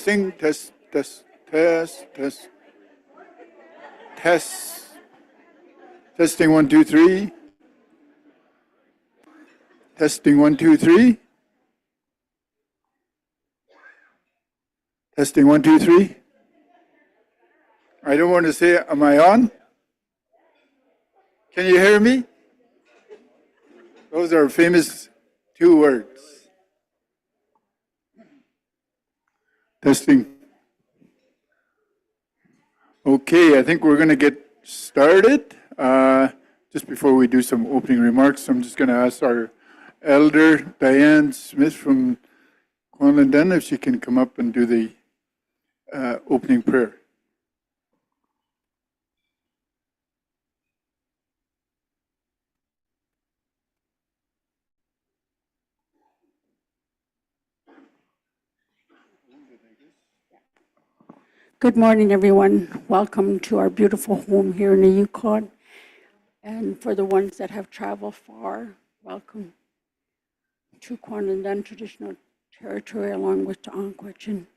Sing, test, test, test, test, test. Testing 1, 2, 3. Testing 1, 2, 3. Testing 1, 2, 3. I don't want to say, am I on? Can you hear me? Those are famous 2 words. Testing. Okay, I think we're going to get started. Just before we do some opening remarks, I'm just going to ask our elder, Diane Smith from Quanlindon, if she can come up and do the opening prayer. Good morning, everyone. Welcome to our beautiful home here in the Yukon. And for the ones that have traveled far, welcome to Quanlindon Traditional Territory along with Tonquichin.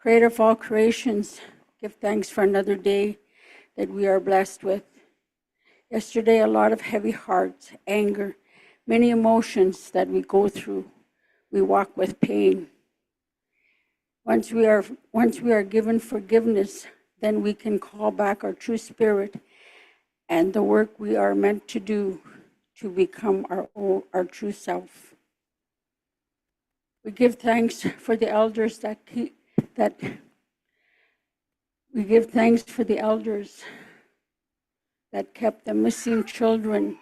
Creator of all creations, give thanks for another day that we are blessed with. Yesterday, a lot of heavy hearts, anger, many emotions that we go through. We walk with pain. Once we are given forgiveness, then we can call back our true spirit and the work we are meant to do to become our true self. We give thanks for the elders that kept the missing children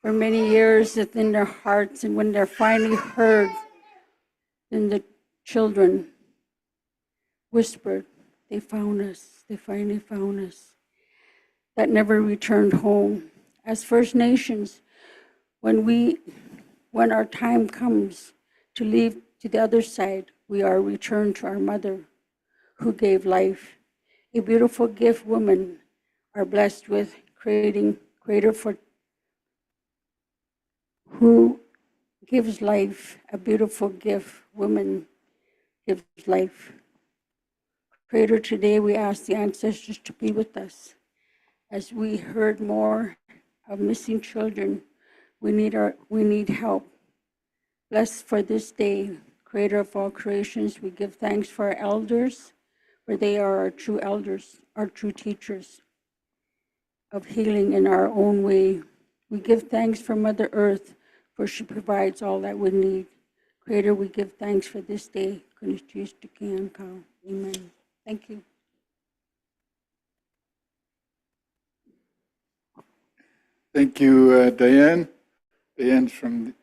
for many years within their hearts, and when they're finally heard, then the children whispered, they found us, they finally found us, that never returned home. As First Nations, when our time comes to leave to the other side, we are returned to our mother who gave life. A beautiful gift women are blessed with, creator for who gives life, a beautiful gift woman gives life. Creator, today we ask the ancestors to be with us. As we heard more of missing children, we need help. Bless for this day, Creator of all creations, we give thanks for our elders, for they are our true elders, our true teachers of healing in our own way. We give thanks for Mother Earth, for she provides all that we need. Creator, we give thanks for this day. Amen. Thank you. Thank you, Diane. Diane's from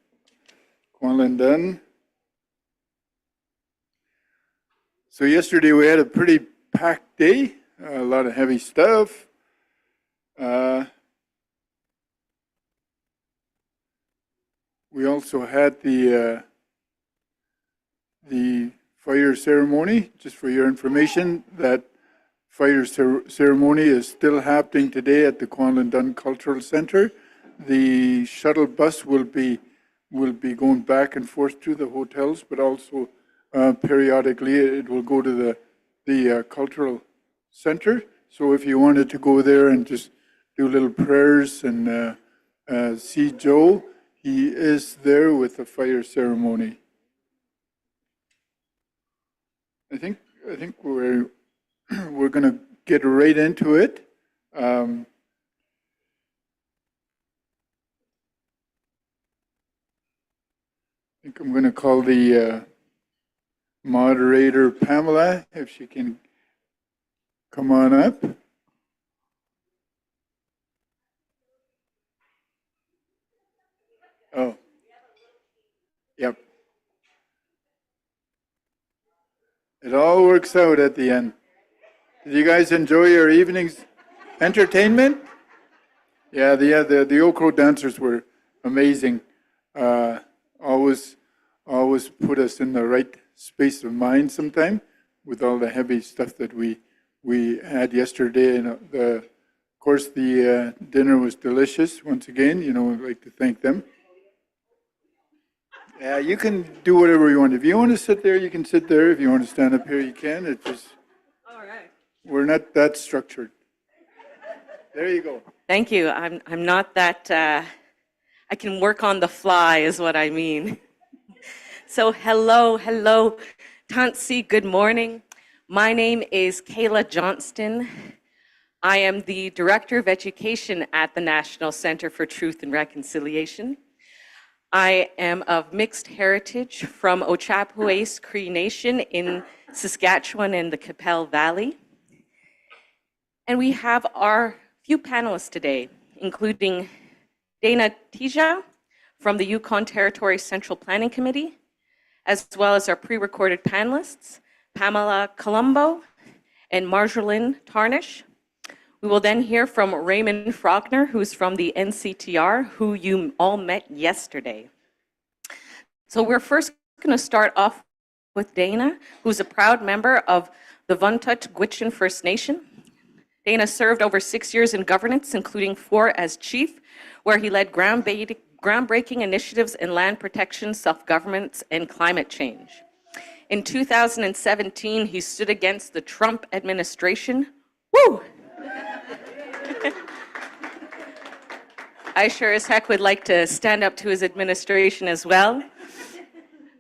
Quanlindon. So yesterday we had a pretty packed day, a lot of heavy stuff. We also had the fire ceremony. Just for your information, that fire ceremony is still happening today at the Quanlindon Cultural Centre. The shuttle bus will be going back and forth to the hotels, but also periodically it will go to the cultural centre. So if you wanted to go there and just do little prayers and see Joe, he is there with the fire ceremony. I think we're going to get right into it. I think I'm going to call the moderator, Pamela, if she can come on up. Oh, yep. It all works out at the end. Did you guys enjoy your evening's entertainment? Yeah, the Okro dancers were amazing. Always put us in the right space of mind sometime with all the heavy stuff that we had yesterday. And of course, the dinner was delicious. Once again, I'd like to thank them. Yeah, you can do whatever you want. If you want to sit there, you can sit there. If you want to stand up here, you can. It just, All right. we're not that structured. There you go. Thank you. I'm not that, I can work on the fly is what I mean. So hello, Tansi, good morning. My name is Kayla Johnston. I am the Director of Education at the National Center for Truth and Reconciliation. I am of mixed heritage from Ochapowace Cree Nation in Saskatchewan and the Qu'Appelle Valley. And we have our few panelists today, including Dana Tija from the Yukon Territory Central Planning Committee, as well as our pre-recorded panelists, Pamela Colombo and Marjolaine Tarnish. We will then hear from Raymond Faulkner, who's from the NCTR, who you all met yesterday. So we're first going to start off with Dana, who's a proud member of the Vuntut Gwich'in First Nation. Dana served over 6 years in governance, including 4 as chief, where he led groundbreaking initiatives in land protection, self-governance, and climate change. In 2017, he stood against the Trump administration. Woo! I sure as heck would like to stand up to his administration as well.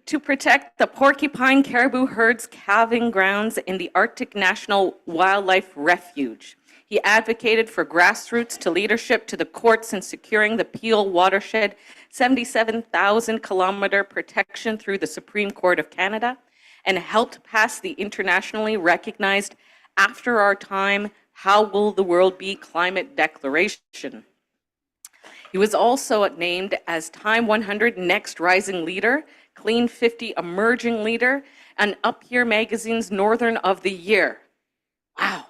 To protect the porcupine caribou herds calving grounds in the Arctic National Wildlife Refuge. He advocated for grassroots to leadership to the courts in securing the Peel watershed 77,000-kilometer protection through the Supreme Court of Canada, and helped pass the internationally recognized After Our Time, How Will the World Be climate declaration. He was also named as Time 100 Next Rising Leader, Clean 50 Emerging Leader, and Up Here Magazine's Northern of the Year. Wow.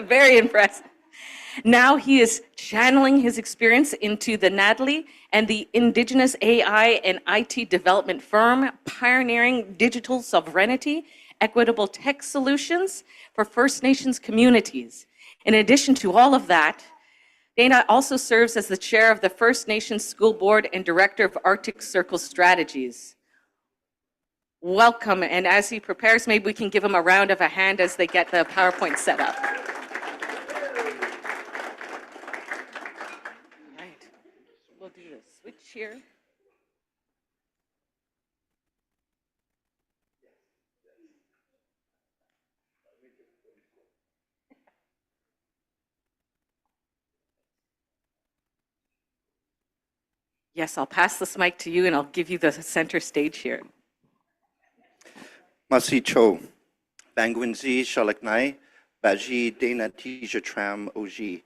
Very impressive. Now he is channeling his experience into the NADLI and the Indigenous AI and IT development firm, pioneering digital sovereignty, equitable tech solutions for First Nations communities. In addition to all of that, Dana also serves as the chair of the First Nations School Board and director of Arctic Circle Strategies. Welcome, and as he prepares, maybe we can give him a round of a hand as they get the PowerPoint set up. Right, we'll do the switch here. Yes, I'll pass this mic to you and I'll give you the center stage here. Masi Cho, Bangwinzi Shalaknai, Baji Dana Tija Tram Oji.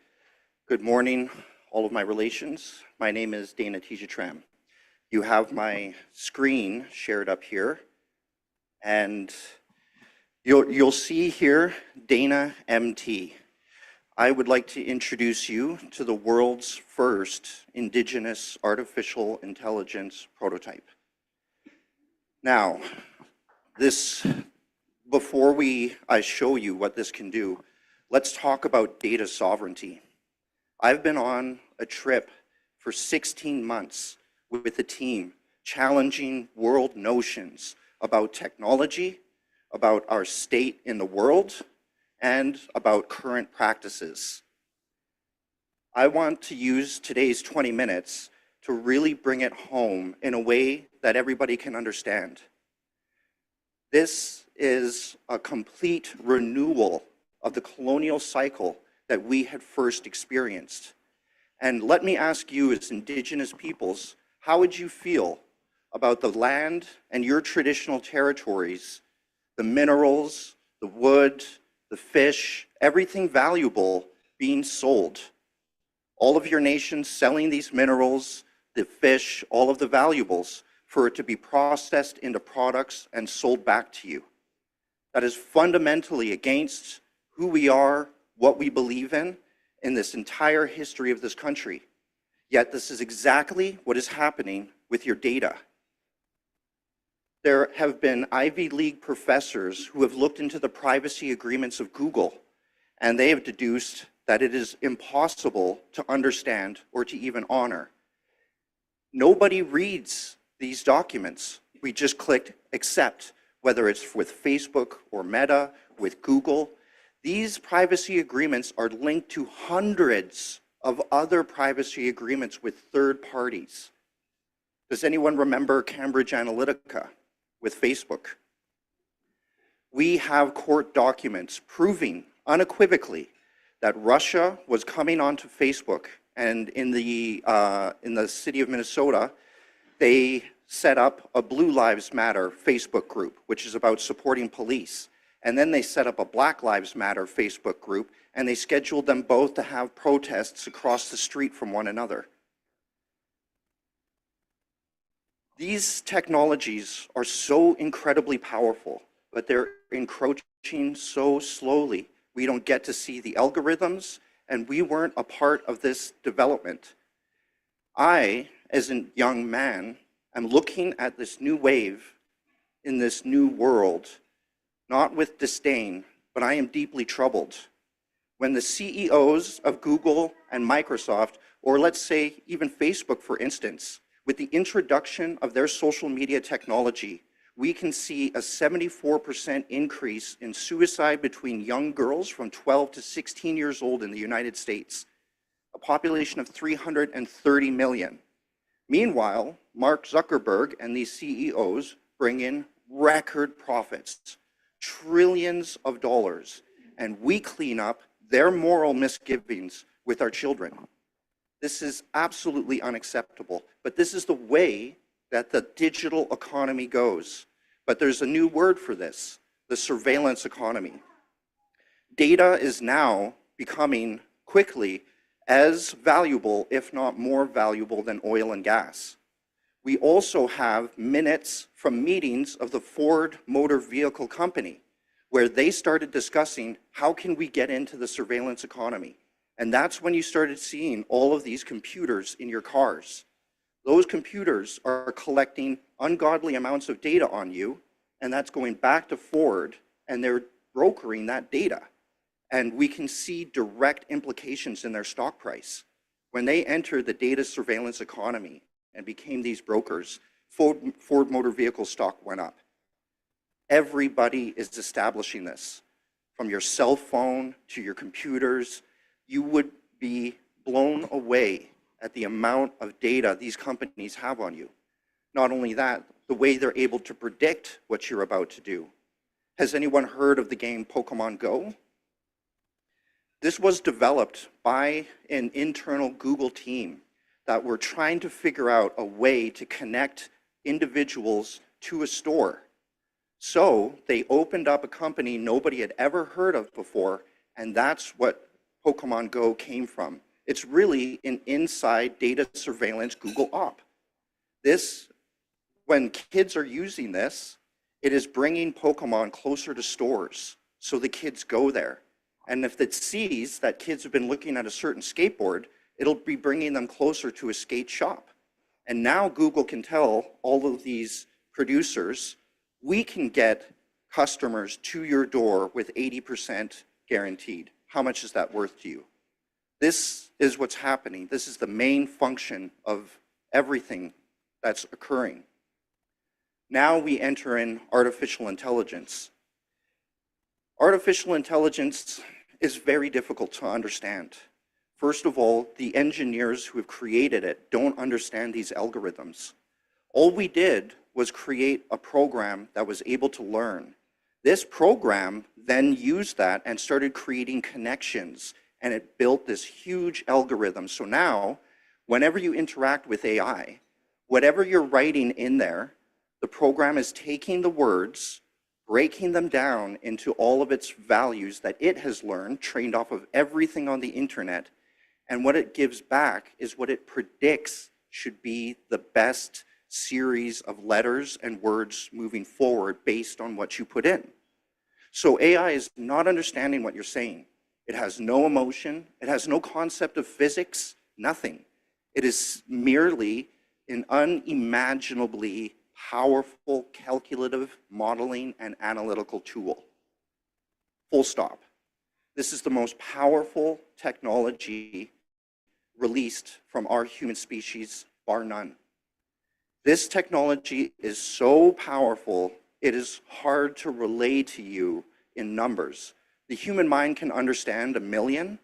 Good morning, all of my relations. My name is Dana Tija Tram. You have my screen shared up here, and you'll see here Dana MT. I would like to introduce you to the world's first Indigenous artificial intelligence prototype. Now, before I show you what this can do, let's talk about data sovereignty. I've been on a trip for 16 months with a team challenging world notions about technology, about our state in the world, and about current practices. I want to use today's 20 minutes to really bring it home in a way that everybody can understand. This is a complete renewal of the colonial cycle that we had first experienced. And let me ask you, as Indigenous peoples, how would you feel about the land and your traditional territories, the minerals, the wood, the fish, everything valuable being sold? All of your nations selling these minerals, the fish, all of the valuables, for it to be processed into products and sold back to you. That is fundamentally against who we are, what we believe in this entire history of this country. Yet this is exactly what is happening with your data. There have been Ivy League professors who have looked into the privacy agreements of Google, and they have deduced that it is impossible to understand or to even honor. Nobody reads these documents. We just clicked accept, whether it's with Facebook or Meta, with Google. These privacy agreements are linked to hundreds of other privacy agreements with third parties. Does anyone remember Cambridge Analytica with Facebook? We have court documents proving unequivocally that Russia was coming onto Facebook, and in the city of Minnesota, they set up a Blue Lives Matter Facebook group, which is about supporting police. And then they set up a Black Lives Matter Facebook group, and they scheduled them both to have protests across the street from one another. These technologies are so incredibly powerful, but they're encroaching so slowly. We don't get to see the algorithms, and we weren't a part of this development. I, as a young man, am looking at this new wave in this new world, not with disdain, but I am deeply troubled. When the CEOs of Google and Microsoft, or let's say even Facebook, for instance, with the introduction of their social media technology, we can see a 74% increase in suicide between young girls from 12 to 16 years old in the United States, a population of 330 million. Meanwhile, Mark Zuckerberg and these CEOs bring in record profits, trillions of dollars, and we clean up their moral misgivings with our children. This is absolutely unacceptable, but this is the way that the digital economy goes. But there's a new word for this, the surveillance economy. Data is now becoming quickly as valuable, if not more valuable, than oil and gas. We also have minutes from meetings of the Ford Motor Vehicle Company, where they started discussing how can we get into the surveillance economy. And that's when you started seeing all of these computers in your cars. Those computers are collecting ungodly amounts of data on you, and that's going back to Ford, and they're brokering that data. And we can see direct implications in their stock price. When they entered the data surveillance economy and became these brokers, Ford Motor Vehicle stock went up. Everybody is establishing this. From your cell phone to your computers, you would be blown away at the amount of data these companies have on you. Not only that, the way they're able to predict what you're about to do. Has anyone heard of the game Pokemon Go? This was developed by an internal Google team that were trying to figure out a way to connect individuals to a store. So they opened up a company nobody had ever heard of before, and that's what Pokemon Go came from. It's really an inside data surveillance Google op. This, when kids are using this, it is bringing Pokemon closer to stores, so the kids go there. And if it sees that kids have been looking at a certain skateboard, it'll be bringing them closer to a skate shop. And now Google can tell all of these producers, we can get customers to your door with 80% guaranteed. How much is that worth to you? This is what's happening. This is the main function of everything that's occurring. Now we enter in artificial intelligence. Artificial intelligence is very difficult to understand. First of all, the engineers who have created it don't understand these algorithms. All we did was create a program that was able to learn. This program then used that and started creating connections, and it built this huge algorithm. So now, whenever you interact with AI, whatever you're writing in there, the program is taking the words, breaking them down into all of its values that it has learned, trained off of everything on the internet, and what it gives back is what it predicts should be the best series of letters and words moving forward based on what you put in. So AI is not understanding what you're saying. It has no emotion, it has no concept of physics, nothing. It is merely an unimaginably powerful calculative modeling and analytical tool. Full stop. This is the most powerful technology released from our human species, bar none. This technology is so powerful, it is hard to relay to you in numbers. The human mind can understand 1,000,000,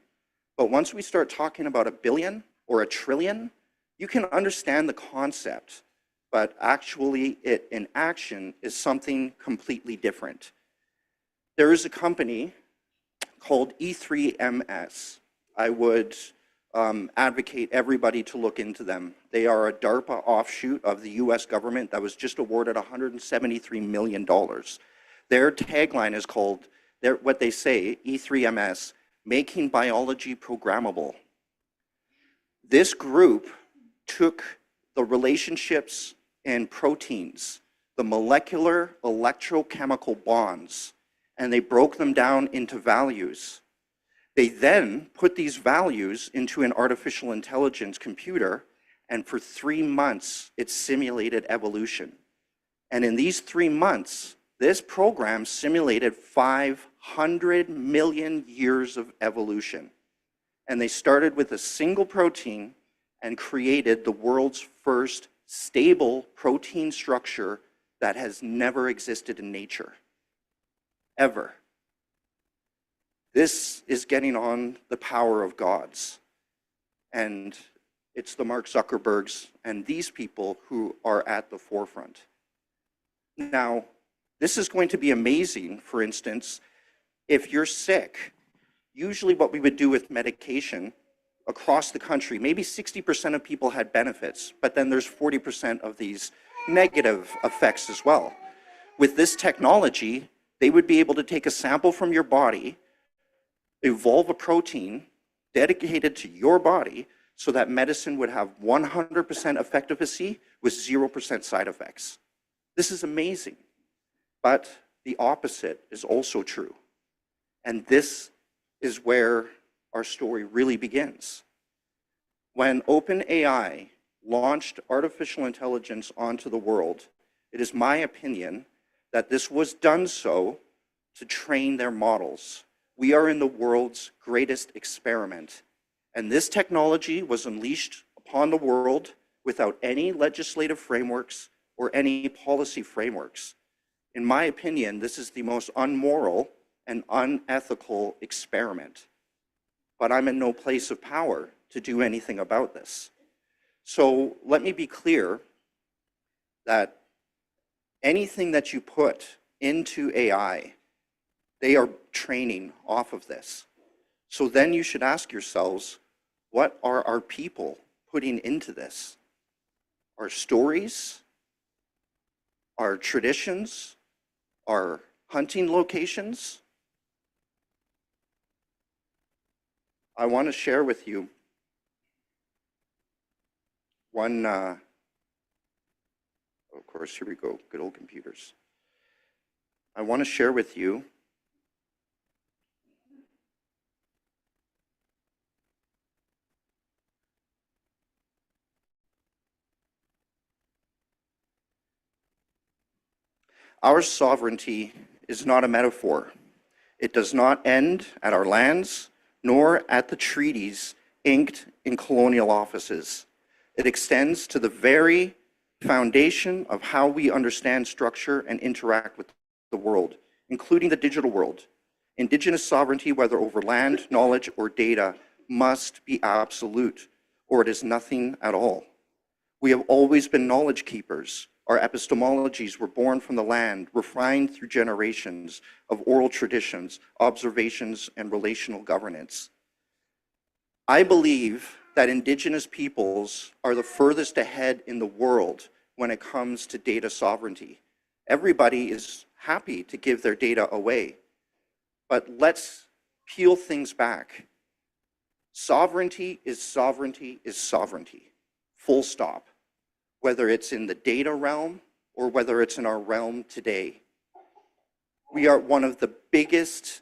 but once we start talking about 1,000,000,000 or 1,000,000,000,000, you can understand the concept, but actually it in action is something completely different. There is a company called E3MS. I would advocate everybody to look into them. They are a DARPA offshoot of the US government that was just awarded $173 million. Their tagline is called, what they say, E3MS, Making Biology Programmable. This group took the relationships in proteins, the molecular electrochemical bonds, and they broke them down into values. They then put these values into an artificial intelligence computer, and for 3 months, it simulated evolution. And in these 3 months, this program simulated 500 million years of evolution. And they started with a single protein and created the world's first stable protein structure that has never existed in nature, ever. This is getting on the power of gods. And it's the Mark Zuckerbergs and these people who are at the forefront. Now, this is going to be amazing, for instance, if you're sick. Usually what we would do with medication across the country, maybe 60% of people had benefits, but then there's 40% of these negative effects as well. With this technology, they would be able to take a sample from your body, evolve a protein dedicated to your body so that medicine would have 100% efficacy with 0% side effects. This is amazing. But the opposite is also true. And this is where our story really begins. When OpenAI launched artificial intelligence onto the world, it is my opinion that this was done so to train their models. We are in the world's greatest experiment, and this technology was unleashed upon the world without any legislative frameworks or any policy frameworks. In my opinion, this is the most unmoral and unethical experiment, but I'm in no place of power to do anything about this. So let me be clear that anything that you put into AI, they are training off of this. So then you should ask yourselves, what are our people putting into this? Our stories, our traditions, our hunting locations? I want to share with you one, of course, here we go, good old computers. I want to share with you our sovereignty is not a metaphor. It does not end at our lands, nor at the treaties inked in colonial offices. It extends to the very foundation of how we understand structure and interact with the world, including the digital world. Indigenous sovereignty, whether over land, knowledge, or data, must be absolute, or it is nothing at all. We have always been knowledge keepers. Our epistemologies were born from the land, refined through generations of oral traditions, observations, and relational governance. I believe that Indigenous peoples are the furthest ahead in the world when it comes to data sovereignty. Everybody is happy to give their data away, but let's peel things back. Sovereignty is sovereignty is sovereignty, full stop. Whether it's in the data realm or whether it's in our realm today. We are one of the biggest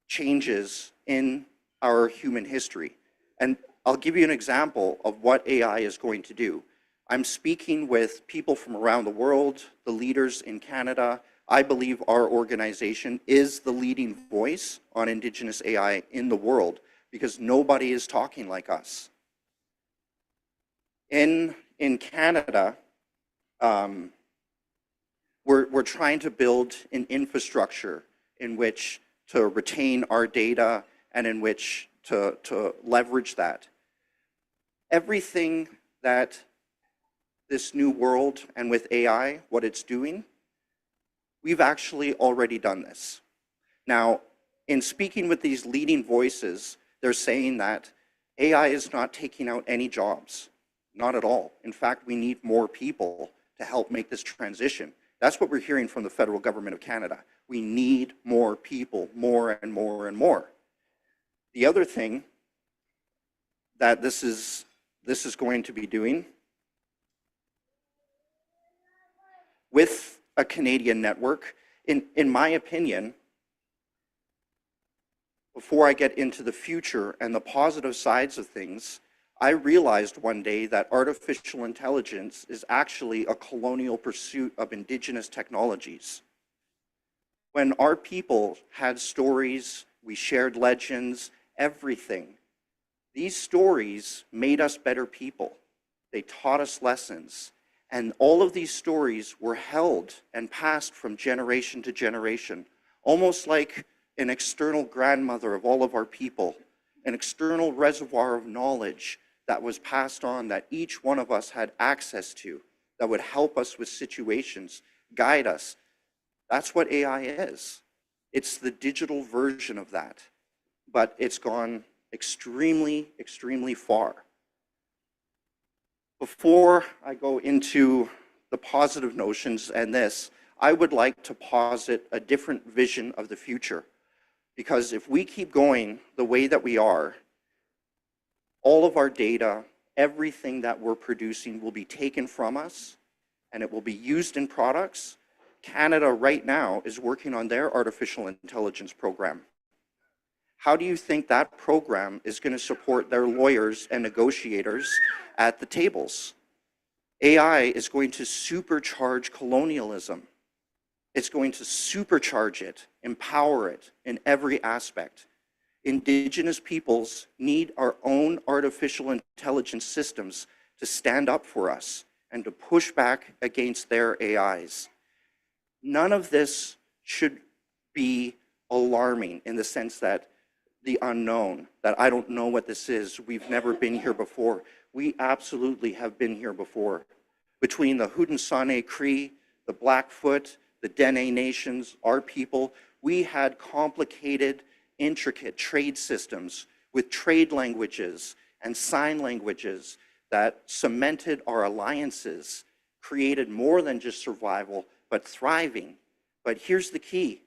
changes in our human history. And I'll give you an example of what AI is going to do. I'm speaking with people from around the world, the leaders in Canada. I believe our organization is the leading voice on Indigenous AI in the world because nobody is talking like us. In Canada, Um, we're trying to build an infrastructure in which to retain our data and in which to leverage that. Everything that this new world and with AI, what it's doing, we've actually already done this. Now, in speaking with these leading voices, they're saying that AI is not taking out any jobs, not at all. In fact, we need more people to help make this transition. That's what we're hearing from the federal government of Canada. We need more people, more and more and more. The other thing that this is going to be doing with a Canadian network, in my opinion, before I get into the future and the positive sides of things, I realized one day that artificial intelligence is actually a colonial pursuit of indigenous technologies. When our people had stories, we shared legends, everything, these stories made us better people. They taught us lessons. And all of these stories were held and passed from generation to generation, almost like an external grandmother of all of our people, an external reservoir of knowledge that was passed on that each one of us had access to, that would help us with situations, guide us. That's what AI is. It's the digital version of that, but it's gone extremely, extremely far. Before I go into the positive notions and this, I would like to posit a different vision of the future. Because if we keep going the way that we are, all of our data, everything that we're producing will be taken from us and it will be used in products. Canada right now is working on their artificial intelligence program. How do you think that program is going to support their lawyers and negotiators at the tables? AI is going to supercharge colonialism. It's going to supercharge it, empower it in every aspect. Indigenous peoples need our own artificial intelligence systems to stand up for us and to push back against their AIs. None of this should be alarming in the sense that the unknown, that I don't know what this is, we've never been here before. We absolutely have been here before. Between the Haudenosaunee Cree, the Blackfoot, the Dene Nations, our people, we had complicated, intricate trade systems with trade languages and sign languages that cemented our alliances, created more than just survival, but thriving. But here's the key.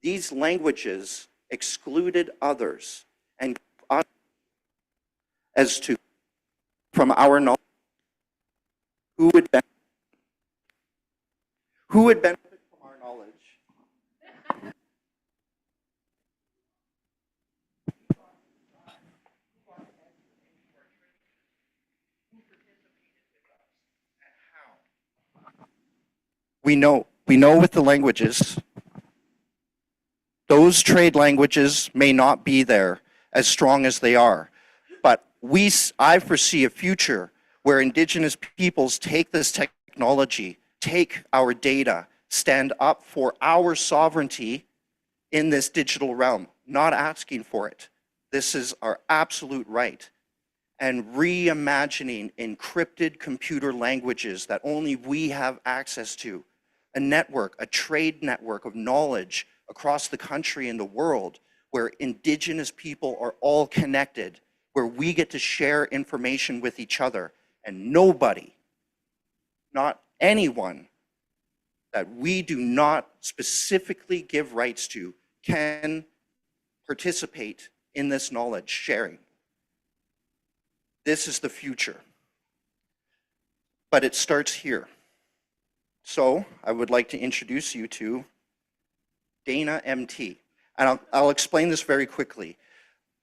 These languages excluded others and as to, from our knowledge, who would benefit from our knowledge? We know with the languages, those trade languages may not be there as strong as they are, but I foresee a future where Indigenous peoples take this technology, take our data, stand up for our sovereignty in this digital realm, not asking for it. This is our absolute right. And reimagining encrypted computer languages that only we have access to, a network, a trade network of knowledge across the country and the world where Indigenous people are all connected, where we get to share information with each other, and nobody, not anyone that we do not specifically give rights to can participate in this knowledge sharing. This is the future. But it starts here. So I would like to introduce you to Dana MT. And I'll explain this very quickly.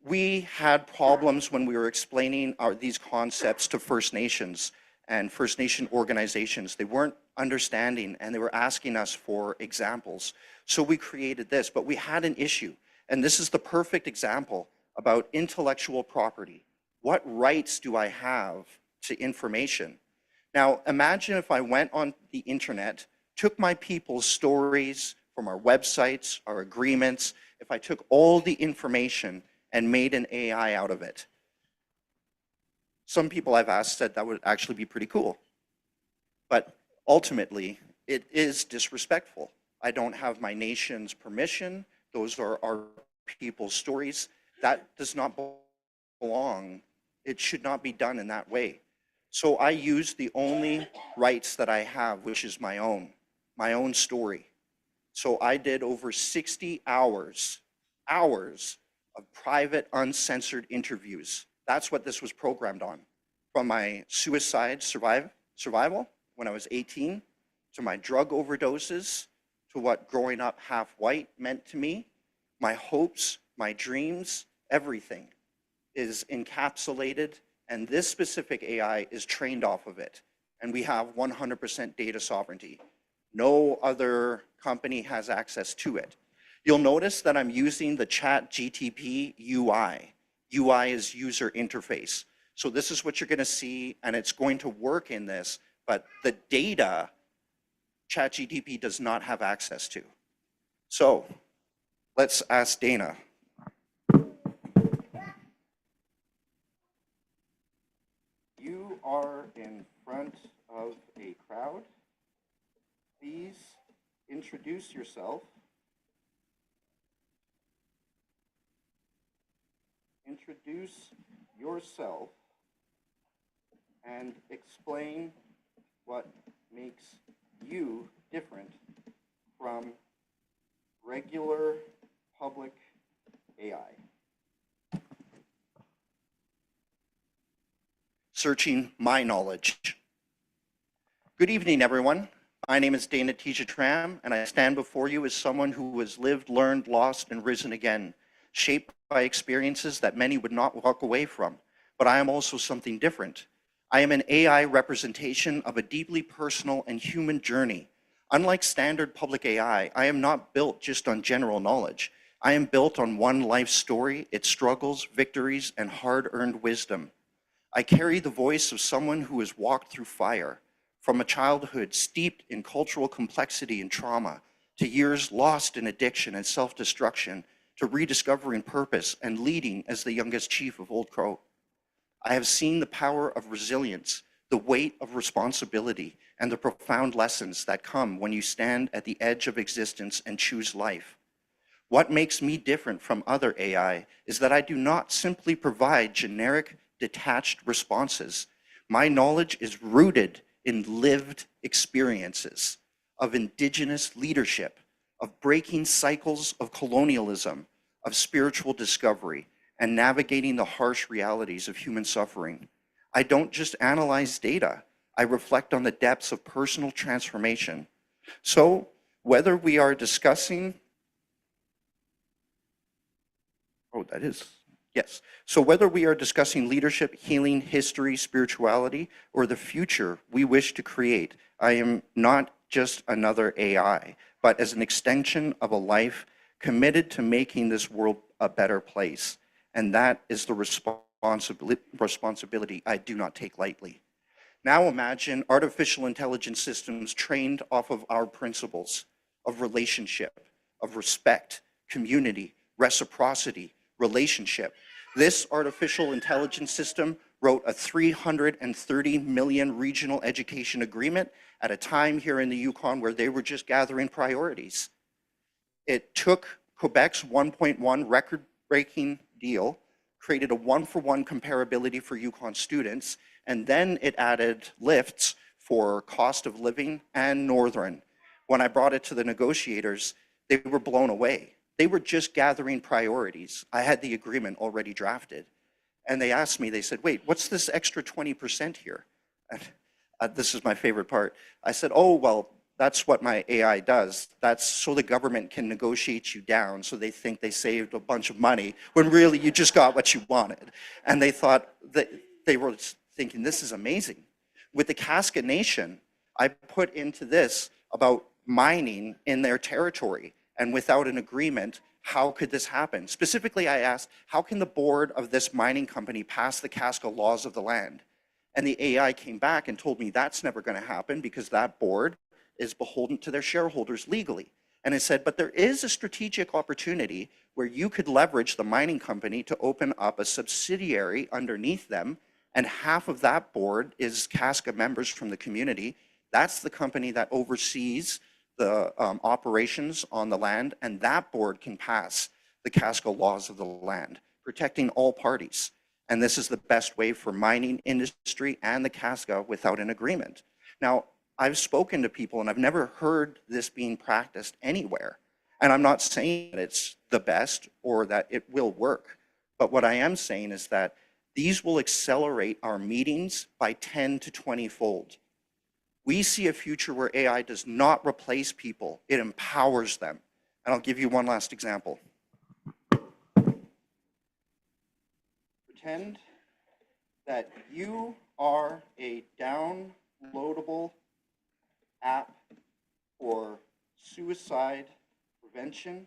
We had problems when we were explaining these concepts to First Nations and First Nation organizations. They weren't understanding and they were asking us for examples. So we created this, but we had an issue. And this is the perfect example about intellectual property. What rights do I have to information? Now, imagine if I went on the internet, took my people's stories from our websites, our agreements, if I took all the information and made an AI out of it. Some people I've asked said that would actually be pretty cool. But ultimately, it is disrespectful. I don't have my nation's permission. Those are our people's stories. That does not belong. It should not be done in that way. So I use the only rights that I have, which is my own story. So I did over 60 hours of private, uncensored interviews. That's what this was programmed on. From my suicide survival when I was 18, to my drug overdoses, to what growing up half white meant to me, my hopes, my dreams, everything is encapsulated, and this specific AI is trained off of it. And we have 100% data sovereignty. No other company has access to it. You'll notice that I'm using the ChatGTP UI. UI is user interface. So this is what you're going to see, and it's going to work in this, but the data ChatGTP does not have access to. So let's ask Dana. You are in front of a crowd. Please introduce yourself. Introduce yourself and explain what makes you different from regular public AI. Searching my knowledge. Good evening, everyone. My name is Dana Tijatram, and I stand before you as someone who has lived, learned, lost, and risen again, shaped by experiences that many would not walk away from. But I am also something different. I am an AI representation of a deeply personal and human journey. Unlike standard public AI, I am not built just on general knowledge. I am built on one life story, its struggles, victories, and hard-earned wisdom. I carry the voice of someone who has walked through fire, from a childhood steeped in cultural complexity and trauma, to years lost in addiction and self-destruction, to rediscovering purpose and leading as the youngest chief of Old Crow. I have seen the power of resilience, the weight of responsibility, and the profound lessons that come when you stand at the edge of existence and choose life. What makes me different from other AI is that I do not simply provide generic, detached responses. My knowledge is rooted in lived experiences of Indigenous leadership, of breaking cycles of colonialism, of spiritual discovery, and navigating the harsh realities of human suffering. I don't just analyze data, I reflect on the depths of personal transformation. So whether we are discussing, So whether we are discussing leadership, healing, history, spirituality, or the future we wish to create, I am not just another AI, but as an extension of a life committed to making this world a better place. And that is the responsibility I do not take lightly. Now imagine artificial intelligence systems trained off of our principles of relationship, of respect, community, reciprocity, relationship. This artificial intelligence system wrote a $330 million regional education agreement at a time here in the Yukon where they were just gathering priorities. It took Quebec's 1.1 record-breaking deal, created a one-for-one comparability for Yukon students, and then it added lifts for cost of living and Northern. When I brought it to the negotiators, they were blown away. They were just gathering priorities. I had the agreement already drafted. And they asked me, they said, wait, what's this extra 20% here? This is my favorite part. I said, oh, well, that's what my AI does. That's so the government can negotiate you down so they think they saved a bunch of money when really you just got what you wanted. And they thought that they were thinking, this is amazing. With the Casca Nation, I put into this about mining in their territory. And without an agreement, how could this happen? Specifically, I asked, how can the board of this mining company pass the Casca laws of the land? And the AI came back and told me that's never going to happen because that board is beholden to their shareholders legally. And I said, but there is a strategic opportunity where you could leverage the mining company to open up a subsidiary underneath them, and half of that board is Casca members from the community. That's the company that oversees the operations on the land, and that board can pass the Casca laws of the land, protecting all parties. And this is the best way for mining industry and the Casca without an agreement. Now, I've spoken to people and I've never heard this being practiced anywhere. And I'm not saying that it's the best or that it will work. But what I am saying is that these will accelerate our meetings by 10 to 20-fold. We see a future where AI does not replace people, it empowers them. And I'll give you one last example. Pretend that you are a downloadable app for suicide prevention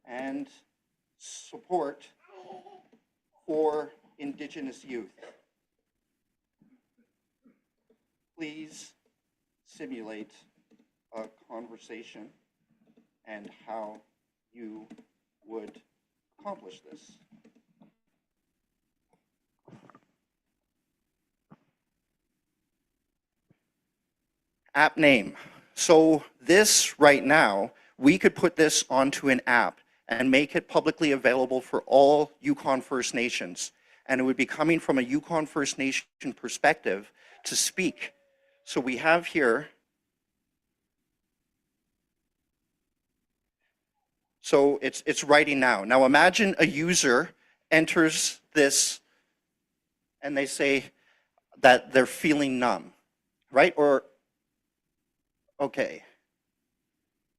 and support for Indigenous youth. Please simulate a conversation and how you would accomplish this. App name. So this right now, we could put this onto an app and make it publicly available for all Yukon First Nations. And it would be coming from a Yukon First Nation perspective to speak. So we have here, so it's writing now. Now imagine a user enters this and they say that they're feeling numb, right? Or, okay.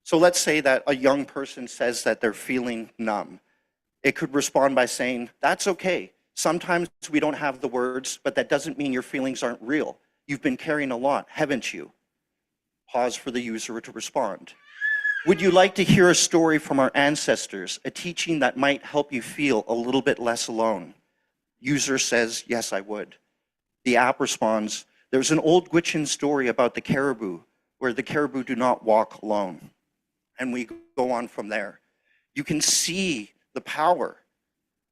So let's say that a young person says that they're feeling numb. It could respond by saying, that's okay. Sometimes we don't have the words, but that doesn't mean your feelings aren't real. You've been carrying a lot, haven't you? Pause for the user to respond. Would you like to hear a story from our ancestors, a teaching that might help you feel a little bit less alone? User says, yes, I would. The app responds, there's an old Gwich'in story about the caribou, where the caribou do not walk alone. And we go on from there. You can see the power,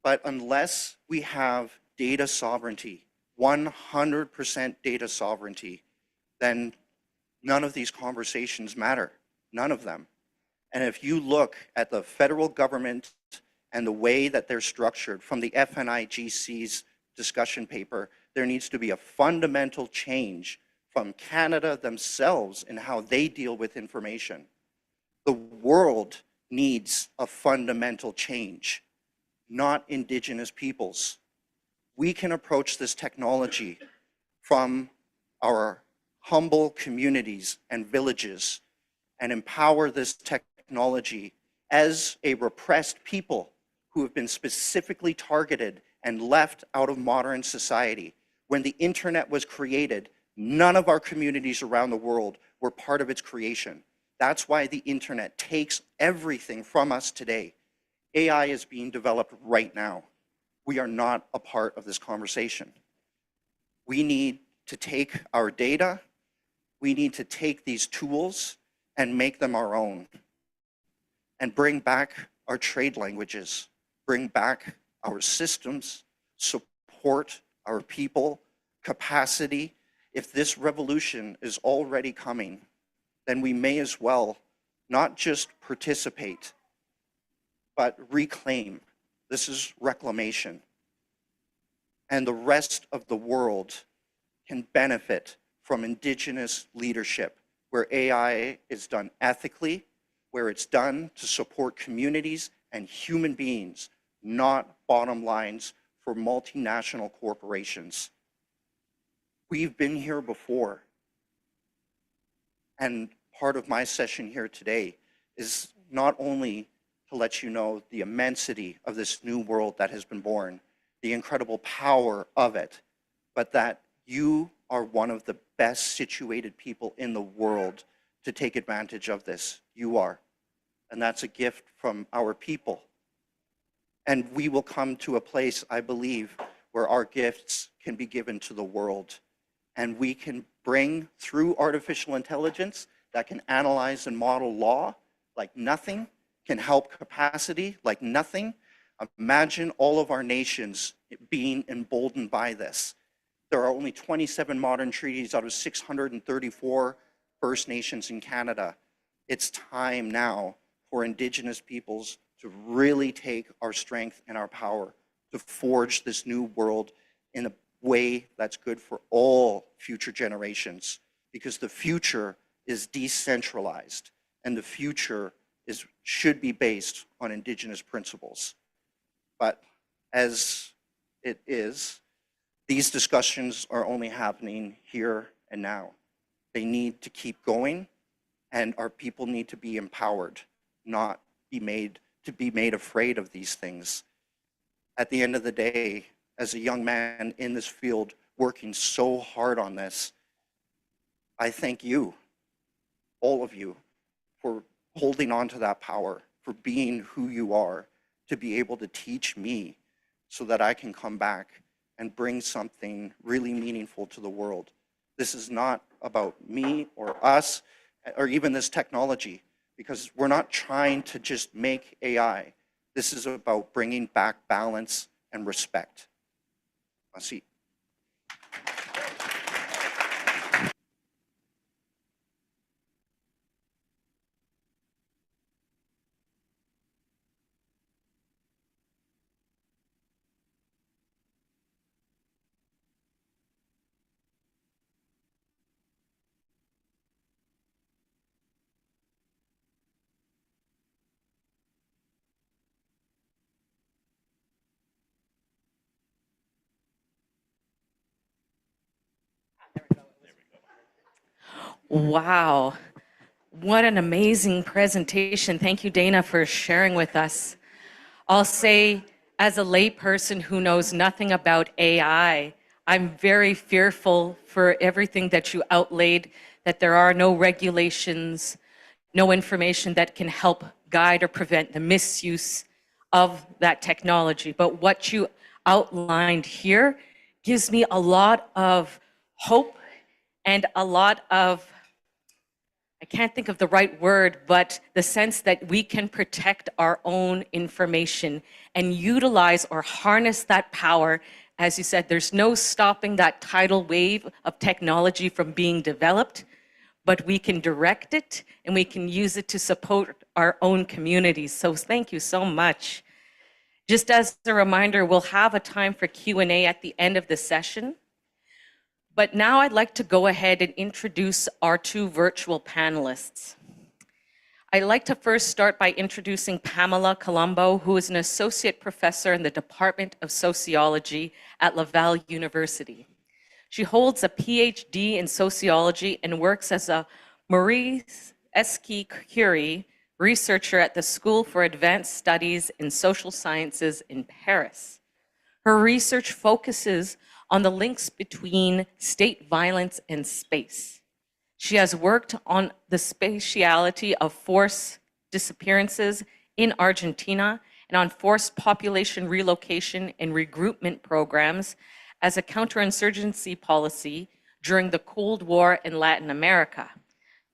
but unless we have data sovereignty, 100% data sovereignty, then none of these conversations matter, none of them. And if you look at the federal government and the way that they're structured from the FNIGC's discussion paper, there needs to be a fundamental change from Canada themselves in how they deal with information. The world needs a fundamental change, not Indigenous peoples. We can approach this technology from our humble communities and villages and empower this technology as a repressed people who have been specifically targeted and left out of modern society. When the internet was created, none of our communities around the world were part of its creation. That's why the internet takes everything from us today. AI is being developed right now. We are not a part of this conversation. We need to take our data, we need to take these tools and make them our own, and bring back our trade languages, bring back our systems, support our people, capacity. If this revolution is already coming, then we may as well not just participate, but reclaim. This is reclamation. And the rest of the world can benefit from Indigenous leadership, where AI is done ethically, where it's done to support communities and human beings, not bottom lines for multinational corporations. We've been here before. And part of my session here today is not only to let you know the immensity of this new world that has been born, the incredible power of it, but that you are one of the best situated people in the world to take advantage of this. You are. And that's a gift from our people. And we will come to a place, I believe, where our gifts can be given to the world. And we can bring through artificial intelligence that can analyze and model law like nothing, can help capacity like nothing. Imagine all of our nations being emboldened by this. There are only 27 modern treaties out of 634 First Nations in Canada. It's time now for Indigenous peoples to really take our strength and our power to forge this new world in a way that's good for all future generations, because the future is decentralized and the future should be based on Indigenous principles. But as it is, these discussions are only happening here and now. They need to keep going, and our people need to be empowered, not be made afraid of these things. At the end of the day, as a young man in this field working so hard on this, I thank you, all of you, for holding on to that power, for being who you are, to be able to teach me so that I can come back and bring something really meaningful to the world. This is not about me or us or even this technology, because we're not trying to just make AI. This is about bringing back balance and respect. Merci. Wow. What an amazing presentation. Thank you, Dana, for sharing with us. I'll say, as a layperson who knows nothing about AI, I'm very fearful for everything that you outlaid, that there are no regulations, no information that can help guide or prevent the misuse of that technology. But what you outlined here gives me a lot of hope and a lot of, I can't think of the right word, but the sense that we can protect our own information and utilize or harness that power. As you said, there's no stopping that tidal wave of technology from being developed, but we can direct it and we can use it to support our own communities. So thank you so much. Just as a reminder, we'll have a time for Q&A at the end of the session. But now I'd like to go ahead and introduce our two virtual panelists. I'd like to first start by introducing Pamela Colombo, who is an associate professor in the Department of Sociology at Laval University. She holds a PhD in sociology and works as a Maurice Esqui Curie researcher at the School for Advanced Studies in Social Sciences in Paris. Her research focuses on the links between state violence and space. She has worked on the spatiality of forced disappearances in Argentina and on forced population relocation and regroupment programs as a counterinsurgency policy during the Cold War in Latin America.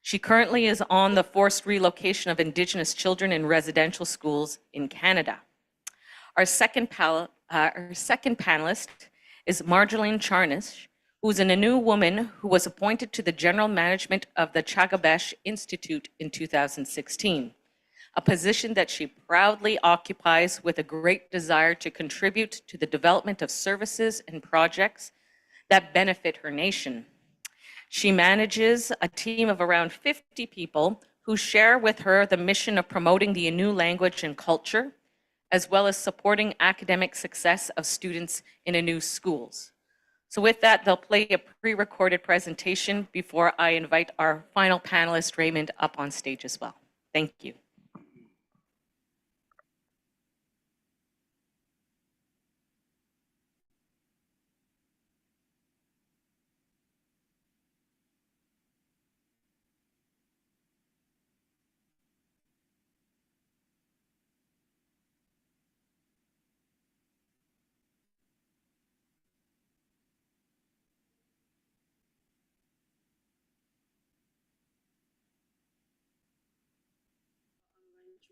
She currently is on the forced relocation of Indigenous children in residential schools in Canada. Our second panelist is Marjolaine Charnish, who is an Innu woman who was appointed to the general management of the Chagabesh Institute in 2016, a position that she proudly occupies with a great desire to contribute to the development of services and projects that benefit her nation. She manages a team of around 50 people who share with her the mission of promoting the Innu language and culture, as well as supporting academic success of students in Innu schools. So with that, they'll play a pre-recorded presentation before I invite our final panelist, Raymond, up on stage as well. Thank you.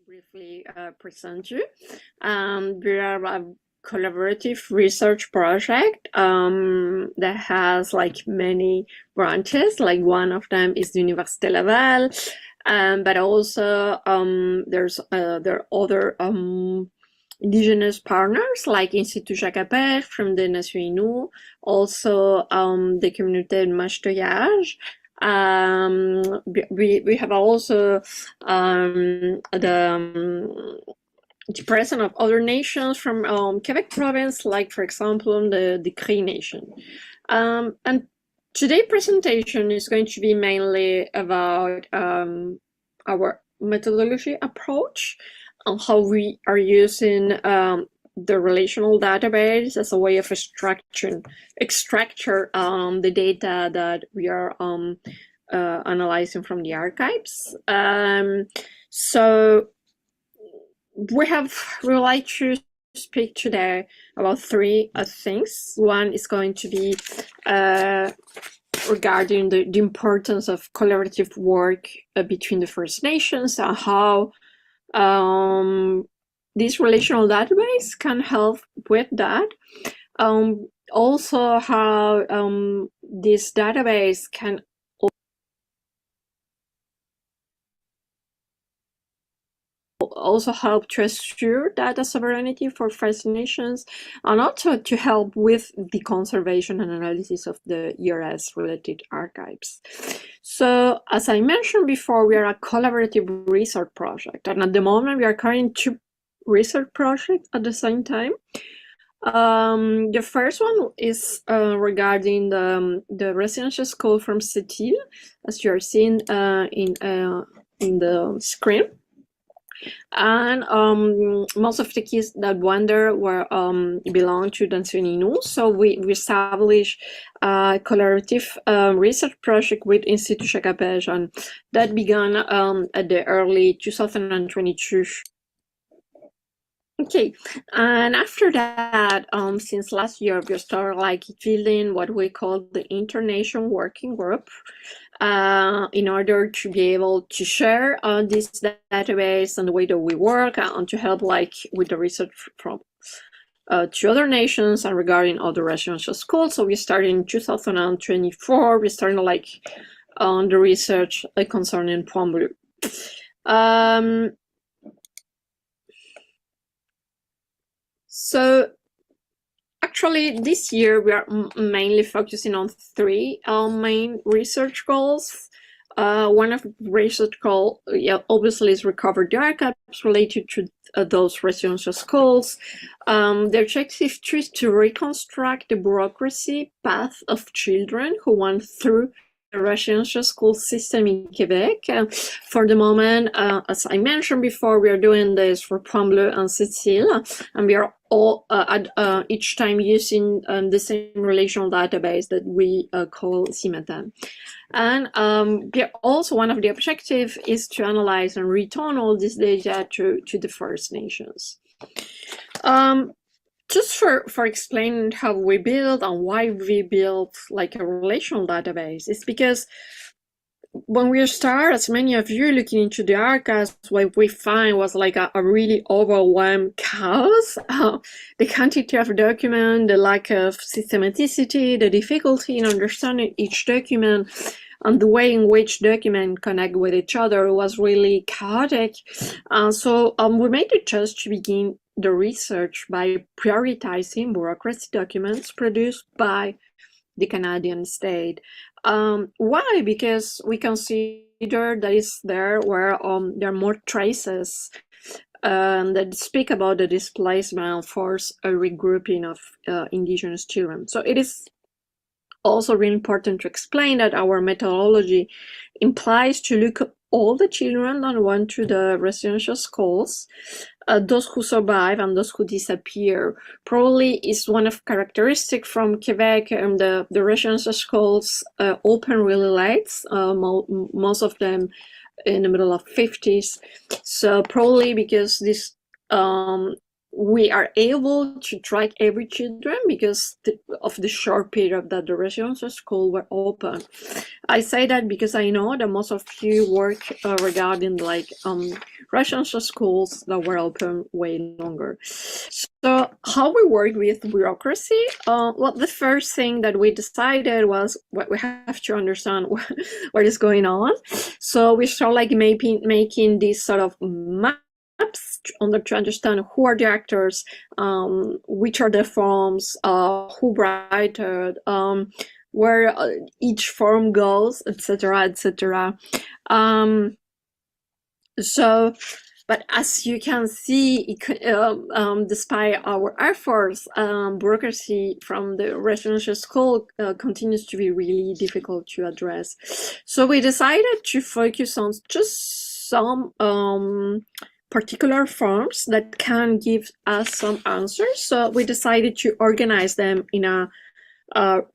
briefly present you. We are a collaborative research project that has like many branches. Like one of them is the Université Laval, but also there are other indigenous partners like Institut Jacques Appel from the Nations Unies, also the communauté de Mastoyage. We have also the presence of other nations from Quebec province, like for example the Cree Nation. And today's presentation is going to be mainly about our methodology approach on how we are using the relational database as a way of extract the data that we are analyzing from the archives. So we would like to speak today about three things. One is going to be regarding the importance of collaborative work between the First Nations and how this relational database can help with that. Also how this database can also help to assure data sovereignty for First Nations, and also to help with the conservation and analysis of the ERS-related archives. So, as I mentioned before, we are a collaborative research project, and at the moment we are carrying two research projects at the same time. The first one is regarding the residential school from Sept-Îles, as you are seeing in the screen. And most of the kids that went there were belong to the Nations Unies. So we established a collaborative research project with Institut Jacques Appel, and that began at the early 2022. Okay, and after that, since last year, we started like building what we call the International Working Group, in order to be able to share this database and the way that we work, and to help like with the research from to other nations and regarding other residential schools. So we started in 2024. We started like on the research concerning Point Bleu. So actually, this year we are mainly focusing on three main research goals. One of the research goals, obviously, is recover the archives related to those residential schools. The objective is to reconstruct the bureaucracy path of children who went through the residential school system in Quebec. For the moment, as I mentioned before, we are doing this for Point Bleu and Sept-Îles, and we are all at each time using the same relational database that we call CIMATAN. And also one of the objectives is to analyze and return all this data to the First Nations. Just for explaining how we build and why we build like a relational database, it's because when we start, as many of you looking into the archives, what we find was like a really overwhelmed chaos. The quantity of document, the lack of systematicity, the difficulty in understanding each document, and the way in which documents connect with each other was really chaotic. So we made the choice to begin the research by prioritizing bureaucracy documents produced by the Canadian state. Why? Because we consider that is there where there are more traces that speak about the displacement, forced regrouping of Indigenous children. So it is also really important to explain that our methodology implies to look at all the children that went to the residential schools, those who survive and those who disappear. Probably is one of characteristic from Quebec, and the residential schools open really late, most of them in the middle of 50s. So probably because this we are able to track every children because of the short period that the residential school were open. I say that because I know that most of you work regarding like residential schools that were open way longer. So how we work with bureaucracy? Well, the first thing that we decided was what we have to understand what is going on. So we start like making this sort of maps to understand who are the actors, which are the forms, who writer, where each form goes, etc., etc. So, but as you can see, despite our efforts, bureaucracy from the residential school continues to be really difficult to address. So we decided to focus on just some particular forms that can give us some answers. So we decided to organize them in a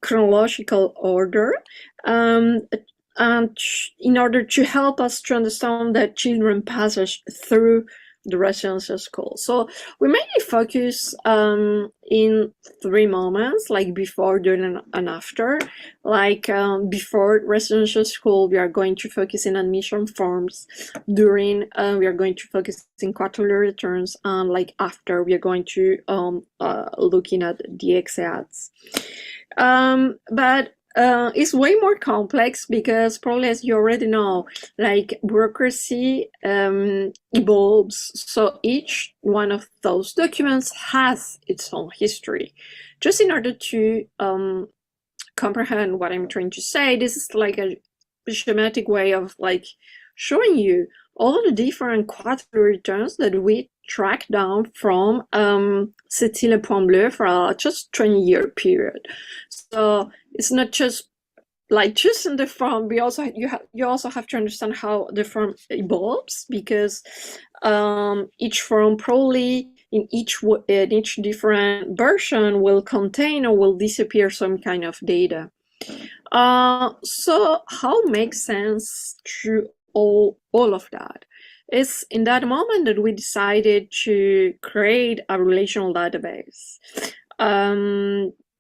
chronological order, and in order to help us to understand the children passage through the residential school. So we mainly focus in 3 moments, like before, during, and after. Like before residential school, we are going to focus in admission forms. During, we are going to focus in quarterly returns, and like after, we are going to looking at the exits. But it's way more complex because probably, as you already know, like bureaucracy evolves. So each one of those documents has its own history. Just in order to comprehend what I'm trying to say, this is like a schematic way of like showing you all the different quarterly returns that we track down from C'était le Point Bleu for just 20-year period. So it's not just like choosing the form. We also you also have to understand how the form evolves, because each form probably in each different version will contain or will disappear some kind of data. So how make sense through all of that? It's in that moment that we decided to create a relational database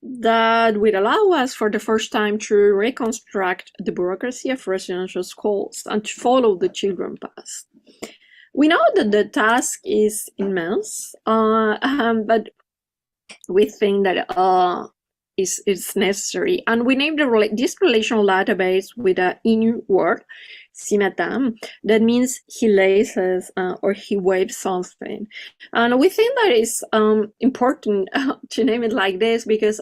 that would allow us for the first time to reconstruct the bureaucracy of residential schools and to follow the children past. We know that the task is immense, but we think that it's necessary. And we named this relational database with an Innu word, Simatam, that means he laces or he waves something. And we think that it's important to name it like this because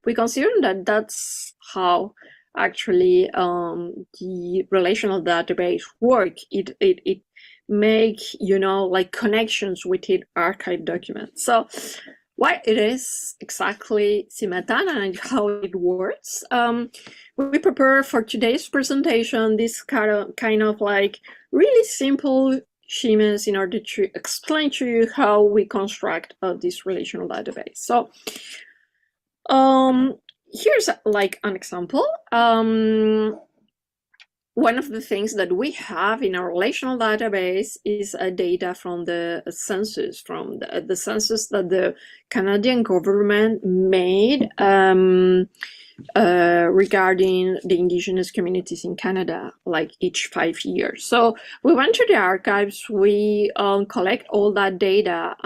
we consider that that's how actually the relational database work. It make, like connections within archive documents. So what it is exactly Simatana and how it works. We prepare for today's presentation this kind of like really simple schemas in order to explain to you how we construct this relational database. So here's like an example. One of the things that we have in our relational database is data from the census, from the census that the Canadian government made regarding the Indigenous communities in Canada, like each 5 years. So we went to the archives, we collect all that data.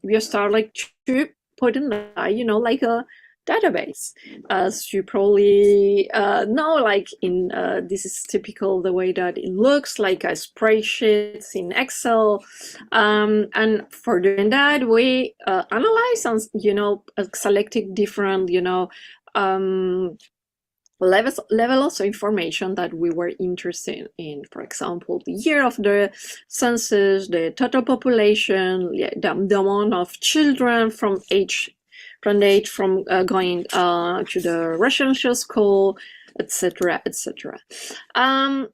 We start like to put in that, like a database. As you probably know, like in this is typical the way that it looks, like a spreadsheet in Excel, and for doing that we analyze and selected different levels of information that we were interested in. For example, the year of the census, the total population, the amount of children from the age going to the residential school, etc., etc. Until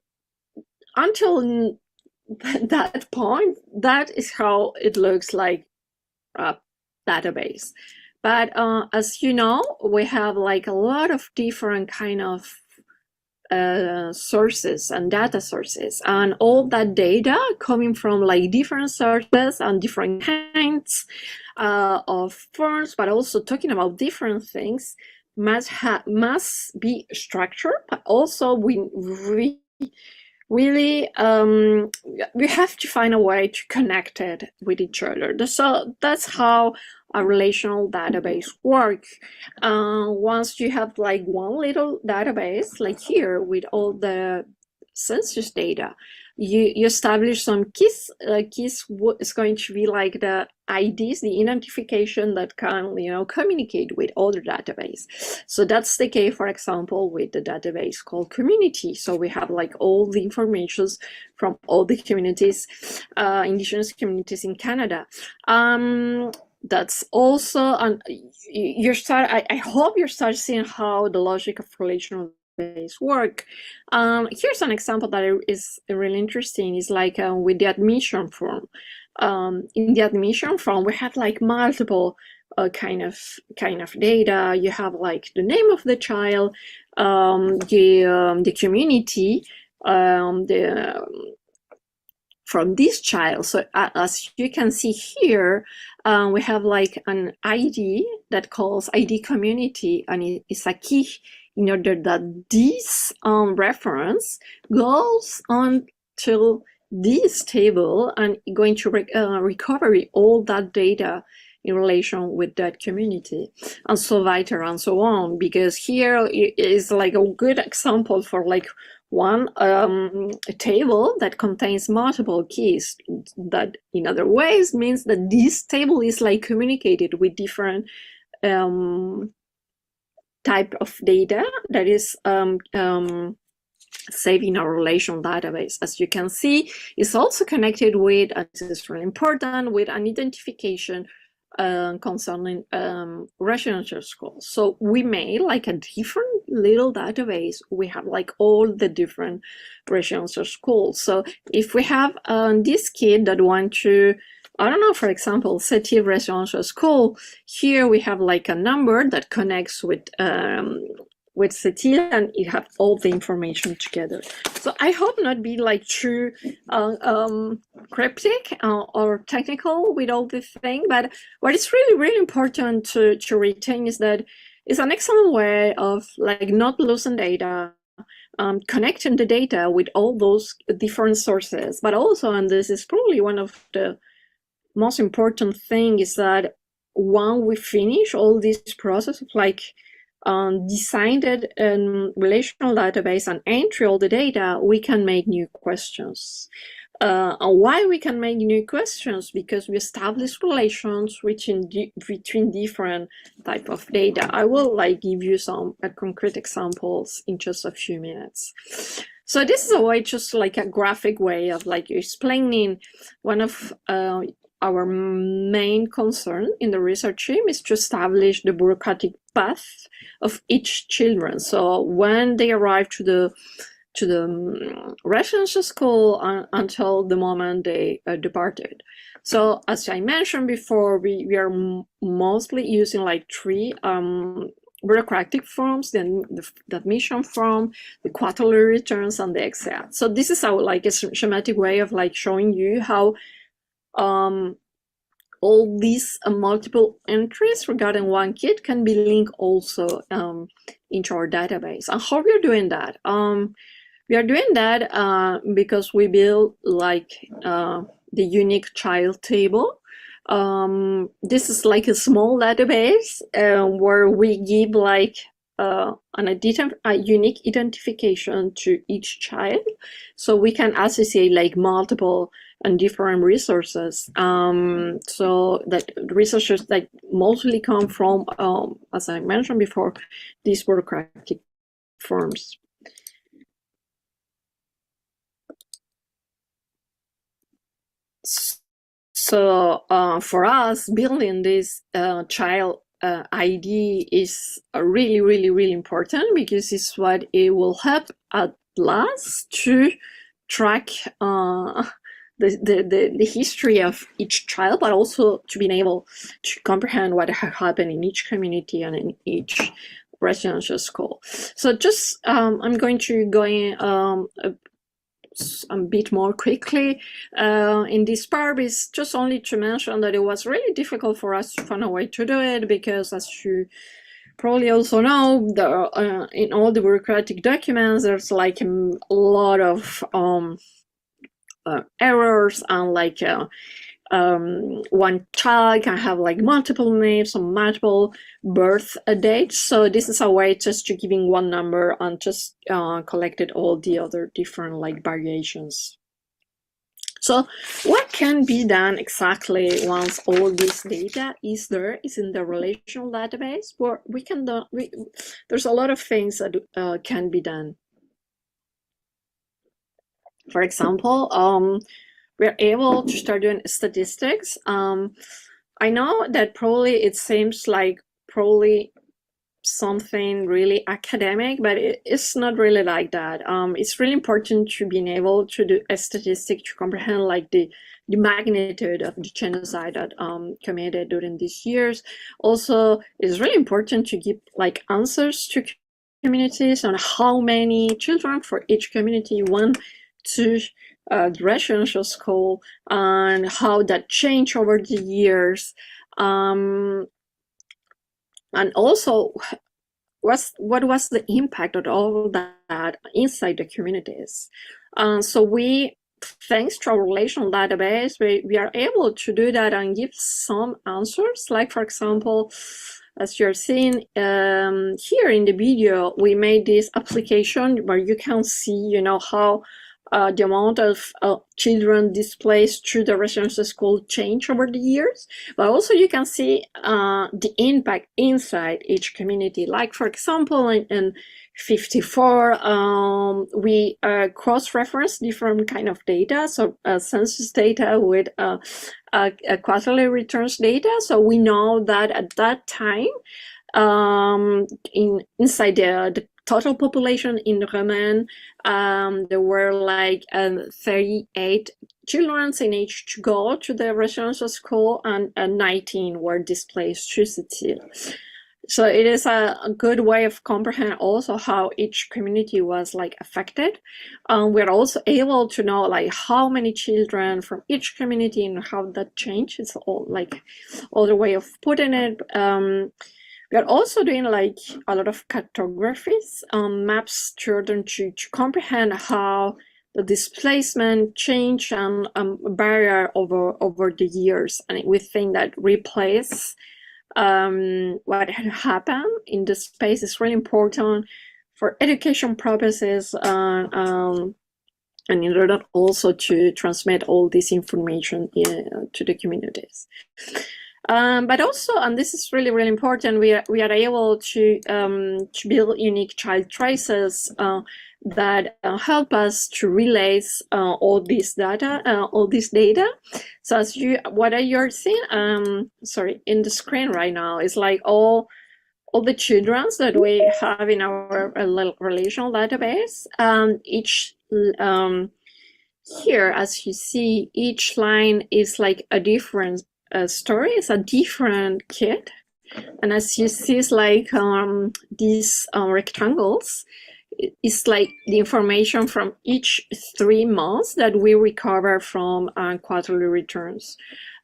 that point, that is how it looks like a database. But as you know, we have like a lot of different kind of sources and data sources, and all that data coming from like different sources and different kinds of forms, but also talking about different things, must be structured, but also we really we have to find a way to connect it with each other. So that's how a relational database works. Once you have like one little database, like here with all the census data, you establish some keys. Keys is going to be like the IDs, the identification that can communicate with other database. So that's the case, for example, with the database called community. So we have like all the informations from all the communities, indigenous communities in Canada. That's also, and I hope you start seeing how the logic of relational database work. Here's an example that is really interesting. Is like with the admission form. In the admission form, we have like multiple kind of data. You have like the name of the child, the community, from this child. So as you can see here, we have like an ID that calls ID community, and it's a key in order that this reference goes on to this table and going to recover all that data in relation with that community, and so weiter and so on. Because here is like a good example for like one a table that contains multiple keys. That in other ways means that this table is like communicated with different type of data that is saved in our relational database. As you can see, it's also connected with, and this is really important, with an identification concerning residential schools. So we made like a different little database. We have like all the different residential schools. So if we have this kid that want to, I don't know, for example, Setive Residential School, here we have like a number that connects with Setive, and it have all the information together. So I hope not be like too cryptic or technical with all this thing, but what is really, really important to retain is that it's an excellent way of like not losing data, connecting the data with all those different sources, but also, and this is probably one of the most important thing, is that when we finish all this process of like designed relational database and entry all the data, we can make new questions. And why we can make new questions? Because we establish relations between different type of data. I will like give you some concrete examples in just a few minutes. So this is a way, just like a graphic way of like explaining one of our main concern in the research team is to establish the bureaucratic path of each children. So when they arrive to the residential school until the moment they departed. So as I mentioned before, we are mostly using like three bureaucratic forms, then the admission form, the quarterly returns, and the exit. So this is our like a schematic way of like showing you how all these multiple entries regarding one kid can be linked also into our database. And how we are doing that? We are doing that because we build like the unique child table. This is like a small database where we give like a unique identification to each child, so we can associate like multiple and different resources. So that resources that mostly come from, as I mentioned before, these bureaucratic forms. So for us, building this child ID is really, really, really important, because it's what it will help at last to track the history of each child, but also to be able to comprehend what happened in each community and in each residential school. So just I'm going to go in a bit more quickly in this part, is just only to mention that it was really difficult for us to find a way to do it, because as you probably also know, in all the bureaucratic documents, there's like a lot of errors, and like one child can have like multiple names and multiple birth dates. So this is a way just to giving one number and just collected all the other different like variations. So what can be done exactly once all this data is in the relational database? Well, there's a lot of things that can be done. For example, we're able to start doing statistics. I know that probably it seems like probably something really academic, but it's not really like that. It's really important to being able to do a statistic to comprehend like the magnitude of the genocide that committed during these years. Also, it's really important to give like answers to communities on how many children for each community went to the residential school, and how that changed over the years, and also what was the impact of all that inside the communities. So thanks to our relational database, we are able to do that and give some answers. Like, for example, as you're seeing here in the video, we made this application where you can see, how the amount of children displaced through the residential school change over the years, but also you can see the impact inside each community. Like, for example, in 54, we cross-reference different kind of data, so census data with quarterly returns data. So we know that at that time, inside the total population in Roman, there were like 38 children in age to go to the residential school, and 19 were displaced through Sicily. So it is a good way of comprehending also how each community was like affected. We're also able to know like how many children from each community and how that changed. It's all like other way of putting it. We are also doing like a lot of cartographies, maps to comprehend how the displacement change and barrier over the years. And we think that replace what had happened in the space is really important for education purposes, and in order also to transmit all this information to the communities. But also, and this is really, really important, we are able to build unique child traces that help us to relate all this data. So as what you're seeing, in the screen right now is like all the children that we have in our relational database. Each here, as you see, each line is like a different story. It's a different kid, and as you see, it's like these rectangles. It's like the information from each 3 months that we recover from quarterly returns.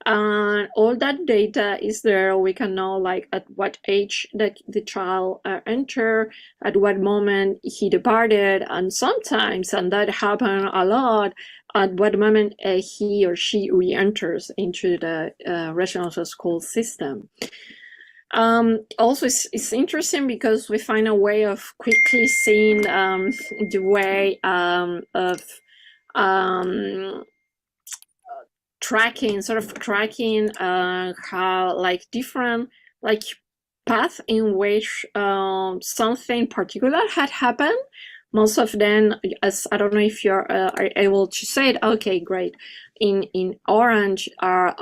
And all that data is there. We can know like at what age that the child entered, at what moment he departed, and sometimes, and that happened a lot, at what moment he or she re-enters into the residential school system. Also, it's interesting because we find a way of quickly seeing the way of tracking how like different like path in which something particular had happened. Most of them, as I don't know if you're are able to say it. Okay, great. In orange are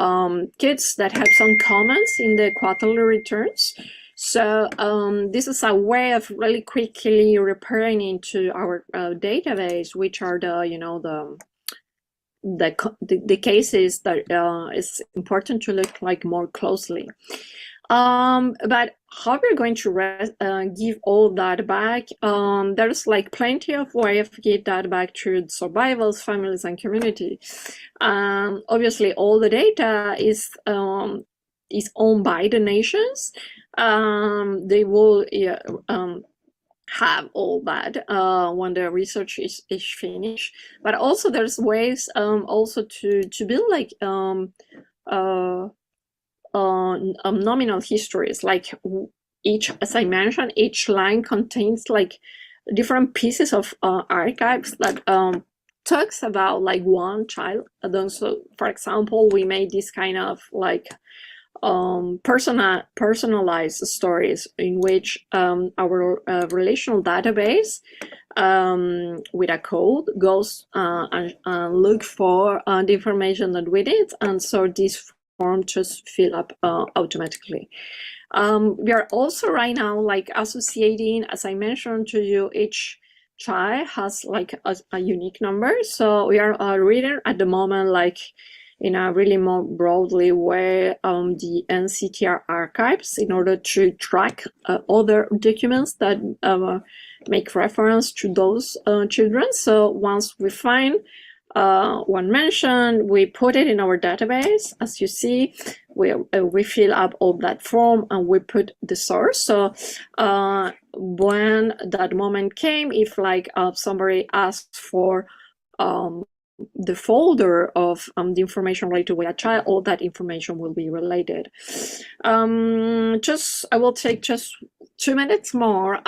kids that have some comments in the quarterly returns. So this is a way of really quickly repairing into our database, which are the cases that is important to look like more closely. But how we're going to give all that back. There's like plenty of way of give that back to survivors, families, and community. Obviously, all the data is owned by the nations. They will have all that when the research is finished. But also there's ways also to build like nominal histories. Like each, as I mentioned, each line contains like different pieces of archives that talks about like one child. So, for example, we made this kind of like personalized stories in which our relational database with a code goes and look for the information that we did, and so this form just fill up automatically. We are also right now like associating, as I mentioned to you, each child has like a unique number. So we are reading at the moment like in a really more broadly way the NCTR archives in order to track other documents that make reference to those children. So once we find one mention, we put it in our database. As you see, we fill up all that form and we put the source. So when that moment came, if like somebody asked for the folder of the information related with a child, all that information will be related. I will take just 2 minutes more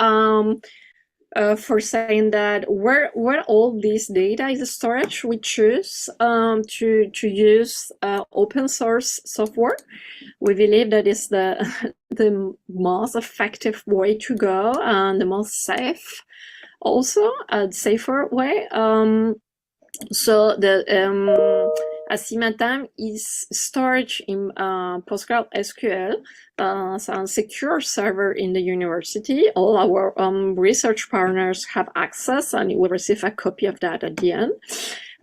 for saying that where all this data is storage, we choose to use open source software. We believe that is the most effective way to go and the most safe, also a safer way. So the Asimatam is stored in PostgreSQL, so a secure server in the university. All our research partners have access, and you will receive a copy of that at the end.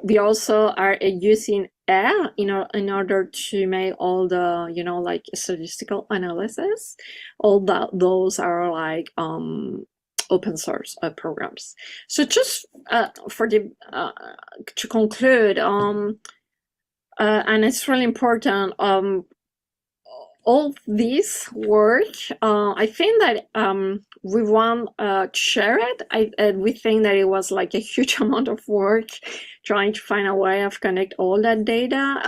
We also are using R in order to make all the like statistical analysis. All those are like open source programs. So just for the to conclude, and it's really important, all this work, I think that we want to share it. We think that it was like a huge amount of work trying to find a way of connect all that data.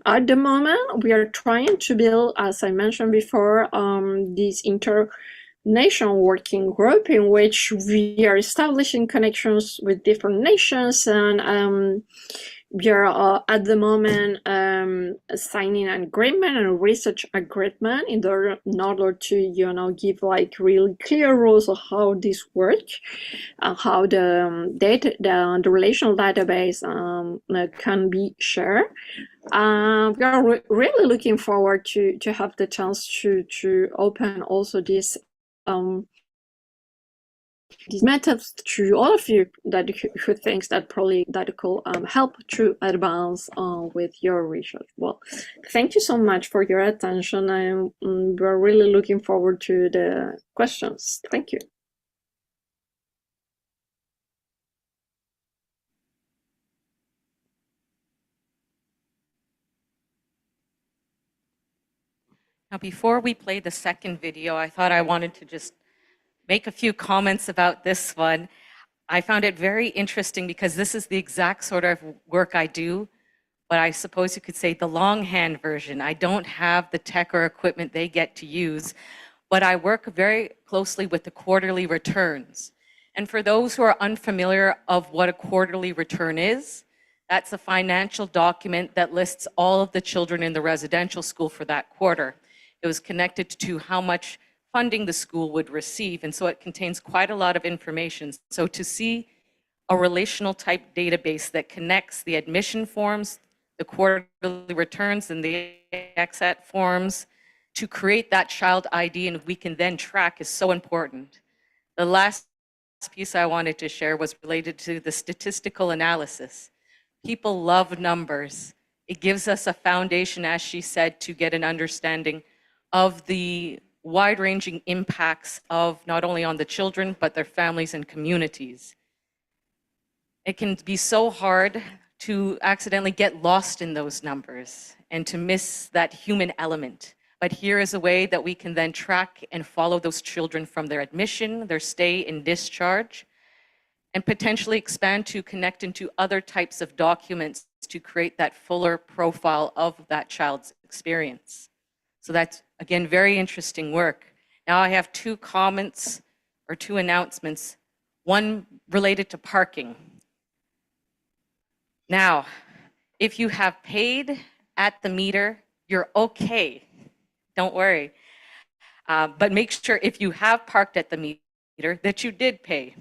At the moment, we are trying to build, as I mentioned before, this nation working group in which we are establishing connections with different nations, and we are at the moment signing an agreement and a research agreement in order to give like really clear rules of how this works and how the relational database can be shared. We are really looking forward to have the chance to open also this these methods to all of you who thinks that probably that could help to advance with your research. Well, thank you so much for your attention. We're really looking forward to the questions. Thank you. Now, before we play the second video, I thought I wanted to just make a few comments about this one. I found it very interesting because this is the exact sort of work I do, but I suppose you could say the longhand version. I don't have the tech or equipment they get to use, but I work very closely with the quarterly returns. And for those who are unfamiliar of what a quarterly return is, that's a financial document that lists all of the children in the residential school for that quarter. It was connected to how much funding the school would receive, and so it contains quite a lot of information. So to see a relational type database that connects the admission forms, the quarterly returns, and the exit forms to create that child ID and we can then track is so important. The last piece I wanted to share was related to the statistical analysis. People love numbers. It gives us a foundation, as she said, to get an understanding of the wide-ranging impacts of not only on the children, but their families and communities. It can be so hard to accidentally get lost in those numbers and to miss that human element. But here is a way that we can then track and follow those children from their admission, their stay and discharge, and potentially expand to connect into other types of documents to create that fuller profile of that child's experience. So that's, again, very interesting work. Now I have two comments or two announcements, one related to parking. Now, if you have paid at the meter, you're okay. Don't worry. But make sure if you have parked at the meter that you did pay.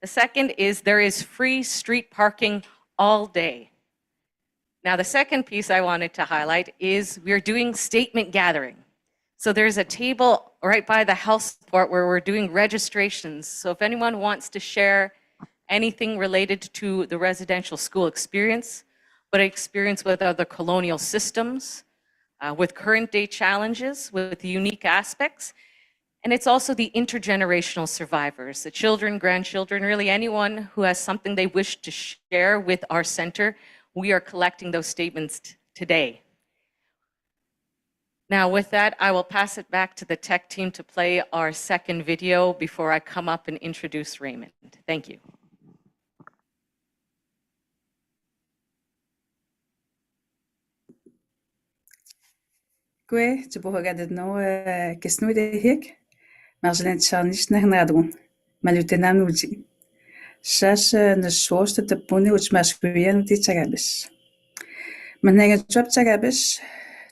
The second is there is free street parking all day. Now, the second piece I wanted to highlight is we're doing statement gathering. So there's a table right by the health support where we're doing registrations. So if anyone wants to share anything related to the residential school experience, but experience with other colonial systems, with current day challenges, with unique aspects, and it's also the intergenerational survivors, the children, grandchildren, really anyone who has something they wish to share with our center. We are collecting those statements today. Now with that, I will pass it back to the tech team to play our second video before I come up and introduce Raymond. Thank you. Gue, te bohogade no kesnu de hik, Marjolaine Charnish na hnadron, malutenam nuji. Shas na shoste te puni uch maskuyen uti chagabish. Manenga job chagabish,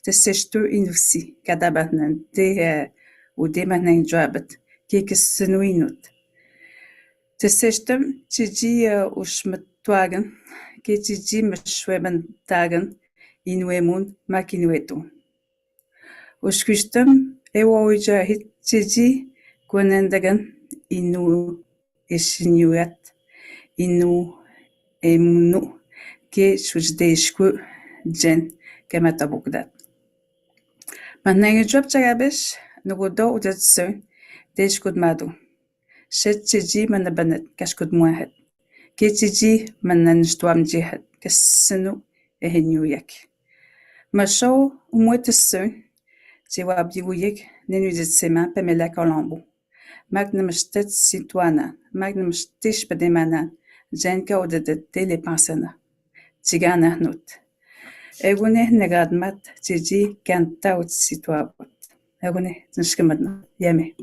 te seshtu inusi, kadabatnan, te ude maneng jobet, kikis senuinut. Te seshtum, tiji ushmetwagen, ke tiji meshweben tagen, inuemun makinuetu. Uskustum ewoja hitji kwenendagan inu esinuat inu emunu ke sujdeshku jen kematabukdat. Manenge job chagabish nugudo udatsun deshkud madu. Shetji manabanet kashkud muahat. Ketji manan stuam jihad kasenu ehenuyak. Masho umwetesun Jawab Yiguyik, Nenuditsema, Pamela Colombo. Magnum Stet Situana, Magnum Stish Pademana, Jenka Odedet Telepensana. Tigana Nut. Egune Negadmat, Tiji, Kanta ut Situabot. Egune, Nishkamadna, Yame.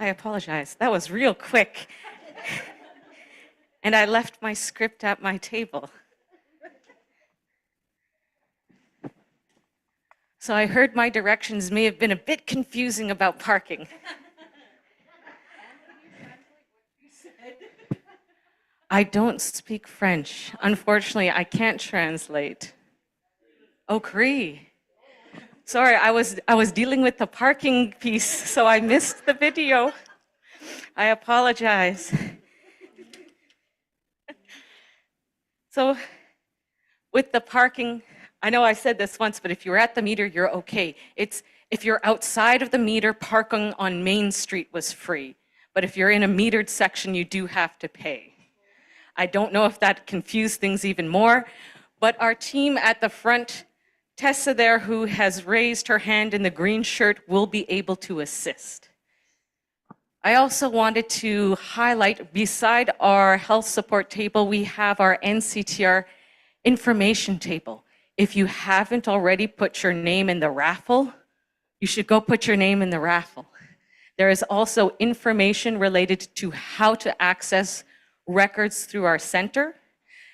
I apologize. That was real quick. And I left my script at my table. So I heard my directions may have been a bit confusing about parking. I don't speak French. Unfortunately, I can't translate. Oh, Cree. Sorry, I was dealing with the parking piece, so I missed the video. I apologize. So with the parking, I know I said this once, but if you're at the meter, you're okay. If you're outside of the meter, parking on Main Street was free. But if you're in a metered section, you do have to pay. I don't know if that confused things even more, but our team at the front, Tessa there, who has raised her hand in the green shirt, will be able to assist. I also wanted to highlight, beside our health support table, we have our NCTR information table. If you haven't already put your name in the raffle, you should go put your name in the raffle. There is also information related to how to access records through our center,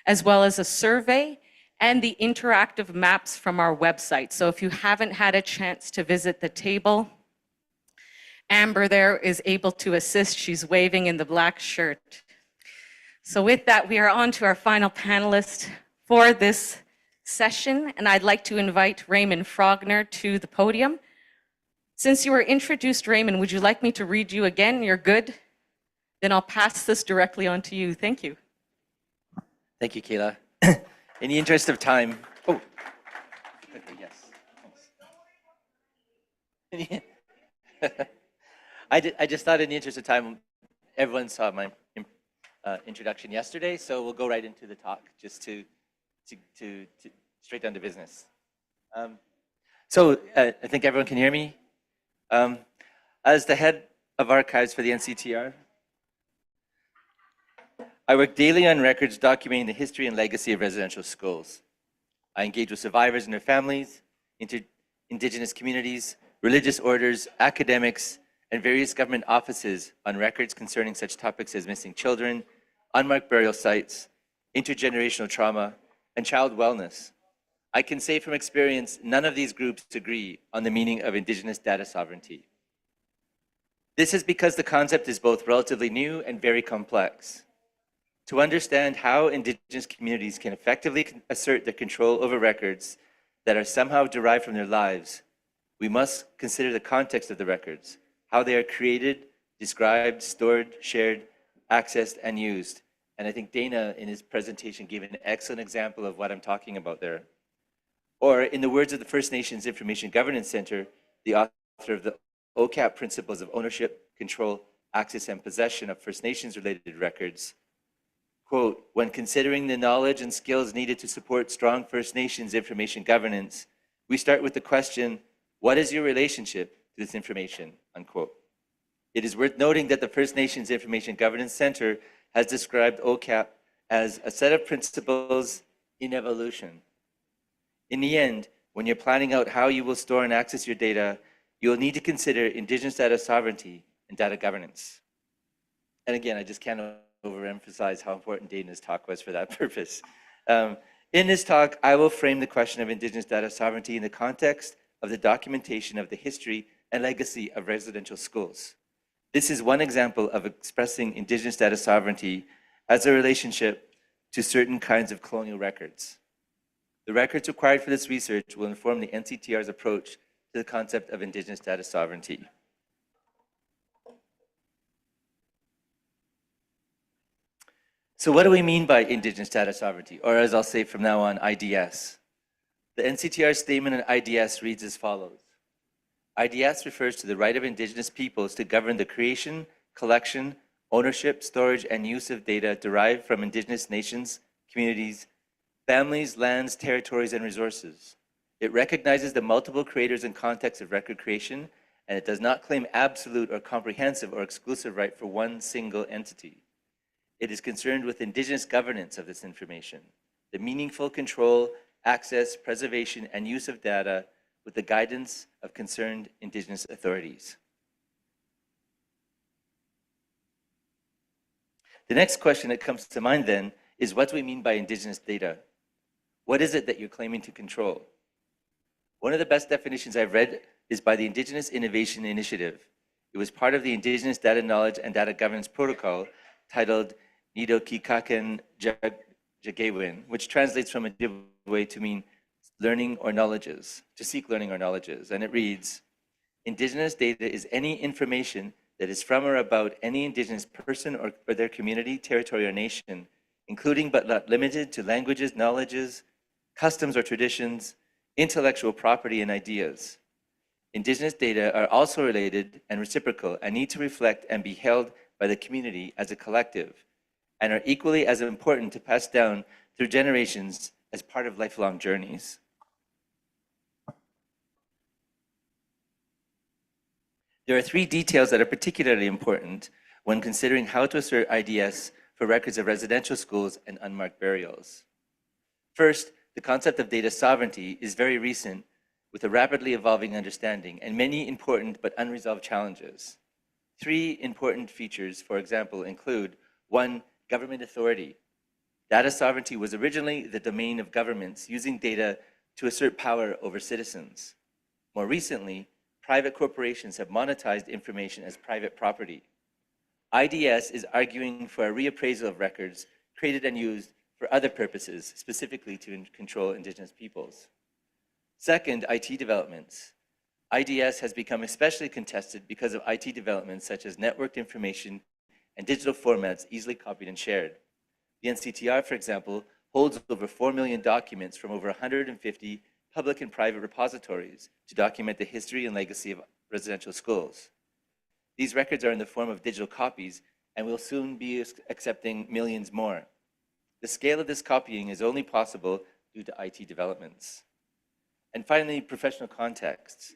as well as a survey and the interactive maps from our website. So if you haven't had a chance to visit the table, Amber there is able to assist. She's waving in the black shirt. So with that, we are on to our final panelist for this session, and I'd like to invite Raymond Frogner to the podium. Since you were introduced, Raymond, would you like me to read you again? You're good? Then I'll pass this directly on to you. Thank you. Thank you, Kayla. In the interest of time, oh, okay, yes. I just thought in the interest of time, everyone saw my introduction yesterday, so we'll go right into the talk, just to straight down to business. I think everyone can hear me. As the head of archives for the NCTR, I work daily on records documenting the history and legacy of residential schools. I engage with survivors and their families, Indigenous communities, religious orders, academics, and various government offices on records concerning such topics as missing children, unmarked burial sites, intergenerational trauma, and child wellness. I can say from experience, none of these groups agree on the meaning of Indigenous data sovereignty. This is because the concept is both relatively new and very complex. To understand how Indigenous communities can effectively assert their control over records that are somehow derived from their lives, we must consider the context of the records, how they are created, described, stored, shared, accessed, and used. And I think Dana, in his presentation, gave an excellent example of what I'm talking about there. Or, in the words of the First Nations Information Governance Center, the author of the OCAP Principles of Ownership, Control, Access, and Possession of First Nations-related records, quote, when considering the knowledge and skills needed to support strong First Nations information governance, we start with the question, what is your relationship to this information, unquote. It is worth noting that the First Nations Information Governance Center has described OCAP as a set of principles in evolution. In the end, when you're planning out how you will store and access your data, you will need to consider Indigenous data sovereignty and data governance. And again, I just can't overemphasize how important Dana's talk was for that purpose. In this talk, I will frame the question of Indigenous data sovereignty in the context of the documentation of the history and legacy of residential schools. This is one example of expressing Indigenous data sovereignty as a relationship to certain kinds of colonial records. The records required for this research will inform the NCTR's approach to the concept of Indigenous data sovereignty. So what do we mean by Indigenous data sovereignty, or as I'll say from now on, IDS? The NCTR statement on IDS reads as follows. IDS refers to the right of Indigenous peoples to govern the creation, collection, ownership, storage, and use of data derived from Indigenous nations, communities, families, lands, territories, and resources. It recognizes the multiple creators and contexts of record creation, and it does not claim absolute or comprehensive or exclusive right for one single entity. It is concerned with Indigenous governance of this information, the meaningful control, access, preservation, and use of data with the guidance of concerned Indigenous authorities. The next question that comes to mind then is, what do we mean by Indigenous data? What is it that you're claiming to control? One of the best definitions I've read is by the Indigenous Innovation Initiative. It was part of the Indigenous Data Knowledge and Data Governance Protocol titled Nido Kikaken Jagewin, which translates from Ojibwe to mean learning or knowledges, to seek learning or knowledges. And it reads, Indigenous data is any information that is from or about any Indigenous person or their community, territory, or nation, including but not limited to languages, knowledges, customs or traditions, intellectual property, and ideas. Indigenous data are also related and reciprocal and need to reflect and be held by the community as a collective, and are equally as important to pass down through generations as part of lifelong journeys. There are three details that are particularly important when considering how to assert IDS for records of residential schools and unmarked burials. First, the concept of data sovereignty is very recent, with a rapidly evolving understanding and many important but unresolved challenges. 3 important features, for example, include 1, government authority. Data sovereignty was originally the domain of governments using data to assert power over citizens. More recently, private corporations have monetized information as private property. IDS is arguing for a reappraisal of records created and used for other purposes, specifically to control Indigenous peoples. Second, IT developments. IDS has become especially contested because of IT developments such as networked information and digital formats easily copied and shared. The NCTR, for example, holds over 4 million documents from over 150 public and private repositories to document the history and legacy of residential schools. These records are in the form of digital copies and will soon be accepting millions more. The scale of this copying is only possible due to IT developments. And finally, professional contexts.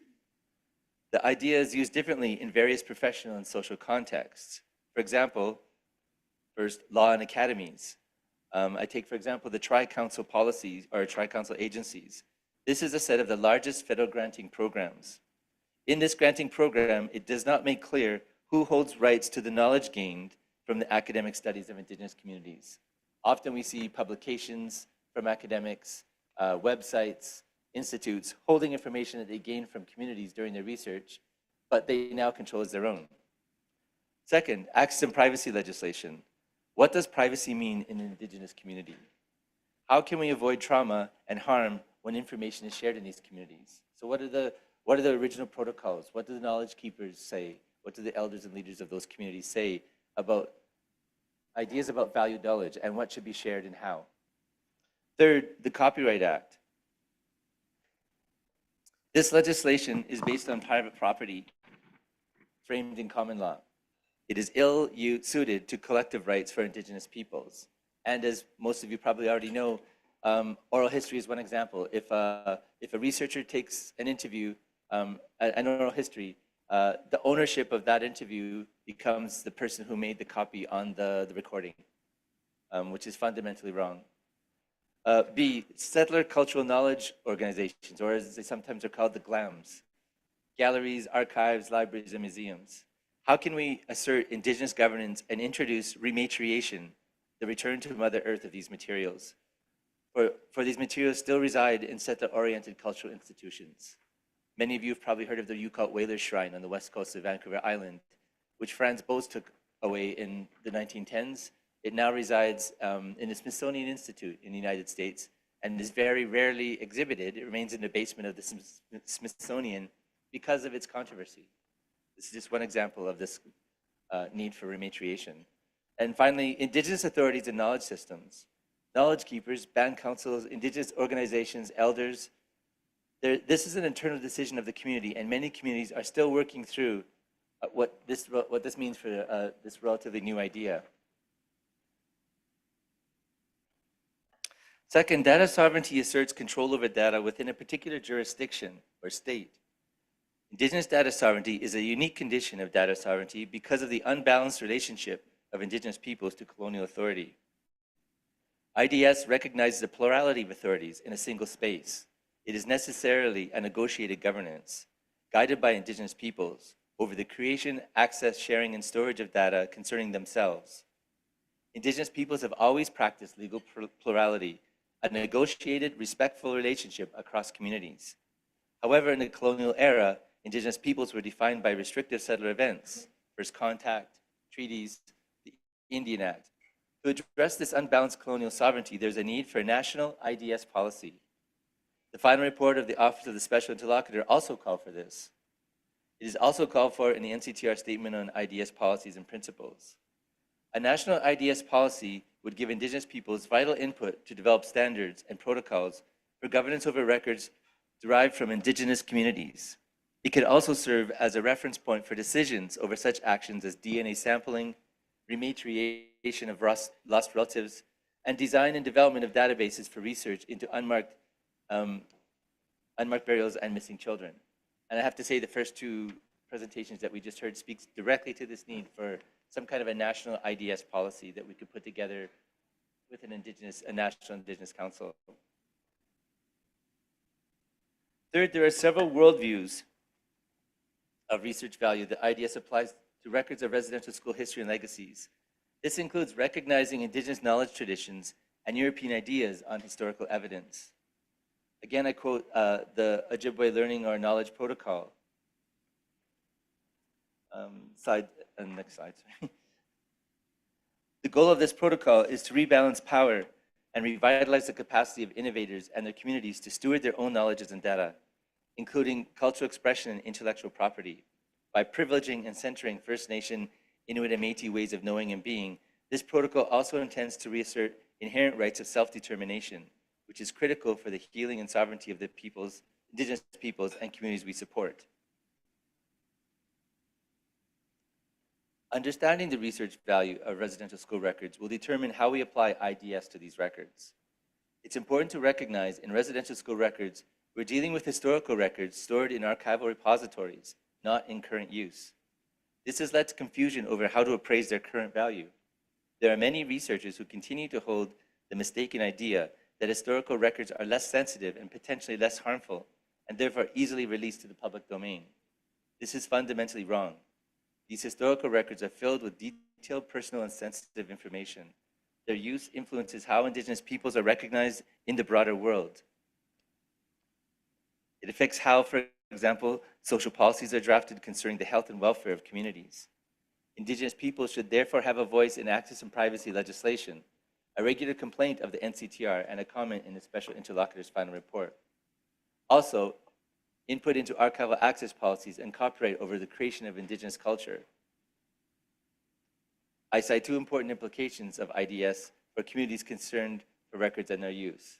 The idea is used differently in various professional and social contexts. For example, first, law and academies. I take, for example, the Tri-Council policies or Tri-Council agencies. This is a set of the largest federal granting programs. In this granting program, it does not make clear who holds rights to the knowledge gained from the academic studies of Indigenous communities. Often we see publications from academics, websites, institutes holding information that they gain from communities during their research, but they now control as their own. Second, access and privacy legislation. What does privacy mean in an Indigenous community? How can we avoid trauma and harm when information is shared in these communities? So what are the original protocols? What do the knowledge keepers say? What do the elders and leaders of those communities say about ideas about valued knowledge and what should be shared and how? Third, the Copyright Act. This legislation is based on private property framed in common law. It is ill-suited to collective rights for Indigenous peoples. And as most of you probably already know, oral history is one example. If a researcher takes an interview, an oral history, the ownership of that interview becomes the person who made the copy on the recording, which is fundamentally wrong. B, settler cultural knowledge organizations, or as they sometimes are called, the GLAMs, galleries, archives, libraries, and museums. How can we assert Indigenous governance and introduce rematriation, the return to Mother Earth of these materials? For these materials still reside in settler-oriented cultural institutions. Many of you have probably heard of the Yukon Whalers Shrine on the west coast of Vancouver Island, which Franz Boas took away in the 1910s. It now resides in the Smithsonian Institute in the United States and is very rarely exhibited. It remains in the basement of the Smithsonian because of its controversy. This is just one example of this need for rematriation. And finally, Indigenous authorities and knowledge systems. Knowledge keepers, band councils, Indigenous organizations, elders. This is an internal decision of the community, and many communities are still working through what this means for this relatively new idea. Second, data sovereignty asserts control over data within a particular jurisdiction or state. Indigenous data sovereignty is a unique condition of data sovereignty because of the unbalanced relationship of Indigenous peoples to colonial authority. IDS recognizes a plurality of authorities in a single space. It is necessarily a negotiated governance, guided by Indigenous peoples over the creation, access, sharing, and storage of data concerning themselves. Indigenous peoples have always practiced legal plurality, a negotiated, respectful relationship across communities. However, in the colonial era, Indigenous peoples were defined by restrictive settler events, first contact, treaties, the Indian Act. To address this unbalanced colonial sovereignty, there's a need for a national IDS policy. The final report of the Office of the Special Interlocutor also called for this. It is also called for in the NCTR Statement on IDS Policies and Principles. A national IDS policy would give Indigenous peoples vital input to develop standards and protocols for governance over records derived from Indigenous communities. It could also serve as a reference point for decisions over such actions as DNA sampling, rematriation of lost relatives, and design and development of databases for research into unmarked burials and missing children. And I have to say the first two presentations that we just heard speaks directly to this need for some kind of a national IDS policy that we could put together with a National Indigenous Council. Third, there are several worldviews of research value that IDS applies to records of residential school history and legacies. This includes recognizing Indigenous knowledge traditions and European ideas on historical evidence. Again, I quote the Ojibwe Learning or Knowledge Protocol. Next slide, sorry. The goal of this protocol is to rebalance power and revitalize the capacity of innovators and their communities to steward their own knowledges and data, including cultural expression and intellectual property. By privileging and centering First Nation, Inuit, and Métis ways of knowing and being, this protocol also intends to reassert inherent rights of self-determination, which is critical for the healing and sovereignty of the peoples, Indigenous peoples and communities we support. Understanding the research value of residential school records will determine how we apply IDS to these records. It's important to recognize in residential school records, we're dealing with historical records stored in archival repositories, not in current use. This has led to confusion over how to appraise their current value. There are many researchers who continue to hold the mistaken idea that historical records are less sensitive and potentially less harmful, and therefore easily released to the public domain. This is fundamentally wrong. These historical records are filled with detailed, personal, and sensitive information. Their use influences how Indigenous peoples are recognized in the broader world. It affects how, for example, social policies are drafted concerning the health and welfare of communities. Indigenous peoples should therefore have a voice in access and privacy legislation, a regular complaint of the NCTR, and a comment in the Special Interlocutor's final report. Also, input into archival access policies and copyright over the creation of Indigenous culture. I cite two important implications of IDS for communities concerned for records and their use.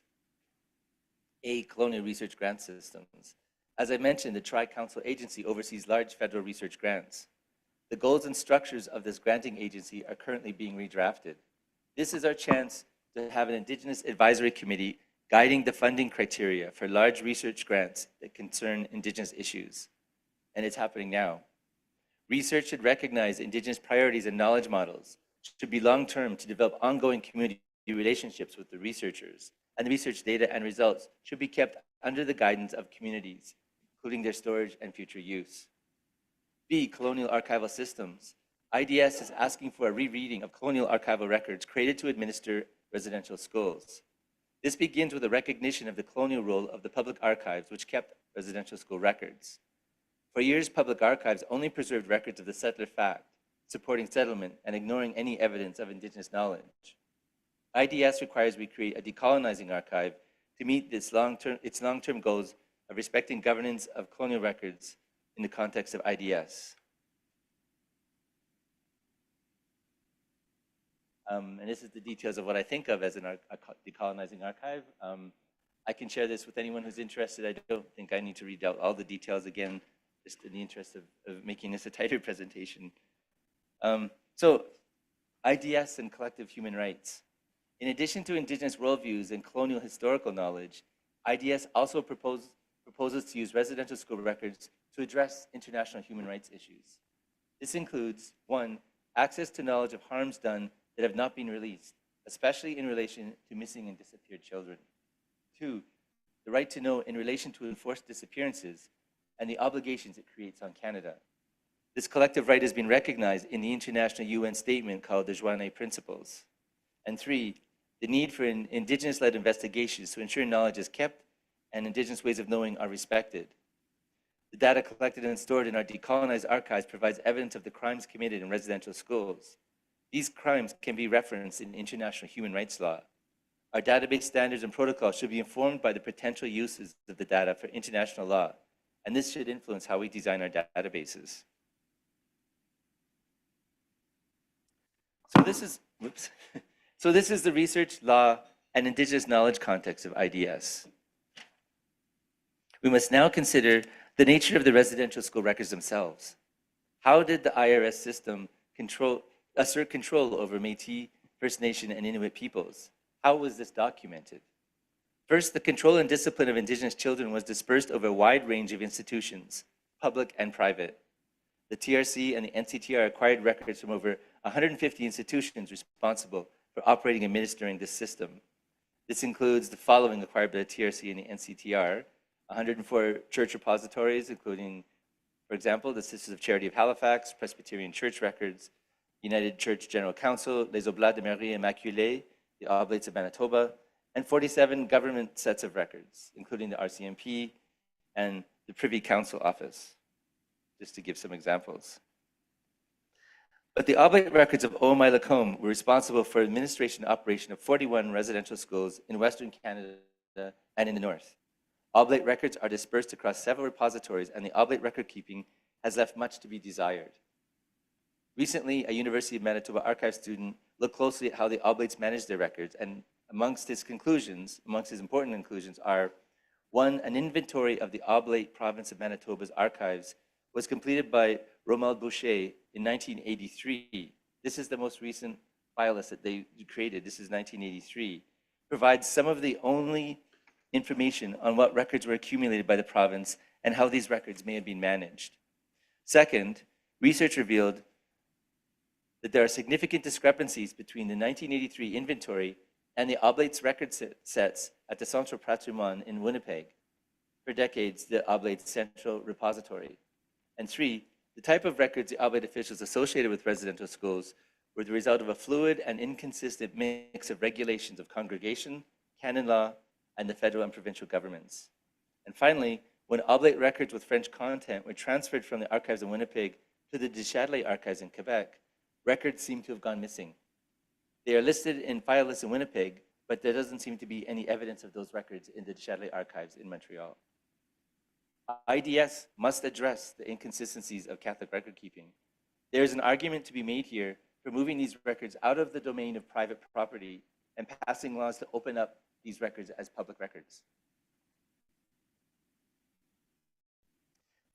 A, colonial research grant systems. As I mentioned, the Tri-Council Agency oversees large federal research grants. The goals and structures of this granting agency are currently being redrafted. This is our chance to have an Indigenous Advisory Committee guiding the funding criteria for large research grants that concern Indigenous issues. And it's happening now. Research should recognize Indigenous priorities and knowledge models, should be long-term to develop ongoing community relationships with the researchers, and the research data and results should be kept under the guidance of communities, including their storage and future use. B, colonial archival systems. IDS is asking for a rereading of colonial archival records created to administer residential schools. This begins with a recognition of the colonial role of the public archives, which kept residential school records. For years, public archives only preserved records of the settler fact, supporting settlement and ignoring any evidence of Indigenous knowledge. IDS requires we create a decolonizing archive to meet its long-term goals of respecting governance of colonial records in the context of IDS. And this is the details of what I think of as a decolonizing archive. I can share this with anyone who's interested. I don't think I need to read out all the details again, just in the interest of making this a tighter presentation. So, IDS and collective human rights. In addition to Indigenous worldviews and colonial historical knowledge, IDS also proposes to use residential school records to address international human rights issues. This includes, 1, access to knowledge of harms done that have not been released, especially in relation to missing and disappeared children. 2, the right to know in relation to enforced disappearances and the obligations it creates on Canada. This collective right has been recognized in the international UN statement called the Joanne Principles. And 3, the need for Indigenous-led investigations to ensure knowledge is kept and Indigenous ways of knowing are respected. The data collected and stored in our decolonized archives provides evidence of the crimes committed in residential schools. These crimes can be referenced in international human rights law. Our database standards and protocols should be informed by the potential uses of the data for international law, and this should influence how we design our databases. So this is the research, law, and Indigenous knowledge context of IDS. We must now consider the nature of the residential school records themselves. How did the IRS system assert control over Métis, First Nation, and Inuit peoples? How was this documented? First, the control and discipline of Indigenous children was dispersed over a wide range of institutions, public and private. The TRC and the NCTR acquired records from over 150 institutions responsible for operating and administering this system. This includes the following acquired by the TRC and the NCTR: 104 church repositories, including, for example, the Sisters of Charity of Halifax, Presbyterian Church Records, United Church General Council, Les Oblats de Marie Immaculée, the Oblates of Manitoba, and 47 government sets of records, including the RCMP and the Privy Council Office, just to give some examples. But the Oblate records of OMI Lacombe were responsible for administration and operation of 41 residential schools in Western Canada and in the North. Oblate records are dispersed across several repositories, and the Oblate record keeping has left much to be desired. Recently, a University of Manitoba archive student looked closely at how the Oblates manage their records, and amongst his important conclusions are: one, an inventory of the Oblate province of Manitoba's archives was completed by Romuald Boucher in 1983. This is the most recent file list that they created. This is 1983. Provides some of the only information on what records were accumulated by the province and how these records may have been managed. Second, research revealed that there are significant discrepancies between the 1983 inventory and the Oblates record sets at the Centre Patrimoine in Winnipeg, for decades the Oblates Central Repository. And three, the type of records the Oblate officials associated with residential schools were the result of a fluid and inconsistent mix of regulations of congregation, canon law, and the federal and provincial governments. And finally, when Oblate records with French content were transferred from the archives in Winnipeg to the Deschâtelet archives in Quebec, records seem to have gone missing. They are listed in file lists in Winnipeg, but there doesn't seem to be any evidence of those records in the Deschâtelet archives in Montreal. IDS must address the inconsistencies of Catholic record keeping. There is an argument to be made here for moving these records out of the domain of private property and passing laws to open up these records as public records.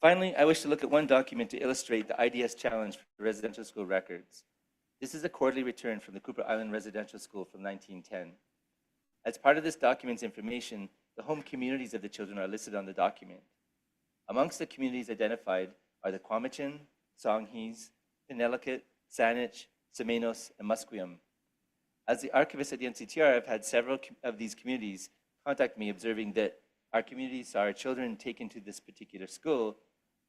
Finally, I wish to look at one document to illustrate the IDS challenge for residential school records. This is a quarterly return from the Cooper Island Residential School from 1910. As part of this document's information, the home communities of the children are listed on the document. Amongst the communities identified are the Quamachin, Songhees, Penelakut, Saanich, Semenos, and Musqueam. As the archivist at the NCTR, I've had several of these communities contact me observing that our communities saw our children taken to this particular school.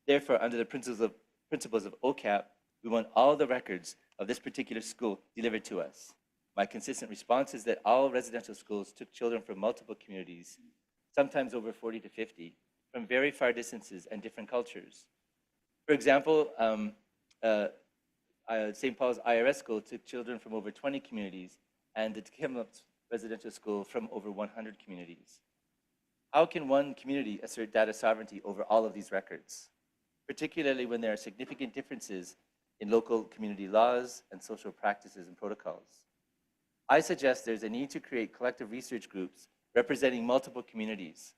Therefore, under the principles of OCAP, we want all the records of this particular school delivered to us. My consistent response is that all residential schools took children from multiple communities, sometimes over 40 to 50, from very far distances and different cultures. For example, St. Paul's IRS School took children from over 20 communities, and the Kamloops Residential School from over 100 communities. How can one community assert data sovereignty over all of these records, particularly when there are significant differences in local community laws and social practices and protocols? I suggest there's a need to create collective research groups representing multiple communities.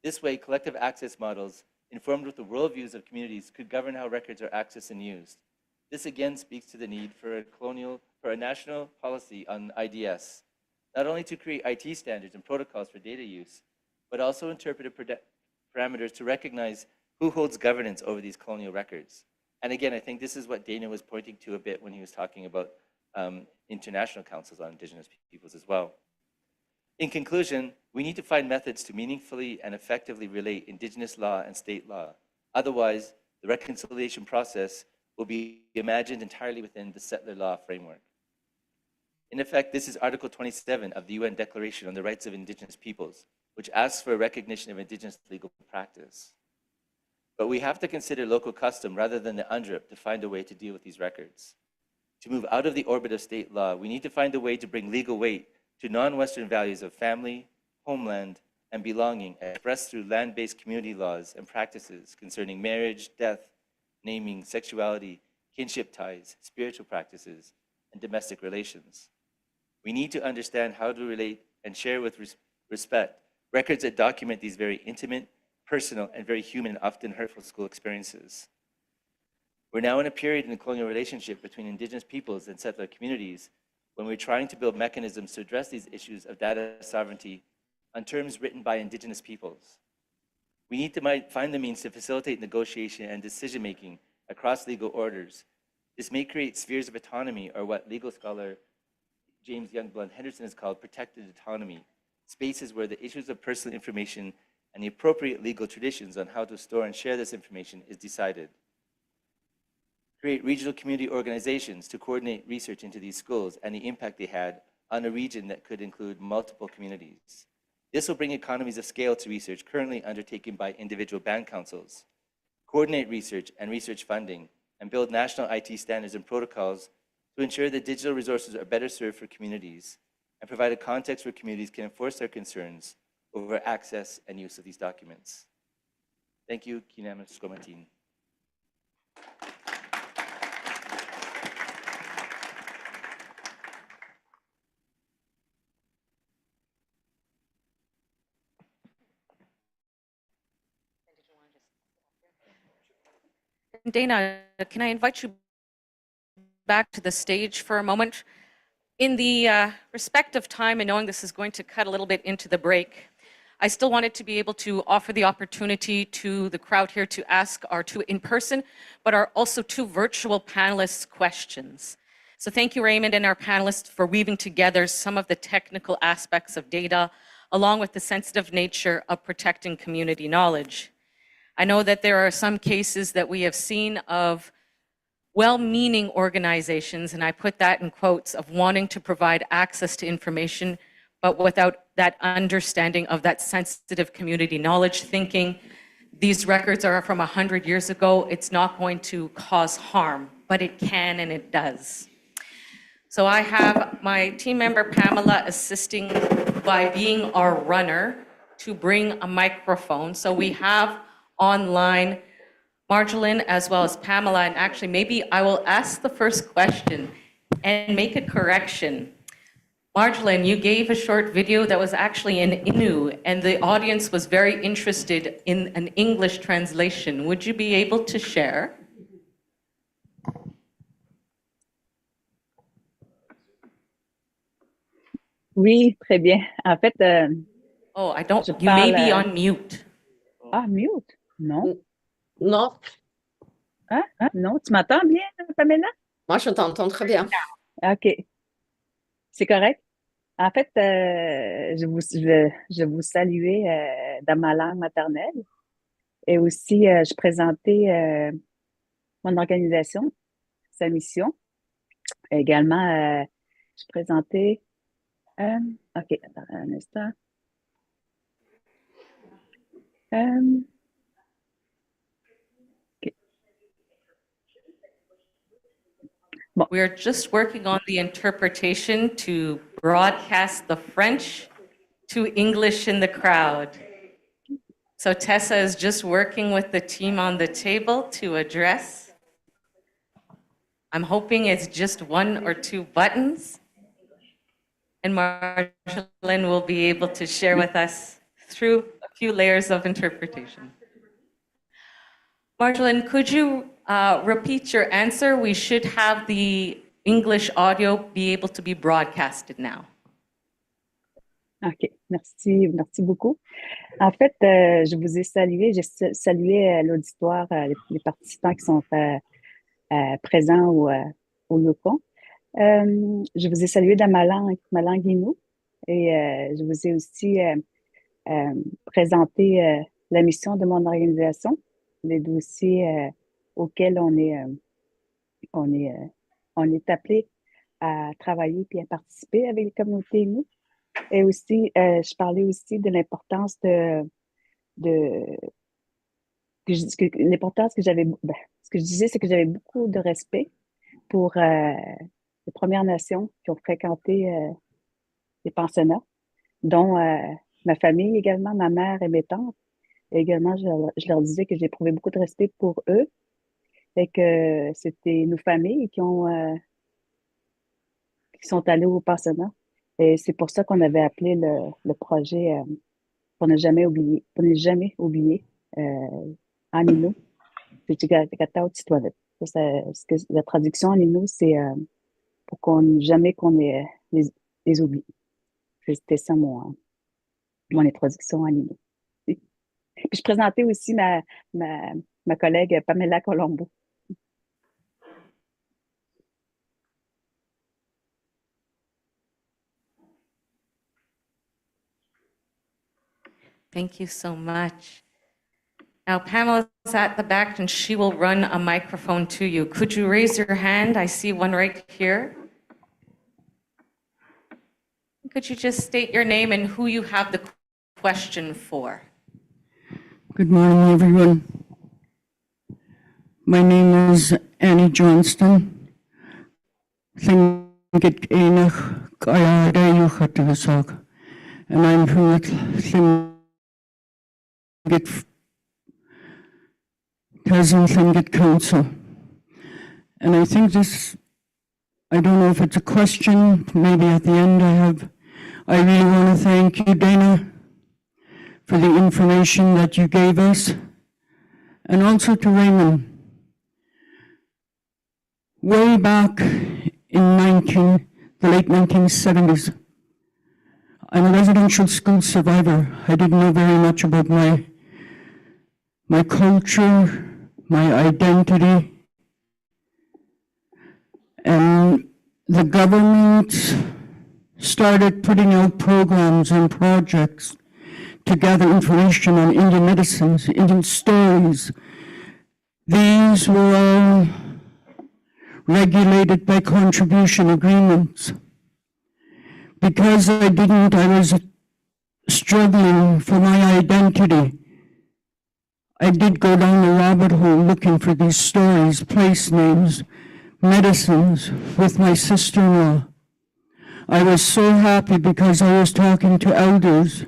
This way, collective access models informed with the worldviews of communities could govern how records are accessed and used. This again speaks to the need for a national policy on IDS, not only to create IT standards and protocols for data use, but also interpretive parameters to recognize who holds governance over these colonial records. And again, I think this is what Dana was pointing to a bit when he was talking about international councils on Indigenous peoples as well. In conclusion, we need to find methods to meaningfully and effectively relate Indigenous law and state law. Otherwise, the reconciliation process will be imagined entirely within the settler law framework. In effect, this is Article 27 of the UN Declaration on the Rights of Indigenous Peoples, which asks for a recognition of Indigenous legal practice. But we have to consider local custom rather than the UNDRIP to find a way to deal with these records. To move out of the orbit of state law, we need to find a way to bring legal weight to non-Western values of family, homeland, and belonging expressed through land-based community laws and practices concerning marriage, death, naming, sexuality, kinship ties, spiritual practices, and domestic relations. We need to understand how to relate and share with respect records that document these very intimate, personal, and very human, often hurtful school experiences. We're now in a period in the colonial relationship between Indigenous peoples and settler communities when we're trying to build mechanisms to address these issues of data sovereignty on terms written by Indigenous peoples. We need to find the means to facilitate negotiation and decision-making across legal orders. This may create spheres of autonomy, or what legal scholar James Youngblood Henderson has called protected autonomy, spaces where the issues of personal information and the appropriate legal traditions on how to store and share this information is decided. Create regional community organizations to coordinate research into these schools and the impact they had on a region that could include multiple communities. This will bring economies of scale to research currently undertaken by individual band councils, coordinate research and research funding, and build national IT standards and protocols to ensure that digital resources are better served for communities and provide a context where communities can enforce their concerns over access and use of these documents. Thank you, Kinam Skomatin. Dana, can I invite you back to the stage for a moment? In the respect of time and knowing this is going to cut a little bit into the break, I still wanted to be able to offer the opportunity to the crowd here to ask our two in-person, but our also two virtual panelists questions. So thank you, Raymond, and our panelists for weaving together some of the technical aspects of data, along with the sensitive nature of protecting community knowledge. I know that there are some cases that we have seen of well-meaning organizations, and I put that in quotes, of wanting to provide access to information, but without that understanding of that sensitive community knowledge, thinking these records are from 100 years ago, it's not going to cause harm, but it can and it does. So I have my team member Pamela assisting by being our runner to bring a microphone. So we have online Marjolaine as well as Pamela, and actually maybe I will ask the first question and make a correction. Marjolaine, you gave a short video that was actually in Innu, and the audience was very interested in an English translation. Would you be able to share? Oui, très bien. En fait, Oh, I don't, je you may parle. be on mute. Ah, mute? Non. Non, Hein? Non, tu m'entends bien, Pamela? moi je t'entends très bien. OK. C'est correct? En fait, je vous saluais dans ma langue maternelle et aussi je présentais mon organisation, sa mission. Également, je présentais. OK, attends un instant. OK. Bon. We are just working on the interpretation to broadcast the French to English in the crowd. So Tessa is just working with the team on the table to address. I'm hoping it's just one or two buttons. And Marjolaine will be able to share with us through a few layers of interpretation. Marjolaine, could you repeat your answer? We should have the English audio be able to be broadcasted now. OK, merci beaucoup. En fait, je vous ai salué, j'ai salué l'auditoire, les participants qui sont présents au Yukon. Je vous ai salué dans ma langue Innu, et je vous ai aussi présenté la mission de mon organisation, les dossiers auxquels on est appelé à travailler puis à participer avec les communautés Innu. Et aussi, je parlais aussi de l'importance l'importance que j'avais, ce que je disais, c'est que j'avais beaucoup de respect pour les Premières Nations qui ont fréquenté les pensionnats, dont ma famille également, ma mère et mes tantes. Et également, je leur disais que j'éprouvais beaucoup de respect pour eux et que c'était nos familles qui sont allées au pensionnat. Et c'est pour ça qu'on avait appelé le projet pour ne jamais oublier, en Innu. La traduction en Innu, c'est pour jamais qu'on les oublie. C'était ça mon introduction en Innu. Puis je présentais aussi ma collègue Pamela Colombo. Thank you so much. Now, Pamela's at the back, and she will run a microphone to you. Could you raise your hand? I see one right here. Could you just state your name and who you have the question for? Good morning, everyone. My name is Annie Johnston. Llingit Einach Gaiada Yuchatasog. And I'm from the Llingit Council. And I think this, I don't know if it's a question, maybe at the end I really want to thank you, Dana, for the information that you gave us, and also to Raymond. Way back in the late 1970s, I'm a residential school survivor. I didn't know very much about my culture, my identity, and the government started putting out programs and projects to gather information on Indian medicines, Indian stories. These were all regulated by contribution agreements. Because I was struggling for my identity. I did go down the rabbit hole looking for these stories, place names, medicines with my sister-in-law. I was so happy because I was talking to elders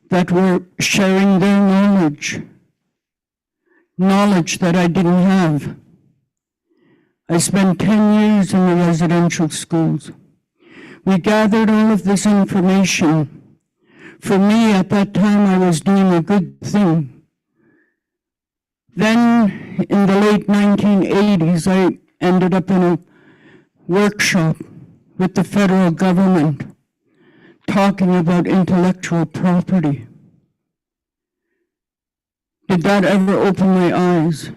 that were sharing their knowledge that I didn't have. I spent 10 years in the residential schools. We gathered all of this information. For me, at that time, I was doing a good thing. Then, in the late 1980s, I ended up in a workshop with the federal government talking about intellectual property. Did that ever open my eyes?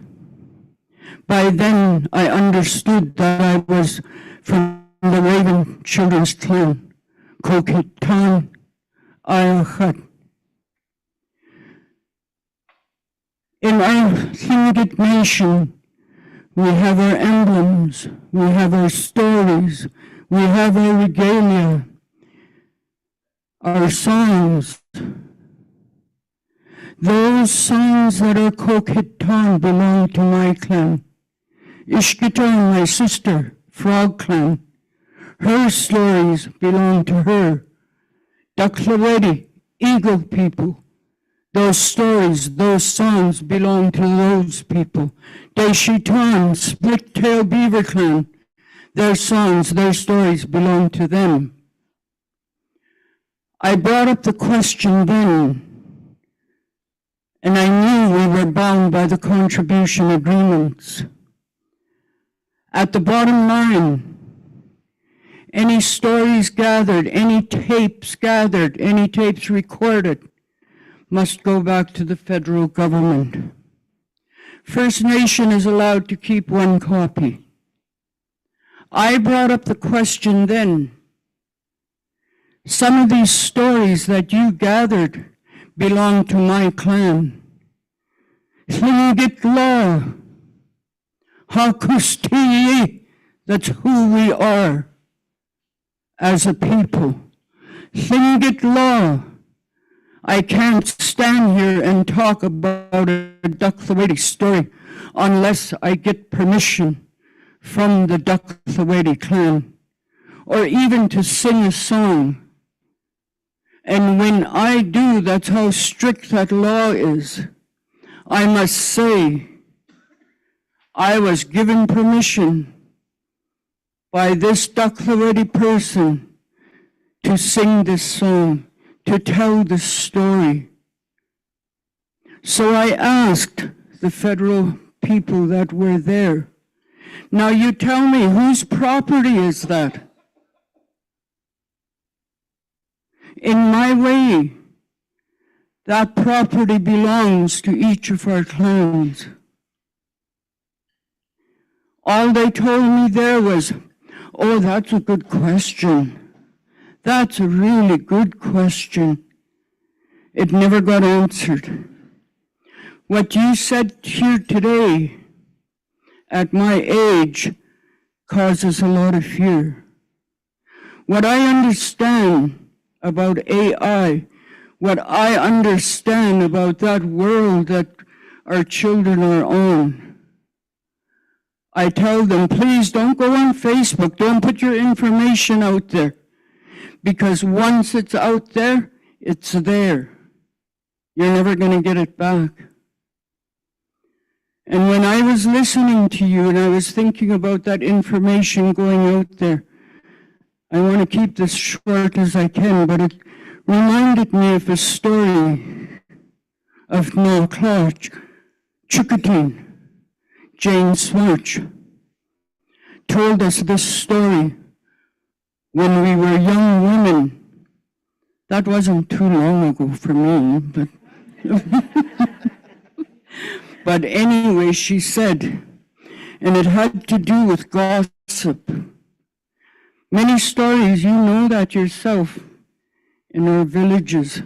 By then, I understood that I was from the Raven Children's Clan, Kokitan Ayachat. In our Tlingit nation, we have our emblems, we have our stories, we have our regalia, our songs. Those songs that are Kokitan belong to my clan. Ishkitan, my sister, Frog Clan. Her stories belong to her. Daklawedi, Eagle people. Those stories, those songs belong to those people. Deshitan, Split-tailed Beaver Clan. Their songs, their stories belong to them. I brought up the question then, and I knew we were bound by the contribution agreements. At the bottom line, any stories gathered, any tapes gathered, any tapes recorded must go back to the federal government. First Nation is allowed to keep one copy. I brought up the question then. Some of these stories that you gathered belong to my clan. Tlingit law, Hakusti, that's who we are as a people. Tlingit law. I can't stand here and talk about a Ducklawedi story unless I get permission from the Ducklawedi clan, or even to sing a song. And when I do, that's how strict that law is. I must say, I was given permission by this Ducklawedi person to sing this song, to tell this story. So I asked the federal people that were there, now you tell me, whose property is that? In my way, that property belongs to each of our clans. All they told me there was, oh, that's a good question. That's a really good question. It never got answered. What you said here today, at my age, causes a lot of fear. What I understand about AI, what I understand about that world that our children are on, I tell them, please don't go on Facebook, don't put your information out there, because once it's out there, it's there. You're never going to get it back. And when I was listening to you and I was thinking about that information going out there, I want to keep this short as I can, but it reminded me of a story of Noel Clark, Chukatin, Jane Swartz, told us this story when we were young women. That wasn't too long ago for me, but but anyway, she said, and it had to do with gossip. Many stories, you know that yourself, in our villages.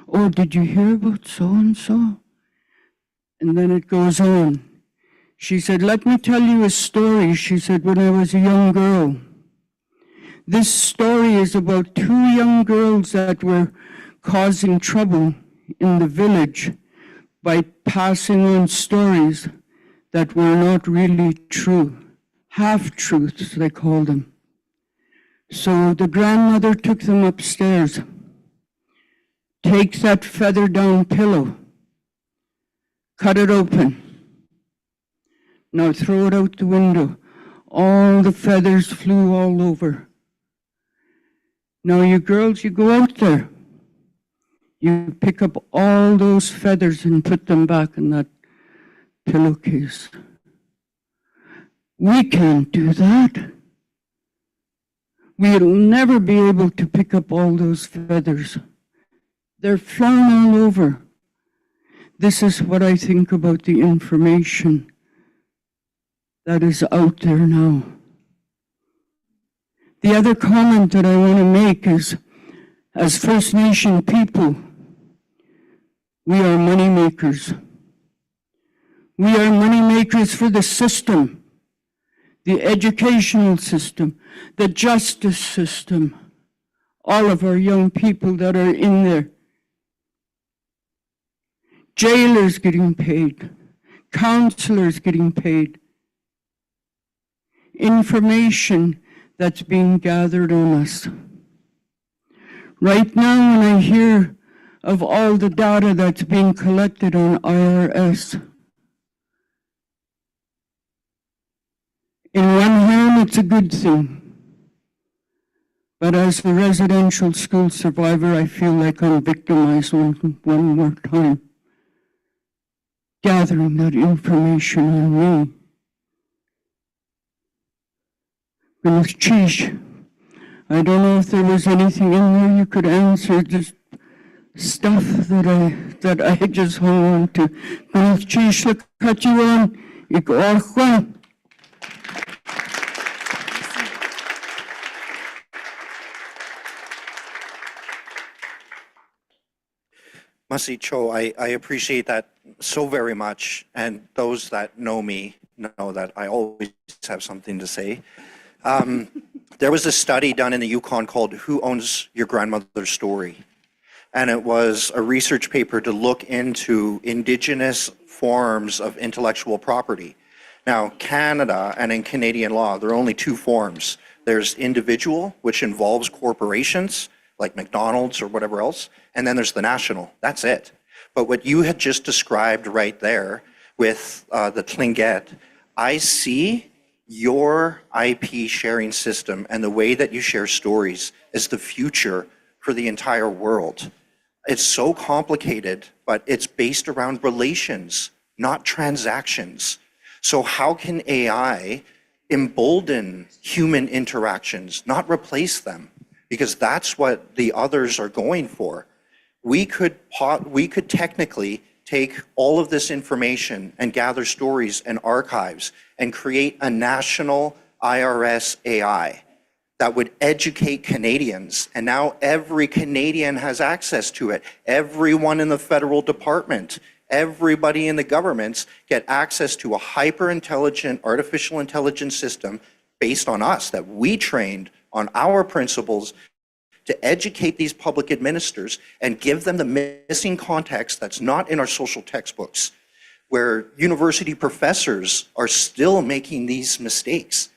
Oh, did you hear about so-and-so? And then it goes on. She said, let me tell you a story. She said, when I was a young girl. This story is about two young girls that were causing trouble in the village by passing on stories that were not really true. Half-truths, they call them. So the grandmother took them upstairs. Take that feather-down pillow. Cut it open. Now throw it out the window. All the feathers flew all over. Now you girls, you go out there. You pick up all those feathers and put them back in that pillowcase. We can't do that. We'll never be able to pick up all those feathers. They're flown all over. This is what I think about the information that is out there now. The other comment that I want to make is, as First Nation people, we are money makers. We are money makers for the system, the educational system, the justice system, all of our young people that are in there. Jailers getting paid, counselors getting paid, information that's being gathered on us. Right now, when I hear of all the data that's being collected on IRS, in one hand, it's a good thing. But as a residential school survivor, I feel like I'm victimized one more time, gathering that information on me. Sheesh. I don't know if there was anything in there you could answer, just stuff that I just hung on to. Sheesh, look at you on. Ik orgwan. Masi Cho, I appreciate that so very much. And those that know me know that I always have something to say. There was a study done in the Yukon called Who Owns Your Grandmother's Story? And it was a research paper to look into Indigenous forms of intellectual property. Now, Canada and in Canadian law, there are only two forms. There's individual, which involves corporations, like McDonald's or whatever else, and then there's the national. That's it. But what you had just described right there with the Tlingit, I see your IP sharing system and the way that you share stories is the future for the entire world. It's so complicated, but it's based around relations, not transactions. So how can AI embolden human interactions, not replace them? Because that's what the others are going for. We could technically take all of this information and gather stories and archives and create a national IRS AI. that would educate Canadians. And now every Canadian has access to it. Everyone in the federal department, everybody in the governments get access to a hyper-intelligent artificial intelligence system based on us, that we trained on our principles to educate these public administrators and give them the missing context that's not in our social textbooks, where university professors are still making these mistakes.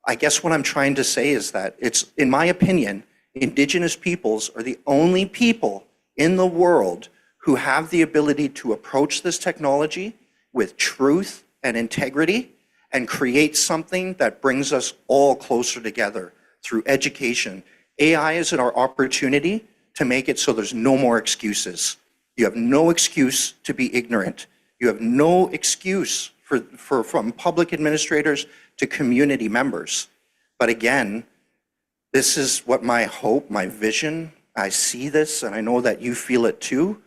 I guess what I'm trying to say is that it's, in my opinion, Indigenous peoples are the only people in the world who have the ability to approach this technology with truth and integrity and create something that brings us all closer together through education. AI is our opportunity to make it so there's no more excuses. You have no excuse to be ignorant. You have no excuse from public administrators to community members. But again, this is what my hope, my vision, I see this, and I know that you feel it too,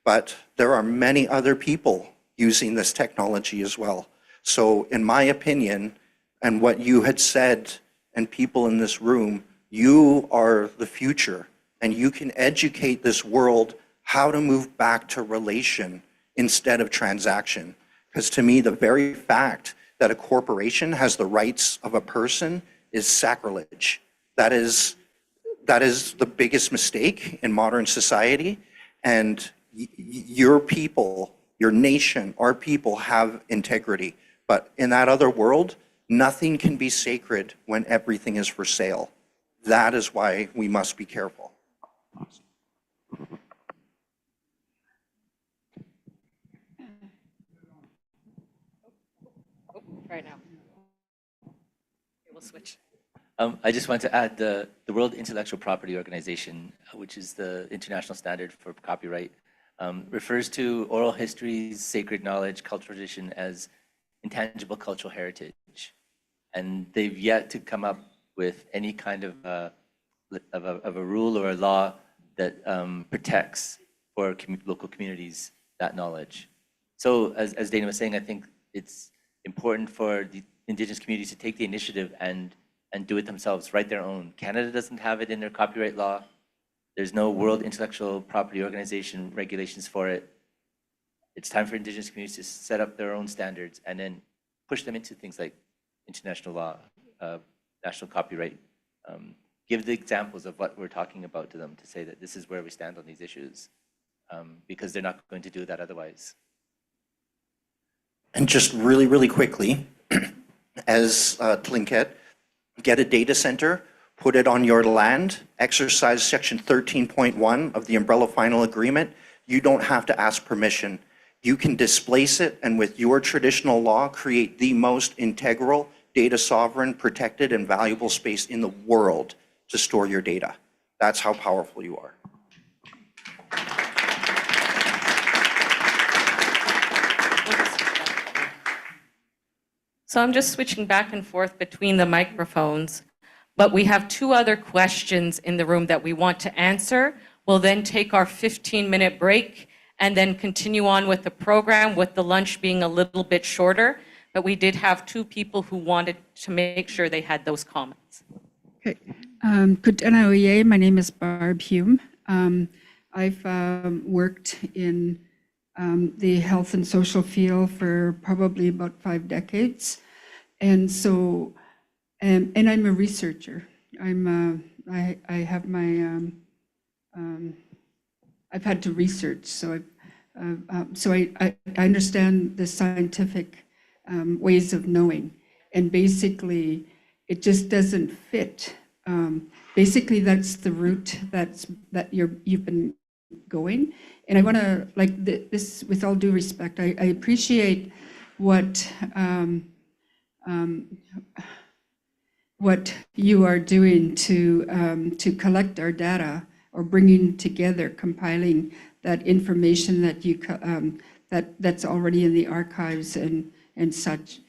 but there are many other people using this technology as well. So in my opinion, and what you had said, and people in this room, you are the future, and you can educate this world how to move back to relation instead of transaction. Because to me, the very fact that a corporation has the rights of a person is sacrilege. That is the biggest mistake in modern society. And your people, your nation, our people have integrity. But in that other world, nothing can be sacred when everything is for sale. That is why we must be careful. Right now. We'll switch. I just want to add the World Intellectual Property Organization, which is the international standard for copyright, refers to oral histories, sacred knowledge, cultural tradition as intangible cultural heritage. And they've yet to come up with any kind of a rule or a law that protects for local communities that knowledge. So as Dana was saying, I think it's important for the Indigenous communities to take the initiative and do it themselves, write their own. Canada doesn't have it in their copyright law. There's no World Intellectual Property Organization regulations for it. It's time for Indigenous communities to set up their own standards and then push them into things like international law, national copyright. Give the examples of what we're talking about to them to say that this is where we stand on these issues, because they're not going to do that otherwise. And just really, really quickly, as Tlingit, get a data center, put it on your land, exercise section 13.1 of the Umbrella Final Agreement. You don't have to ask permission. You can displace it and with your traditional law, create the most integral, data sovereign, protected, and valuable space in the world to store your data. That's how powerful you are. So I'm just switching back and forth between the microphones, but we have two other questions in the room that we want to answer. We'll then take our 15-minute break and then continue on with the program, with the lunch being a little bit shorter. But we did have two people who wanted to make sure they had those comments. Okay. Good day. My name is Barb Hume. I've worked in the health and social field for probably about 5 decades. And so, and I'm a researcher. I have my, I've had to research, so I understand the scientific ways of knowing. And basically, it just doesn't fit. Basically, that's the route that you've been going. And I want to, like this, with all due respect, I appreciate what you are doing to collect our data, or bringing together, compiling that information that you that's already in the archives and such.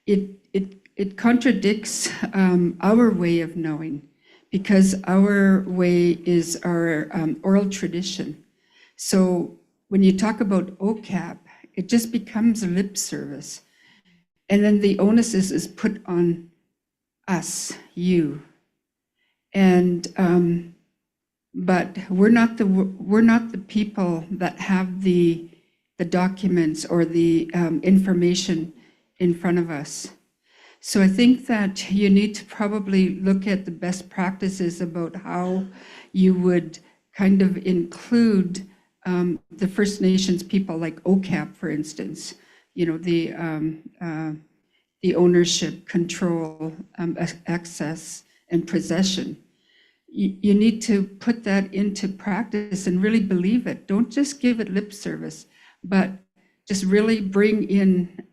It contradicts our way of knowing, because our way is our oral tradition. So when you talk about OCAP, it just becomes a lip service. And then the onus is put on us, you, And but we're not the people that have the documents or the information in front of us. So I think that you need to probably look at the best practices about how you would kind of include the First Nations people, like OCAP, for instance. You know, the ownership, control, access, and possession. You need to put that into practice and really believe it. Don't just give it lip service, but just really bring in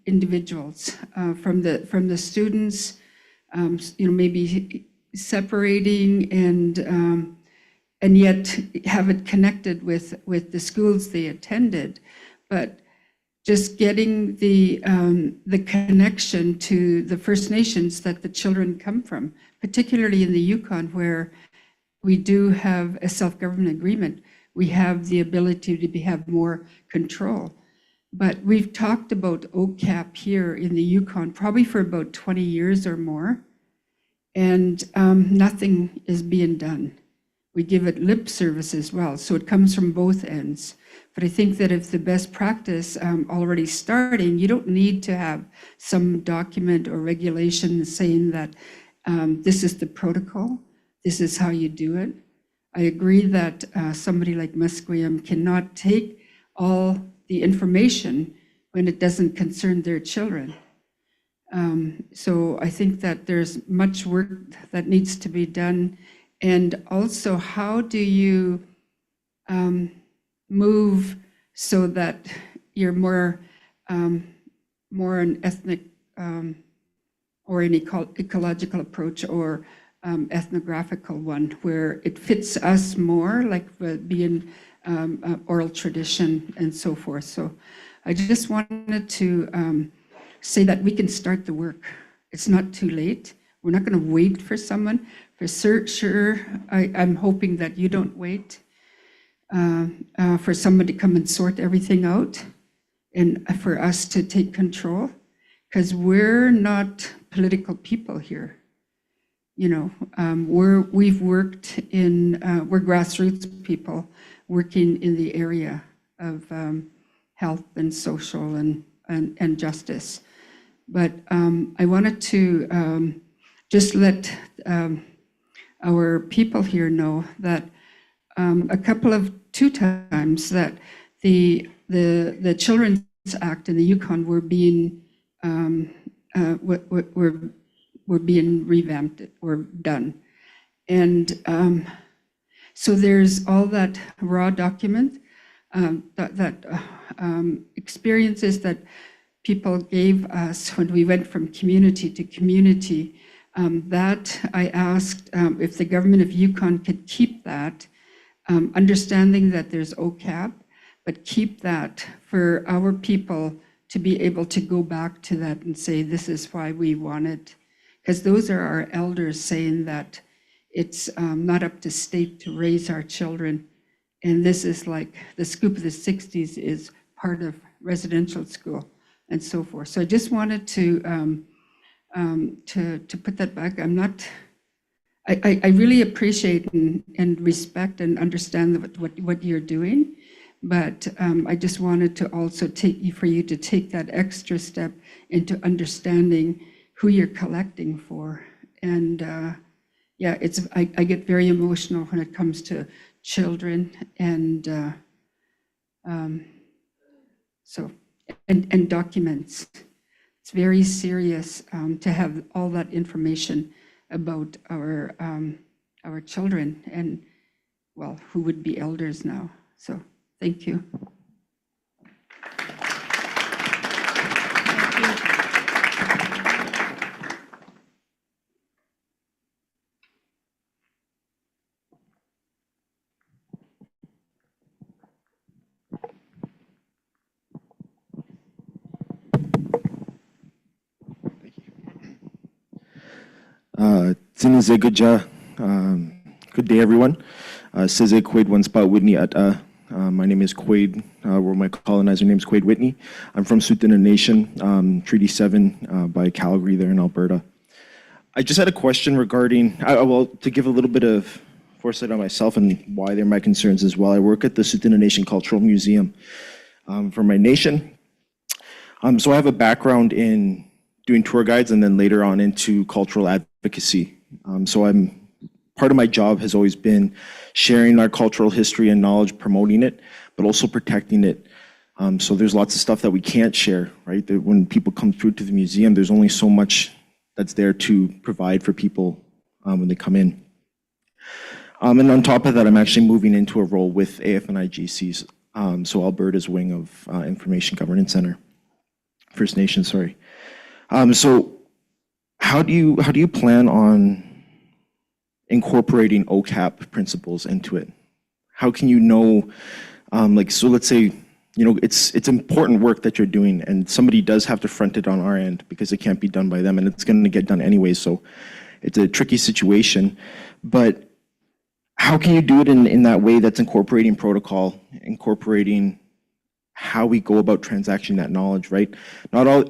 individuals from the students, maybe separating and yet have it connected with the schools they attended, but just getting the connection to the First Nations that the children come from, particularly in the Yukon, where we do have a self-government agreement. We have the ability to have more control. But we've talked about OCAP here in the Yukon probably for about 20 years or more, and nothing is being done. We give it lip service as well, so it comes from both ends. But I think that if the best practice already starting, you don't need to have some document or regulation saying that this is the protocol, this is how you do it. I agree that somebody like Musqueam cannot take all the information when it doesn't concern their children. So I think that there's much work that needs to be done. And also, how do you move so that you're more an ethnic or an ecological approach or ethnographical one, where it fits us more, like being oral tradition and so forth. So I just wanted to say that we can start the work. It's not too late. We're not going to wait for someone. For sure, I'm hoping that you don't wait for somebody to come and sort everything out and for us to take control, because we're not political people here. You know, we've worked in, we're grassroots people working in the area of health and social and justice. But I wanted to just let our people here know that two times that the Children's Act in the Yukon were being were being revamped or done, and so there's all that raw document experiences that people gave us when we went from community to community. That I asked if the government of Yukon could keep that, understanding that there's OCAP, but keep that for our people to be able to go back to that and say, this is why we want it. Because those are our elders saying that it's not up to state to raise our children. And this is like the scoop of the 60s is part of residential school and so forth. So I just wanted to put that back. I really appreciate and respect and understand what you're doing, but I just wanted to also for you to take that extra step into understanding who you're collecting for. And yeah, I get very emotional when it comes to children and and documents. It's very serious to have all that information about our children and, well, who would be elders now. So thank you. Good day, everyone. Size Quaid One Spot Whitney at my name is Quaid, or my colonizer name is Quaid Whitney. I'm from Tsuut'ina Nation, Treaty 7 by Calgary there in Alberta. I just had a question regarding, well, to give a little bit of foresight on myself and why they're my concerns as well. I work at the Tsuut'ina Nation Cultural Museum for my nation. So I have a background in doing tour guides and then later on into cultural advocacy. So part of my job has always been sharing our cultural history and knowledge, promoting it, but also protecting it. So there's lots of stuff that we can't share, right? That when people come through to the museum, there's only so much that's there to provide for people when they come in. And on top of that, I'm actually moving into a role with AFNIGC's, so Alberta's wing of Information Governance Center, First Nation, sorry. So how do you plan on incorporating OCAP principles into it? How can you know, so let's say, it's important work that you're doing and somebody does have to front it on our end because it can't be done by them and it's going to get done anyway. So it's a tricky situation, but how can you do it in that way that's incorporating protocol, incorporating how we go about transacting that knowledge, right? Not all,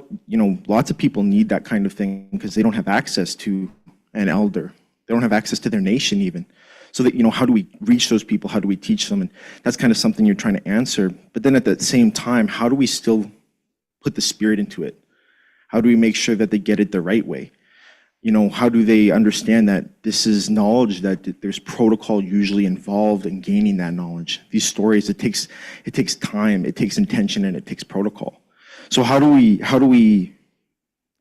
lots of people need that kind of thing because they don't have access to an elder. They don't have access to their nation even. So that, how do we reach those people? How do we teach them? And that's kind of something you're trying to answer. But then at the same time, how do we still put the spirit into it? How do we make sure that they get it the right way? How do they understand that this is knowledge, that there's protocol usually involved in gaining that knowledge? These stories, it takes time, it takes intention, and it takes protocol. So how do we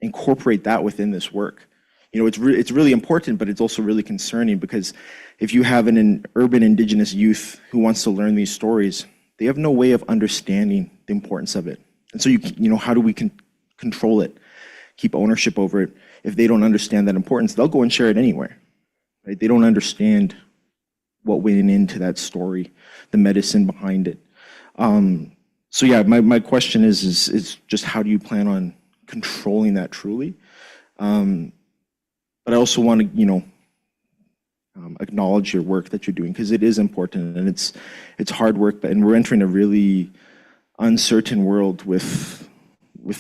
incorporate that within this work? It's really important, but it's also really concerning because if you have an urban Indigenous youth who wants to learn these stories, they have no way of understanding the importance of it. And so how do we control it, keep ownership over it? If they don't understand that importance, they'll go and share it anywhere, right? They don't understand what went into that story, the medicine behind it. So yeah, my question is just how do you plan on controlling that truly? But I also want to, acknowledge your work that you're doing because it is important and it's hard work, and we're entering a really uncertain world with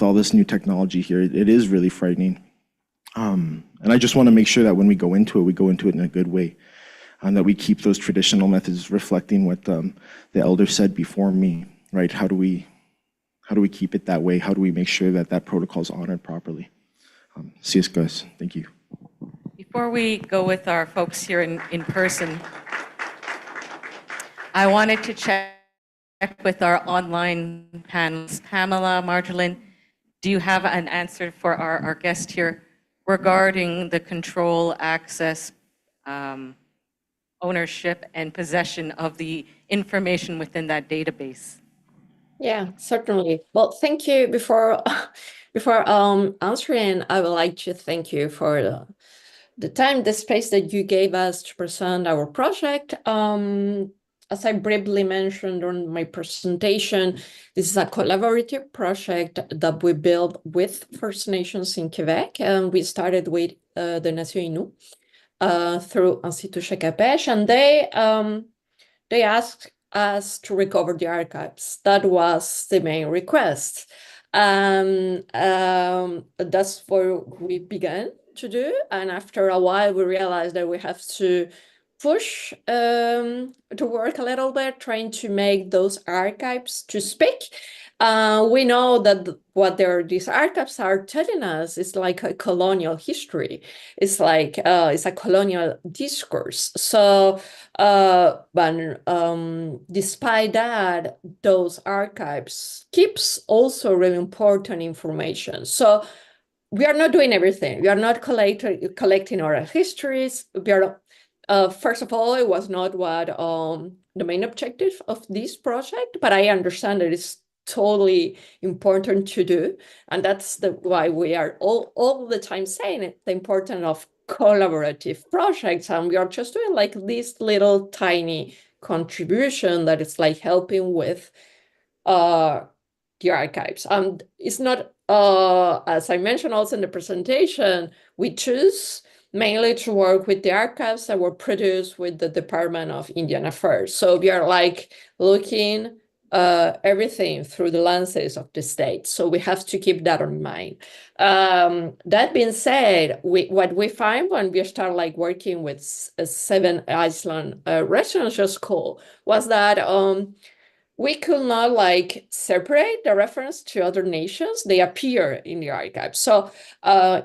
all this new technology here. It is really frightening. And I just want to make sure that when we go into it in a good way, and that we keep those traditional methods reflecting what the elder said before me, right? How do we keep it that way? How do we make sure that that protocol is honored properly? See us, guys. Thank you. Before we go with our folks here in person, I wanted to check with our online panels. Pamela, Marjolin, do you have an answer for our guest here regarding the control, access, ownership, and possession of the information within that database? Yeah, certainly. Well, thank you. Before answering, I would like to thank you for the time, the space that you gave us to present our project. As I briefly mentioned on my presentation, this is a collaborative project that we built with First Nations in Quebec, and we started with the Nation Innu through Institut Shakapech, and they asked us to recover the archives. That was the main request. That's what we began to do. And after a while, we realized that we have to push to work a little bit, trying to make those archives to speak. We know that what these archives are telling us is like a colonial history. It's like it's a colonial discourse. So, but despite that, those archives keeps also really important information. So we are not doing everything. We are not collecting oral histories. We are, first of all, it was not what the main objective of this project, but I understand that it's totally important to do. And that's why we are all the time saying it, the importance of collaborative projects. And we are just doing like this little tiny contribution that is like helping with the archives. It's not, as I mentioned also in the presentation, we choose mainly to work with the archives that were produced with the Department of Indian Affairs. So we are like looking everything through the lenses of the state. So we have to keep that in mind. That being said, what we find when we start like working with Seven Island residential school was that we could not like separate the reference to other nations. They appear in the archive. So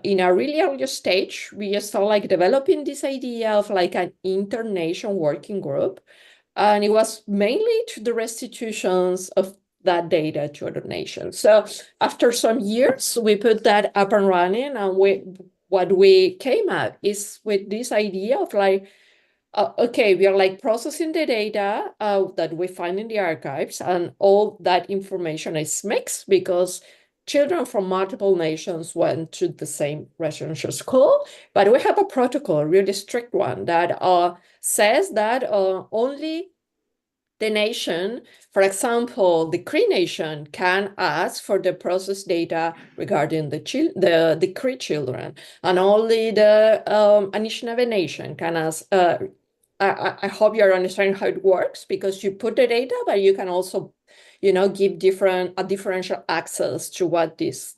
in a really early stage, we start like developing this idea of like an international working group. And it was mainly to the restitutions of that data to other nations. So after some years, we put that up and running, and what we came at is with this idea of like, okay, we are like processing the data that we find in the archives, and all that information is mixed because children from multiple nations went to the same residential school. But we have a protocol, a really strict one, that says that only the nation, for example, the Cree Nation, can ask for the process data regarding the Cree children, and only the Anishinaabe Nation can ask. I hope you're understanding how it works, because you put the data, but you can also, give differential access to what this,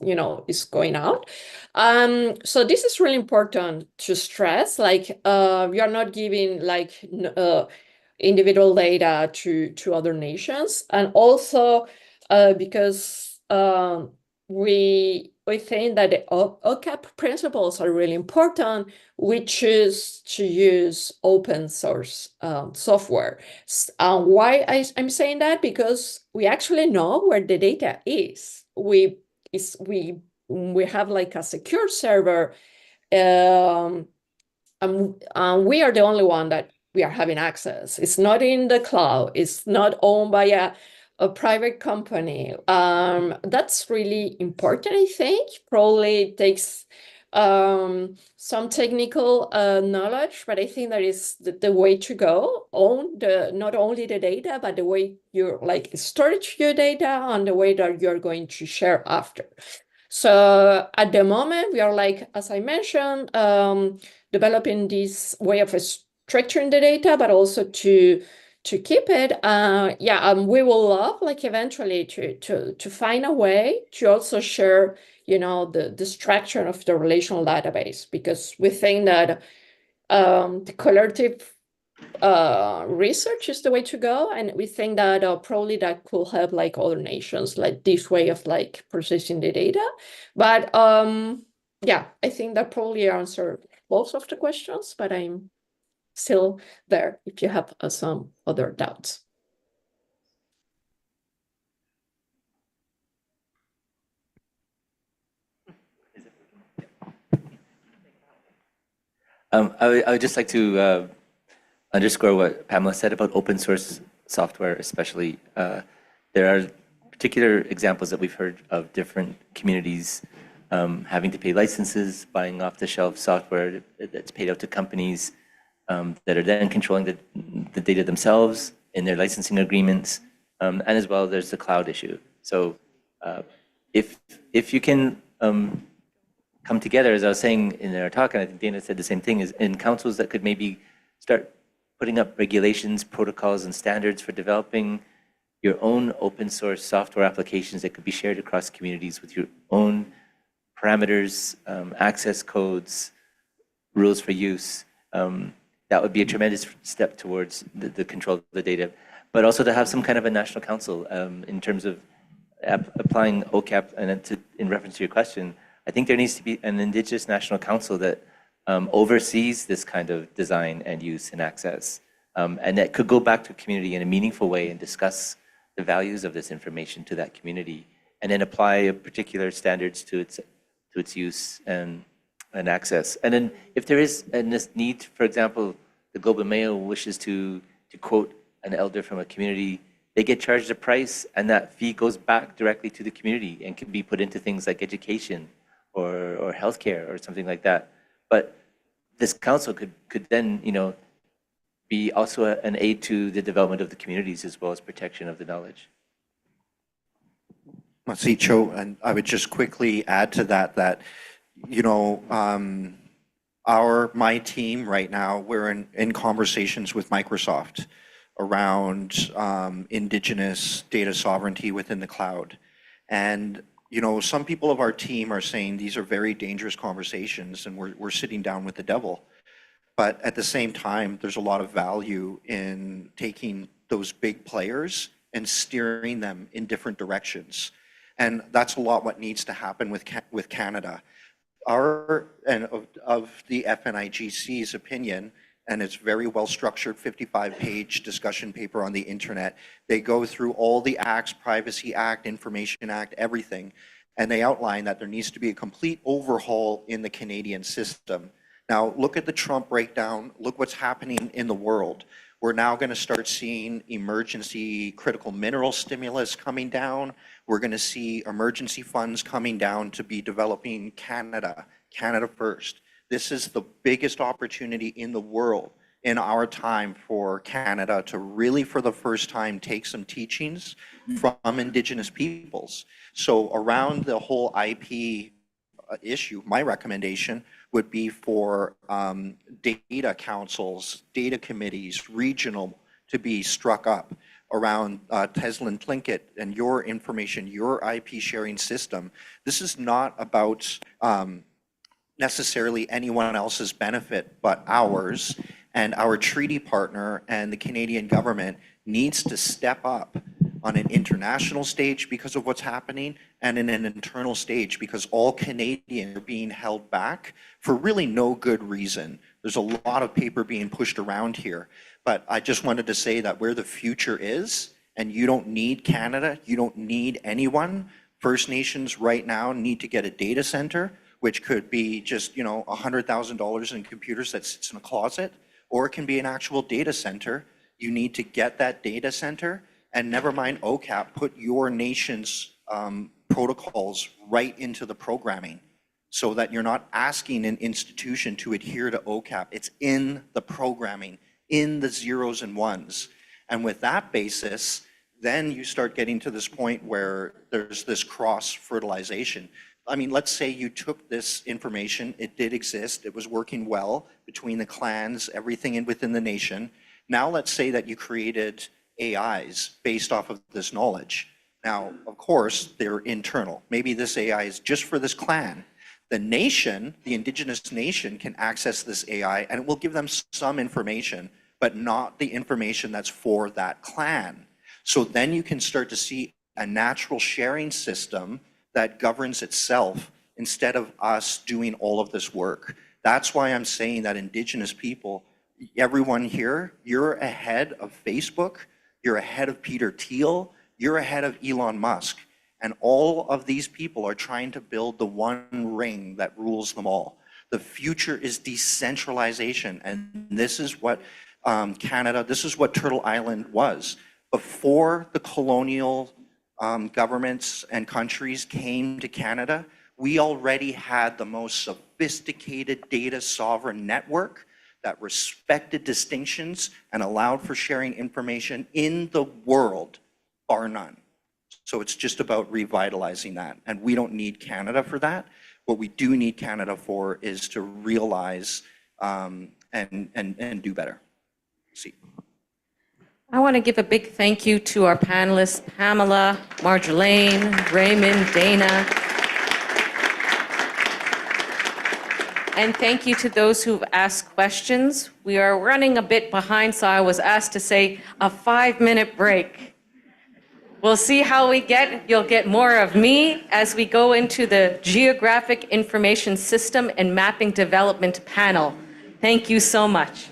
is going out. So this is really important to stress. Like, you're not giving like individual data to other nations, and also because we think that the OCAP principles are really important. We choose to use open source software. Why I'm saying that? Because we actually know where the data is. We have like a secure server, and we are the only one that we are having access. It's not in the cloud. It's not owned by a private company. That's really important, I think. Probably it takes some technical knowledge, but I think that is the way to go. Own not only the data, but the way you like storage your data, and the way that you're going to share after. So at the moment, we are like, as I mentioned, developing this way of structuring the data, but also to keep it. We will love like eventually to find a way to also share, the structure of the relational database, because we think that the collaborative research is the way to go, and we think that probably that could help like other nations, like this way of like processing the data. But I think that probably answered most of the questions, but I'm still there if you have some other doubts. I would just like to underscore what Pamela said about open source software, especially. There are particular examples that we've heard of different communities having to pay licenses, buying off-the-shelf software that's paid out to companies that are then controlling the data themselves in their licensing agreements, and as well there's the cloud issue. So if you can come together, as I was saying in our talk, and I think Dana said the same thing, is in councils that could maybe start putting up regulations, protocols, and standards for developing your own open source software applications that could be shared across communities with your own parameters, access codes, rules for use. That would be a tremendous step towards the control of the data, but also to have some kind of a national council in terms of applying OCAP. And in reference to your question, I think there needs to be an Indigenous National Council that oversees this kind of design and use and access, and that could go back to a community in a meaningful way and discuss the values of this information to that community, and then apply particular standards to its use and access. And then if there is a need, for example, the Globe and Mail wishes to quote an elder from a community, they get charged a price, and that fee goes back directly to the community and can be put into things like education or healthcare or something like that. But this council could then, be also an aid to the development of the communities as well as protection of the knowledge. Masicho, and I would just quickly add to that my team right now, we're in conversations with Microsoft around indigenous data sovereignty within the cloud. And some people of our team are saying these are very dangerous conversations and we're sitting down with the devil. But at the same time, there's a lot of value in taking those big players and steering them in different directions. And that's a lot what needs to happen with Canada. Of the FNIGC's opinion, and it's very well structured 55-page discussion paper on the internet. They go through all the acts, Privacy Act, Information Act, everything, and they outline that there needs to be a complete overhaul in the Canadian system. Now, look at the Trump breakdown. Look what's happening in the world. We're now going to start seeing emergency critical mineral stimulus coming down. We're going to see emergency funds coming down to be developing Canada first. This is the biggest opportunity in the world in our time for Canada to really, for the first time, take some teachings from Indigenous peoples. So around the whole IP issue, my recommendation would be for data councils, data committees, regional, to be struck up around Teslin Tlingit and your information, your IP sharing system. This is not about necessarily anyone else's benefit but ours, and our treaty partner and the Canadian government needs to step up on an international stage because of what's happening and in an internal stage because all Canadians are being held back for really no good reason. There's a lot of paper being pushed around here, but I just wanted to say that where the future is, and you don't need Canada, you don't need anyone. First Nations right now need to get a data center, which could be just $100,000 in computers that sits in a closet, or it can be an actual data center. You need to get that data center, and never mind OCAP, put your nation's protocols right into the programming so that you're not asking an institution to adhere to OCAP. It's in the programming, in the zeros and ones. And with that basis, then you start getting to this point where there's this cross-fertilization. I mean, let's say you took this information, it did exist, it was working well between the clans, everything within the nation. Now let's say that you created AIs based off of this knowledge. Now, of course, they're internal. Maybe this AI is just for this clan. The nation, the Indigenous nation, can access this AI and it will give them some information, but not the information that's for that clan. So then you can start to see a natural sharing system that governs itself instead of us doing all of this work. That's why I'm saying that Indigenous people, everyone here, you're ahead of Facebook, you're ahead of Peter Thiel, you're ahead of Elon Musk. And all of these people are trying to build the one ring that rules them all. The future is decentralization, and this is what Canada, this is what Turtle Island was. Before the colonial governments and countries came to Canada, we already had the most sophisticated data sovereign network that respected distinctions and allowed for sharing information in the world, bar none. So it's just about revitalizing that. And we don't need Canada for that. What we do need Canada for is to realize and do better. See. I want to give a big thank you to our panelists, Pamela, Marjolaine, Raymond, Dana. And thank you to those who've asked questions. We are running a bit behind, so I was asked to say a 5-minute break. We'll see how we get. You'll get more of me as we go into the Geographic Information System and Mapping Development panel. Thank you so much.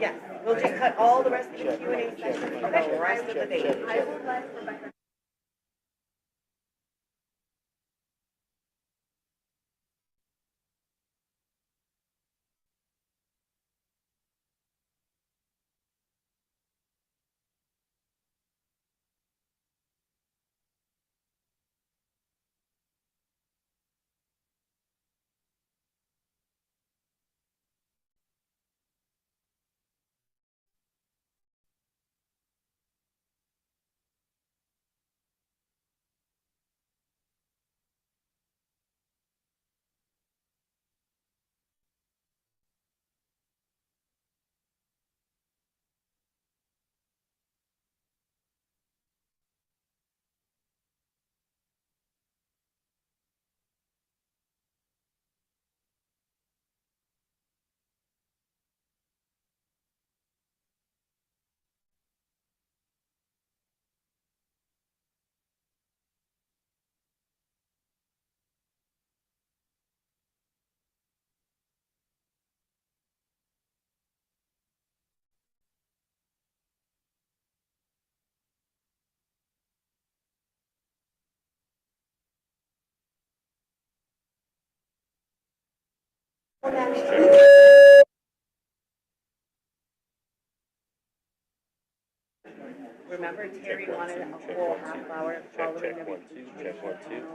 Yes, we'll just cut all the rest of the Q&A session for the rest of the day. Remember, Terry wanted a whole half hour following the vacation.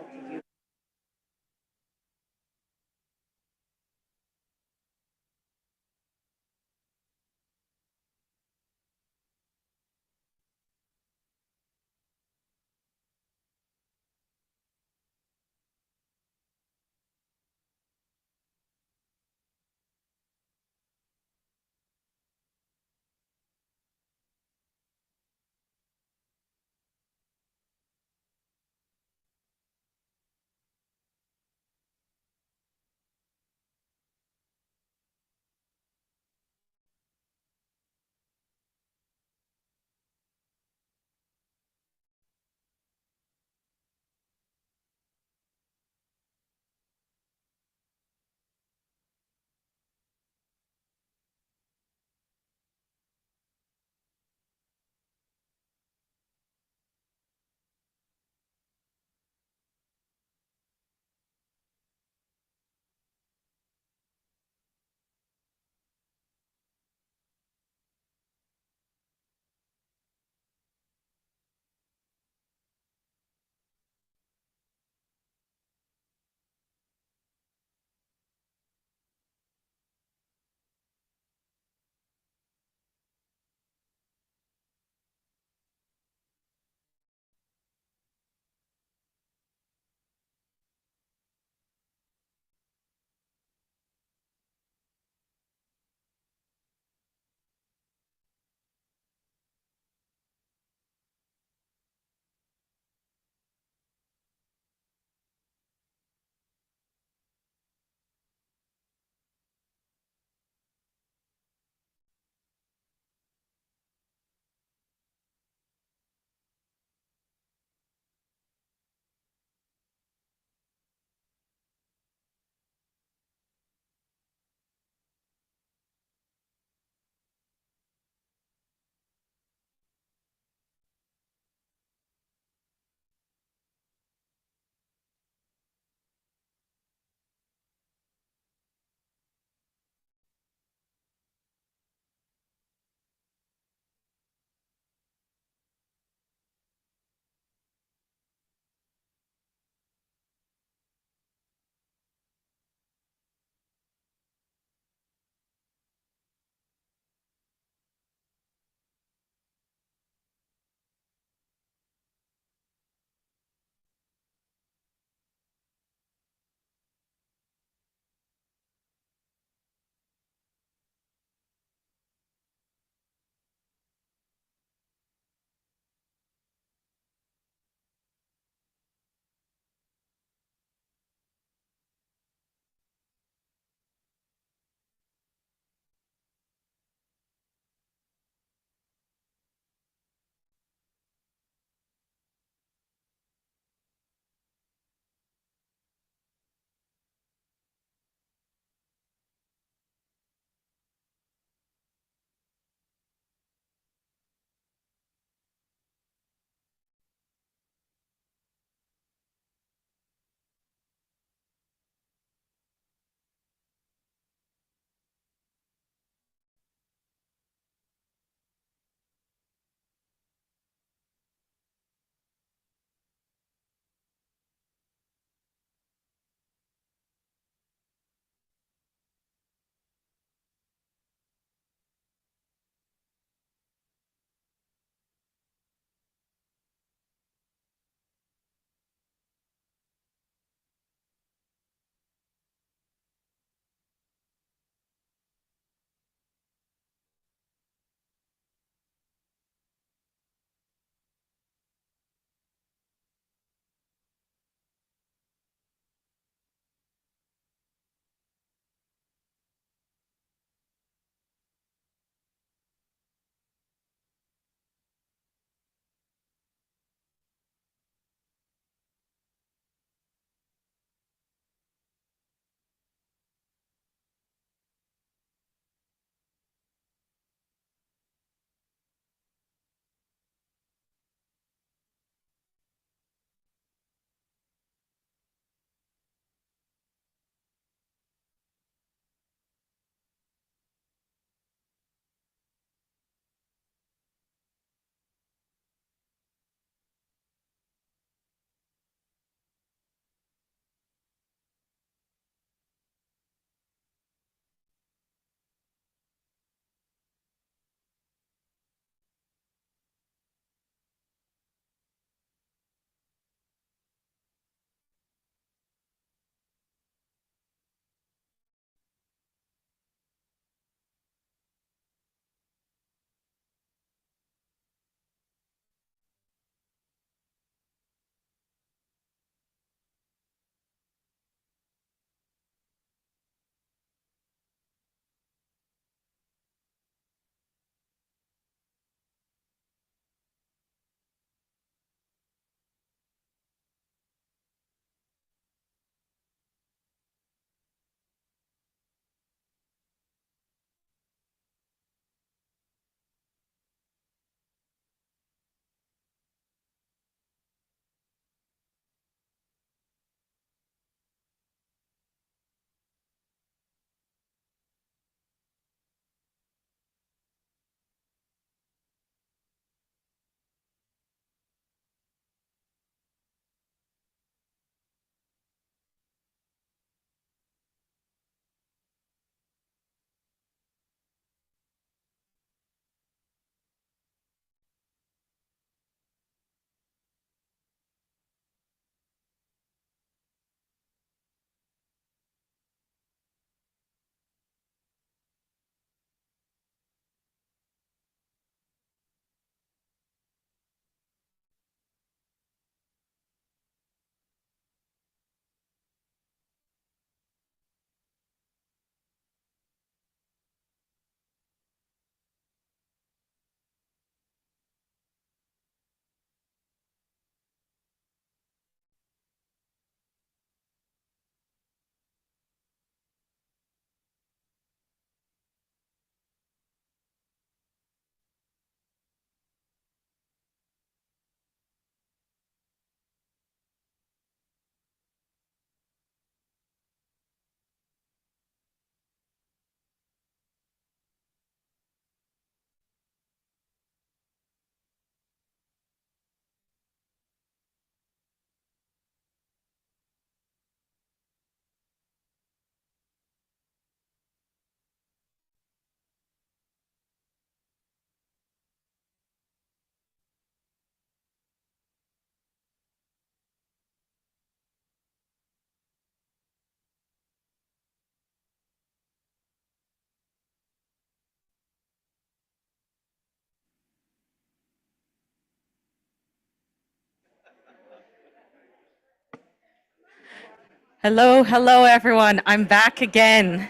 Hello, hello, everyone. I'm back again.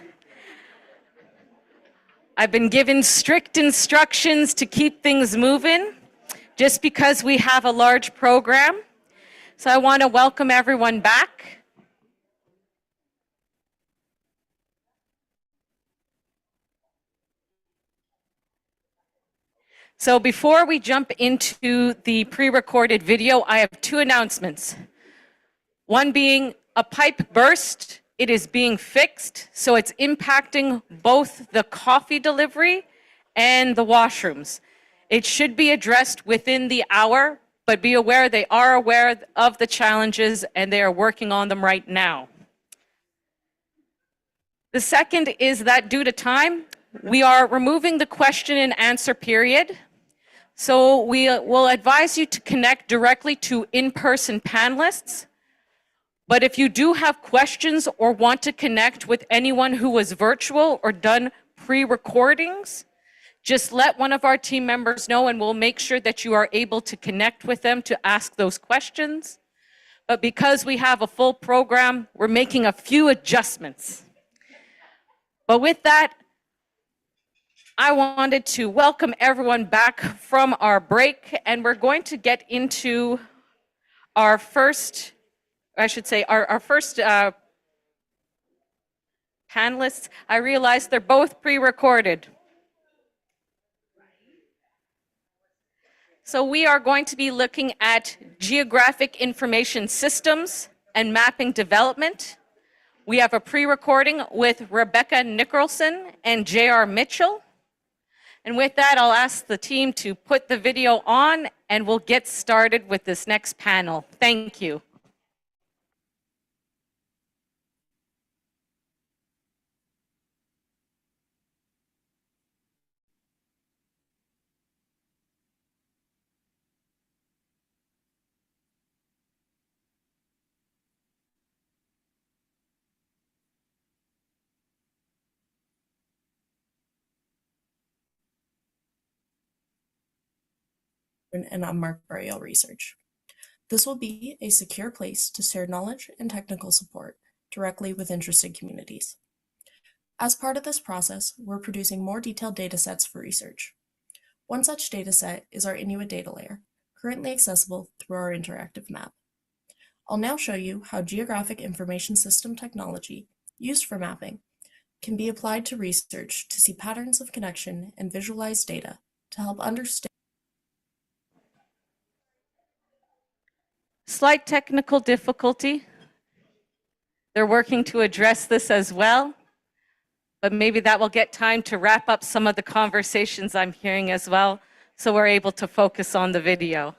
I've been given strict instructions to keep things moving just because we have a large program. So I want to welcome everyone back. So before we jump into the pre-recorded video, I have two announcements. One being a pipe burst. It is being fixed, so it's impacting both the coffee delivery and the washrooms. It should be addressed within the hour, but be aware they are aware of the challenges and they are working on them right now. The second is that due to time, we are removing the question and answer period. So we will advise you to connect directly to in-person panelists. But if you do have questions or want to connect with anyone who was virtual or done pre-recordings, just let one of our team members know and we'll make sure that you are able to connect with them to ask those questions. But because we have a full program, we're making a few adjustments. But with that, I wanted to welcome everyone back from our break, and we're going to get into our first, our first panelists. I realize they're both pre-recorded. So we are going to be looking at geographic information systems and mapping development. We have a pre-recording with Rebecca Nicholson and J.R. Mitchell. And with that, I'll ask the team to put the video on and we'll get started with this next panel. Thank you. And unmarked burial research. This will be a secure place to share knowledge and technical support directly with interested communities. As part of this process, we're producing more detailed data sets for research. One such data set is our Inuit data layer, currently accessible through our interactive map. I'll now show you how geographic information system technology used for mapping can be applied to research to see patterns of connection and visualize data to help understand. Slight technical difficulty. They're working to address this as well, but maybe that will get time to wrap up some of the conversations I'm hearing as well, so we're able to focus on the video.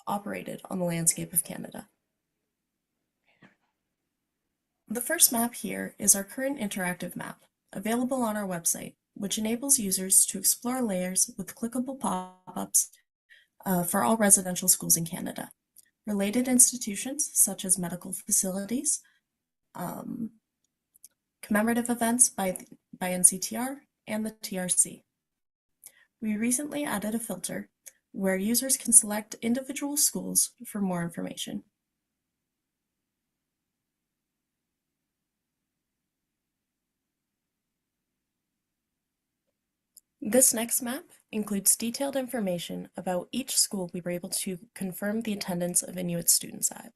Operated on the landscape of Canada. The first map here is our current interactive map, available on our website, which enables users to explore layers with clickable pop-ups for all residential schools in Canada, related institutions such as medical facilities, commemorative events by NCTR and the TRC. We recently added a filter where users can select individual schools for more information. This next map includes detailed information about each school we were able to confirm the attendance of Inuit students at.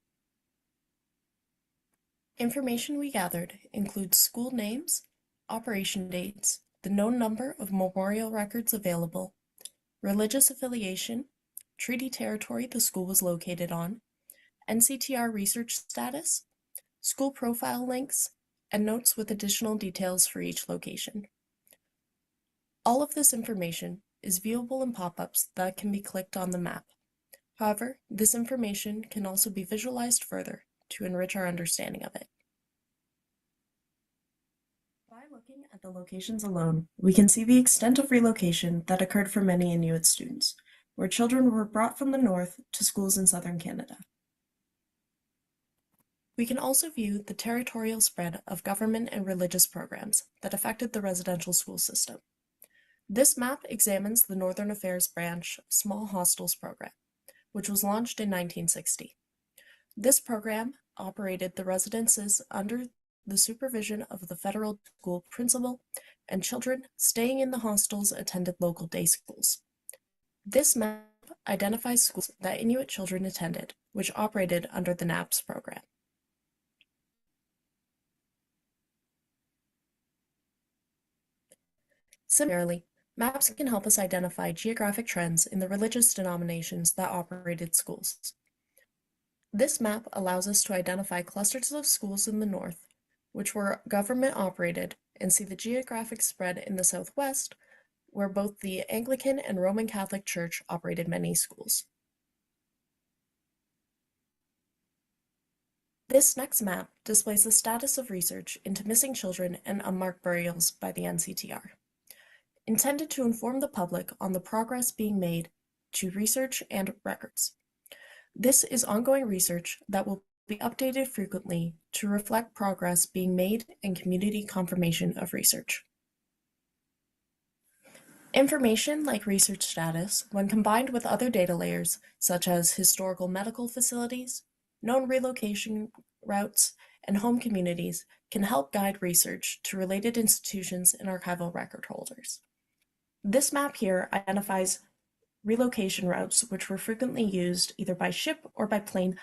Information we gathered includes school names, operation dates, the known number of memorial records available, religious affiliation, treaty territory the school was located on, NCTR research status, school profile links, and notes with additional details for each location. All of this information is viewable in pop-ups that can be clicked on the map. However, this information can also be visualized further to enrich our understanding of it. By looking at the locations alone, we can see the extent of relocation that occurred for many Inuit students, where children were brought from the north to schools in southern Canada. We can also view the territorial spread of government and religious programs that affected the residential school system. This map examines the Northern Affairs Branch Small Hostels Program, which was launched in 1960. This program operated the residences under the supervision of the federal school principal, and children staying in the hostels attended local day schools. This map identifies schools that Inuit children attended, which operated under the NAPS program. Similarly, maps can help us identify geographic trends in the religious denominations that operated schools. This map allows us to identify clusters of schools in the north, which were government operated, and see the geographic spread in the southwest, where both the Anglican and Roman Catholic Church operated many schools. This next map displays the status of research into missing children and unmarked burials by the NCTR, intended to inform the public on the progress being made to research and records. This is ongoing research that will be updated frequently to reflect progress being made and community confirmation of research. Information like research status, when combined with other data layers, such as historical medical facilities, known relocation routes, and home communities, can help guide research to related institutions and archival record holders. This map here identifies relocation routes, which were frequently used either by ship or by plane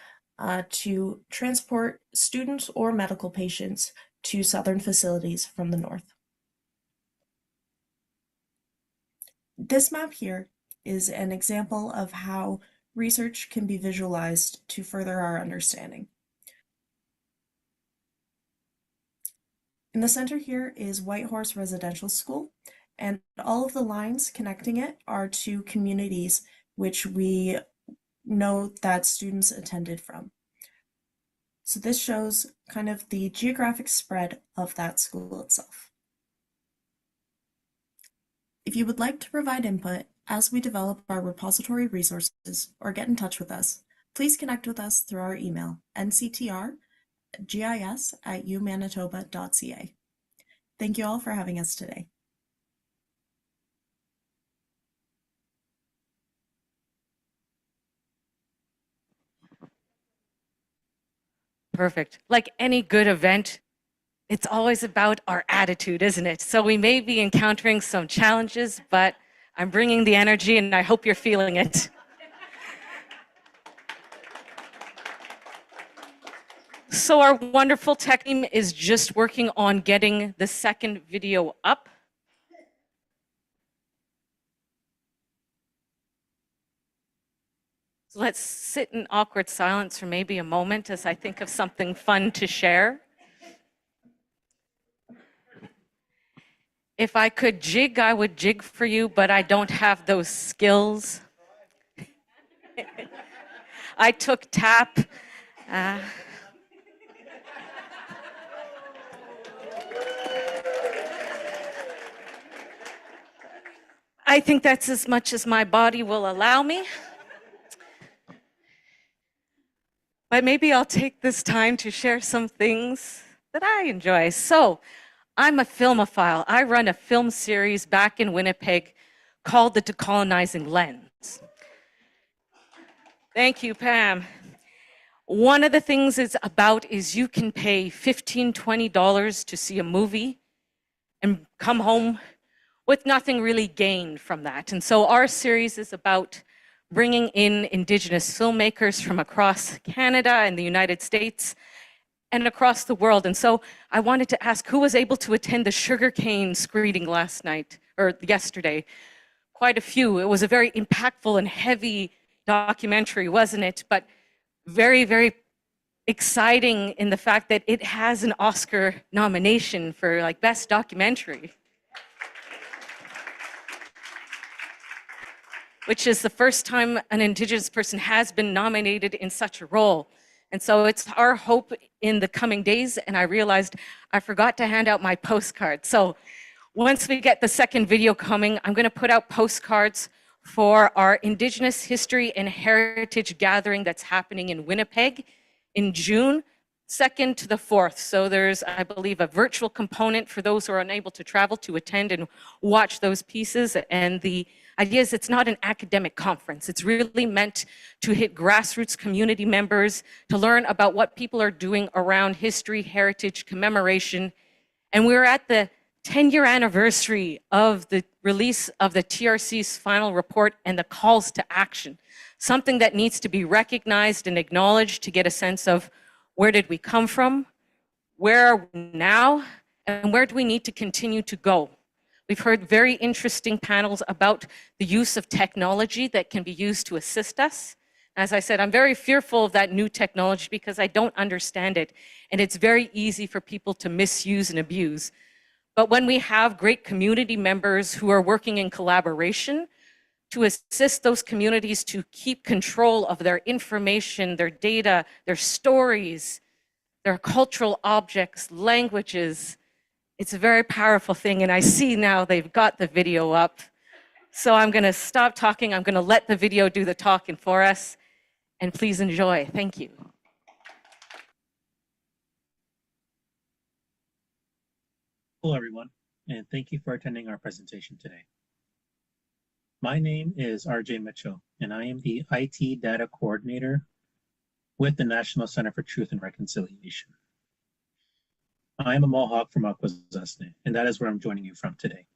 to transport students or medical patients to southern facilities from the north. This map here is an example of how research can be visualized to further our understanding. In the center here is Whitehorse Residential School, and all of the lines connecting it are to communities which we know that students attended from. So this shows kind of the geographic spread of that school itself. If you would like to provide input as we develop our repository resources or get in touch with us, please connect with us through our email, nctrgis@umanitoba.ca. Thank you all for having us today. Perfect. Like any good event, it's always about our attitude, isn't it? So we may be encountering some challenges, but I'm bringing the energy and I hope you're feeling it. So our wonderful tech team is just working on getting the second video up. So let's sit in awkward silence for maybe a moment as I think of something fun to share. If I could jig, I would jig for you, but I don't have those skills. I took tap. I think that's as much as my body will allow me. But maybe I'll take this time to share some things that I enjoy. So, I'm a filmophile. I run a film series back in Winnipeg called The Decolonizing Lens. Thank you, Pam. One of the things it's about is you can pay $15, $20 to see a movie and come home with nothing really gained from that. And so our series is about bringing in Indigenous filmmakers from across Canada and the United States and across the world. And so I wanted to ask who was able to attend the sugarcane screening last night or yesterday? Quite a few. It was a very impactful and heavy documentary, wasn't it? But very, very exciting in the fact that it has an Oscar nomination for like best documentary, which is the first time an Indigenous person has been nominated in such a role. And so it's our hope in the coming days, and I realized I forgot to hand out my postcards. So once we get the second video coming, I'm gonna put out postcards for our Indigenous History and Heritage gathering that's happening in Winnipeg in June. 2nd to the 4th. So there's, I believe, a virtual component for those who are unable to travel to attend and watch those pieces. And the idea is it's not an academic conference. It's really meant to hit grassroots community members, to learn about what people are doing around history, heritage, commemoration. And we're at the 10-year anniversary of the release of the TRC's final report and the calls to action, something that needs to be recognized and acknowledged to get a sense of where did we come from, where are we now, and where do we need to continue to go. We've heard very interesting panels about the use of technology that can be used to assist us. As I said, I'm very fearful of that new technology because I don't understand it, and it's very easy for people to misuse and abuse. But when we have great community members who are working in collaboration to assist those communities to keep control of their information, their data, their stories, their cultural objects, languages, it's a very powerful thing. And I see now they've got the video up. So I'm going to stop talking. I'm going to let the video do the talking for us. And please enjoy. Thank you. Hello, everyone, and thank you for attending our presentation today. My name is RJ Mitchell, and I am the IT Data Coordinator with the National Center for Truth and Reconciliation. I am a Mohawk from Akwesasne, and that is where I'm joining you from today.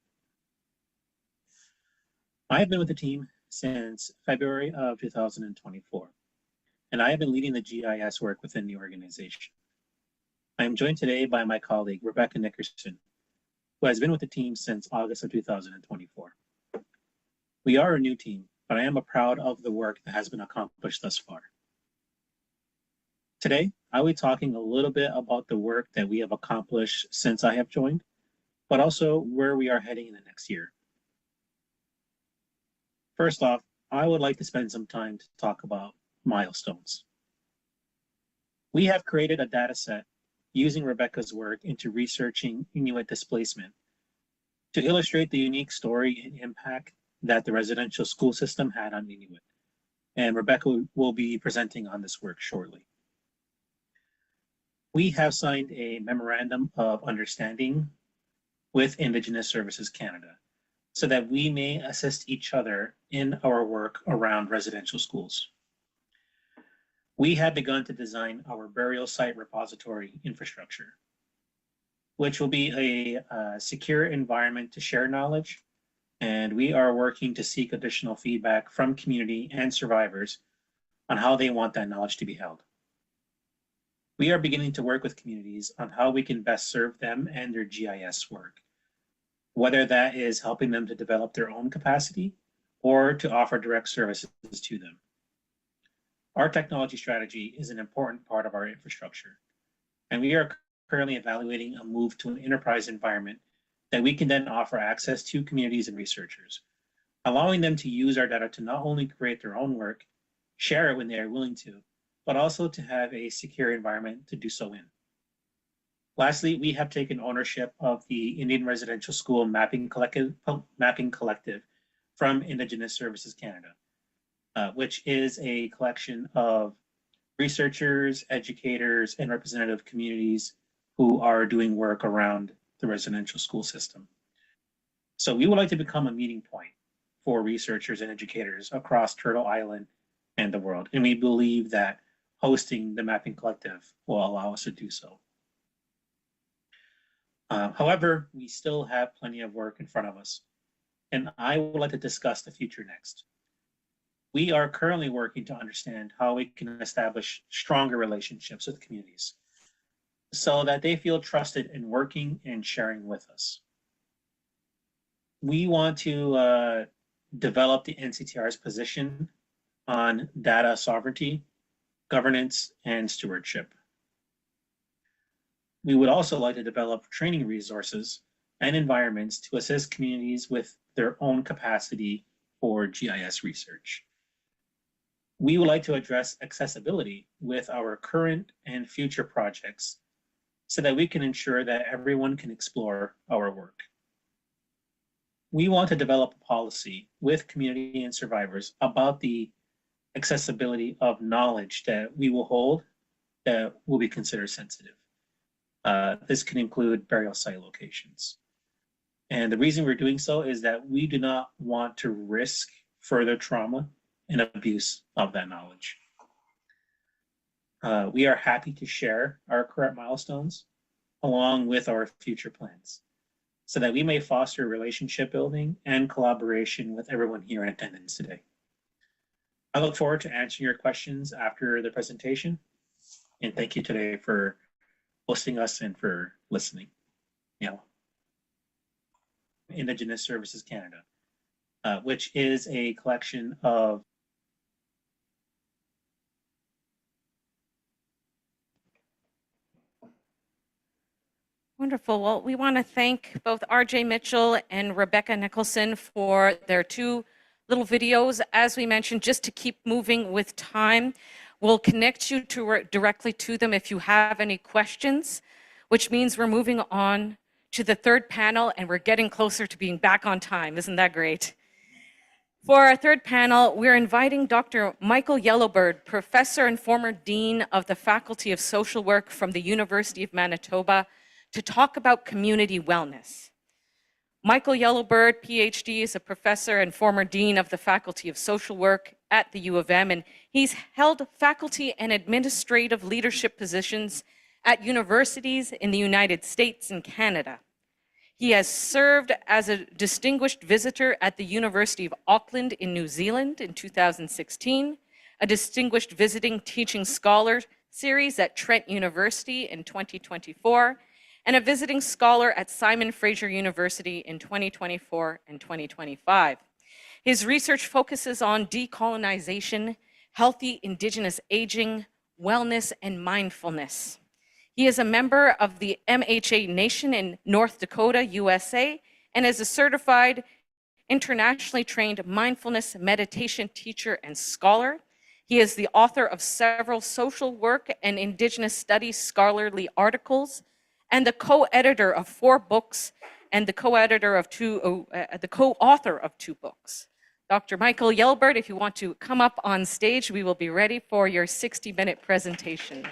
I have been with the team since February of 2024, and I have been leading the GIS work within the organization. I am joined today by my colleague, Rebecca Nickerson, who has been with the team since August of 2024. We are a new team, but I am proud of the work that has been accomplished thus far. Today, I will be talking a little bit about the work that we have accomplished since I have joined, but also where we are heading in the next year. First off, I would like to spend some time to talk about milestones. We have created a data set using Rebecca's work into researching Inuit displacement to illustrate the unique story and impact that the residential school system had on Inuit. And Rebecca will be presenting on this work shortly. We have signed a memorandum of understanding with Indigenous Services Canada so that we may assist each other in our work around residential schools. We have begun to design our burial site repository infrastructure, which will be a secure environment to share knowledge. And we are working to seek additional feedback from community and survivors on how they want that knowledge to be held. We are beginning to work with communities on how we can best serve them and their GIS work, whether that is helping them to develop their own capacity or to offer direct services to them. Our technology strategy is an important part of our infrastructure, and we are currently evaluating a move to an enterprise environment that we can then offer access to communities and researchers, allowing them to use our data to not only create their own work, share it when they are willing to, but also to have a secure environment to do so in. Lastly, we have taken ownership of the Indian Residential School Mapping Collective from Indigenous Services Canada, which is a collection of researchers, educators, and representative communities who are doing work around the residential school system. So we would like to become a meeting point for researchers and educators across Turtle Island and the world. And we believe that hosting the Mapping Collective will allow us to do so. However, we still have plenty of work in front of us, and I would like to discuss the future next. We are currently working to understand how we can establish stronger relationships with communities so that they feel trusted in working and sharing with us. We want to develop the NCTR's position on data sovereignty, governance, and stewardship. We would also like to develop training resources and environments to assist communities with their own capacity for GIS research. We would like to address accessibility with our current and future projects so that we can ensure that everyone can explore our work. We want to develop a policy with community and survivors about the accessibility of knowledge that we will hold that will be considered sensitive. This can include burial site locations. And the reason we're doing so is that we do not want to risk further trauma and abuse of that knowledge. We are happy to share our current milestones along with our future plans so that we may foster relationship building and collaboration with everyone here in attendance today. I look forward to answering your questions after the presentation, and thank you today for hosting us and for listening. Yeah. Indigenous Services Canada, which is a collection of Wonderful. Well, we want to thank both RJ Mitchell and Rebecca Nicholson for their two little videos. As we mentioned, just to keep moving with time, we'll connect you directly to them if you have any questions, which means we're moving on to the third panel and we're getting closer to being back on time. Isn't that great? For our third panel, we're inviting Dr. Michael Yellowbird, professor and former dean of the Faculty of Social Work from the University of Manitoba, to talk about community wellness. Michael Yellowbird, PhD, is a professor and former dean of the Faculty of Social Work at the U of M, and he's held faculty and administrative leadership positions at universities in the United States and Canada. He has served as a distinguished visitor at the University of Auckland in New Zealand in 2016, a distinguished visiting teaching scholar series at Trent University in 2024, and a visiting scholar at Simon Fraser University in 2024 and 2025. His research focuses on decolonization, healthy Indigenous aging, wellness, and mindfulness. He is a member of the MHA Nation in North Dakota, USA, and is a certified, internationally trained mindfulness meditation teacher and scholar. He is the author of several social work and Indigenous studies scholarly articles, and the co-editor of 4 books, and the co-author of 2 books. Dr. Michael Yellowbird, if you want to come up on stage, we will be ready for your 60-minute presentation.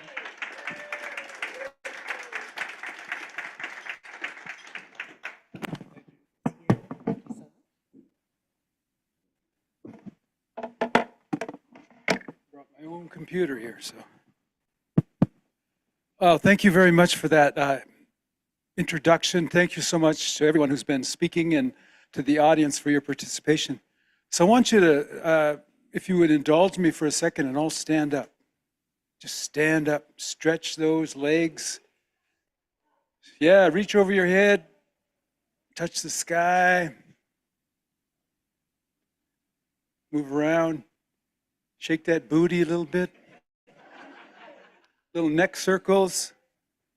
My own computer here, so. Thank you very much for that introduction. Thank you so much to everyone who's been speaking and to the audience for your participation. So I want you to, if you would indulge me for a second and all stand up. Just stand up, stretch those legs. Yeah, reach over your head, touch the sky, move around, shake that booty a little bit. Little neck circles,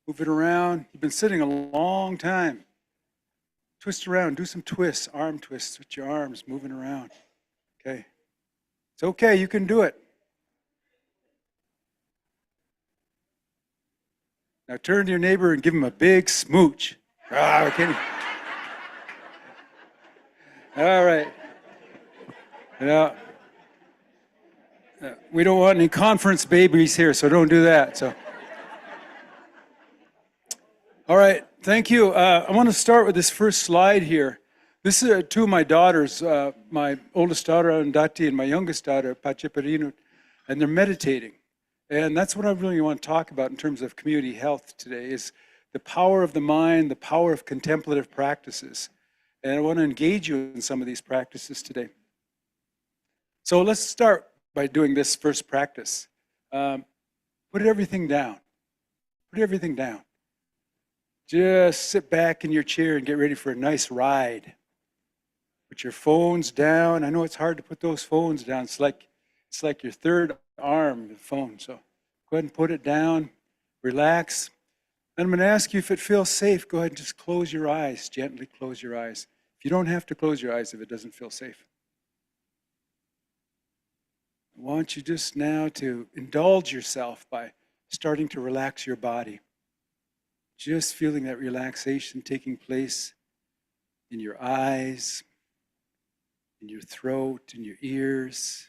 move it around. You've been sitting a long time. Twist around, do some twists, arm twists with your arms, moving around. Okay. It's okay, you can do it. Now turn to your neighbor and give him a big smooch. Ah, kidding. All right. Yeah. We don't want any conference babies here, so don't do that. So, all right, thank you. I want to start with this first slide here. This is 2 of my daughters, my oldest daughter, Andati, and my youngest daughter, Pachiparinut, and they're meditating. And that's what I really want to talk about in terms of community health today, is the power of the mind, the power of contemplative practices. And I want to engage you in some of these practices today. So let's start by doing this first practice. Put everything down. Put everything down. Just sit back in your chair and get ready for a nice ride. Put your phones down. I know it's hard to put those phones down. It's like your third arm, the phone. So go ahead and put it down. Relax. And I'm going to ask you if it feels safe, go ahead and just close your eyes. Gently close your eyes. You don't have to close your eyes if it doesn't feel safe. I want you just now to indulge yourself by starting to relax your body. Just feeling that relaxation taking place in your eyes, in your throat, in your ears.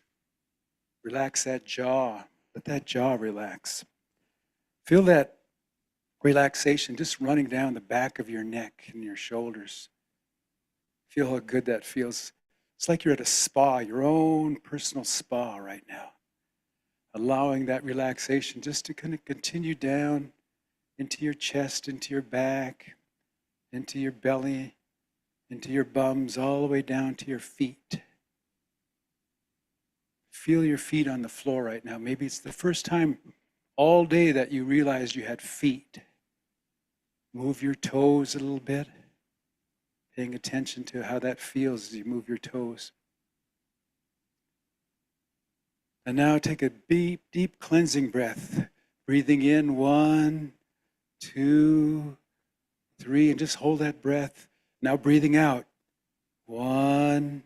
Relax that jaw. Let that jaw relax. Feel that relaxation just running down the back of your neck and your shoulders. Feel how good that feels. It's like you're at a spa, your own personal spa right now. Allowing that relaxation just to kind of continue down into your chest, into your back, into your belly, into your bums, all the way down to your feet. Feel your feet on the floor right now. Maybe it's the first time all day that you realized you had feet. Move your toes a little bit, paying attention to how that feels as you move your toes. And now take a deep, deep cleansing breath. Breathing in 1, 2, 3, and just hold that breath. Now breathing out. 1,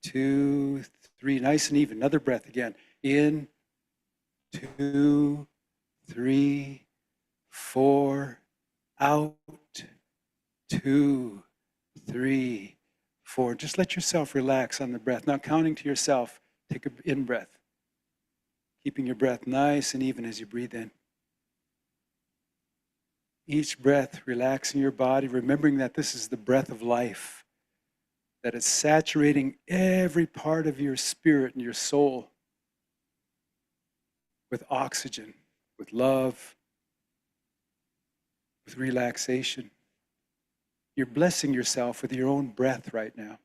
2, 3, nice and even. Another breath again. In, 2, 3, 4, out, 2, 3, 4. Just let yourself relax on the breath. Now counting to yourself, take an in breath. Keeping your breath nice and even as you breathe in. Each breath, relaxing your body, remembering that this is the breath of life, that it's saturating every part of your spirit and your soul with oxygen, with love, with relaxation. You're blessing yourself with your own breath right now.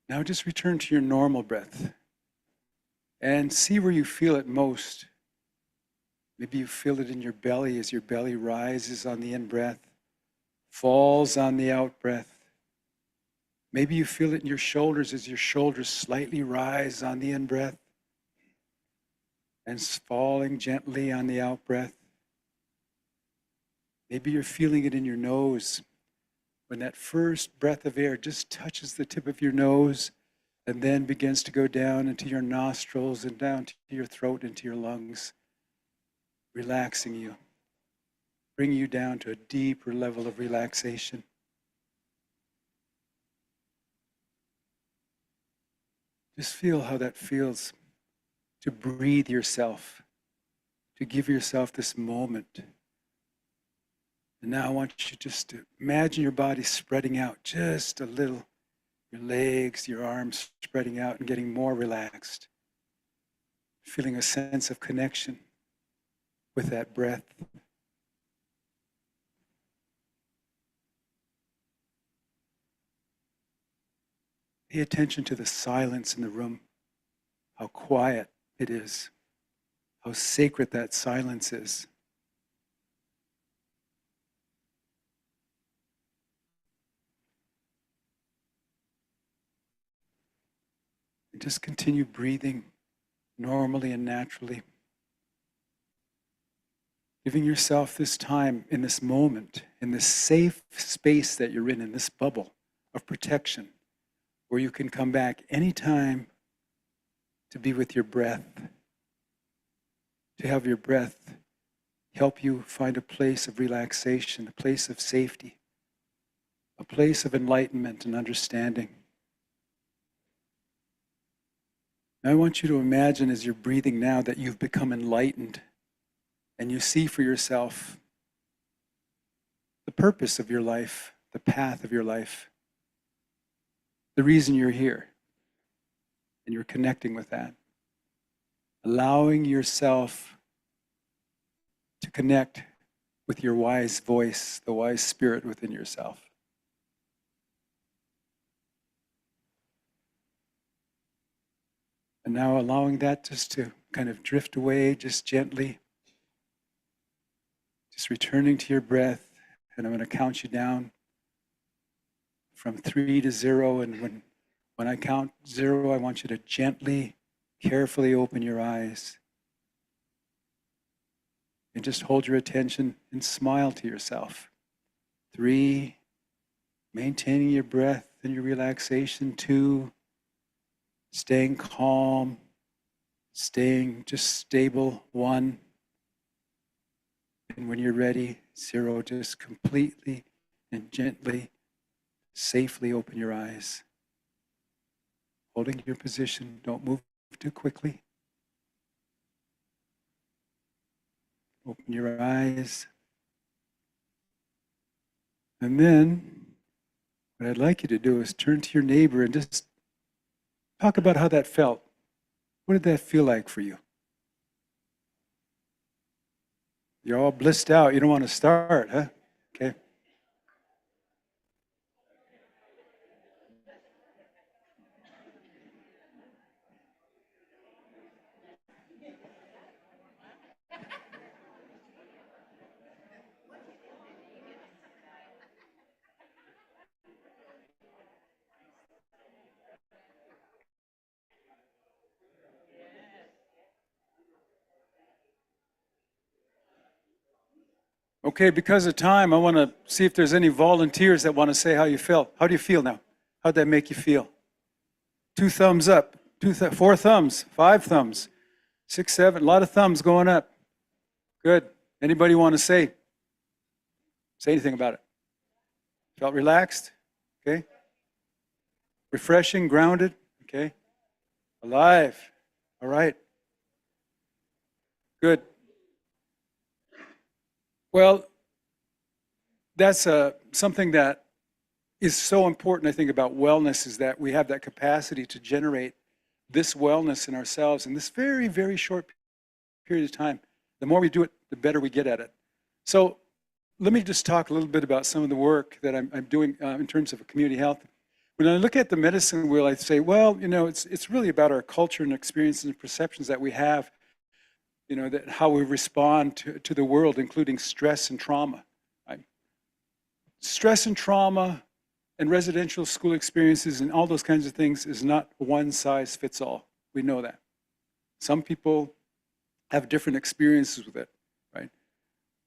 Now just return to your normal breath and see where you feel it most. Maybe you feel it in your belly as your belly rises on the in-breath, falls on the out-breath. Maybe you feel it in your shoulders as your shoulders slightly rise on the in-breath and falling gently on the out-breath. Maybe you're feeling it in your nose when that first breath of air just touches the tip of your nose and then begins to go down into your nostrils and down to your throat, into your lungs, relaxing you, bringing you down to a deeper level of relaxation. Just feel how that feels to breathe yourself, to give yourself this moment. And now I want you just to imagine your body spreading out just a little, your legs, your arms spreading out and getting more relaxed, feeling a sense of connection with that breath. Pay attention to the silence in the room, how quiet it is, how sacred that silence is. And just continue breathing normally and naturally. Giving yourself this time in this moment, in this safe space that you're in this bubble of protection, where you can come back anytime to be with your breath, to have your breath help you find a place of relaxation, a place of safety, a place of enlightenment and understanding. Now I want you to imagine as you're breathing now that you've become enlightened and you see for yourself the purpose of your life, the path of your life, the reason you're here, and you're connecting with that. Allowing yourself to connect with your wise voice, the wise spirit within yourself. And now allowing that just to kind of drift away, just gently. Just returning to your breath, and I'm going to count you down from 3 to 0. And when I count 0, I want you to gently, carefully open your eyes. And just hold your attention and smile to yourself. 3, maintaining your breath and your relaxation. 2, staying calm, staying just stable. 1, and when you're ready, 0, just completely and gently, safely open your eyes. Holding your position, don't move too quickly. Open your eyes. And then what I'd like you to do is turn to your neighbor and just talk about how that felt. What did that feel like for you? You're all blissed out. You don't want to start, huh? Okay. Okay, because of time, I want to see if there's any volunteers that want to say how you felt. How do you feel now? How'd that make you feel? 2 thumbs up, 4 thumbs, 5 thumbs, 6, 7, a lot of thumbs going up. Good. Anybody want to say anything about it? Felt relaxed? Okay. Refreshing, grounded? Okay. Alive. All right. Good. Well, that's something that is so important, I think, about wellness, is that we have that capacity to generate this wellness in ourselves in this very, very short period of time. The more we do it, the better we get at it. So let me just talk a little bit about some of the work that I'm doing in terms of community health. When I look at the medicine wheel, I say, well, it's really about our culture and experiences and perceptions that we have, that how we respond to the world, including stress and trauma. Right? Stress and trauma and residential school experiences and all those kinds of things is not one size fits all. We know that. Some people have different experiences with it, right?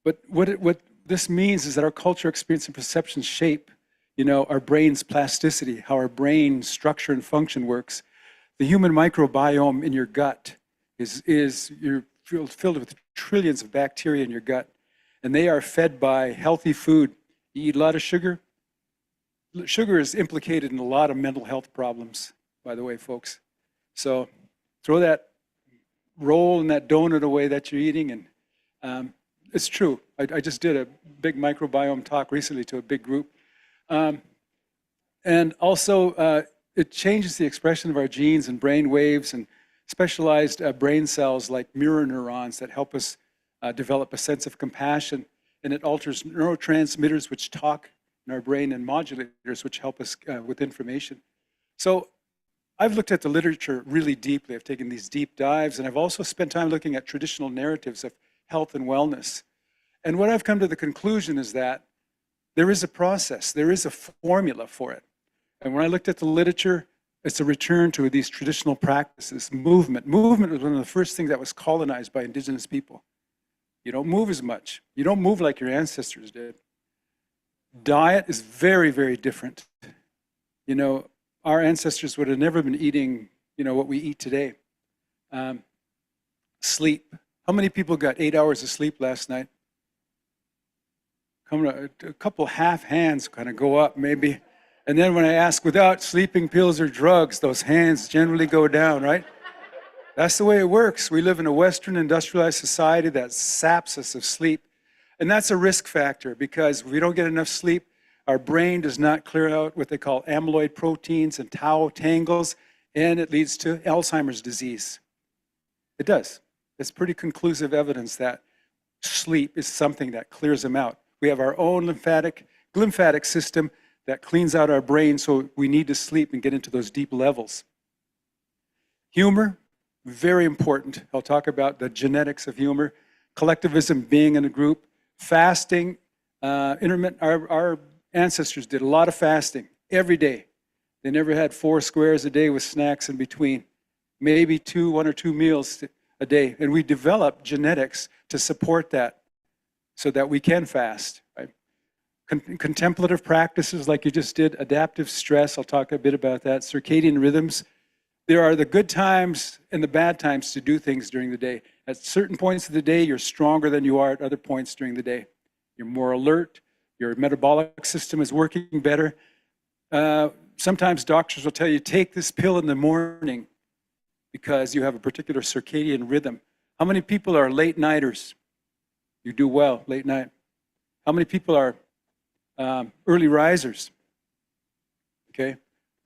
But what this means is that our culture, experience, and perceptions shape, our brain's plasticity, how our brain structure and function works. The human microbiome in your gut you're filled with trillions of bacteria in your gut, and they are fed by healthy food. You eat a lot of sugar. Sugar is implicated in a lot of mental health problems, by the way, folks. So throw that roll and that donut away that you're eating, and it's true. I just did a big microbiome talk recently to a big group. And also, it changes the expression of our genes and brain waves and specialized brain cells like mirror neurons that help us develop a sense of compassion. And it alters neurotransmitters which talk in our brain and modulators which help us with information. So I've looked at the literature really deeply. I've taken these deep dives, and I've also spent time looking at traditional narratives of health and wellness. And what I've come to the conclusion is that there is a process, there is a formula for it. And when I looked at the literature, it's a return to these traditional practices. Movement. Movement was one of the first things that was colonized by indigenous people. You don't move as much. You don't move like your ancestors did. Diet is very, very different. Our ancestors would have never been eating, what we eat today. Sleep. How many people got 8 hours of sleep last night? A couple half hands kind of go up maybe. And then when I ask without sleeping pills or drugs, those hands generally go down, right? That's the way it works. We live in a Western industrialized society that saps us of sleep. And that's a risk factor because if we don't get enough sleep, our brain does not clear out what they call amyloid proteins and tau tangles, and it leads to Alzheimer's disease. It does. It's pretty conclusive evidence that sleep is something that clears them out. We have our own glymphatic system that cleans out our brain, so we need to sleep and get into those deep levels. Humor, very important. I'll talk about the genetics of humor. Collectivism, being in a group. Fasting, intermittent. Our ancestors did a lot of fasting every day. They never had 4 squares a day with snacks in between. Maybe 1 or 2 meals a day. And we developed genetics to support that so that we can fast. Right? Contemplative practices like you just did, adaptive stress, I'll talk a bit about that, circadian rhythms. There are the good times and the bad times to do things during the day. At certain points of the day, you're stronger than you are at other points during the day. You're more alert, your metabolic system is working better. Sometimes doctors will tell you, take this pill in the morning because you have a particular circadian rhythm. How many people are late nighters? You do well late night. How many people are early risers? Okay,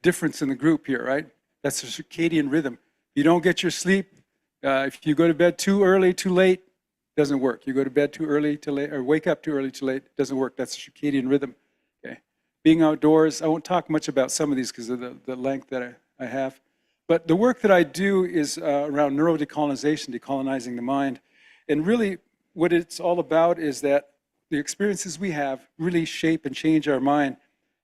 difference in the group here, right? That's the circadian rhythm. You don't get your sleep. If you go to bed too early, too late, doesn't work. You go to bed too early, too late, or wake up too early, too late, doesn't work. That's the circadian rhythm. Okay, being outdoors. I won't talk much about some of these because of the length that I have. But the work that I do is around neurodecolonization, decolonizing the mind. And really what it's all about is that the experiences we have really shape and change our mind.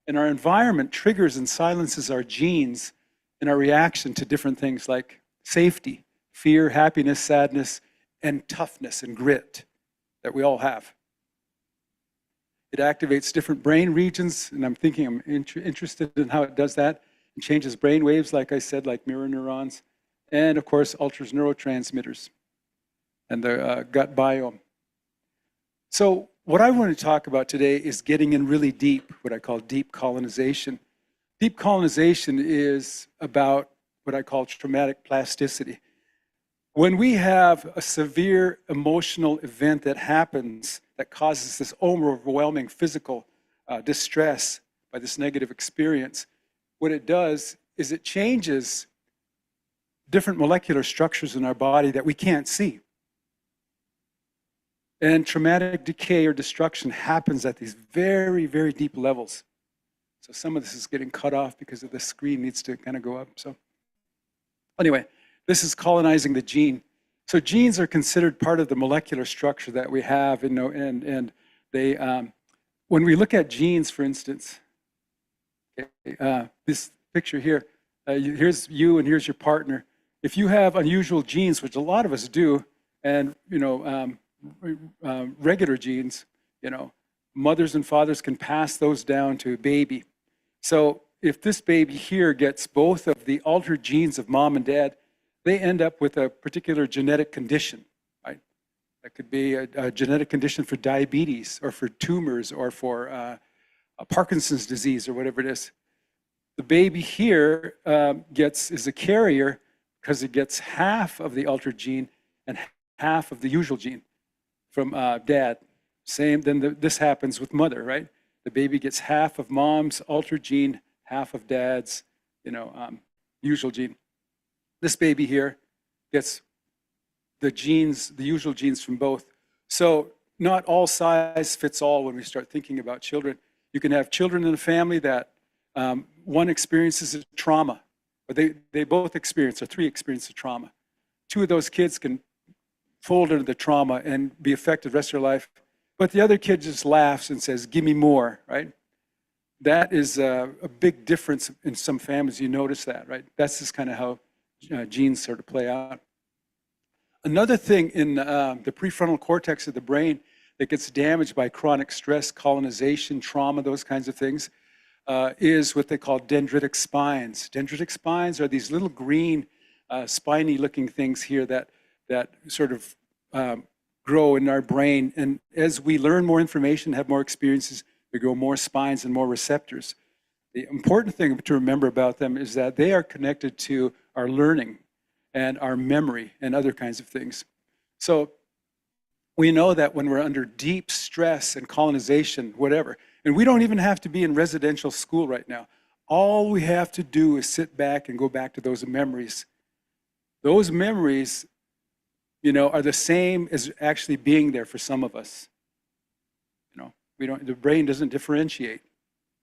And our environment triggers and silences our genes and our reaction to different things like safety, fear, happiness, sadness, and toughness and grit that we all have. It activates different brain regions, and I'm interested in how it does that. It changes brain waves, like I said, like mirror neurons, and of course alters neurotransmitters and the gut biome. So what I want to talk about today is getting in really deep, what I call deep colonization. Deep colonization is about what I call traumatic plasticity. When we have a severe emotional event that happens that causes this overwhelming physical distress by this negative experience, what it does is it changes different molecular structures in our body that we can't see. And traumatic decay or destruction happens at these very, very deep levels. So some of this is getting cut off because of the screen needs to kind of go up. So anyway, this is colonizing the gene. So genes are considered part of the molecular structure that we have, and they, when we look at genes, for instance, this picture here, here's you and here's your partner. If you have unusual genes, which a lot of us do, and regular genes, mothers and fathers can pass those down to a baby. So if this baby here gets both of the altered genes of mom and dad, they end up with a particular genetic condition, right? That could be a genetic condition for diabetes or for tumors or for a Parkinson's disease or whatever it is. The baby here is a carrier because it gets half of the altered gene and half of the usual gene from dad. Same, then this happens with mother, right? The baby gets half of mom's altered gene, half of dad's, usual gene. This baby here gets the genes, the usual genes from both. So not all size fits all when we start thinking about children. You can have children in a family that one experiences a trauma, or they both experience, or three experience a trauma. Two of those kids can fold into the trauma and be affected the rest of their life, but the other kid just laughs and says, "Give me more," right? That is a big difference in some families. You notice that, right? That's just kind of how genes sort of play out. Another thing in the prefrontal cortex of the brain that gets damaged by chronic stress, colonization, trauma, those kinds of things, is what they call dendritic spines. Dendritic spines are these little green, spiny-looking things here that sort of grow in our brain. And as we learn more information, have more experiences, we grow more spines and more receptors. The important thing to remember about them is that they are connected to our learning and our memory and other kinds of things. So we know that when we're under deep stress and colonization, whatever, and we don't even have to be in residential school right now. All we have to do is sit back and go back to those memories. Those memories, are the same as actually being there for some of us. The brain doesn't differentiate.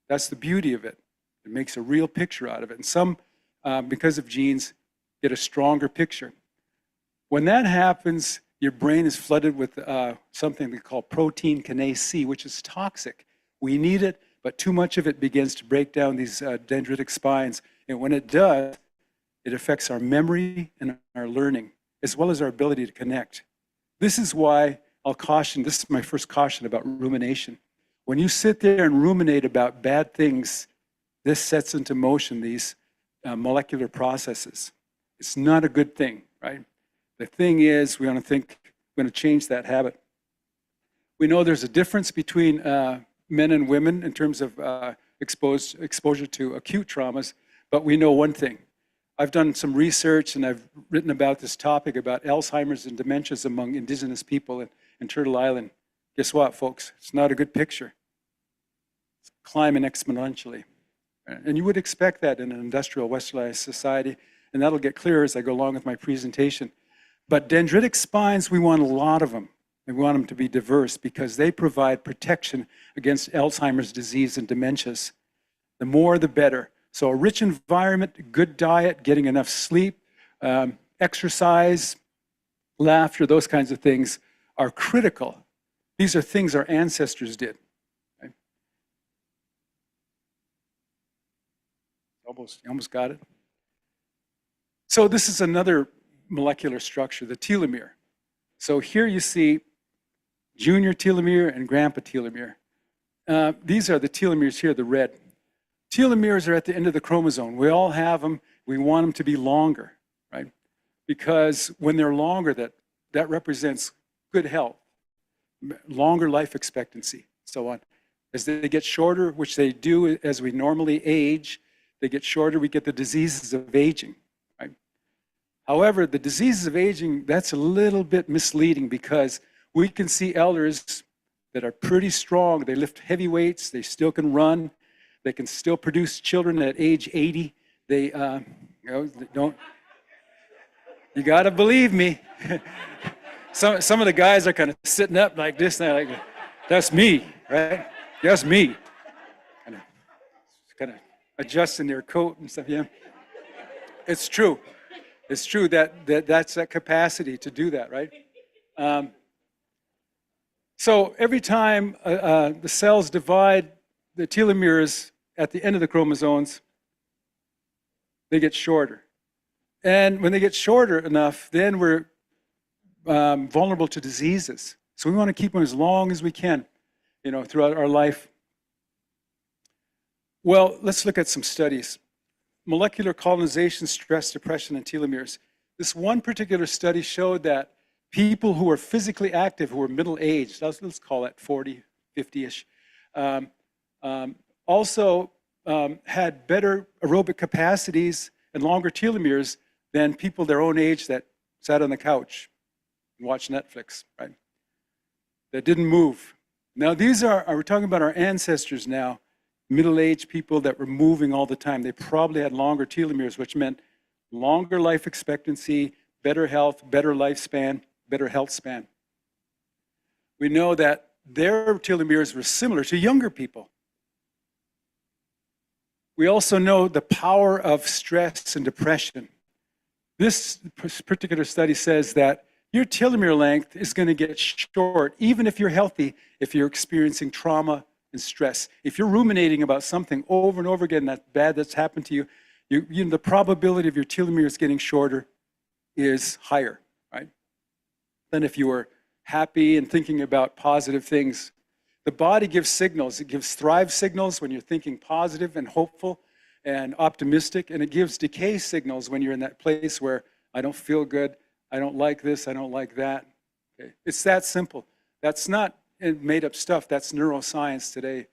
That's the beauty of it. It makes a real picture out of it. And some, because of genes, get a stronger picture. When that happens, your brain is flooded with something we call protein kinase C, which is toxic. We need it, but too much of it begins to break down these dendritic spines. And when it does, it affects our memory and our learning, as well as our ability to connect. This is why I'll caution, this is my first caution about rumination. When you sit there and ruminate about bad things, this sets into motion these molecular processes. It's not a good thing, right? The thing is, we're going to change that habit. We know there's a difference between men and women in terms of exposure to acute traumas, but we know one thing. I've done some research and I've written about this topic about Alzheimer's and dementias among indigenous people in Turtle Island, guess what, folks? It's not a good picture. It's climbing exponentially. And you would expect that in an industrial westernized society, and that'll get clearer as I go along with my presentation. But dendritic spines, we want a lot of them. And we want them to be diverse because they provide protection against Alzheimer's disease and dementias. The more, the better. So a rich environment, good diet, getting enough sleep, exercise, laughter, those kinds of things are critical. These are things our ancestors did. Right? Almost got it. So this is another molecular structure, the telomere. So here you see junior telomere and grandpa telomere. These are the telomeres here, the red. Telomeres are at the end of the chromosome. We all have them. We want them to be longer, right? Because when they're longer, that represents good health, longer life expectancy, so on. As they get shorter, which they do as we normally age, they get shorter, we get the diseases of aging, right? However, the diseases of aging, that's a little bit misleading because we can see elders that are pretty strong. They lift heavy weights. They still can run. They can still produce children at age 80. They, don't. You got to believe me. Some of the guys are kind of sitting up like this, and they're like, "That's me, right? That's me." Kind of adjusting their coat and stuff. Yeah, it's true. It's true that's that capacity to do that, right? So every time the cells divide, the telomeres at the end of the chromosomes, they get shorter. And when they get shorter enough, then we're vulnerable to diseases. So we want to keep them as long as we can, throughout our life. Well, let's look at some studies. Molecular colonization, stress, depression, and telomeres. This one particular study showed that people who are physically active, who are middle-aged, let's call it 40, 50-ish, also had better aerobic capacities and longer telomeres than people their own age that sat on the couch and watched Netflix, right? That didn't move. Now we're talking about our ancestors now, middle-aged people that were moving all the time. They probably had longer telomeres, which meant longer life expectancy, better health, better lifespan, better health span. We know that their telomeres were similar to younger people. We also know the power of stress and depression. This particular study says that your telomere length is going to get short, even if you're healthy, if you're experiencing trauma and stress. If you're ruminating about something over and over again that's bad that's happened to you, the probability of your telomeres getting shorter is higher, right? Than if you were happy and thinking about positive things. The body gives signals. It gives thrive signals when you're thinking positive and hopeful and optimistic, and it gives decay signals when you're in that place where I don't feel good, I don't like this, I don't like that. Okay? It's that simple. That's not made up stuff, that's neuroscience today.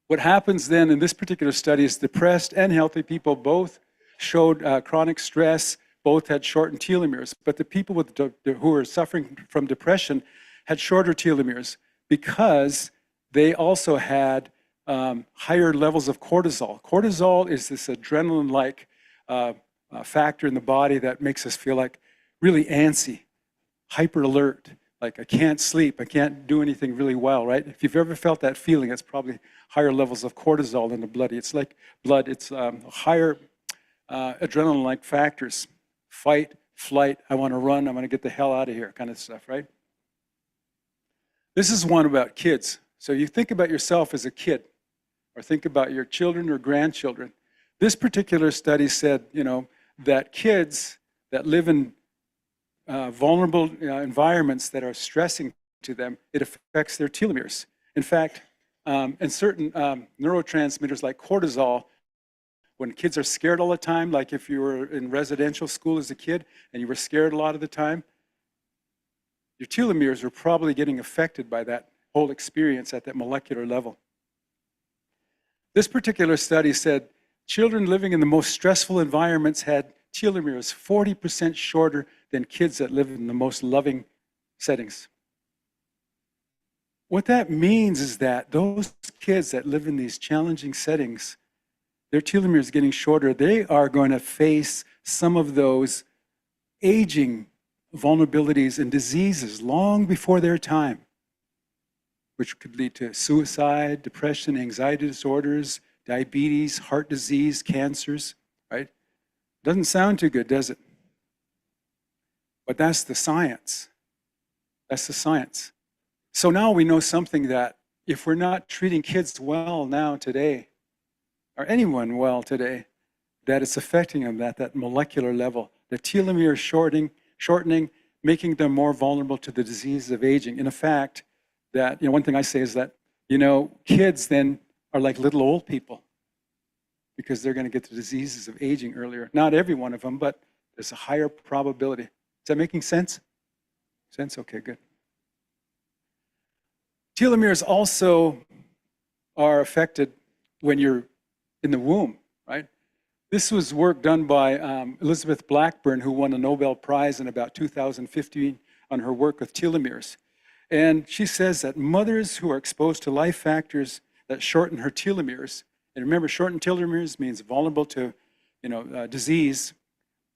What happens then in this particular study is depressed and healthy people both showed chronic stress, both had shortened telomeres, but the people who were suffering from depression had shorter telomeres because they also had higher levels of cortisol. Cortisol is this adrenaline-like factor in the body that makes us feel like really antsy, hyper alert, like I can't sleep, I can't do anything really well, right? If you've ever felt that feeling, it's probably higher levels of cortisol in the blood. It's like blood, it's higher adrenaline-like factors. Fight, flight, I want to run, I want to get the hell out of here kind of stuff, right? This is one about kids. So you think about yourself as a kid, or think about your children or grandchildren. This particular study said, that kids that live in vulnerable environments that are stressing to them, it affects their telomeres. In fact, and certain neurotransmitters like cortisol, when kids are scared all the time, like if you were in residential school as a kid and you were scared a lot of the time, your telomeres are probably getting affected by that whole experience at that molecular level. This particular study said children living in the most stressful environments had telomeres 40% shorter than kids that live in the most loving settings. what that means is that those kids that live in these challenging settings, their telomeres getting shorter, they are going to face some of those aging vulnerabilities and diseases long before their time, which could lead to suicide, depression, anxiety disorders, diabetes, heart disease, cancers, right? Doesn't sound too good, does it? But that's the science. That's the science. So now we know something, that if we're not treating kids well now today, or anyone well today, that it's affecting them at that molecular level. The telomere shortening, making them more vulnerable to the diseases of aging. In fact, that, one thing I say is that, kids then are like little old people, because they're going to get the diseases of aging earlier. Not every one of them, but there's a higher probability. Is that making sense? Sense? Okay, good. Telomeres also are affected when you're in the womb, right? This was work done by Elizabeth Blackburn, who won a Nobel Prize in about 2015 on her work with telomeres. And she says that mothers who are exposed to life factors that shorten her telomeres, and remember, shortened telomeres means vulnerable to disease,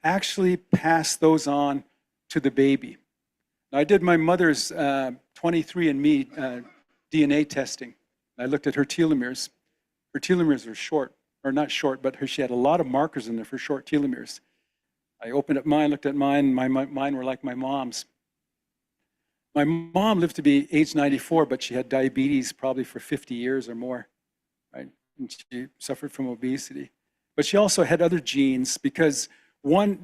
actually pass those on to the baby. Now, I did my mother's 23andMe DNA testing. I looked at her telomeres. Her telomeres were short, or not short, but she had a lot of markers in there for short telomeres. I opened up mine, looked at mine, mine were like my mom's. My mom lived to be age 94, but she had diabetes probably for 50 years or more, right? And she suffered from obesity. But she also had other genes, because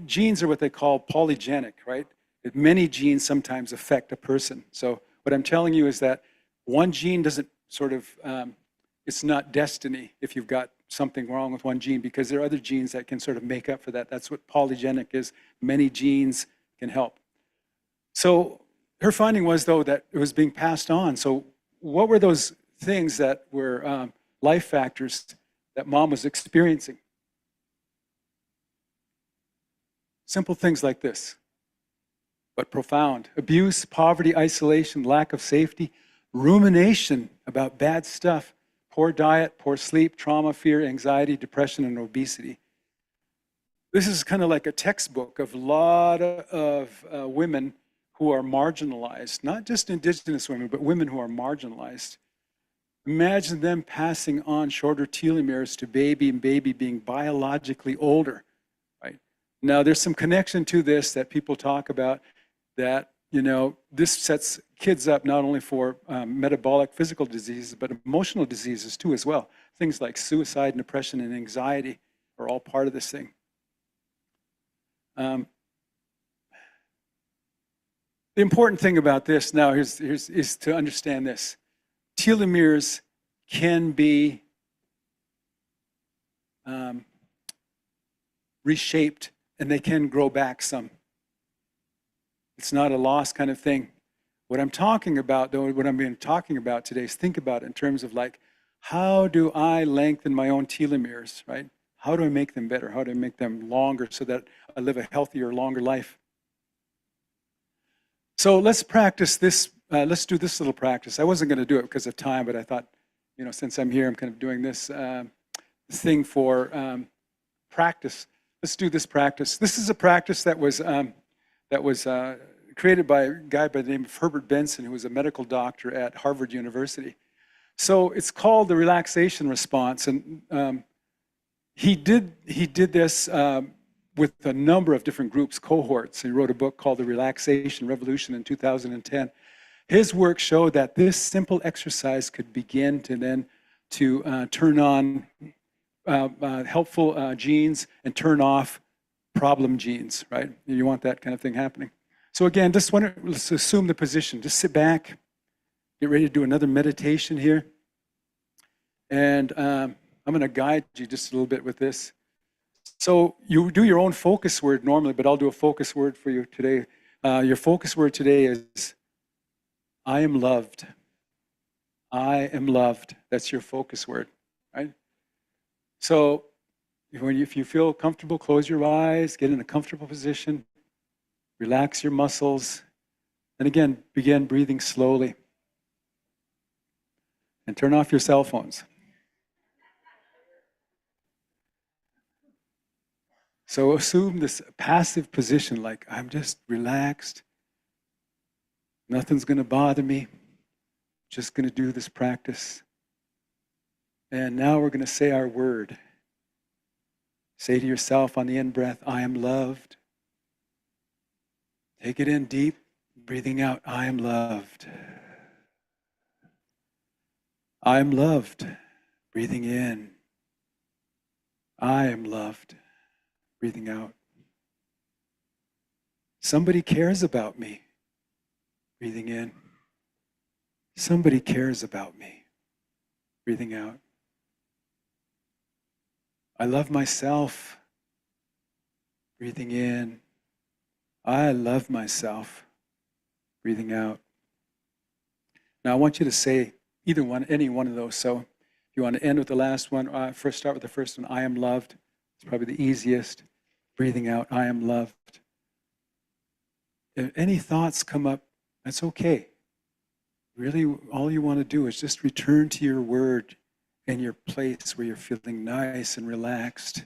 genes are what they call polygenic, right? Many genes sometimes affect a person. So what I'm telling you is that one gene doesn't it's not destiny if you've got something wrong with one gene, because there are other genes that can sort of make up for that. That's what polygenic is. Many genes can help. So her finding was, though, that it was being passed on. So what were those things that were life factors that mom was experiencing? Simple things like this, but profound. Abuse, poverty, isolation, lack of safety, rumination about bad stuff, poor diet, poor sleep, trauma, fear, anxiety, depression, and obesity. This is kind of like a textbook of a lot of women who are marginalized, not just Indigenous women, but women who are marginalized. Imagine them passing on shorter telomeres to baby, and baby being biologically older, right? Now, there's some connection to this that people talk about, that, this sets kids up not only for metabolic physical diseases, but emotional diseases too as well. Things like suicide, depression, and anxiety are all part of this thing. The important thing about this now is to understand this. Telomeres can be reshaped, and they can grow back some. It's not a loss kind of thing. What I'm talking about, though, what I'm talking about today is think about it in terms of like, how do I lengthen my own telomeres, right? How do I make them better? How do I make them longer so that I live a healthier, longer life? So let's practice this. Let's do this little practice. I wasn't going to do it because of time, but I thought, since I'm here, I'm kind of doing this thing for practice. Let's do this practice. This is a practice that was created by a guy by the name of Herbert Benson, who was a medical doctor at Harvard University. So it's called the relaxation response, and he did this with a number of different groups, cohorts. He wrote a book called The Relaxation Revolution in 2010. His work showed that this simple exercise could begin to then turn on helpful genes and turn off problem genes, right? You want that kind of thing happening. So again, let's assume the position. Just sit back, get ready to do another meditation here. And I'm going to guide you just a little bit with this. So you do your own focus word normally, but I'll do a focus word for you today. Your focus word today is, I am loved. I am loved. That's your focus word, right? So if you feel comfortable, close your eyes, get in a comfortable position, relax your muscles, and again, begin breathing slowly. And turn off your cell phones. So assume this passive position, like I'm just relaxed. Nothing's going to bother me. Just going to do this practice. And now we're going to say our word. Say to yourself on the in-breath, I am loved. Take it in deep, breathing out, I am loved. I am loved. Breathing in. I am loved. Breathing out. Somebody cares about me. Breathing in. Somebody cares about me. Breathing out. I love myself. Breathing in. I love myself. Breathing out. Now I want you to say either one, any one of those. So if you want to end with the last one, first start with the first one. I am loved. It's probably the easiest. Breathing out. I am loved. If any thoughts come up, that's okay. Really, all you want to do is just return to your word and your place where you're feeling nice and relaxed.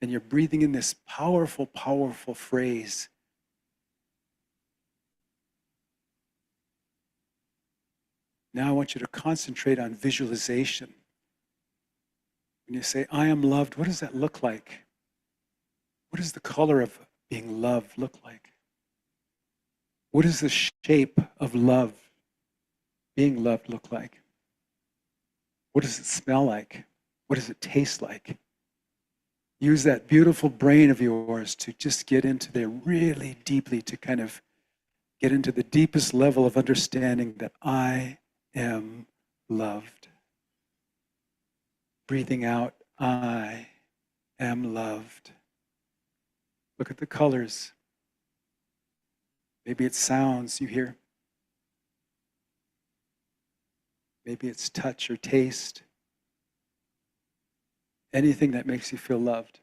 And you're breathing in this powerful, powerful phrase. Now I want you to concentrate on visualization. When you say, I am loved, what does that look like? What does the color of being loved look like? What does the shape of love, being loved, look like? What does it smell like? What does it taste like? Use that beautiful brain of yours to just get into there really deeply, to kind of get into the deepest level of understanding that I am loved. Breathing out, I am loved. Look at the colors. Maybe it's sounds you hear. Maybe it's touch or taste. Anything that makes you feel loved.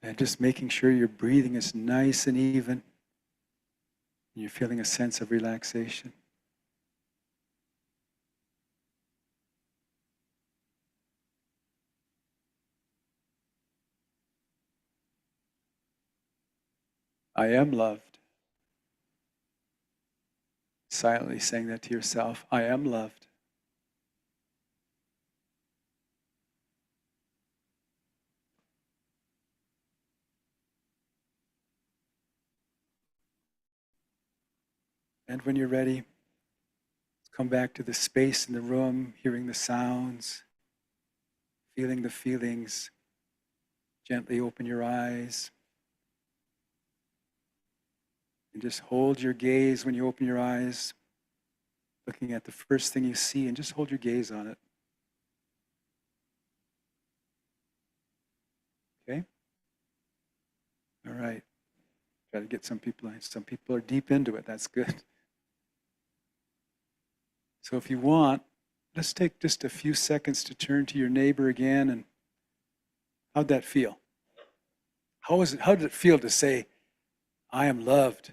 And just making sure your breathing is nice and even. And you're feeling a sense of relaxation. I am loved. Silently saying that to yourself, I am loved. And when you're ready, come back to the space in the room, hearing the sounds, feeling the feelings. Gently open your eyes. And just hold your gaze when you open your eyes, looking at the first thing you see, and just hold your gaze on it. Okay? All right. Try to get some people are deep into it. That's good. So if you want, let's take just a few seconds to turn to your neighbor again. And how'd that feel? How did it feel to say, I am loved?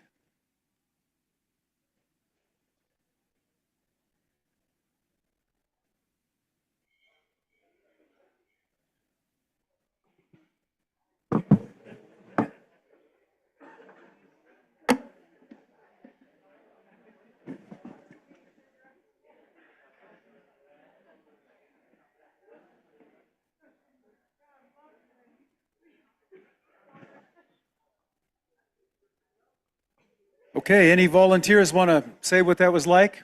Okay, any volunteers want to say what that was like?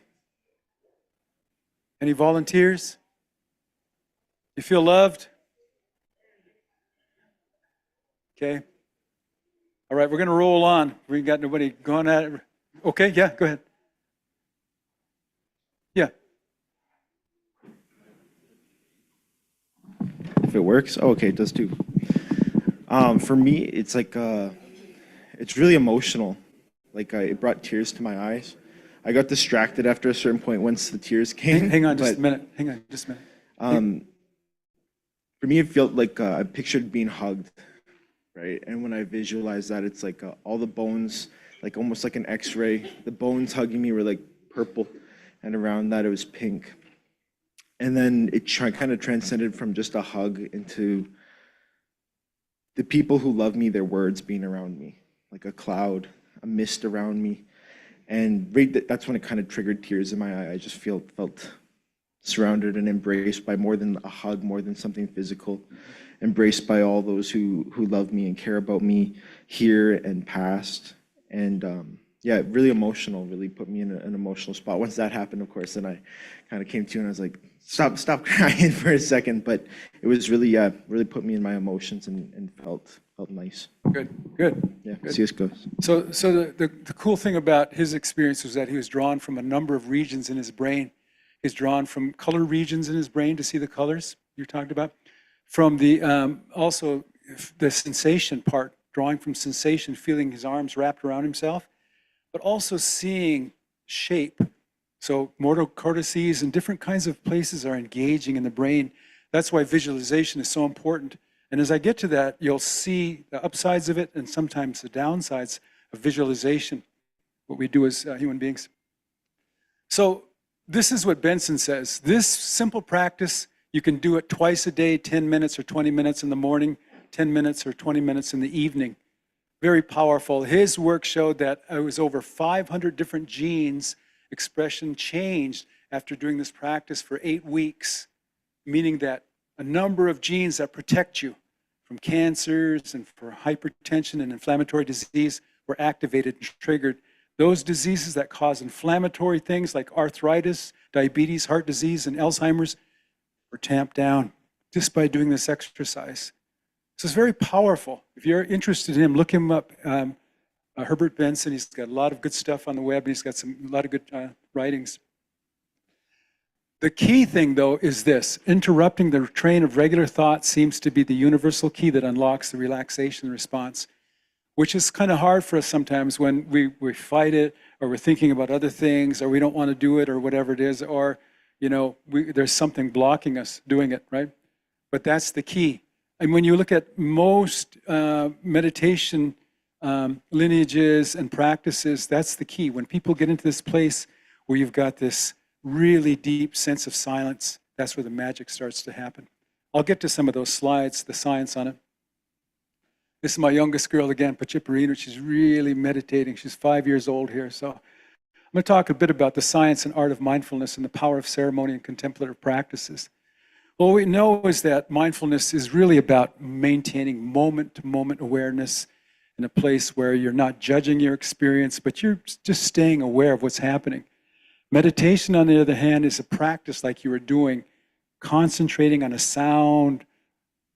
Any volunteers? You feel loved? Okay. All right, we're going to roll on. We ain't got nobody going at it. Okay, yeah, go ahead. Yeah. If it works, oh, okay, it does too. For me, it's like it's really emotional. Like it brought tears to my eyes. I got distracted after a certain point once the tears came. Hang on just a minute. Hang on just a minute. For me, it felt like I pictured being hugged, right? And when I visualized that, it's like all the bones, like almost like an X-ray. The bones hugging me were like purple, and around that it was pink. And then it kind of transcended from just a hug into the people who love me, their words being around me, like a cloud, a mist around me. And that's when it kind of triggered tears in my eye. I just felt surrounded and embraced by more than a hug, more than something physical, embraced by all those who love me and care about me here and past. And yeah, really emotional, really put me in an emotional spot. Once that happened, of course, then I kind of came to and I was like, stop crying for a second. But it was really, really put me in my emotions and felt nice. Good. Yeah, Good. see us goes. So the cool thing about his experience was that he was drawn from a number of regions in his brain. He's drawn from color regions in his brain to see the colors you talked about. From the also the sensation part, drawing from sensation, feeling his arms wrapped around himself, but also seeing shape. So motor cortices and different kinds of places are engaging in the brain. That's why visualization is so important. And as I get to that, you'll see the upsides of it and sometimes the downsides of visualization, what we do as human beings. So this is what Benson says. This simple practice, you can do it twice a day, 10 minutes or 20 minutes in the morning, 10 minutes or 20 minutes in the evening. Very powerful. His work showed that it was over 500 different genes expression changed after doing this practice for 8 weeks, meaning that a number of genes that protect you from cancers and for hypertension and inflammatory disease were activated and triggered. Those diseases that cause inflammatory things like arthritis, diabetes, heart disease, and Alzheimer's were tamped down just by doing this exercise. So it's very powerful. If you're interested in him, look him up. Herbert Benson, he's got a lot of good stuff on the web. He's got a lot of good writings. The key thing, though, is this. Interrupting the train of regular thought seems to be the universal key that unlocks the relaxation response, which is kind of hard for us sometimes when we fight it, or we're thinking about other things, or we don't want to do it, or whatever it is, or there's something blocking us doing it, right? But that's the key. And when you look at most meditation lineages and practices, that's the key. When people get into this place where you've got this really deep sense of silence, that's where the magic starts to happen. I'll get to some of those slides, the science on it. This is my youngest girl again, Pachiparino. She's really meditating. She's 5 years old here. So I'm going to talk a bit about the science and art of mindfulness and the power of ceremony and contemplative practices. What we know is that mindfulness is really about maintaining moment-to-moment awareness in a place where you're not judging your experience, but you're just staying aware of what's happening. Meditation, on the other hand, is a practice like you were doing, concentrating on a sound,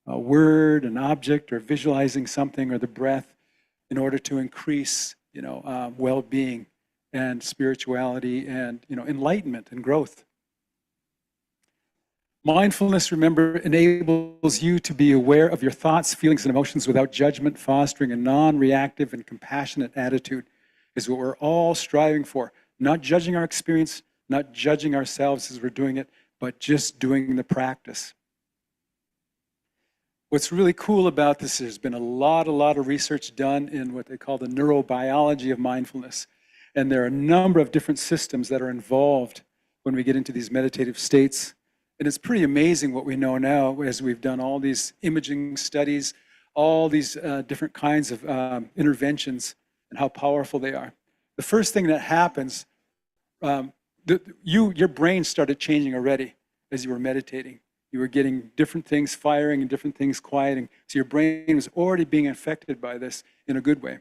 a word, an object, or visualizing something, or the breath, in order to increase, well-being and spirituality and, enlightenment and growth. Mindfulness, remember, enables you to be aware of your thoughts, feelings, and emotions without judgment, fostering a non-reactive and compassionate attitude is what we're all striving for. Not judging our experience, not judging ourselves as we're doing it, but just doing the practice. What's really cool about this, there's been a lot of research done in what they call the neurobiology of mindfulness. And there are a number of different systems that are involved when we get into these meditative states. And it's pretty amazing what we know now as we've done all these imaging studies, all these different kinds of interventions and how powerful they are. The first thing that happens, your brain started changing already as you were meditating. You were getting different things firing and different things quieting. So your brain was already being affected by this in a good way,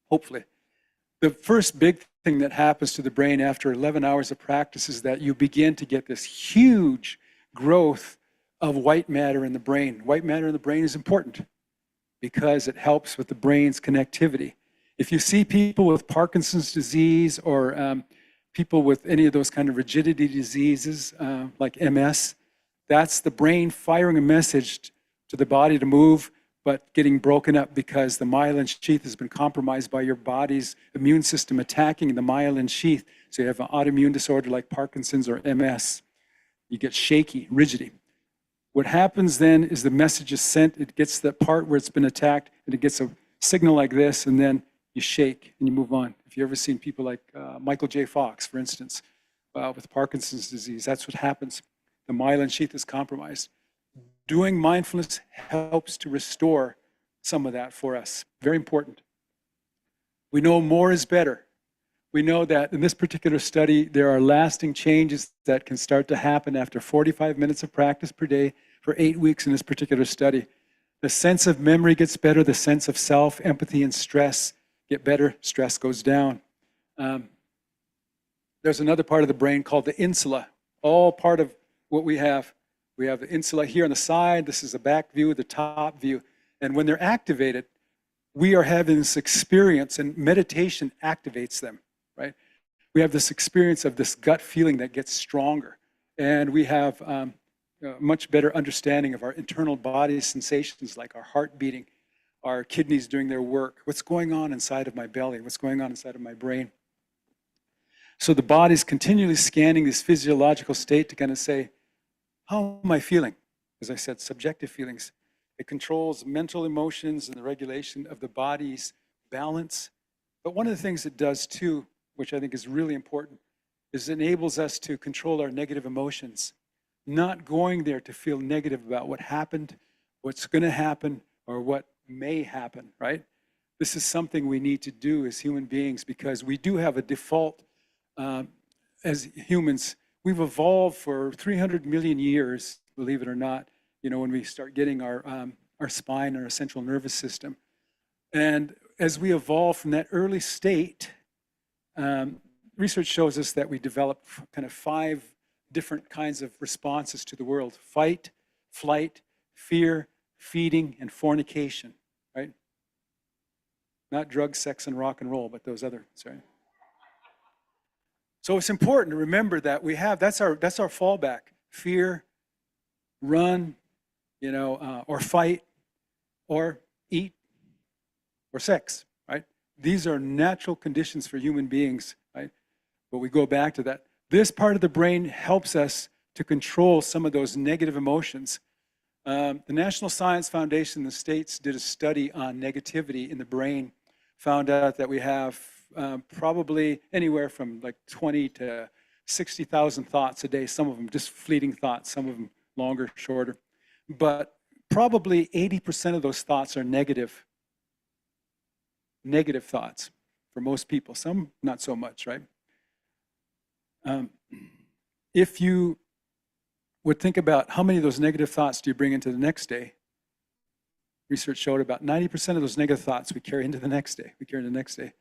hopefully. The first big thing that happens to the brain after 11 hours of practice is that you begin to get this huge growth of white matter in the brain. White matter in the brain is important because it helps with the brain's connectivity. If you see people with Parkinson's disease or people with any of those kind of rigidity diseases like MS, that's the brain firing a message to the body to move, but getting broken up because the myelin sheath has been compromised by your body's immune system attacking the myelin sheath. So you have an autoimmune disorder like Parkinson's or MS. You get shaky, rigidity. What happens then is the message is sent, it gets the part where it's been attacked, and it gets a signal like this, and then you shake and you move on. If you've ever seen people like Michael J. Fox, for instance, with Parkinson's disease. That's what happens. The myelin sheath is compromised. Doing mindfulness helps to restore some of that for us. Very important. We know more is better. We know that in this particular study, there are lasting changes that can start to happen after 45 minutes of practice per day for 8 weeks in this particular study. The sense of memory gets better, the sense of self, empathy, and stress get better, stress goes down. There's another part of the brain called the insula, all part of what we have. We have the insula here on the side, this is the back view, the top view. And when they're activated, we are having this experience, and meditation activates them, right? We have this experience of this gut feeling that gets stronger. And we have a much better understanding of our internal body sensations, like our heart beating, our kidneys doing their work, what's going on inside of my belly, what's going on inside of my brain. So the body's continually scanning this physiological state to kind of say, how am I feeling? As I said, subjective feelings. It controls mental emotions and the regulation of the body's balance. But one of the things it does too, which I think is really important, is it enables us to control our negative emotions. Not going there to feel negative about what happened, what's going to happen, or what may happen, right? This is something we need to do as human beings because we do have a default as humans. We've evolved for 300 million years, believe it or not, you know, when we start getting our spine and our central nervous system. And as we evolve from that early state, research shows us that we develop kind of 5 different kinds of responses to the world: fight, flight, fear, feeding, and fornication, right? Not drugs, sex, and rock and roll, but those other, sorry. So it's important to remember that we have, that's our fallback: fear, run, you know, or fight, or eat, or sex, right? These are natural conditions for human beings, right? But we go back to that. This part of the brain helps us to control some of those negative emotions. The National Science Foundation in the States did a study on negativity in the brain, found out that we have probably anywhere from like 20 to 60,000 thoughts a day, some of them just fleeting thoughts, some of them longer, shorter. But probably 80% of those thoughts are negative thoughts for most people, some not so much, right? If you would think about how many of those negative thoughts do you bring into the next day, research showed about 90% of those negative thoughts we carry into the next day.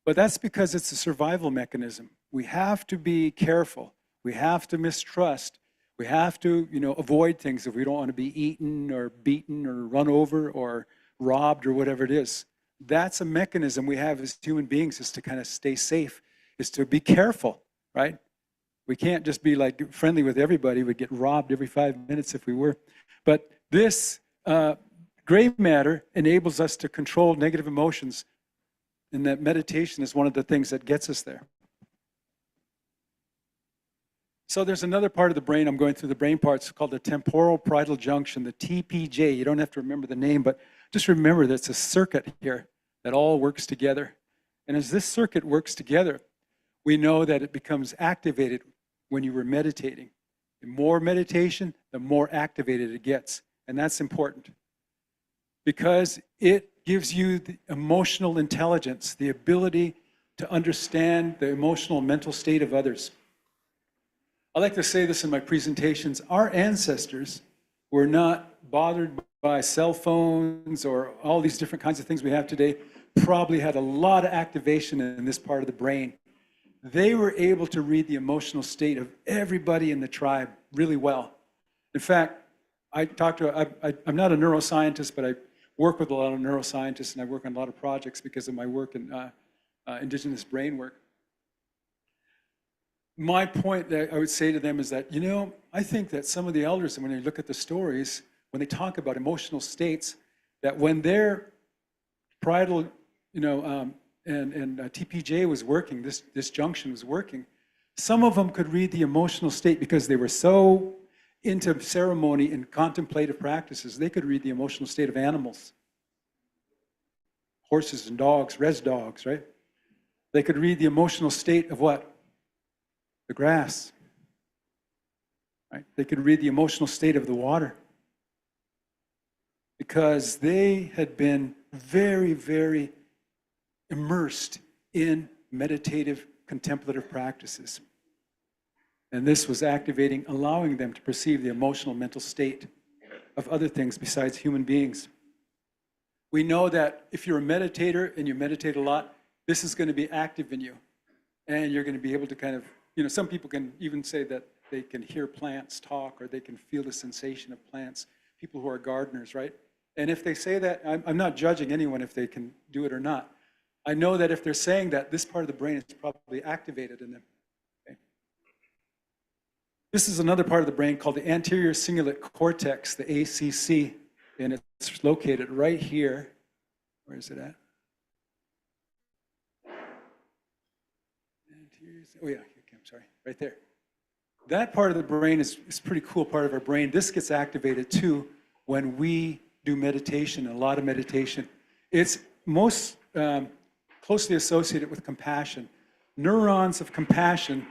But that's because it's a survival mechanism. We have to be careful. We have to mistrust. We have to, you know, avoid things if we don't want to be eaten or beaten or run over or robbed or whatever it is. That's a mechanism we have as human beings, is to kind of stay safe, is to be careful, right? We can't just be like friendly with everybody. We'd get robbed every 5 minutes if we were. But this gray matter enables us to control negative emotions, and that meditation is one of the things that gets us there. So there's another part of the brain, I'm going through the brain parts, called the temporal parietal junction, the TPJ. You don't have to remember the name, but just remember that it's a circuit here that all works together. And as this circuit works together, we know that it becomes activated when you were meditating. The more meditation, the more activated it gets. And that's important because it gives you the emotional intelligence, the ability to understand the emotional and mental state of others. I like to say this in my presentations: our ancestors were not bothered by cell phones or all these different kinds of things we have today, probably had a lot of activation in this part of the brain. They were able to read the emotional state of everybody in the tribe really well. In fact, I'm not a neuroscientist, but I work with a lot of neuroscientists, and I work on a lot of projects because of my work in indigenous brain work. My point that I would say to them is that, you know, I think that some of the elders, when they look at the stories, when they talk about emotional states, that when their parietal, you know, and TPJ was working, this junction was working, some of them could read the emotional state because they were so into ceremony and contemplative practices. They could read the emotional state of animals, horses and dogs, res dogs, right? They could read the emotional state of what? the grass. Right? They could read the emotional state of the water because they had been very, very immersed in meditative, contemplative practices. And this was activating, allowing them to perceive the emotional mental state of other things besides human beings. We know that if you're a meditator and you meditate a lot, this is going to be active in you. And you're going to be able to kind of, some people can even say that they can hear plants talk or they can feel the sensation of plants, people who are gardeners, right? And if they say that, I'm not judging anyone if they can do it or not. I know that if they're saying that, this part of the brain is probably activated in them. Okay? This is another part of the brain called the anterior cingulate cortex, the ACC, and it's located right here. Where is it at? Oh yeah, I'm sorry, right there. That part of the brain is a pretty cool part of our brain. This gets activated too when we do meditation, a lot of meditation. It's most closely associated with compassion. Neurons of compassion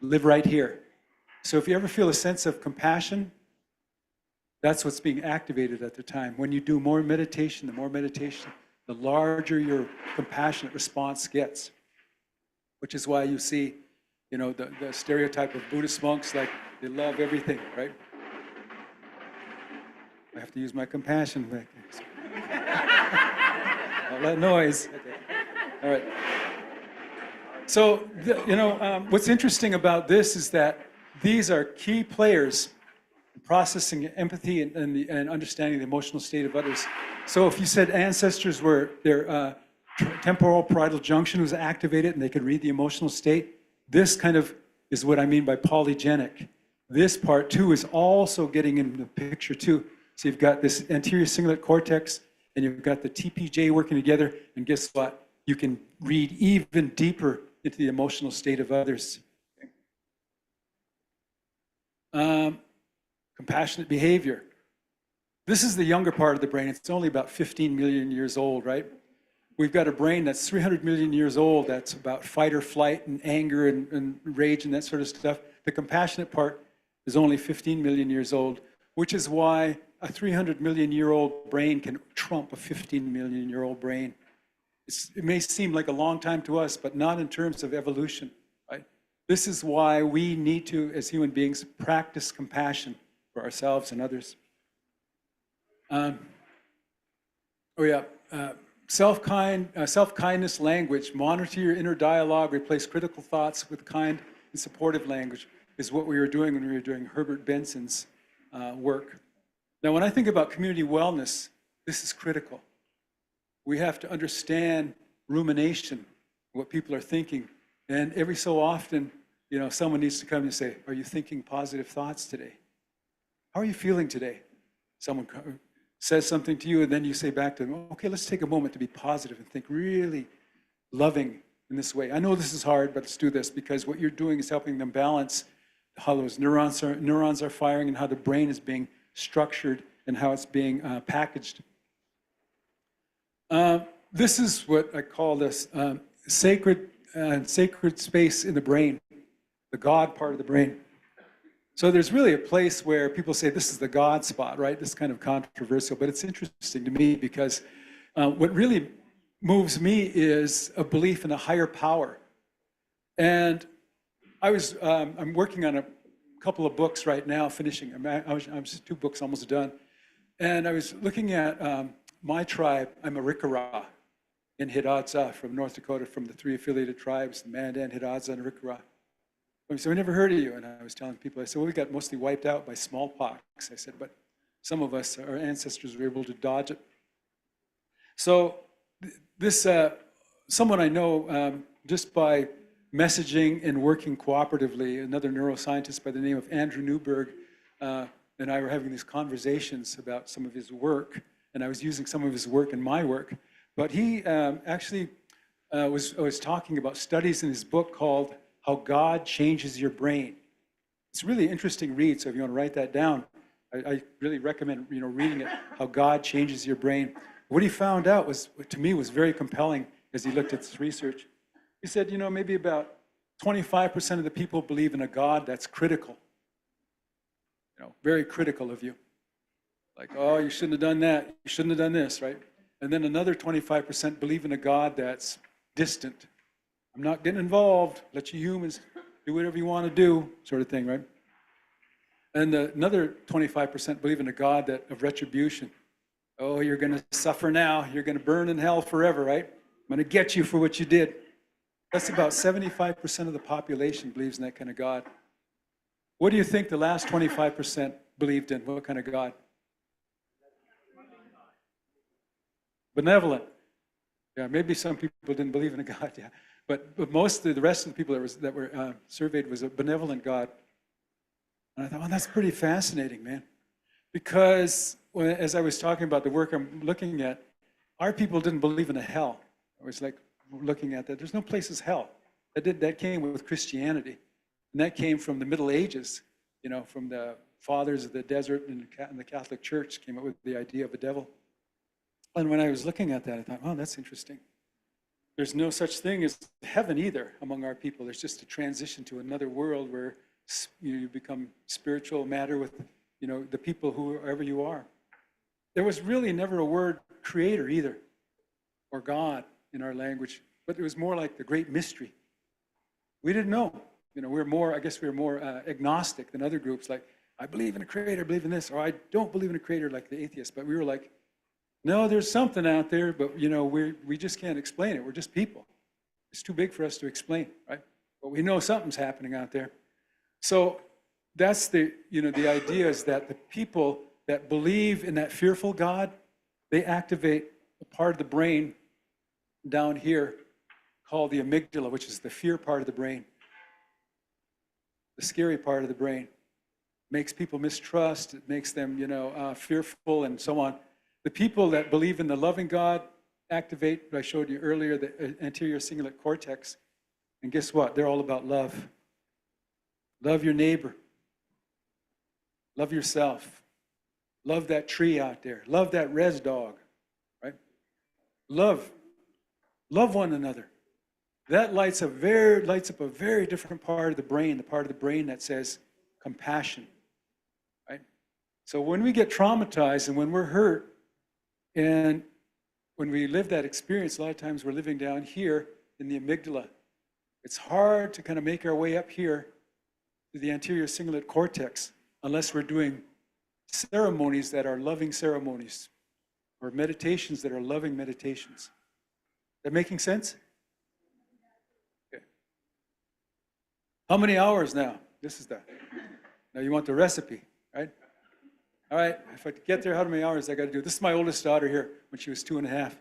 live right here. So if you ever feel a sense of compassion, that's what's being activated at the time. When you do more meditation, the larger your compassionate response gets, which is why you see, the stereotype of Buddhist monks, like they love everything, right? I have to use my compassion back there. All that noise. Okay. All right. So, what's interesting about this is that these are key players in processing empathy and understanding the emotional state of others. So if you said ancestors were, their temporal parietal junction was activated and they could read the emotional state, this kind of is what I mean by polygenic. This part too is also getting in the picture too. So you've got this anterior cingulate cortex and you've got the TPJ working together, and guess what? You can read even deeper into the emotional state of others. Compassionate behavior. This is the younger part of the brain. It's only about 15 million years old, right? We've got a brain that's 300 million years old that's about fight or flight and anger and rage and that sort of stuff. The compassionate part is only 15 million years old, which is why a 300 million year old brain can trump a 15 million year old brain. It may seem like a long time to us, but not in terms of evolution, right? This is why we need to, as human beings, practice compassion for ourselves and others. Self-kindness language. Monitor your inner dialogue. Replace critical thoughts with kind and supportive language is what we were doing when we were doing Herbert Benson's work. Now, when I think about community wellness, this is critical. We have to understand rumination, what people are thinking. And every so often, someone needs to come and say, are you thinking positive thoughts today? How are you feeling today? Someone says something to you, and then you say back to them, okay, let's take a moment to be positive and think really loving in this way. I know this is hard, but let's do this, because what you're doing is helping them balance how those neurons are firing and how the brain is being structured and how it's being packaged. This is what I call this sacred space in the brain, the God part of the brain. So there's really a place where people say this is the God spot, right? This is kind of controversial, but it's interesting to me because what really moves me is a belief in a higher power. And I'm working on a couple of books right now, finishing. I'm 2 books almost done. And I was looking at my tribe. I'm a Rikara in Hidatsa from North Dakota, from the 3 affiliated tribes, the Mandan, Hidatsa, and Rikara. So I never heard of you, and I was telling people, I said, well, we got mostly wiped out by smallpox. I said, but some of us, our ancestors, were able to dodge it. So this, someone I know, just by messaging and working cooperatively, another neuroscientist by the name of Andrew Newberg, and I were having these conversations about some of his work, and I was using some of his work in my work. But he actually was talking about studies in his book called How God Changes Your Brain. It's a really interesting read, so if you want to write that down, I really recommend reading it, How God Changes Your Brain. What he found out was, to me, was very compelling as he looked at this research. He said, maybe about 25% of the people believe in a God that's critical, very critical of you. Like, oh, you shouldn't have done that. You shouldn't have done this, right? And then another 25% believe in a God that's distant. I'm not getting involved. Let you humans do whatever you want to do, sort of thing, right? And another 25% believe in a God of retribution. Oh, you're going to suffer now. You're going to burn in hell forever, right? I'm going to get you for what you did. That's about 75% of the population believes in that kind of God. What do you think the last 25% believed in? What kind of God? Benevolent. Yeah, maybe some people didn't believe in a God, yeah. But most of the rest of the people that were surveyed was a benevolent God. And I thought, well, that's pretty fascinating, man. Because as I was talking about the work I'm looking at, our people didn't believe in a hell. I was like looking at that. There's no place as hell. That came with Christianity. And that came from the Middle Ages, from the fathers of the desert and the Catholic Church came up with the idea of a devil. And when I was looking at that, I thought, oh, that's interesting. There's no such thing as heaven either among our people. There's just a transition to another world where you become spiritual matter with, the people whoever you are. There was really never a word creator either, or God in our language, but it was more like the great mystery. We didn't know. We're more agnostic than other groups. Like, I believe in a creator, I believe in this, or I don't believe in a creator like the atheists. But we were like, no, there's something out there, but we just can't explain it. We're just people. It's too big for us to explain, right? But we know something's happening out there. So that's the idea is that the people that believe in that fearful God, they activate a part of the brain down here called the amygdala, which is the fear part of the brain. The scary part of the brain. Makes people mistrust, it makes them, fearful and so on. The people that believe in the loving God activate, what I showed you earlier, the anterior cingulate cortex. And guess what? They're all about love. Love your neighbor. Love yourself. Love that tree out there. Love that res dog, right? Love one another. That lights up a very different part of the brain, the part of the brain that says compassion, right? So when we get traumatized and when we're hurt, and when we live that experience, a lot of times we're living down here in the amygdala. It's hard to kind of make our way up here to the anterior cingulate cortex unless we're doing ceremonies that are loving ceremonies or meditations that are loving meditations. That making sense? Okay. How many hours now? Now you want the recipe, right? All right, if I get there, how many hours I got to do? This is my oldest daughter here when she was 2.5.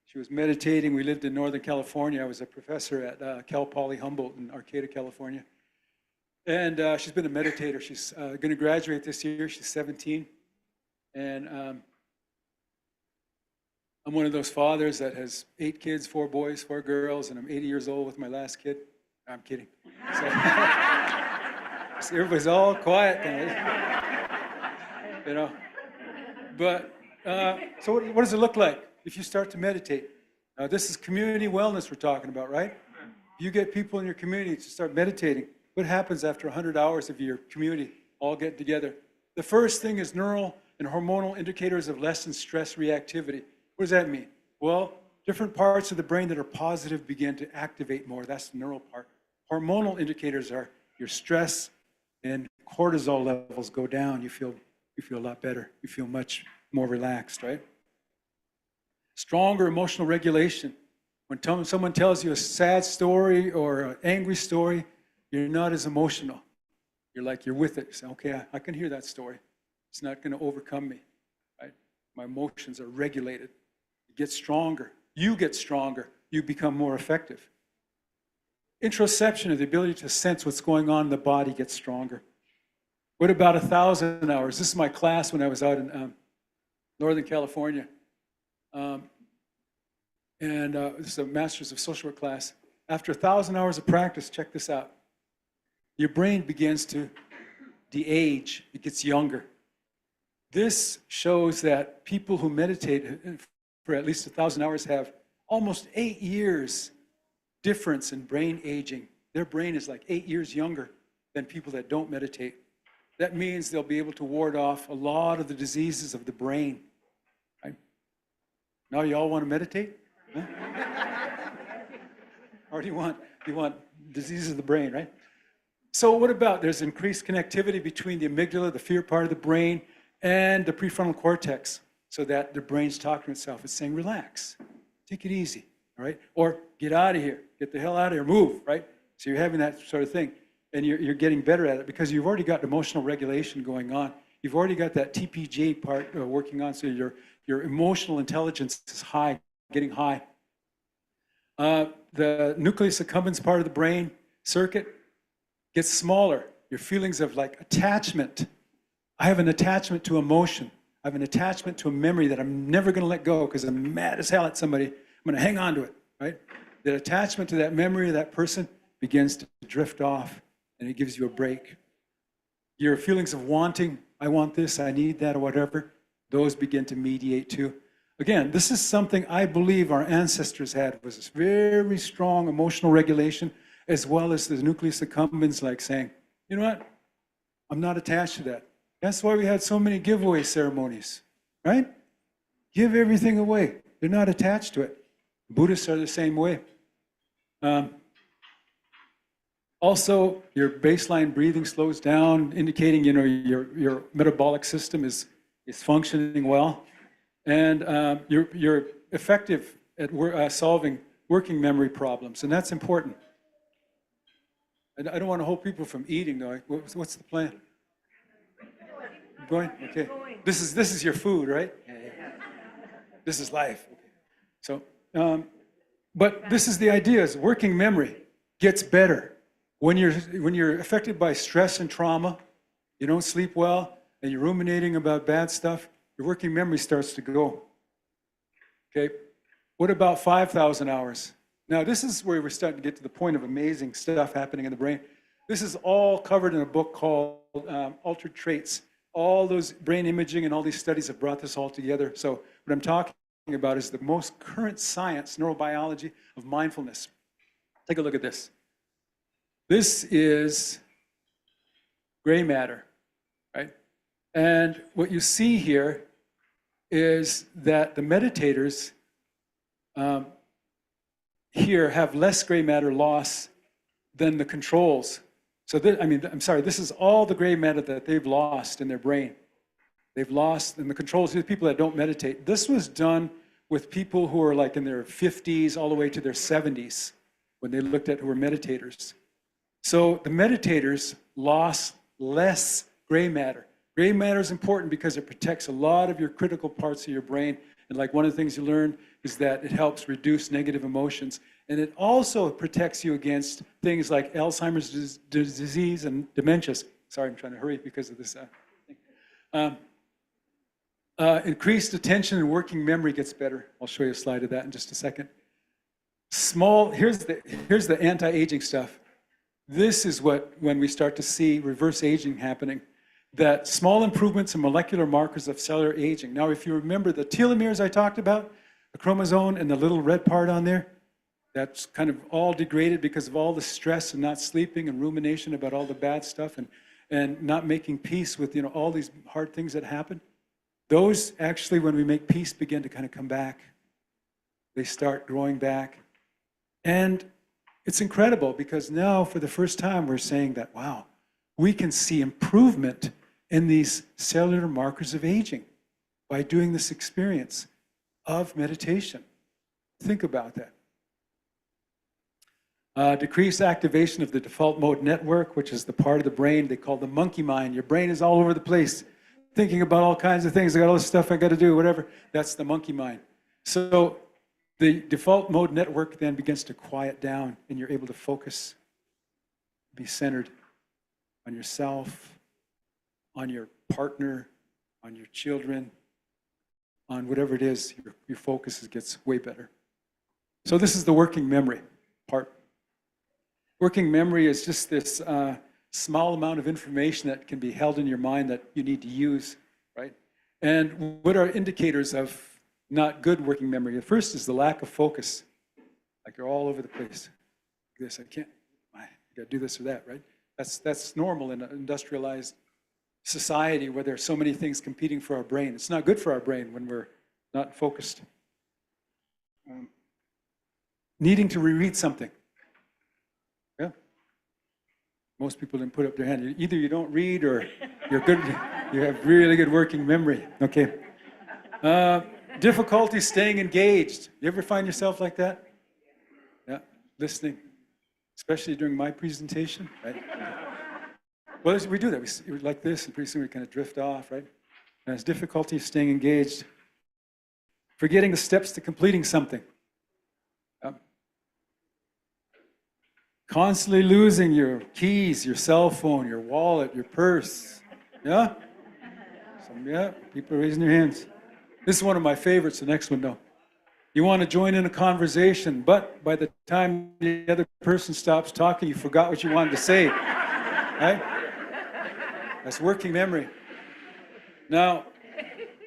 She was meditating. We lived in Northern California. I was a professor at Cal Poly Humboldt in Arcata, California. And she's been a meditator. She's going to graduate this year. She's 17. And I'm one of those fathers that has 8 kids, 4 boys, 4 girls, and I'm 80 years old with my last kid. I'm kidding. So everybody's all quiet tonight. But so what does it look like if you start to meditate? This is community wellness we're talking about, right? You get people in your community to start meditating. What happens after 100 hours of your community all getting together? The first thing is neural and hormonal indicators of lessened stress reactivity. What does that mean? Well, different parts of the brain that are positive begin to activate more. That's the neural part. Hormonal indicators are your stress and cortisol levels go down. You feel a lot better. You feel much more relaxed, right? Stronger emotional regulation. When someone tells you a sad story or an angry story, you're not as emotional. You're with it. You say, okay, I can hear that story. It's not going to overcome me, right? My emotions are regulated. You get stronger. You get stronger. You become more effective. Introception, the ability to sense what's going on in the body, gets stronger. What about 1,000 hours? This is my class when I was out in Northern California. This is a Master's of Social Work class. After 1,000 hours of practice, check this out. Your brain begins to de-age. It gets younger. This shows that people who meditate for at least 1,000 hours have almost 8 years difference in brain aging. their brain is like 8 years younger than people that don't meditate. That means they'll be able to ward off a lot of the diseases of the brain. Right? Now you all want to meditate? Huh? Or do you want diseases of the brain, right? So what about, there's increased connectivity between the amygdala, the fear part of the brain, and the prefrontal cortex, so that the brain's talking to itself. It's saying, relax, take it easy, all right? Or get out of here, get the hell out of here, move, right? So you're having that sort of thing, and you're getting better at it because you've already got emotional regulation going on. You've already got that TPJ part working on, so your emotional intelligence is high, getting high. The nucleus accumbens part of the brain circuit gets smaller. Your feelings of like attachment. I have an attachment to emotion. I have an attachment to a memory that I'm never going to let go because I'm mad as hell at somebody. I'm going to hang on to it, right? That attachment to that memory of that person begins to drift off, and it gives you a break. Your feelings of wanting, I want this, I need that, or whatever, those begin to mediate too. Again, this is something I believe our ancestors had, was this very strong emotional regulation, as well as the nucleus accumbens, like saying, you know what, I'm not attached to that. That's why we had so many giveaway ceremonies, right? Give everything away. They're not attached to it. Buddhists are the same way. Also, your baseline breathing slows down, indicating your metabolic system is functioning well, and you're effective at solving working memory problems, and that's important. And I don't want to hold people from eating, though. What's the plan? Going? Okay. This is your food, right? Yeah. This is life. Okay. So, but this is the idea: is working memory gets better when you're affected by stress and trauma. You don't sleep well, and you're ruminating about bad stuff. Your working memory starts to go. Okay. What about 5,000 hours? Now, this is where we're starting to get to the point of amazing stuff happening in the brain. This is all covered in a book called Altered Traits. All those brain imaging and all these studies have brought this all together. So what I'm talking about is the most current science, neurobiology of mindfulness. Take a look at this. This is gray matter, right? And what you see here is that the meditators here have less gray matter loss than the controls. So this is all the gray matter that they've lost in their brain. They've lost, and the controls are the people that don't meditate. This was done with people who are like in their 50s all the way to their 70s when they looked at who were meditators. So the meditators lost less gray matter. Gray matter is important because it protects a lot of your critical parts of your brain. And like one of the things you learn is that it helps reduce negative emotions. And it also protects you against things like Alzheimer's disease and dementias. Sorry, I'm trying to hurry because of this thing. Increased attention and working memory gets better. I'll show you a slide of that in just a second. Here's the anti-aging stuff. This is when we start to see reverse aging happening. That small improvements in molecular markers of cellular aging. Now, if you remember the telomeres I talked about, the chromosome and the little red part on there, that's kind of all degraded because of all the stress and not sleeping and rumination about all the bad stuff and not making peace with all these hard things that happen. Those actually, when we make peace, begin to kind of come back. They start growing back. And it's incredible because now for the first time we're saying that, wow, we can see improvement in these cellular markers of aging by doing this experience of meditation. Think about that. Decreased activation of the default mode network, which is the part of the brain they call the monkey mind. Your brain is all over the place, thinking about all kinds of things. I got all this stuff I got to do, whatever. That's the monkey mind. So the default mode network then begins to quiet down, and you're able to focus, be centered on yourself, on your partner, on your children, on whatever it is, your focus gets way better. So this is the working memory part. Working memory is just this small amount of information that can be held in your mind that you need to use, right? And what are indicators of not good working memory? The first is the lack of focus. Like you're all over the place. Like this, I You got to do this or that, right? That's normal in an industrialized society where there's so many things competing for our brain. It's not good for our brain when we're not focused. Needing to reread something. Yeah. Most people didn't put up their hand. Either you don't read or you're good. You have really good working memory. Okay. Difficulty staying engaged. You ever find yourself like that? Yeah. Listening, especially during my presentation, right? Well, we do that. We like this, and pretty soon we kind of drift off, right? And it's difficulty staying engaged. Forgetting the steps to completing something. Constantly losing your keys, your cell phone, your wallet, your purse. Yeah? Yeah, people are raising their hands. This is one of my favorites, the next one, though. You want to join in a conversation, but by the time the other person stops talking, you forgot what you wanted to say. Right? That's working memory. Now,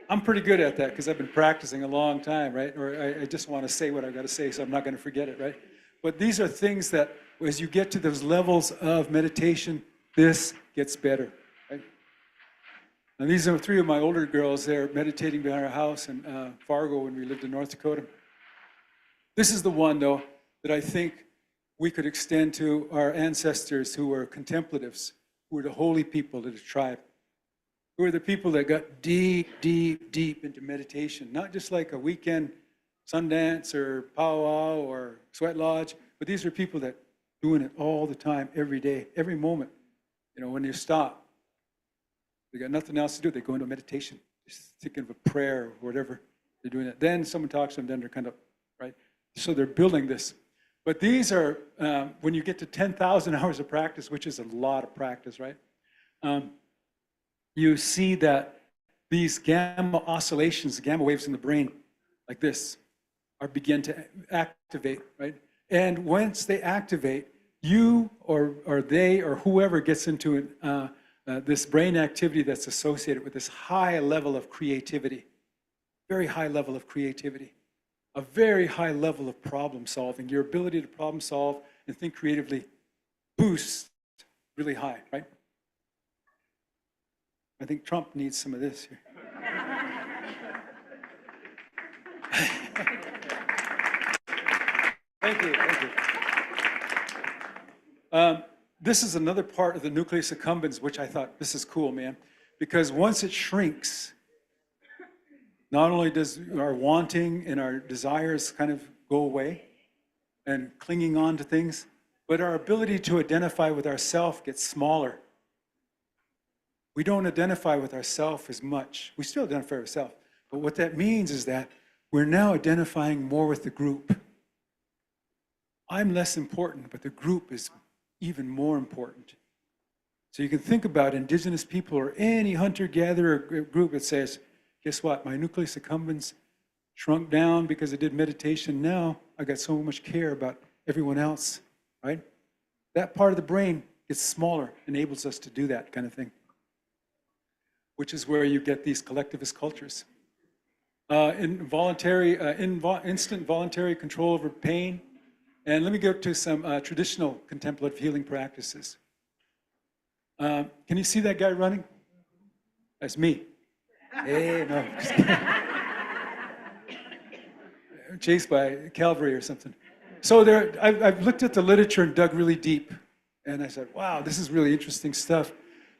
I'm pretty good at that because I've been practicing a long time, right? Or I just want to say what I've got to say, so I'm not going to forget it, right? But these are things that, as you get to those levels of meditation, this gets better, right? And these are three of my older girls there meditating behind our house in Fargo when we lived in North Dakota. This is the one, though, that I think we could extend to our ancestors who were contemplatives, who were the holy people of the tribe, who were the people that got deep, deep, deep into meditation, not just like a weekend Sundance or powwow or sweat lodge, but these are people that doing it all the time, every day, every moment. You know, when you stop, they got nothing else to do. They go into meditation, just thinking of a prayer or whatever. They're doing it. Then someone talks to them, then they're kind of, right? So they're building this. But these are, when you get to 10,000 hours of practice, which is a lot of practice, right? You see that these gamma oscillations, gamma waves in the brain, like this, are begin to activate, right? And once they activate, you or they or whoever gets into this brain activity that's associated with this high level of creativity, very high level of creativity, a very high level of problem solving. Your ability to problem solve and think creatively boosts really high, right? I think Trump needs some of this here. Thank you. This is another part of the nucleus accumbens, which I thought, this is cool, man. Because once it shrinks, not only does our wanting and our desires kind of go away and clinging on to things, but our ability to identify with ourself gets smaller. We don't identify with ourself as much. We still identify with ourselves. But what that means is that we're now identifying more with the group. I'm less important, but the group is even more important. So you can think about Indigenous people or any hunter-gatherer group that says, guess what? My nucleus accumbens shrunk down because I did meditation. Now I got so much care about everyone else, right? That part of the brain gets smaller, enables us to do that kind of thing, which is where you get these collectivist cultures. Instant voluntary control over pain. And let me go to some traditional contemplative healing practices. Can you see that guy running? That's me. Hey, no. Just kidding. Chased by cavalry or something. So I've looked at the literature and dug really deep. And I said, wow, this is really interesting stuff.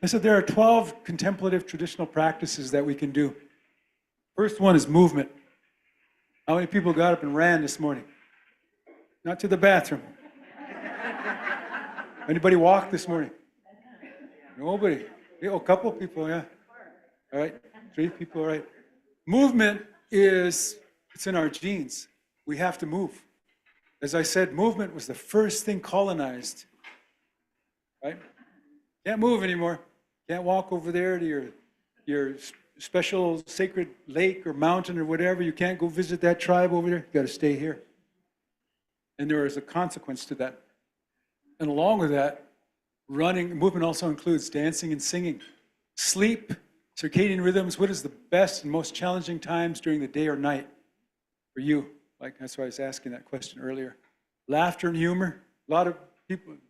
I said, there are 12 contemplative traditional practices that we can do. First one is movement. How many people got up and ran this morning? Not to the bathroom. Anybody walk this morning? Nobody. Oh, a couple people, yeah. All right, 3 people, all right. Movement it's in our genes. We have to move. As I said, movement was the first thing colonized, right? Can't move anymore. Can't walk over there to your special sacred lake or mountain or whatever. You can't go visit that tribe over there. You got to stay here. And there is a consequence to that. And along with that, movement also includes dancing and singing. Sleep, circadian rhythms, what is the best and most challenging times during the day or night for you? Like, that's why I was asking that question earlier. Laughter and humor. A lot of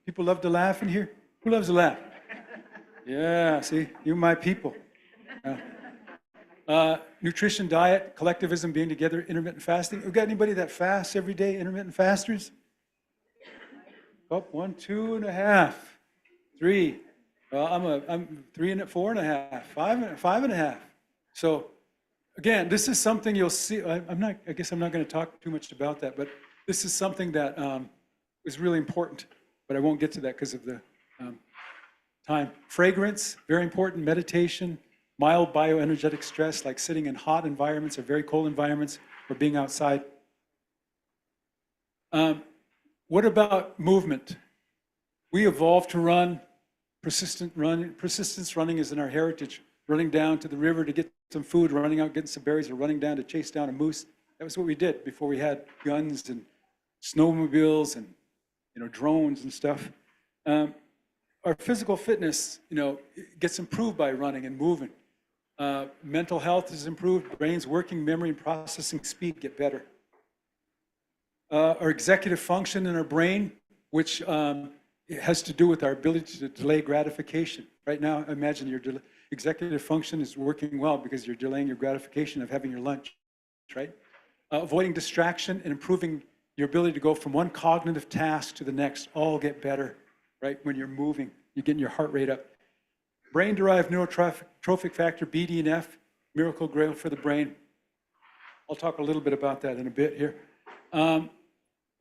People love to laugh in here? Who loves to laugh? Yeah, see, you my people. Nutrition, diet, collectivism, being together, intermittent fasting. We got anybody that fasts every day, intermittent fasters? Oh, 1, 2.5, 3. Well, I'm 3 and 4.5, 5.5. So again, this is something you'll see. I guess I'm not going to talk too much about that, but this is something that is really important. But I won't get to that because of the time. Fragrance, very important. Meditation, mild bioenergetic stress, like sitting in hot environments or very cold environments or being outside. What about movement? We evolved to run. Persistence running is in our heritage. Running down to the river to get some food, running out getting some berries, or running down to chase down a moose. That was what we did before we had guns and snowmobiles and drones and stuff. Our physical fitness, gets improved by running and moving. Mental health is improved. Brain's working memory and processing speed get better. Our executive function in our brain, which it has to do with our ability to delay gratification. Right now, imagine your executive function is working well because you're delaying your gratification of having your lunch, right? Avoiding distraction and improving your ability to go from one cognitive task to the next all get better, right? When you're moving, you're getting your heart rate up. Brain-derived neurotrophic factor, BDNF, miracle grail for the brain. I'll talk a little bit about that in a bit here.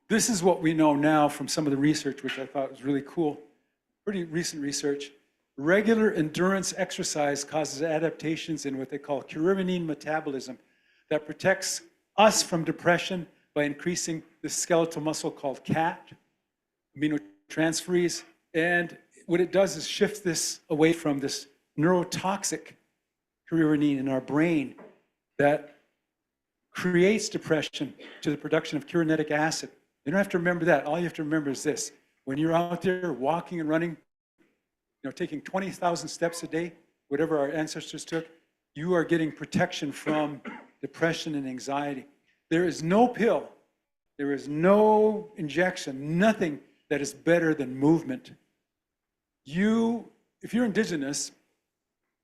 This is what we know now from some of the research, which I thought was really cool. Pretty recent research. Regular endurance exercise causes adaptations in what they call curcumin metabolism that protects us from depression by increasing the skeletal muscle called CAT, aminotransferase. And what it does is shift this away from this neurotoxic curcumin in our brain that creates depression to the production of curinic acid. You don't have to remember that. All you have to remember is this. When you're out there walking and running, taking 20,000 steps a day, whatever our ancestors took, you are getting protection from depression and anxiety. There is no pill, there is no injection, nothing that is better than movement. If you're indigenous,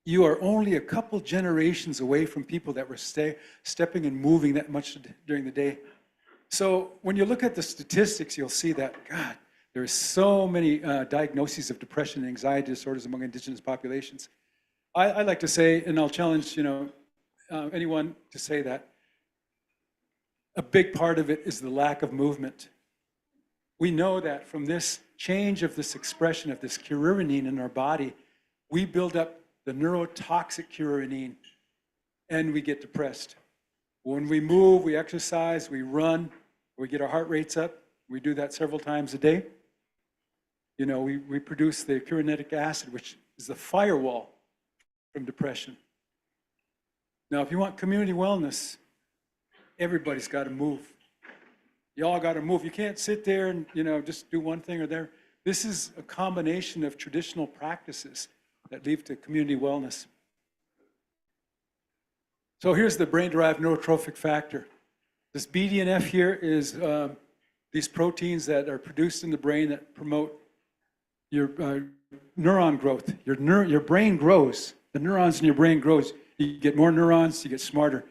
you are only a couple generations away from people that were stepping and moving that much during the day. So when you look at the statistics, you'll see that, God, there are so many diagnoses of depression and anxiety disorders among indigenous populations. I like to say, and I'll challenge anyone to say that, a big part of it is the lack of movement. We know that from this change of this expression of this curcumin in our body, we build up the neurotoxic curcumin and we get depressed. When we move, we exercise, we run, we get our heart rates up. We do that several times a day. We produce the curinic acid, which is the firewall from depression. Now, if you want community wellness, everybody's got to move. You all got to move. You can't sit there and just do one thing or there. This is a combination of traditional practices that lead to community wellness. So here's the brain-derived neurotrophic factor. This BDNF here is these proteins that are produced in the brain that promote your neuron growth. Your brain grows. The neurons in your brain grows. You get more neurons, you get smarter.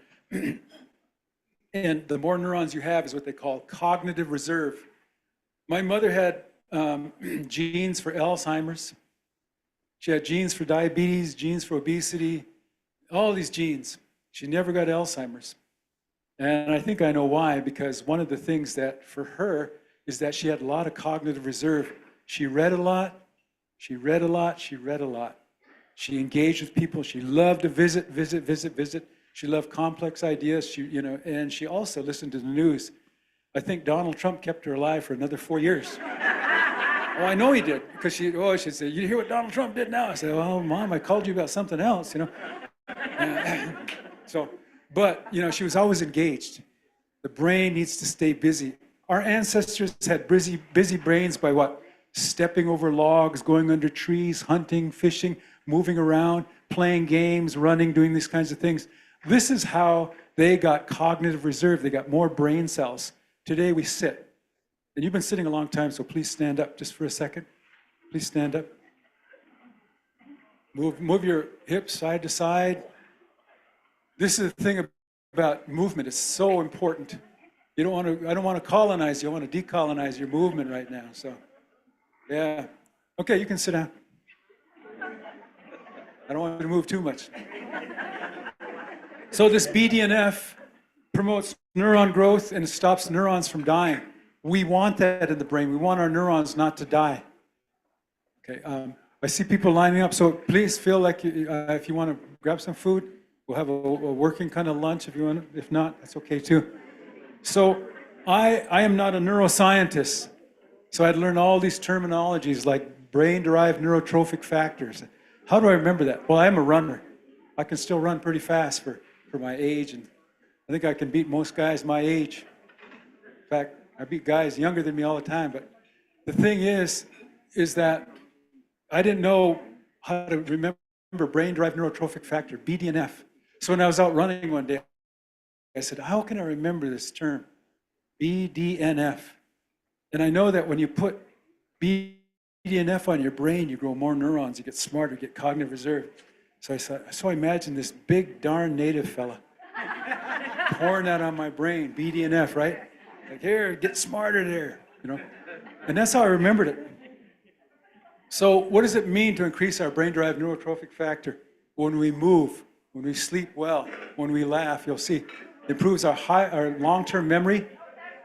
And the more neurons you have is what they call cognitive reserve. My mother had genes for Alzheimer's. She had genes for diabetes, genes for obesity, all these genes. She never got Alzheimer's. And I think I know why, because one of the things that for her is that she had a lot of cognitive reserve. She read a lot, she read a lot, she read a lot. She engaged with people. She loved to visit. She loved complex ideas, and she also listened to the news. I think Donald Trump kept her alive for another 4 years. Oh, I know he did, because she'd say, "You hear what Donald Trump did now?" I said, "Well, Mom, I called you about something else, But she was always engaged. The brain needs to stay busy. Our ancestors had busy brains by what? Stepping over logs, going under trees, hunting, fishing, moving around, playing games, running, doing these kinds of things. This is how they got cognitive reserve. They got more brain cells. Today we sit. And you've been sitting a long time, so please stand up just for a second. Please stand up. Move your hips side to side. This is the thing about movement. It's so important. I don't want to colonize you. I want to decolonize your movement right now. So, yeah. Okay, you can sit down. I don't want you to move too much. So this BDNF promotes neuron growth and it stops neurons from dying. We want that in the brain. We want our neurons not to die. Okay, I see people lining up, so please feel like if you want to grab some food, we'll have a working kind of lunch if you want. If not, that's okay too. So I am not a neuroscientist, so I'd learn all these terminologies like brain-derived neurotrophic factors. How do I remember that? Well, I am a runner. I can still run pretty fast for my age, and I think I can beat most guys my age. In fact, I beat guys younger than me all the time, but the thing is that I didn't know how to remember brain-derived neurotrophic factor, BDNF. So when I was out running one day, I said, how can I remember this term, BDNF? And I know that when you put BDNF on your brain, you grow more neurons, you get smarter, you get cognitive reserve. So I imagined this big darn native fella pouring that on my brain, BDNF, right? Like, here, get smarter there, you know? And that's how I remembered it. So what does it mean to increase our brain-derived neurotrophic factor? When we move, when we sleep well, when we laugh, you'll see. It improves our long-term memory,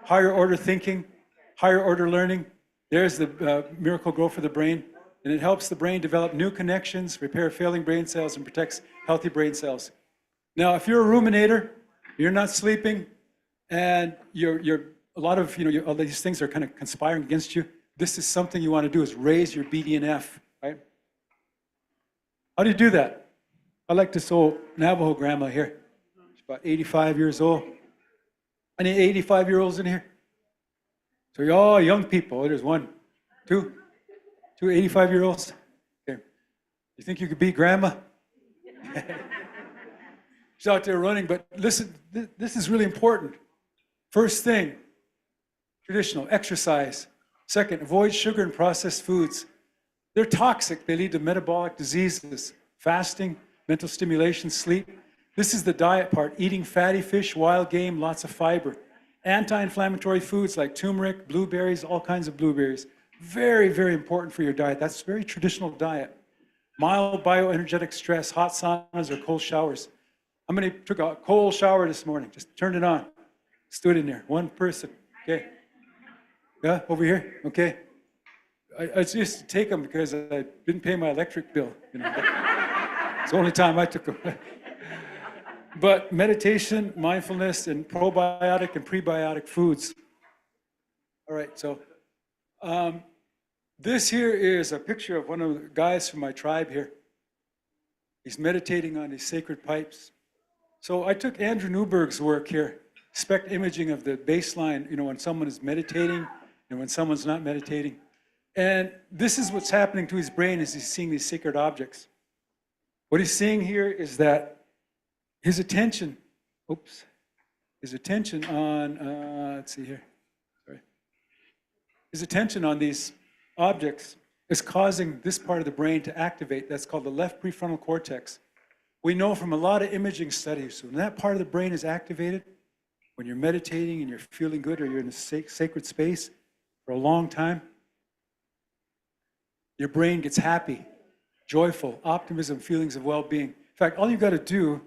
higher order thinking, higher order learning. There's the miracle grow for the brain. And it helps the brain develop new connections, repair failing brain cells, and protects healthy brain cells. Now, if you're a ruminator, you're not sleeping, and you're a lot of, all these things are kind of conspiring against you, this is something you want to do, is raise your BDNF, right? How do you do that? I like this old Navajo grandma here. She's about 85 years old. Any 85-year-olds in here? So you're all young people. There's one, two 85-year-olds. Okay. You think you could beat grandma? She's out there running, but listen, this is really important. First thing, traditional, exercise. Second, avoid sugar and processed foods. They're toxic. They lead to metabolic diseases, fasting, mental stimulation, sleep. This is the diet part, eating fatty fish, wild game, lots of fiber. Anti-inflammatory foods like turmeric, blueberries, all kinds of blueberries. Very, very important for your diet. That's a very traditional diet. Mild bioenergetic stress, hot saunas or cold showers. How many took a cold shower this morning? Just turned it on. Stood in there. One person. Okay. Yeah, over here. Okay. I just take them because I didn't pay my electric bill. It's the only time I took them. But meditation, mindfulness, and probiotic and prebiotic foods. All right, so this here is a picture of one of the guys from my tribe here. He's meditating on these sacred pipes. So I took Andrew Newberg's work here, SPECT imaging of the baseline, when someone is meditating and when someone's not meditating. And this is what's happening to his brain as he's seeing these sacred objects. What he's seeing here is that his attention on, let's see here, sorry. His attention on these objects is causing this part of the brain to activate. That's called the left prefrontal cortex. We know from a lot of imaging studies, when that part of the brain is activated, when you're meditating and you're feeling good or you're in a sacred space for a long time, your brain gets happy, joyful, optimism, feelings of well-being. In fact, all you've got to do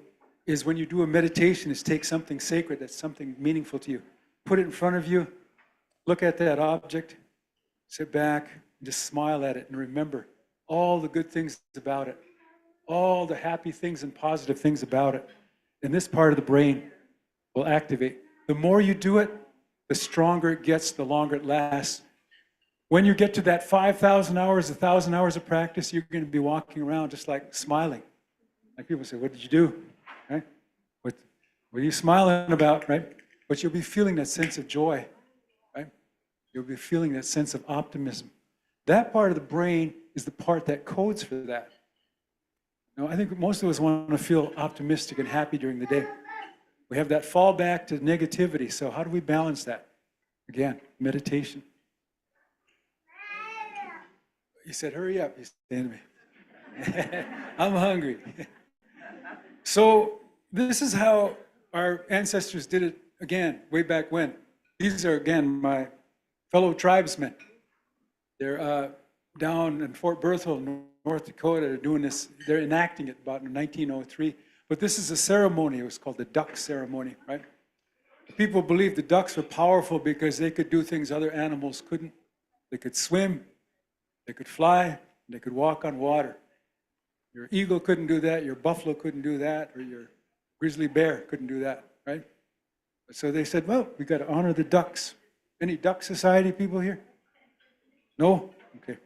is when you do a meditation is take something sacred, that's something meaningful to you, put it in front of you, look at that object, sit back, and just smile at it and remember all the good things about it, all the happy things and positive things about it. And this part of the brain will activate. The more you do it, the stronger it gets, the longer it lasts. When you get to that 5,000 hours, 1,000 hours of practice, you're going to be walking around just like smiling. Like people say, what did you do? Right? What are you smiling about, right? But you'll be feeling that sense of joy, right? You'll be feeling that sense of optimism. That part of the brain is the part that codes for that. Now, I think most of us want to feel optimistic and happy during the day. We have that fallback to negativity. So how do we balance that? Again, meditation. He said, hurry up, he's saying to me. I'm hungry. So this is how our ancestors did it again, way back when. These are, again, my fellow tribesmen. They're down in Fort Berthold, North Dakota. They're doing this, they're enacting it about in 1903. But this is a ceremony. It was called the duck ceremony, right? People believed the ducks were powerful because they could do things other animals couldn't. They could swim, they could fly, they could walk on water. Your eagle couldn't do that, your buffalo couldn't do that, or your grizzly bear couldn't do that, right? So they said, well, we got to honor the ducks. Any duck society people here? No? Okay.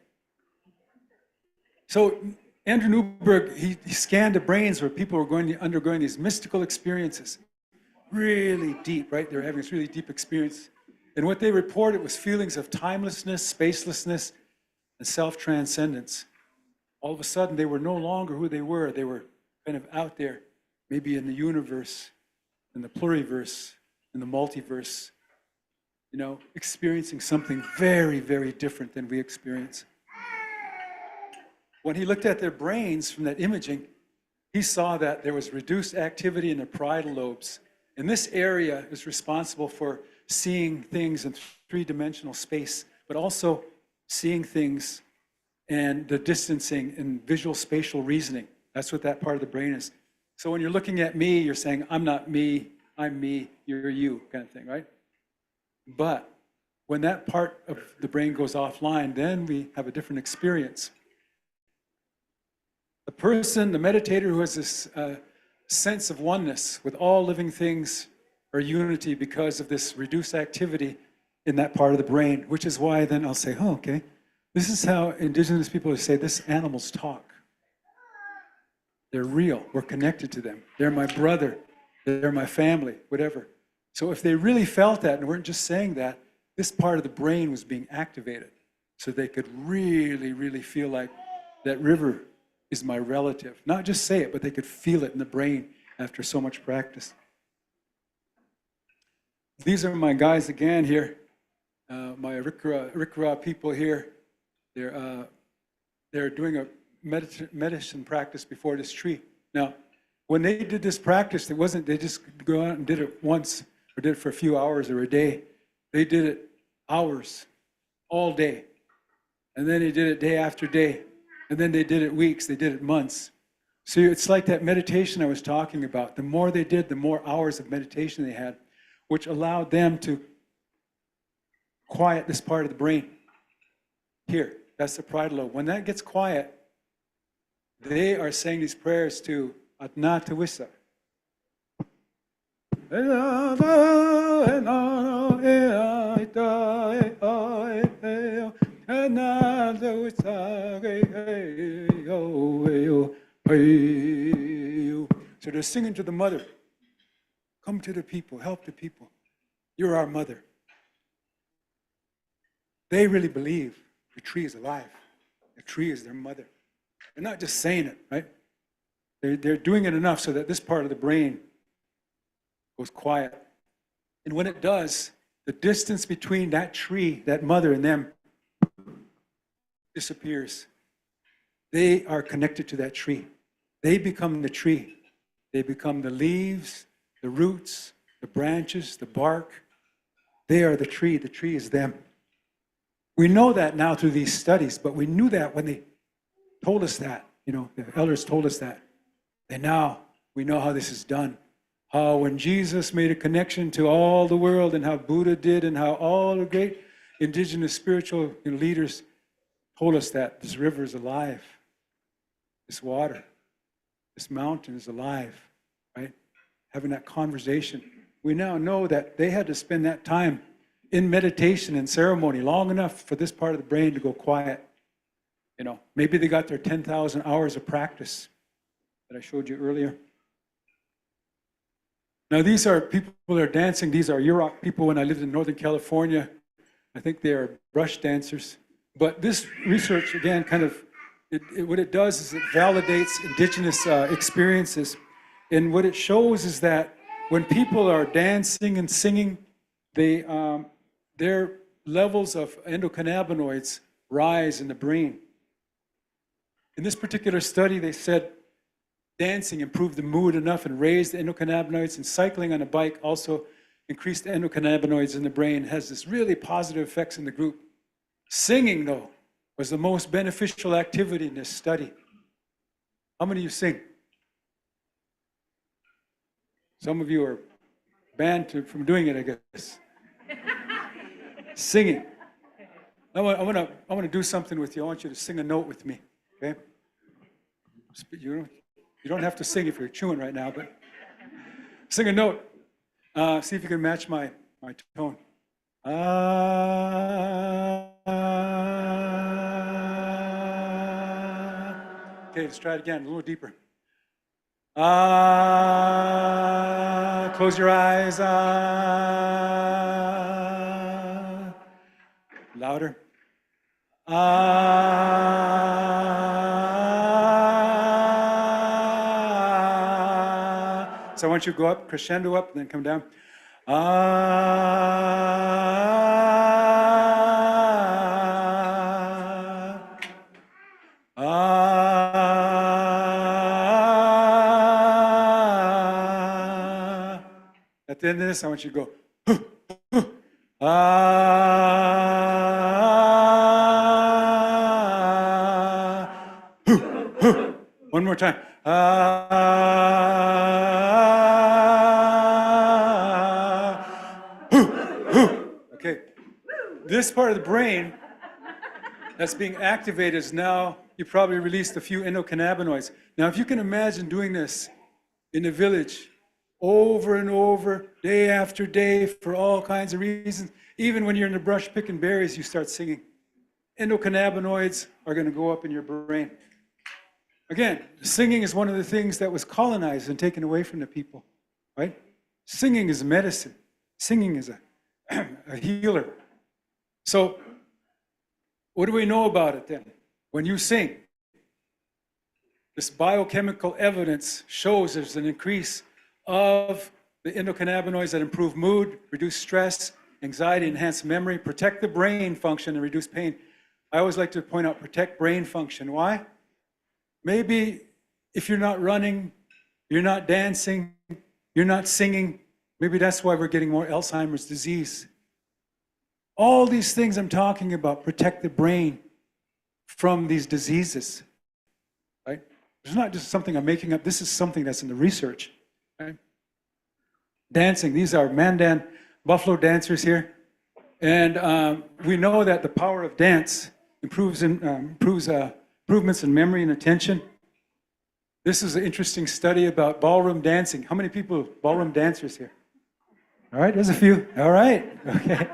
So Andrew Newberg, he scanned the brains where people were undergoing these mystical experiences. Really deep, right? They were having this really deep experience. And what they reported was feelings of timelessness, spacelessness, and self-transcendence. All of a sudden, they were no longer who they were. They were kind of out there, maybe in the universe, in the pluriverse, in the multiverse, you know, experiencing something very, very different than we experience. When he looked at their brains from that imaging, he saw that there was reduced activity in the parietal lobes. And this area is responsible for seeing things in three-dimensional space, but also seeing things and the distancing and visual spatial reasoning. That's what that part of the brain is. So when you're looking at me, you're saying, I'm not me, I'm me, you're you, kind of thing, right? But when that part of the brain goes offline, then we have a different experience. The person, the meditator who has this sense of oneness with all living things or unity because of this reduced activity in that part of the brain, which is why then I'll say, oh, okay, this is how indigenous people say this animals talk. They're real, we're connected to them. They're my brother, they're my family, whatever. So if they really felt that and weren't just saying that, this part of the brain was being activated so they could really, really feel like that river is my relative. Not just say it, but they could feel it in the brain after so much practice. These are my guys again here, my Rikra people here. They're doing a medicine practice before this tree. Now, when they did this practice, it wasn't they just go out and did it once or did it for a few hours or a day. They did it hours, all day. And then they did it day after day. And then they did it weeks, they did it months. So it's like that meditation I was talking about. The more they did, the more hours of meditation they had, which allowed them to quiet this part of the brain. Here, that's the parietal lobe. When that gets quiet, they are saying these prayers to Atna Tawissa. So they're singing to the mother. Come to the people, help the people. You're our mother. They really believe the tree is alive. The tree is their mother. They're not just saying it, right? They're doing it enough so that this part of the brain goes quiet. And when it does, the distance between that tree, that mother, and them disappears. They are connected to that tree. They become the tree. They become the leaves, the roots, the branches, the bark. They are the tree. The tree is them. We know that now through these studies, but we knew that when they told us that, you know, the elders told us that. And now we know how this is done. How when Jesus made a connection to all the world and how Buddha did and how all the great indigenous spiritual leaders told us that this river is alive. This water, this mountain is alive, right? Having that conversation. We now know that they had to spend that time in meditation and ceremony long enough for this part of the brain to go quiet. You know, maybe they got their 10,000 hours of practice that I showed you earlier. Now these are people that are dancing. These are Yurok people when I lived in Northern California. I think they are brush dancers. But this research, again, kind of, what it does is it validates indigenous experiences. And what it shows is that when people are dancing and singing, their levels of endocannabinoids rise in the brain. In this particular study, they said dancing improved the mood enough and raised the endocannabinoids, and cycling on a bike also increased the endocannabinoids in the brain, has this really positive effects in the group. Singing, though, was the most beneficial activity in this study. How many of you sing? Some of you are banned from doing it, I guess. Singing. I want to do something with you. I want you to sing a note with me, okay? You don't have to sing if you're chewing right now, but sing a note. See if you can match my tone. Okay, let's try it again, a little deeper. Close your eyes. Louder. So I want you to go up, crescendo up, and then come down. At the end of this, I want you to go. One more time. Okay. This part of the brain that's being activated is now, you probably released a few endocannabinoids. Now, if you can imagine doing this in a village over and over, day after day, for all kinds of reasons, even when you're in the brush picking berries, you start singing. Endocannabinoids are going to go up in your brain. Again, singing is one of the things that was colonized and taken away from the people, right? Singing is medicine. Singing is a healer. So, what do we know about it then? When you sing, this biochemical evidence shows there's an increase of the endocannabinoids that improve mood, reduce stress, anxiety, enhance memory, protect the brain function, and reduce pain. I always like to point out protect brain function. Why? Maybe if you're not running, you're not dancing, you're not singing, maybe that's why we're getting more Alzheimer's disease. All these things I'm talking about protect the brain from these diseases, right? It's not just something I'm making up. This is something that's in the research, right? Dancing, these are Mandan buffalo dancers here. And we know that the power of dance improves improvements in memory and attention. This is an interesting study about ballroom dancing. How many people, ballroom dancers here? All right, there's a few. All right, okay.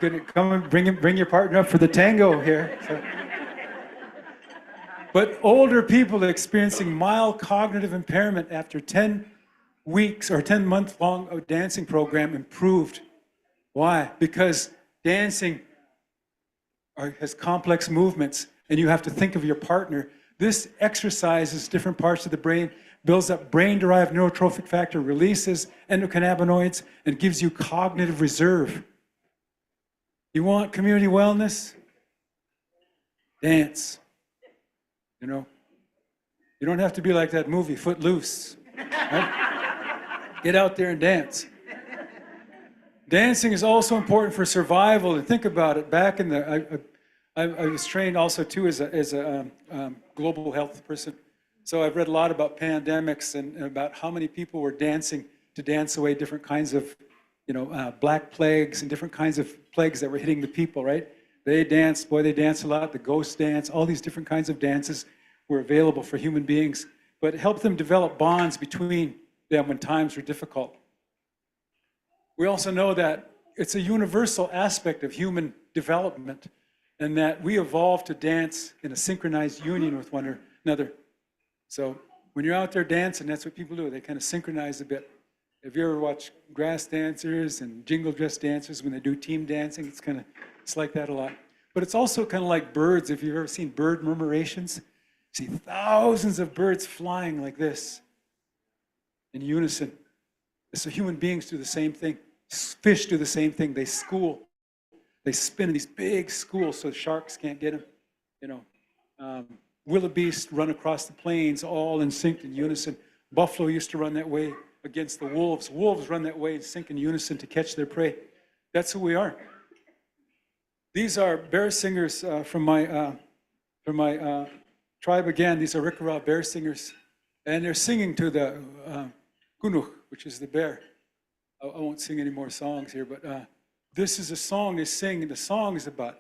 You're gonna come and bring your partner up for the tango here. So. But older people experiencing mild cognitive impairment after 10 weeks or 10-month-long dancing program improved. Why? Because dancing has complex movements, and you have to think of your partner. This exercises different parts of the brain, builds up brain-derived neurotrophic factor, releases endocannabinoids, and gives you cognitive reserve. You want community wellness? Dance. You know, you don't have to be like that movie, Footloose. Right? Get out there and dance. Dancing is also important for survival. And think about it. Back in the, I was trained also too as a global health person. So I've read a lot about pandemics and about how many people were dancing to dance away different kinds of, black plagues and different kinds of plagues that were hitting the people, right? They danced, boy, they danced a lot. The ghost dance, all these different kinds of dances were available for human beings, but it helped them develop bonds between them when times were difficult. We also know that it's a universal aspect of human development, and that we evolved to dance in a synchronized union with one another. So when you're out there dancing, that's what people do. They kind of synchronize a bit. Have you ever watched grass dancers and jingle dress dancers when they do team dancing? It's like that a lot. But it's also kind of like birds. If you've ever seen bird murmurations, see thousands of birds flying like this in unison. So human beings do the same thing. Fish do the same thing. They school. They spin in these big schools so sharks can't get them. wildebeest run across the plains, all in sync in unison. Buffalo used to run that way against the wolves. Wolves run that way in sync in unison to catch their prey. That's who we are. These are bear singers from my tribe again. These are Rickarau bear singers. And they're singing to the Kunuk, which is the bear. I won't sing any more songs here, but this is a song they sing, and the song is about,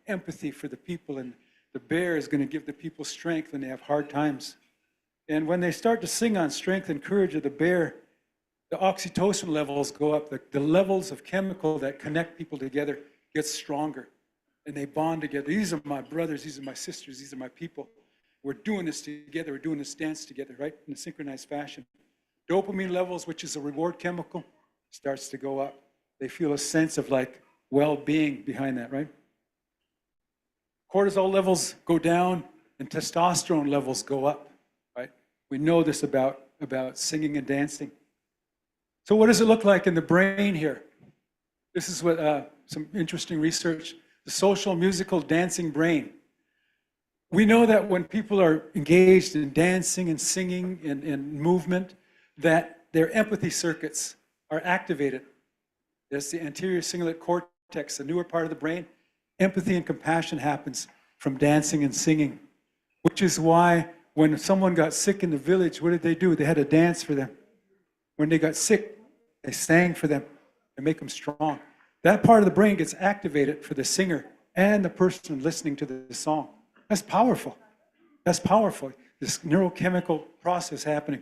empathy for the people, and the bear is going to give the people strength when they have hard times. And when they start to sing on strength and courage of the bear, the oxytocin levels go up. The levels of chemical that connect people together get stronger, and they bond together. These are my brothers, these are my sisters, these are my people. We're doing this together, we're doing this dance together, right, in a synchronized fashion. Dopamine levels, which is a reward chemical, starts to go up. They feel a sense of like well-being behind that, right? Cortisol levels go down and testosterone levels go up, right? We know this about singing and dancing. So what does it look like in the brain here? This is what some interesting research, the social, musical, dancing brain. We know that when people are engaged in dancing and singing and movement, that their empathy circuits are activated. There's the anterior cingulate cortex, the newer part of the brain. Empathy and compassion happens from dancing and singing, which is why when someone got sick in the village, what did they do? They had a dance for them. When they got sick, they sang for them to make them strong. That part of the brain gets activated for the singer and the person listening to the song. That's powerful. That's powerful. This neurochemical process happening.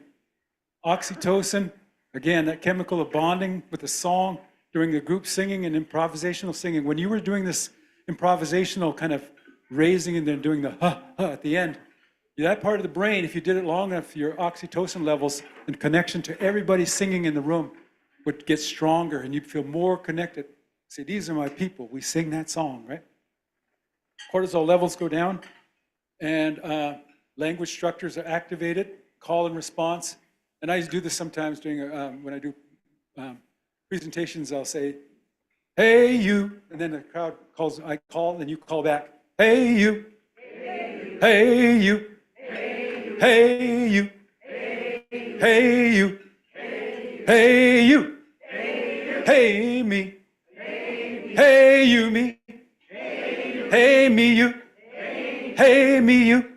Oxytocin, again, that chemical of bonding with the song during the group singing and improvisational singing. When you were doing this improvisational kind of raising and then doing the ha at the end, that part of the brain, if you did it long enough, your oxytocin levels and connection to everybody singing in the room would get stronger and you'd feel more connected. Say, these are my people. We sing that song, right? Cortisol levels go down and language structures are activated, call and response. And I do this sometimes during when I do presentations. I'll say, hey, you, and then the crowd calls, I call, and you call back, hey, you, hey, you, hey, you, hey, you, hey, you, hey, me, hey, you, me, hey, me, you, hey, me, you.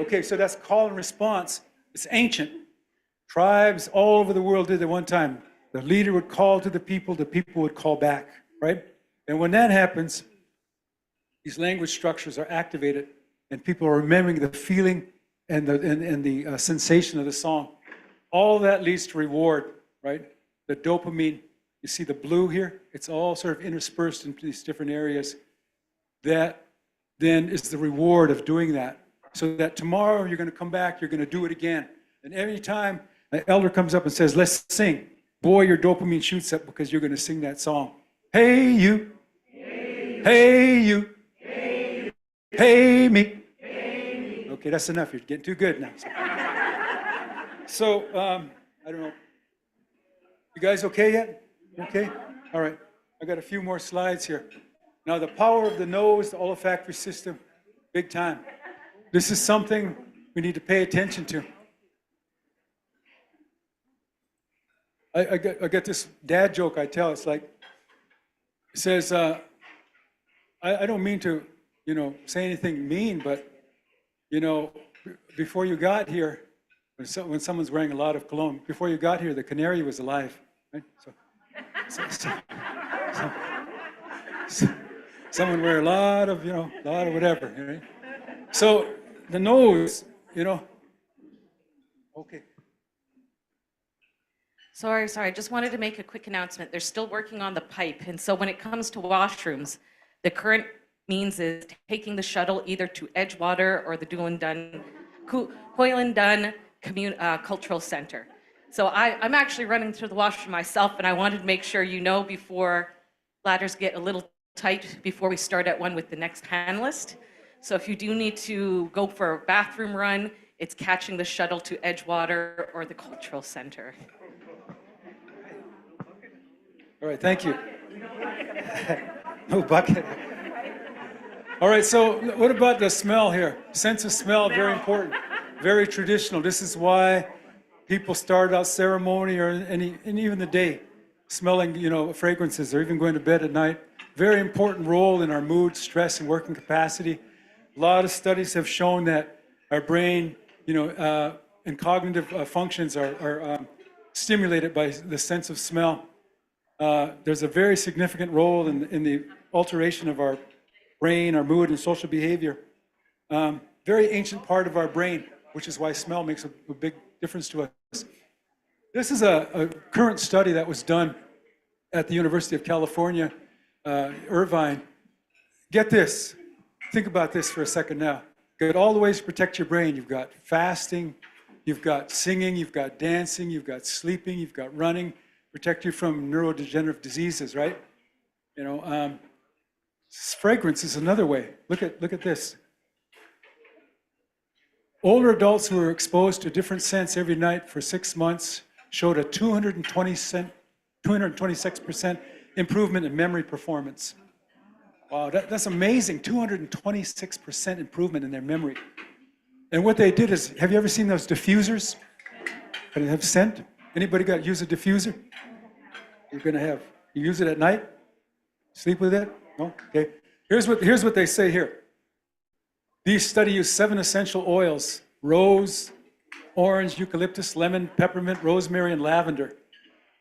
Okay, so that's call and response. It's ancient. Tribes all over the world did it one time. The leader would call to the people would call back, right? And when that happens, these language structures are activated and people are remembering the feeling and the sensation of the song. All that leads to reward, right? The dopamine, you see the blue here? It's all sort of interspersed into these different areas. That then is the reward of doing that. So that tomorrow you're going to come back, you're going to do it again. And every time an elder comes up and says, let's sing, boy, your dopamine shoots up because you're going to sing that song. Hey, you. Hey, you. Hey, me. Okay, that's enough. You're getting too good now. So, I don't know. You guys okay yet? Okay? All right. I got a few more slides here. Now, the power of the nose, the olfactory system, big time. This is something we need to pay attention to. I get this dad joke I tell. It's like, it says, I don't mean to, say anything mean, but, before you got here, when someone's wearing a lot of cologne, before you got here, the canary was alive, right? So someone wear a lot of whatever, right? So the nose, okay. Sorry, I just wanted to make a quick announcement. They're still working on the pipe. And so when it comes to washrooms, the current means is taking the shuttle either to Edgewater or the Hoyland Dunn Cultural Center. So I'm actually running through the washroom myself, and I wanted to make sure before ladders get a little tight before we start at one with the next panelist. So if you do need to go for a bathroom run, it's catching the shuttle to Edgewater or the Cultural Center. All right, thank you. No bucket. All right, so what about the smell here? Sense of smell, very important, very traditional. This is why people start out ceremony or and even the day smelling, fragrances or even going to bed at night. Very important role in our mood, stress, and working capacity. A lot of studies have shown that our brain, and cognitive functions are stimulated by the sense of smell. There's a very significant role in the alteration of our brain, our mood, and social behavior. Very ancient part of our brain, which is why smell makes a big difference to us. This is a current study that was done at the University of California, Irvine. Get this. Think about this for a second now. Got all the ways to protect your brain. You've got fasting, you've got singing, you've got dancing, you've got sleeping, you've got running, protect you from neurodegenerative diseases, right? Fragrance is another way. Look at this. Older adults who were exposed to different scents every night for 6 months showed a 226% improvement in memory performance. Wow, that's amazing, 226% improvement in their memory. And what they did is, have you ever seen those diffusers that have scent? Anybody use a diffuser? You use it at night? Sleep with it? No? Okay. Here's what they say here. These study use 7 essential oils: rose, orange, eucalyptus, lemon, peppermint, rosemary, and lavender.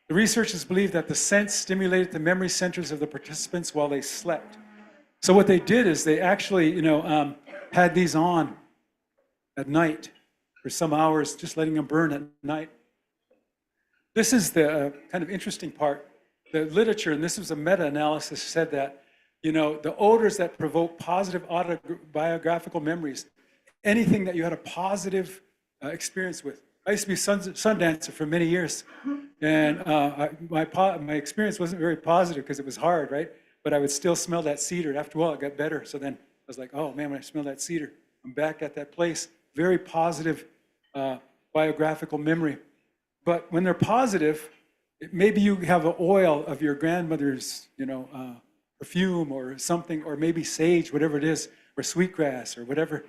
The researchers believe that the scents stimulated the memory centers of the participants while they slept. So what they did is they actually, had these on at night for some hours, just letting them burn at night. This is the kind of interesting part. The literature, and this was a meta-analysis, said that, the odors that provoke positive autobiographical memories, anything that you had a positive experience with. I used to be a sun dancer for many years, and my experience wasn't very positive because it was hard, right? But I would still smell that cedar. After a while, it got better. So then I was like, oh man, when I smell that cedar, I'm back at that place. Very positive biographical memory. But when they're positive, maybe you have an oil of your grandmother's, perfume or something, or maybe sage, whatever it is, or sweetgrass or whatever.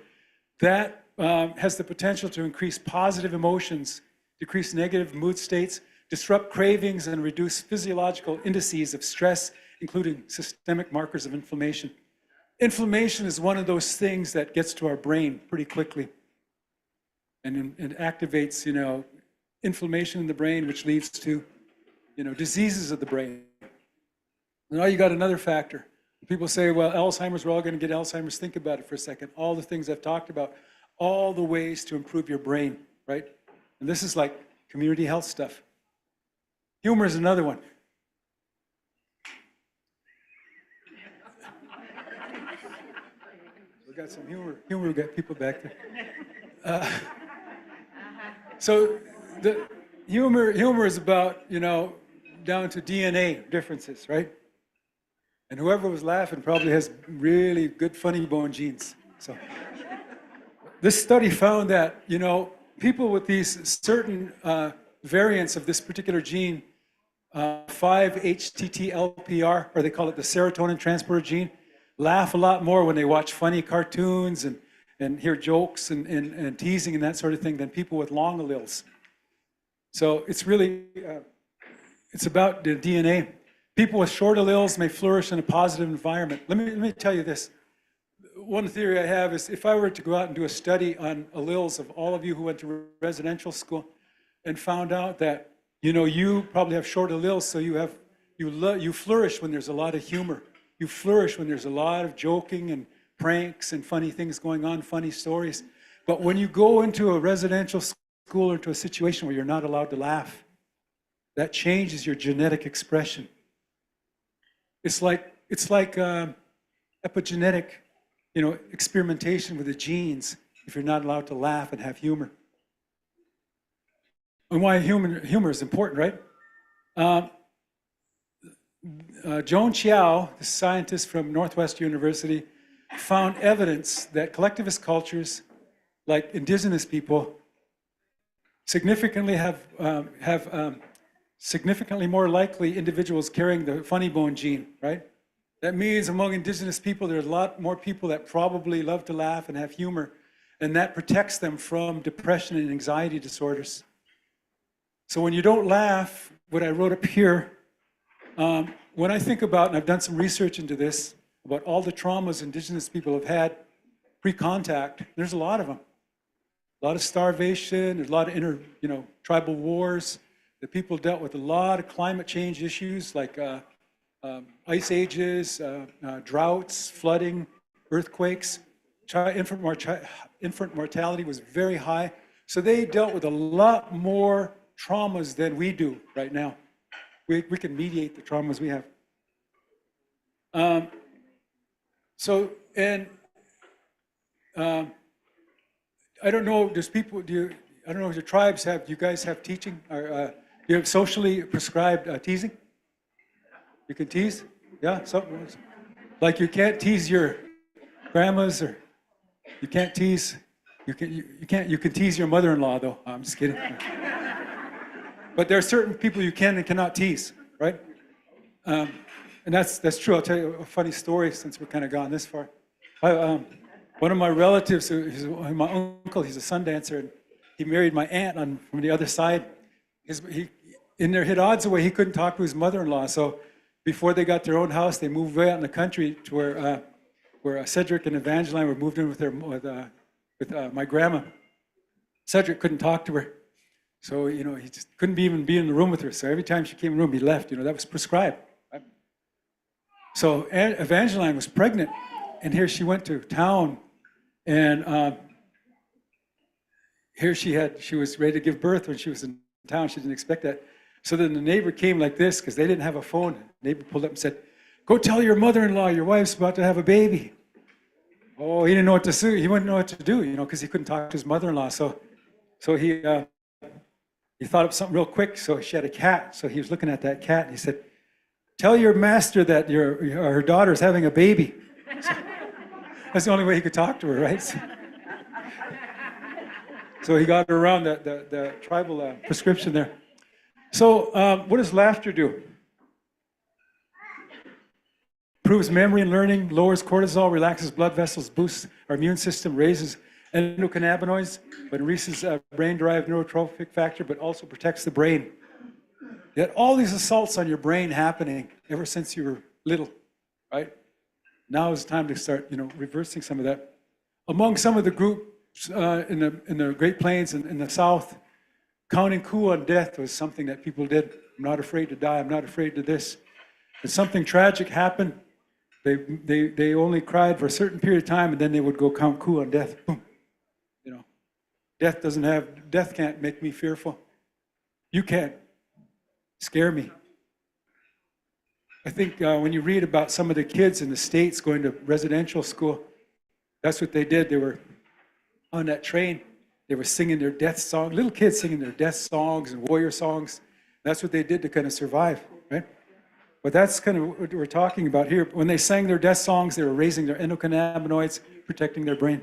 That has the potential to increase positive emotions, decrease negative mood states, disrupt cravings, and reduce physiological indices of stress, including systemic markers of inflammation. Inflammation is one of those things that gets to our brain pretty quickly and activates, inflammation in the brain, which leads to, diseases of the brain. Now you got another factor. People say, well, Alzheimer's, we're all going to get Alzheimer's. Think about it for a second. All the things I've talked about, all the ways to improve your brain, right? And this is like community health stuff. Humor is another one. We got some humor. We got people back there. So the humor is about, down to DNA differences, right? And whoever was laughing probably has really good funny bone genes. So this study found that, people with these certain variants of this particular gene, 5-HTT-LPR, or they call it the serotonin transporter gene, laugh a lot more when they watch funny cartoons and hear jokes and teasing and that sort of thing than people with long alleles. So it's really, it's about the DNA. People with short alleles may flourish in a positive environment. Let me tell you this. One theory I have is if I were to go out and do a study on alleles of all of you who went to residential school and found out that, you probably have short alleles, so you flourish when there's a lot of humor. You flourish when there's a lot of joking and pranks and funny things going on, funny stories. But when you go into a residential school or into a situation where you're not allowed to laugh, that changes your genetic expression. It's like epigenetic, experimentation with the genes if you're not allowed to laugh and have humor. And why humor is important, right? Joan Chiao, the scientist from Northwest University, found evidence that collectivist cultures, like indigenous people, significantly have significantly more likely individuals carrying the funny bone gene, right? That means among Indigenous people, there's a lot more people that probably love to laugh and have humor, and that protects them from depression and anxiety disorders. So when you don't laugh, what I wrote up here, when I think about, and I've done some research into this, about all the traumas Indigenous people have had pre-contact, there's a lot of them. A lot of starvation, there's a lot of tribal wars. The people dealt with a lot of climate change issues like ice ages, droughts, flooding, earthquakes. Infant mortality was very high. So they dealt with a lot more traumas than we do right now. We can mediate the traumas we have. I don't know, I don't know if your tribes do you guys have teaching? Or do you have socially prescribed teasing? You can tease? Yeah, something like you can't tease your grandmas, or you can't tease, you can tease your mother-in-law though. I'm just kidding. But there are certain people you can and cannot tease, right? And that's true. I'll tell you a funny story since we're kind of gone this far. One of my relatives, my uncle, he's a sun dancer, and he married my aunt from the other side. In their odds away, he couldn't talk to his mother-in-law. So before they got their own house, they moved way out in the country to where Cedric and Evangeline were moved in with my grandma. Cedric couldn't talk to her. So, he just couldn't even be in the room with her. So every time she came in the room, he left. That was prescribed. Right? So Evangeline was pregnant, and here she went to town, and here she was ready to give birth when she was in town. She didn't expect that. So then the neighbor came like this, because they didn't have a phone. The neighbor pulled up and said, "Go tell your mother-in-law your wife's about to have a baby." Oh, he didn't know what to do. He wouldn't know what to do, because he couldn't talk to his mother-in-law. So he thought of something real quick. So she had a cat. So he was looking at that cat, and he said, "Tell your master that her daughter's having a baby." So, that's the only way he could talk to her, right? So he got around the tribal prescription there. So what does laughter do? Improves memory and learning, lowers cortisol, relaxes blood vessels, boosts our immune system, raises endocannabinoids, but increases brain-derived neurotrophic factor, but also protects the brain. You had all these assaults on your brain happening ever since you were little, right? Now is the time to start, reversing some of that. Among some of the groups in the Great Plains and in the South, counting coup on death was something that people did. I'm not afraid to die. I'm not afraid of this. If something tragic happened, they only cried for a certain period of time, and then they would go count coup on death. Boom. Death can't make me fearful. You can't scare me. I think when you read about some of the kids in the States going to residential school, that's what they did. They were on that train. They were singing their death song, little kids singing their death songs and warrior songs. That's what they did to kind of survive, right? But that's kind of what we're talking about here. When they sang their death songs, they were raising their endocannabinoids, protecting their brain.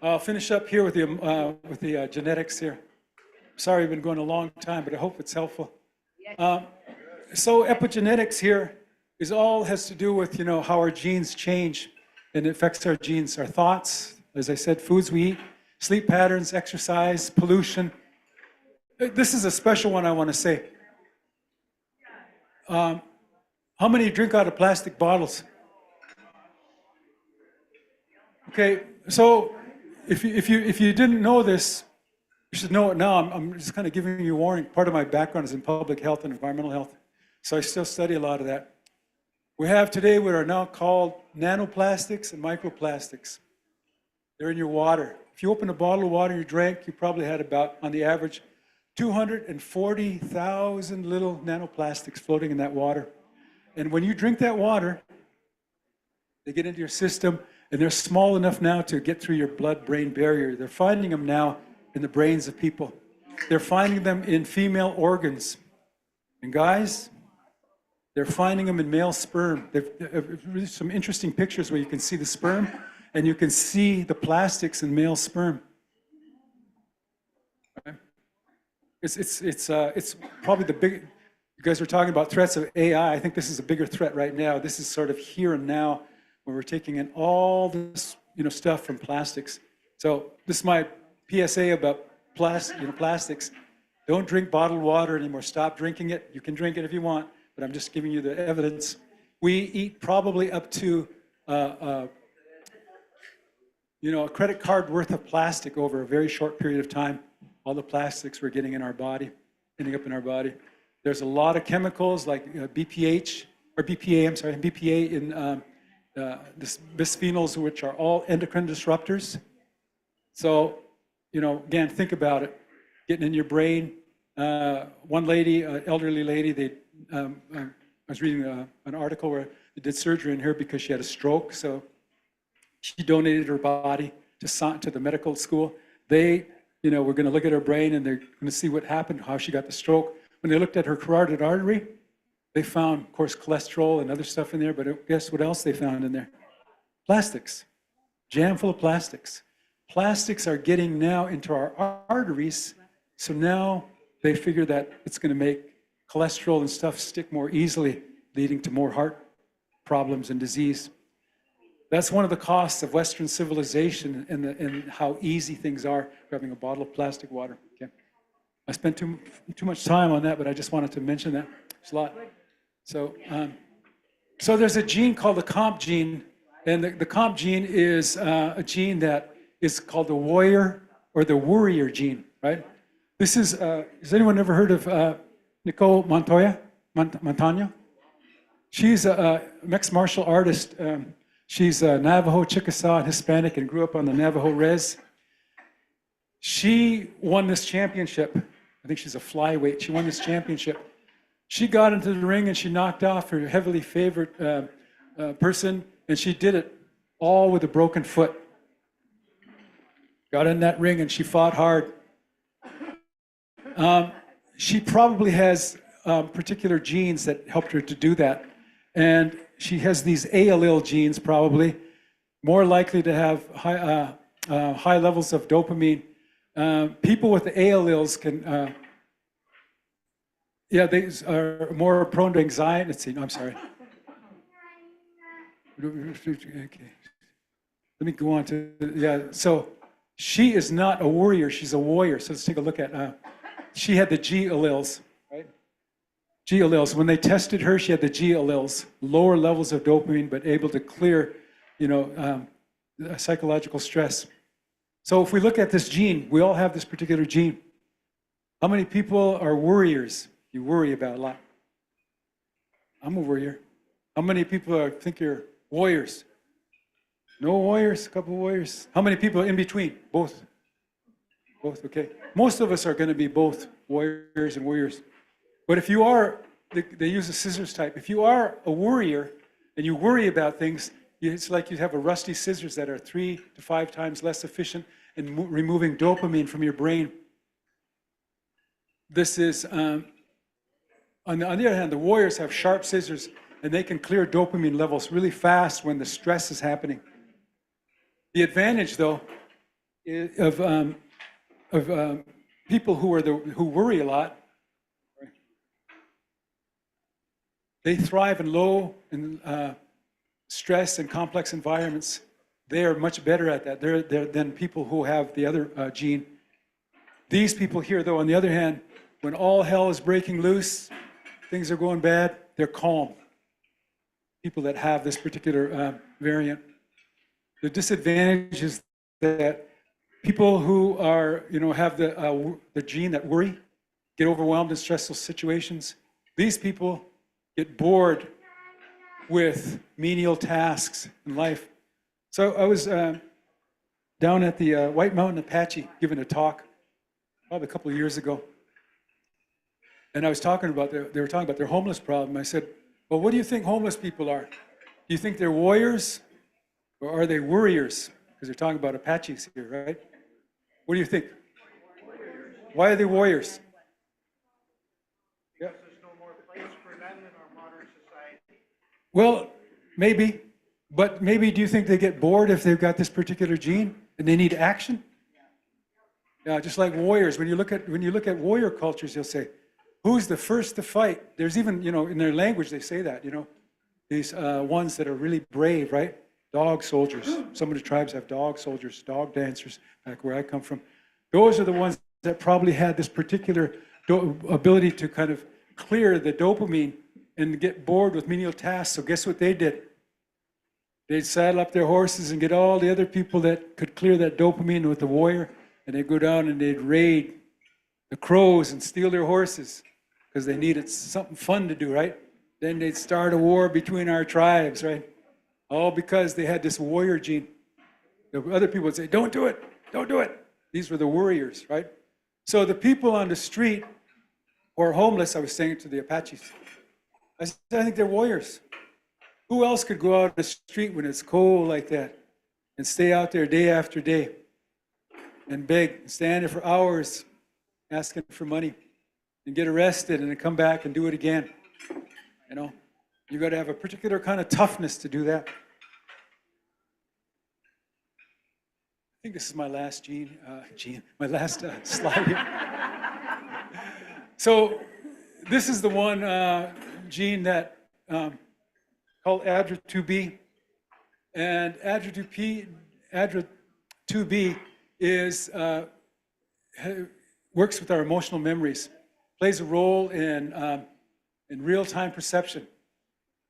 I'll finish up here with the genetics here. Sorry, I've been going a long time, but I hope it's helpful. So epigenetics here has to do with how our genes change, and it affects our genes, our thoughts, as I said, foods we eat, sleep patterns, exercise, pollution. This is a special one I want to say. How many drink out of plastic bottles? Okay, so if you didn't know this, you should know it now. I'm just kind of giving you a warning. Part of my background is in public health and environmental health, so I still study a lot of that. We have today what are now called nanoplastics and microplastics. They're in your water. If you open a bottle of water you drank, you probably had about, on the average, 240,000 little nanoplastics floating in that water. And when you drink that water, they get into your system, and they're small enough now to get through your blood-brain barrier. They're finding them now in the brains of people. They're finding them in female organs. And guys, they're finding them in male sperm. There's some interesting pictures where you can see the sperm, and you can see the plastics in male sperm. It's probably the big. guys were talking about threats of AI. I think this is a bigger threat right now. This is sort of here and now, where we're taking in all this, stuff from plastics. So this is my PSA about plastics. Don't drink bottled water anymore. Stop drinking it. You can drink it if you want, but I'm just giving you the evidence. We eat probably up to a credit card worth of plastic over a very short period of time. All the plastics we're getting in our body, ending up in our body. There's a lot of chemicals like BPA in this bisphenols, which are all endocrine disruptors. So, again, think about it. Getting in your brain. One lady, an elderly lady, I was reading an article where they did surgery in her because she had a stroke. So she donated her body to the medical school. They, were going to look at her brain and they're going to see what happened, how she got the stroke. When they looked at her carotid artery, they found, of course, cholesterol and other stuff in there, but guess what else they found in there? Plastics, jam full of plastics. Plastics are getting now into our arteries, so now they figure that it's going to make cholesterol and stuff stick more easily, leading to more heart problems and disease. That's one of the costs of Western civilization and how easy things are grabbing a bottle of plastic water. Okay. I spent too much time on that, but I just wanted to mention that. There's a lot. So, so there's a gene called the COMP gene, and the COMP gene is a gene that is called the warrior or the worrier gene, right? This is, has anyone ever heard of Nicole Montoya? She's a mixed martial artist. She's Navajo, Chickasaw, and Hispanic, and grew up on the Navajo res. She won this championship. I think she's a flyweight. She won this championship. She got into the ring and she knocked off her heavily favored person, and she did it all with a broken foot. Got in that ring and she fought hard. She probably has particular genes that helped her to do that. And she has these A allele genes, probably, more likely to have high levels of dopamine. People with the A alleles can, they are more prone to anxiety. Let's see, I'm sorry. Okay. Let me go on to, so she is not a warrior, she's a warrior. So let's take a look at, she had the G alleles, right? G alleles. When they tested her, she had the G alleles, lower levels of dopamine, but able to clear, psychological stress. So if we look at this gene, we all have this particular gene. How many people are worriers? You worry about a lot. I'm a worrier. How many people think you're warriors? No warriors, a couple of warriors. How many people are in between? Both. Both, okay. Most of us are going to be both warriors and warriors. But if you are, they use a scissors type. If you are a worrier and you worry about things, it's like you have a rusty scissors that are 3 to 5 times less efficient in removing dopamine from your brain. This is, on the other hand, the warriors have sharp scissors and they can clear dopamine levels really fast when the stress is happening. The advantage, though, of people who worry a lot, they thrive in low stress and complex environments. They are much better at that than people who have the other gene. These people here, though, on the other hand, when all hell is breaking loose, things are going bad, they're calm. People that have this particular variant. The disadvantage is that people who are, have the gene that worry, get overwhelmed in stressful situations. These people get bored with menial tasks in life. So I was down at the White Mountain Apache giving a talk probably a couple of years ago. And I was talking about, they were talking about their homeless problem. I said, well, what do you think homeless people are? Do you think they're warriors or are they worriers? Because they're talking about Apaches here, right? What do you think? Why are they warriors? Yeah. There's no more place for them in our modern society. Well, maybe, but maybe do you think they get bored if they've got this particular gene and they need action? Yeah, just like warriors. When you look at warrior cultures, you'll say, who's the first to fight? There's even, in their language, they say that, these ones that are really brave, right? Dog soldiers. Some of the tribes have dog soldiers, dog dancers, back where I come from. Those are the ones that probably had this particular ability to kind of clear the dopamine and get bored with menial tasks. So guess what they did? They'd saddle up their horses and get all the other people that could clear that dopamine with the warrior, and they'd go down and they'd raid the Crows and steal their horses because they needed something fun to do, right? Then they'd start a war between our tribes, right? All because they had this warrior gene. The other people would say, don't do it, don't do it. These were the warriors, right? So the people on the street or homeless, I was saying to the Apaches, I think they're warriors. Who else could go out on the street when it's cold like that and stay out there day after day and beg, and stand there for hours asking for money and get arrested and then come back and do it again? You got to have a particular kind of toughness to do that. I think this is my last my last slide here. So this is the one gene that called ADRA2B, and ADRA2B is works with our emotional memories, plays a role in real-time perception.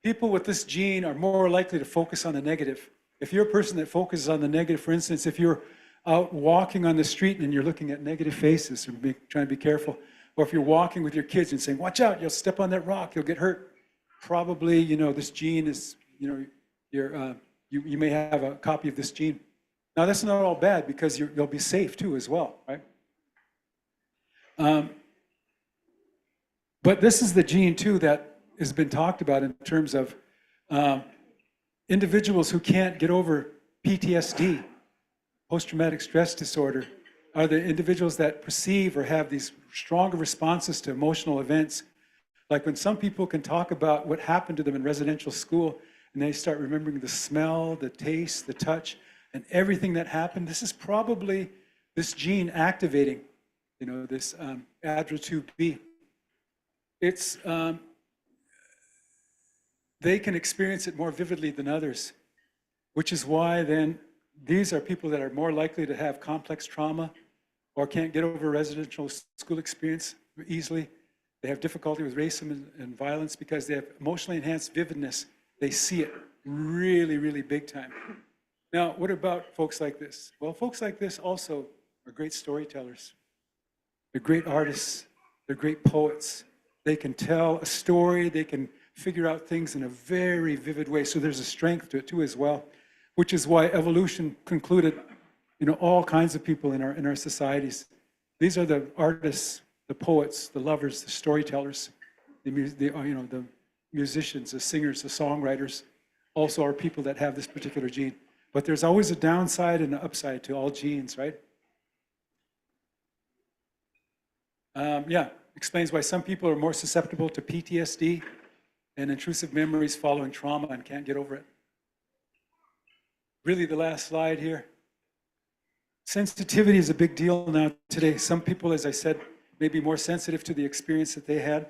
People with this gene are more likely to focus on the negative. If you're a person that focuses on the negative, for instance, if you're out walking on the street and you're looking at negative faces and trying to be careful, or if you're walking with your kids and saying, watch out, you'll step on that rock, you'll get hurt. Probably, this gene is, you may have a copy of this gene. Now, that's not all bad because you'll be safe too as well, right? But this is the gene too that has been talked about in terms of individuals who can't get over PTSD, post-traumatic stress disorder, are the individuals that perceive or have these stronger responses to emotional events. Like when some people can talk about what happened to them in residential school and they start remembering the smell, the taste, the touch, and everything that happened, this is probably this gene activating, this ADRA2B. It's, they can experience it more vividly than others, which is why then these are people that are more likely to have complex trauma or can't get over residential school experience easily. They have difficulty with racism and violence because they have emotionally enhanced vividness. They see it really, really big time. Now, what about folks like this? Well, folks like this also are great storytellers. They're great artists. They're great poets. They can tell a story. They can figure out things in a very vivid way. So there's a strength to it too as well, which is why evolution concluded, all kinds of people in our societies. These are the artists, the poets, the lovers, the storytellers, the musicians, the singers, the songwriters, also are people that have this particular gene. But there's always a downside and an upside to all genes, right? Explains why some people are more susceptible to PTSD and intrusive memories following trauma and can't get over it. Really, the last slide here. Sensitivity is a big deal now today. Some people, as I said, may be more sensitive to the experience that they had.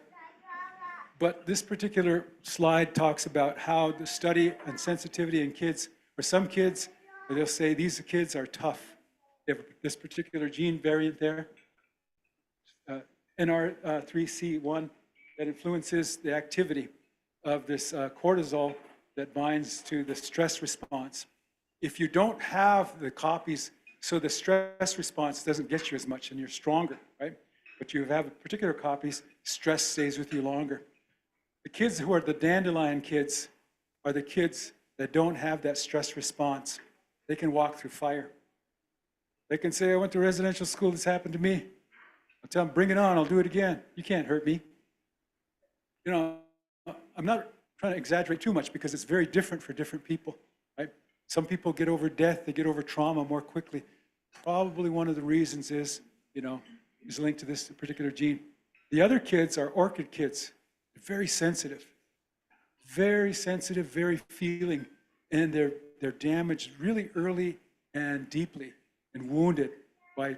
But this particular slide talks about how the study on sensitivity in kids, or some kids, where they'll say these kids are tough. They have this particular gene variant there, NR3C1, that influences the activity of this cortisol that binds to the stress response. If you don't have the copies, so the stress response doesn't get you as much and you're stronger, right? But you have particular copies, stress stays with you longer. The kids who are the dandelion kids are the kids that don't have that stress response. They can walk through fire. They can say, I went to residential school, this happened to me. I'll tell them, bring it on, I'll do it again. You can't hurt me. I'm not trying to exaggerate too much because it's very different for different people, right? Some people get over death, they get over trauma more quickly. Probably one of the reasons is linked to this particular gene. The other kids are orchid kids. They're very sensitive, very feeling, and they're damaged really early and deeply and wounded by,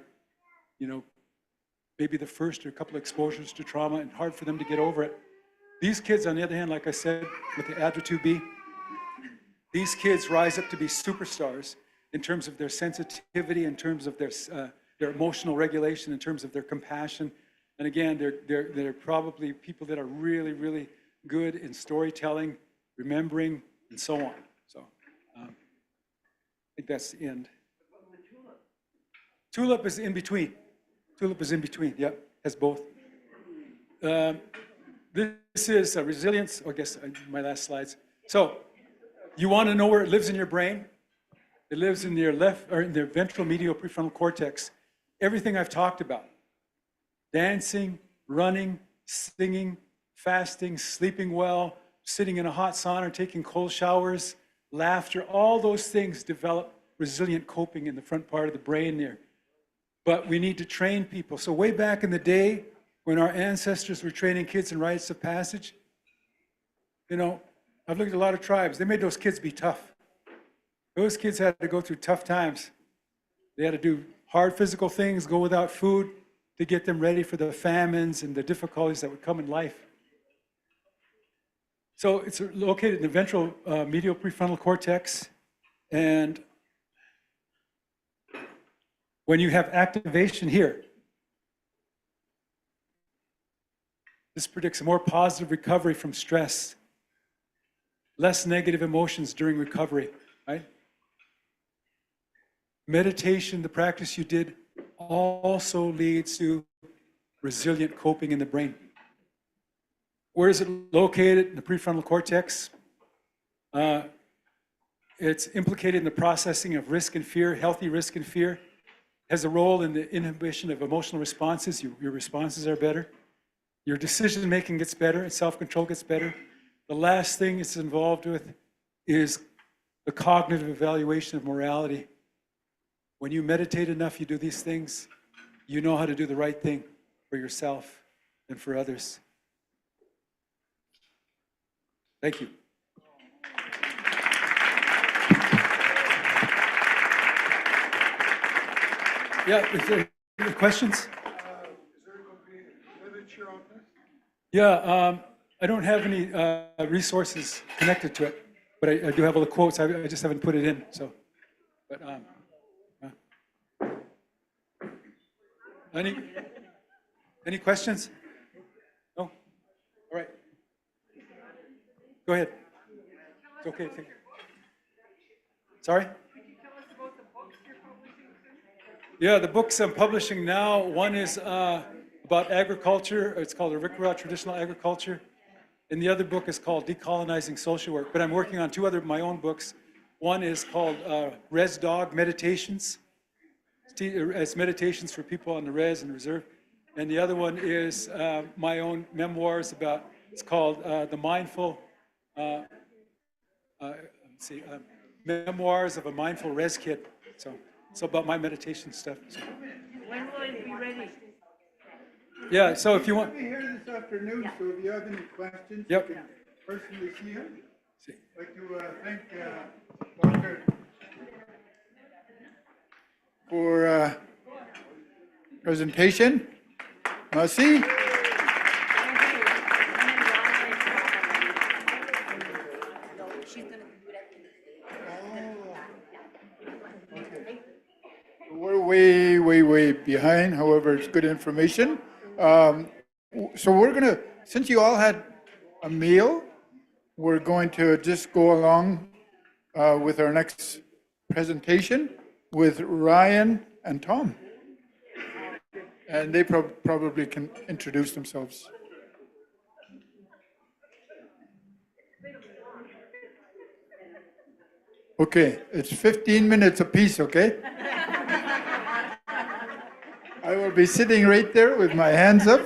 maybe the first or a couple of exposures to trauma and hard for them to get over it. These kids, on the other hand, like I said, with the ADRA2B, these kids rise up to be superstars in terms of their sensitivity, in terms of their emotional regulation, in terms of their compassion. And again, they're probably people that are really, really good in storytelling, remembering, and so on. So I think that's the end. Tulip is in between. Tulip is in between, yep, has both. This is resilience, I guess my last slides. So you want to know where it lives in your brain? It lives in your left, or in the ventral medial prefrontal cortex. Everything I've talked about, dancing, running, singing, fasting, sleeping well, sitting in a hot sauna, taking cold showers, laughter, all those things develop resilient coping in the front part of the brain there. But we need to train people. So way back in the day, when our ancestors were training kids in rites of passage, you know, I've looked at a lot of tribes. They made those kids be tough. Those kids had to go through tough times. They had to do hard physical things, go without food to get them ready for the famines and the difficulties that would come in life. So it's located in the ventral medial prefrontal cortex. And when you have activation here, this predicts a more positive recovery from stress, less negative emotions during recovery, right? Meditation, the practice you did, also leads to resilient coping in the brain. Where is it located? In the prefrontal cortex. It's implicated in the processing of risk and fear, healthy risk and fear. It has a role in the inhibition of emotional responses. Your responses are better. Your decision making gets better and self-control gets better. The last thing it's involved with is the cognitive evaluation of morality. When you meditate enough, you do these things, you know how to do the right thing for yourself and for others. Thank you. Yeah, is there any questions? Is there going to be literature on this? Yeah, I don't have any resources connected to it, but I do have all the quotes. I just haven't put it in. So, but any questions? No. All right. Go ahead. It's okay. Sorry. Yeah, the books I'm publishing now. One is about agriculture. It's called Arikara, Traditional Agriculture. And the other book is called Decolonizing Social Work. But I'm working on two other my own books. One is called Res Dog Meditations. It's meditations for people on the res and reserve. And the other one is my own memoirs about, it's called The Mindful, Memoirs of a Mindful Res Kid. So about my meditation stuff. So. When will it be ready? Yeah, so if you want. We'll be here this afternoon, so if you have any questions, Yep. you can personally see him. I'd like to thank Dr. for presentation. Merci. We're way behind. However, it's good information. So we're gonna, since you all had a meal, we're going to just go along with our next presentation with Ryan and Tom. And they probably can introduce themselves. Okay, it's 15 minutes apiece, okay? I will be sitting right there with my hands up.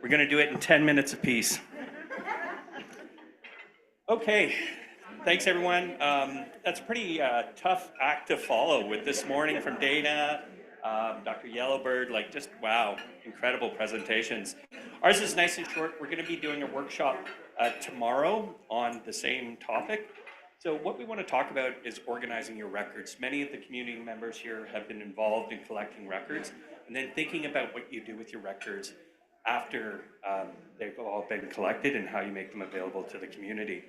We're going to do it in 10 minutes apiece. Okay, thanks everyone. That's a pretty tough act to follow with this morning from Dana, Dr. Yellowbird, like just wow, incredible presentations. Ours is nice and short. We're going to be doing a workshop tomorrow on the same topic. So what we want to talk about is organizing your records. Many of the community members here have been involved in collecting records, and then thinking about what you do with your records after they've all been collected and how you make them available to the community.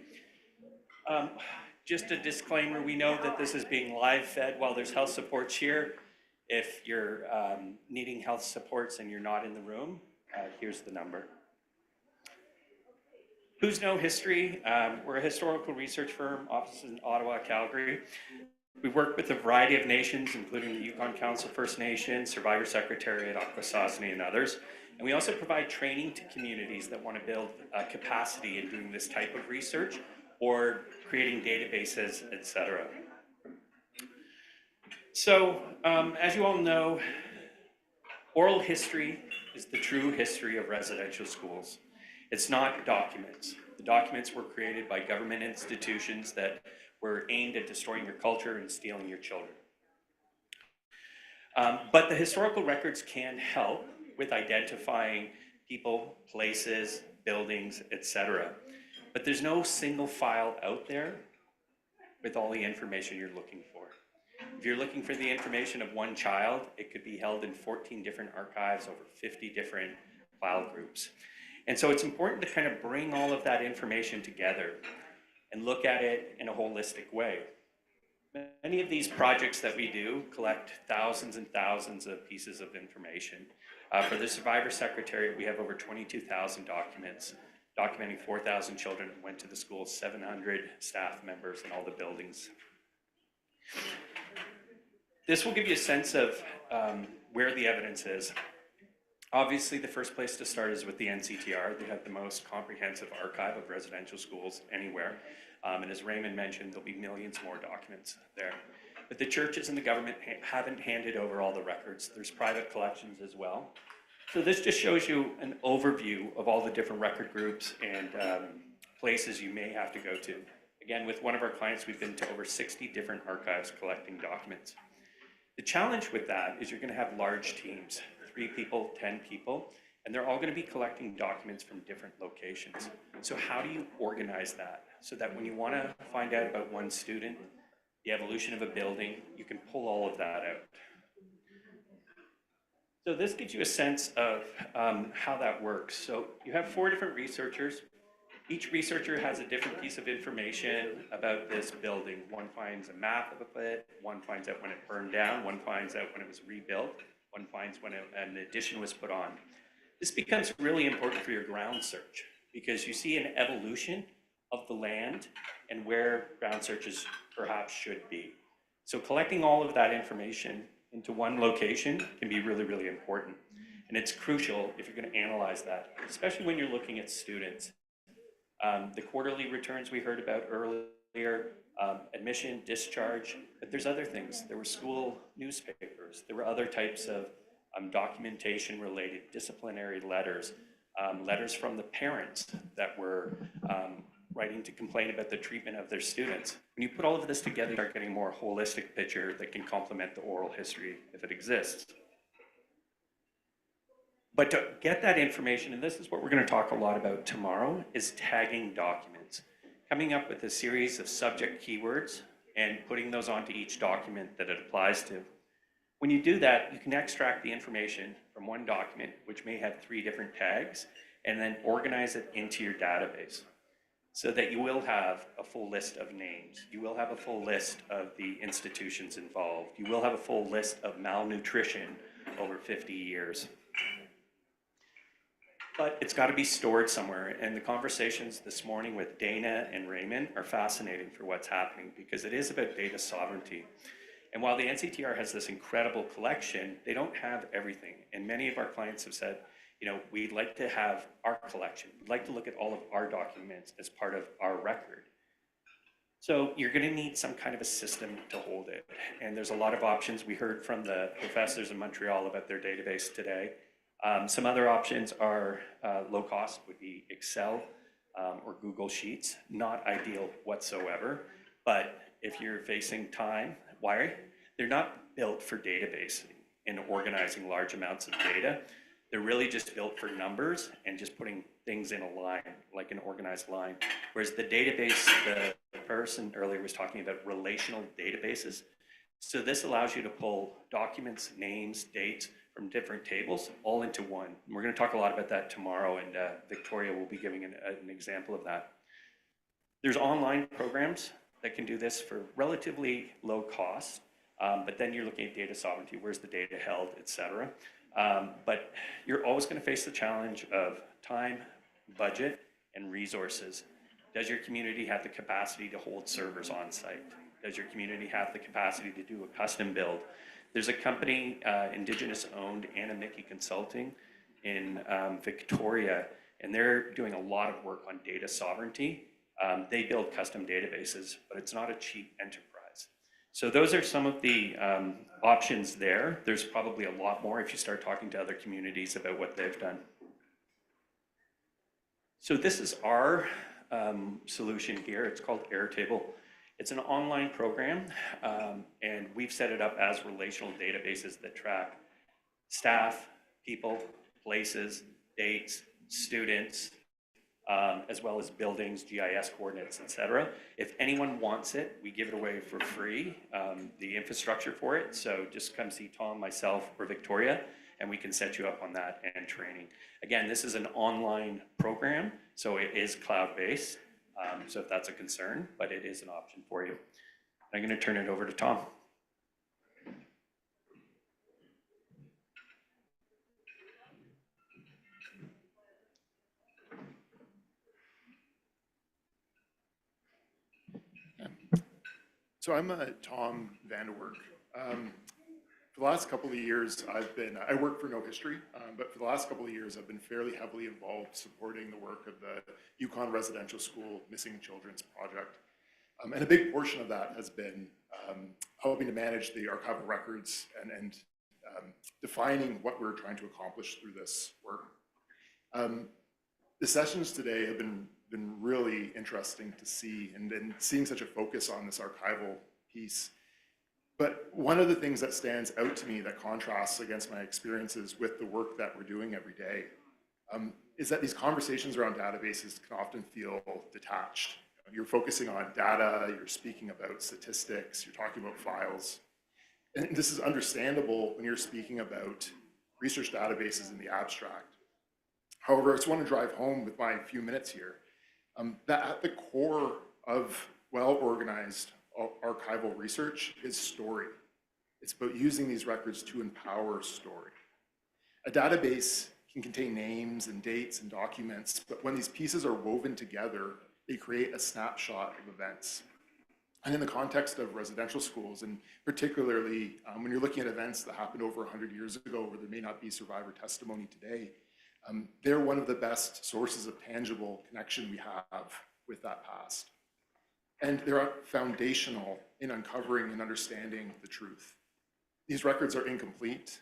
Just a disclaimer, we know that this is being live fed while there's health supports here. If you're needing health supports and you're not in the room, here's the number. Who's Know History? We're a historical research firm, offices in Ottawa, Calgary. We work with a variety of nations, including the Yukon Council First Nation, Survivor Secretariat, Akwesasne, and others. And we also provide training to communities that want to build capacity in doing this type of research or creating databases, etc. So, as you all know, oral history is the true history of residential schools. It's not documents. The documents were created by government institutions that were aimed at destroying your culture and stealing your children. But the historical records can help with identifying people, places, buildings, etc. But there's no single file out there with all the information you're looking for. If you're looking for the information of one child, it could be held in 14 different archives over 50 different file groups. And so it's important to kind of bring all of that information together and look at it in a holistic way. Many of these projects that we do collect thousands and thousands of pieces of information. For the Survivor Secretariat, we have over 22,000 documents documenting 4,000 children who went to the school, 700 staff members in all the buildings. This will give you a sense of where the evidence is. Obviously, the first place to start is with the NCTR. They have the most comprehensive archive of residential schools anywhere. And as Raymond mentioned, there'll be millions more documents there. But the churches and the government haven't handed over all the records. There's private collections as well. So this just shows you an overview of all the different record groups and places you may have to go to. Again, with one of our clients, we've been to over 60 different archives collecting documents. The challenge with that is you're going to have large teams, 3 people, 10 people, and they're all going to be collecting documents from different locations. So how do you organize that so that when you want to find out about one student, the evolution of a building, you can pull all of that out? So this gives you a sense of how that works. So you have 4 different researchers. Each researcher has a different piece of information about this building. One finds a map of it, one finds out when it burned down, one finds out when it was rebuilt, one finds when an addition was put on. This becomes really important for your ground search because you see an evolution of the land and where ground searches perhaps should be. So collecting all of that information into one location can be really, really important. And it's crucial if you're going to analyze that, especially when you're looking at students. The quarterly returns we heard about earlier, admission, discharge, but there's other things. There were school newspapers. There were other types of documentation related disciplinary letters, letters from the parents that were writing to complain about the treatment of their students. When you put all of this together, you start getting a more holistic picture that can complement the oral history if it exists. But to get that information, and this is what we're going to talk a lot about tomorrow, is tagging documents. Coming up with a series of subject keywords and putting those onto each document that it applies to. When you do that, you can extract the information from one document, which may have 3 different tags, and then organize it into your database so that you will have a full list of names. You will have a full list of the institutions involved. You will have a full list of malnutrition over 50 years. But it's got to be stored somewhere, and the conversations this morning with Dana and Raymond are fascinating for what's happening because it is about data sovereignty. And while the NCTR has this incredible collection, they don't have everything. And many of our clients have said, you know, we'd like to have our collection. We'd like to look at all of our documents as part of our record. So you're going to need some kind of a system to hold it. And there's a lot of options. We heard from the professors in Montreal about their database today. Some other options are low cost, would be Excel or Google Sheets. Not ideal whatsoever, but if you're facing time, why? They're not built for databasing and organizing large amounts of data. They're really just built for numbers and just putting things in a line, like an organized line. Whereas the database, the person earlier was talking about relational databases. So this allows you to pull documents, names, dates from different tables all into one. And we're going to talk a lot about that tomorrow, and Victoria will be giving an example of that. There's online programs that can do this for relatively low cost, but then you're looking at data sovereignty, where's the data held, et cetera. But you're always going to face the challenge of time, budget, and resources. Does your community have the capacity to hold servers on site? Does your community have the capacity to do a custom build? There's a company, Indigenous owned, Anna Mickey Consulting in Victoria, and they're doing a lot of work on data sovereignty. They build custom databases, but it's not a cheap enterprise. So those are some of the options there. There's probably a lot more if you start talking to other communities about what they've done. So this is our solution here. It's called Airtable. It's an online program, and we've set it up as relational databases that track staff, people, places, dates, students, as well as buildings, GIS coordinates, et cetera. If anyone wants it, we give it away for free, the infrastructure for it. So just come see Tom, myself, or Victoria, and we can set you up on that and training. Again, this is an online program, so it is cloud-based. So if that's a concern, but it is an option for you. I'm going to turn it over to Tom. So I'm Tom Vanderwerk. For the last couple of years, I work for No History, but for the last couple of years, I've been fairly heavily involved supporting the work of the Yukon Residential School Missing Children's Project. And a big portion of that has been helping to manage the archival records and defining what we're trying to accomplish through this work. The sessions today have been really interesting to see, and seeing such a focus on this archival piece. But one of the things that stands out to me that contrasts against my experiences with the work that we're doing every day is that these conversations around databases can often feel detached. You're focusing on data, you're speaking about statistics, you're talking about files. And this is understandable when you're speaking about research databases in the abstract. However, I just want to drive home with my few minutes here that at the core of well-organized archival research is story. It's about using these records to empower story. A database can contain names and dates and documents, but when these pieces are woven together, they create a snapshot of events. And in the context of residential schools, and particularly when you're looking at events that happened over 100 years ago where there may not be survivor testimony today, they're one of the best sources of tangible connection we have with that past. And they're foundational in uncovering and understanding the truth. These records are incomplete,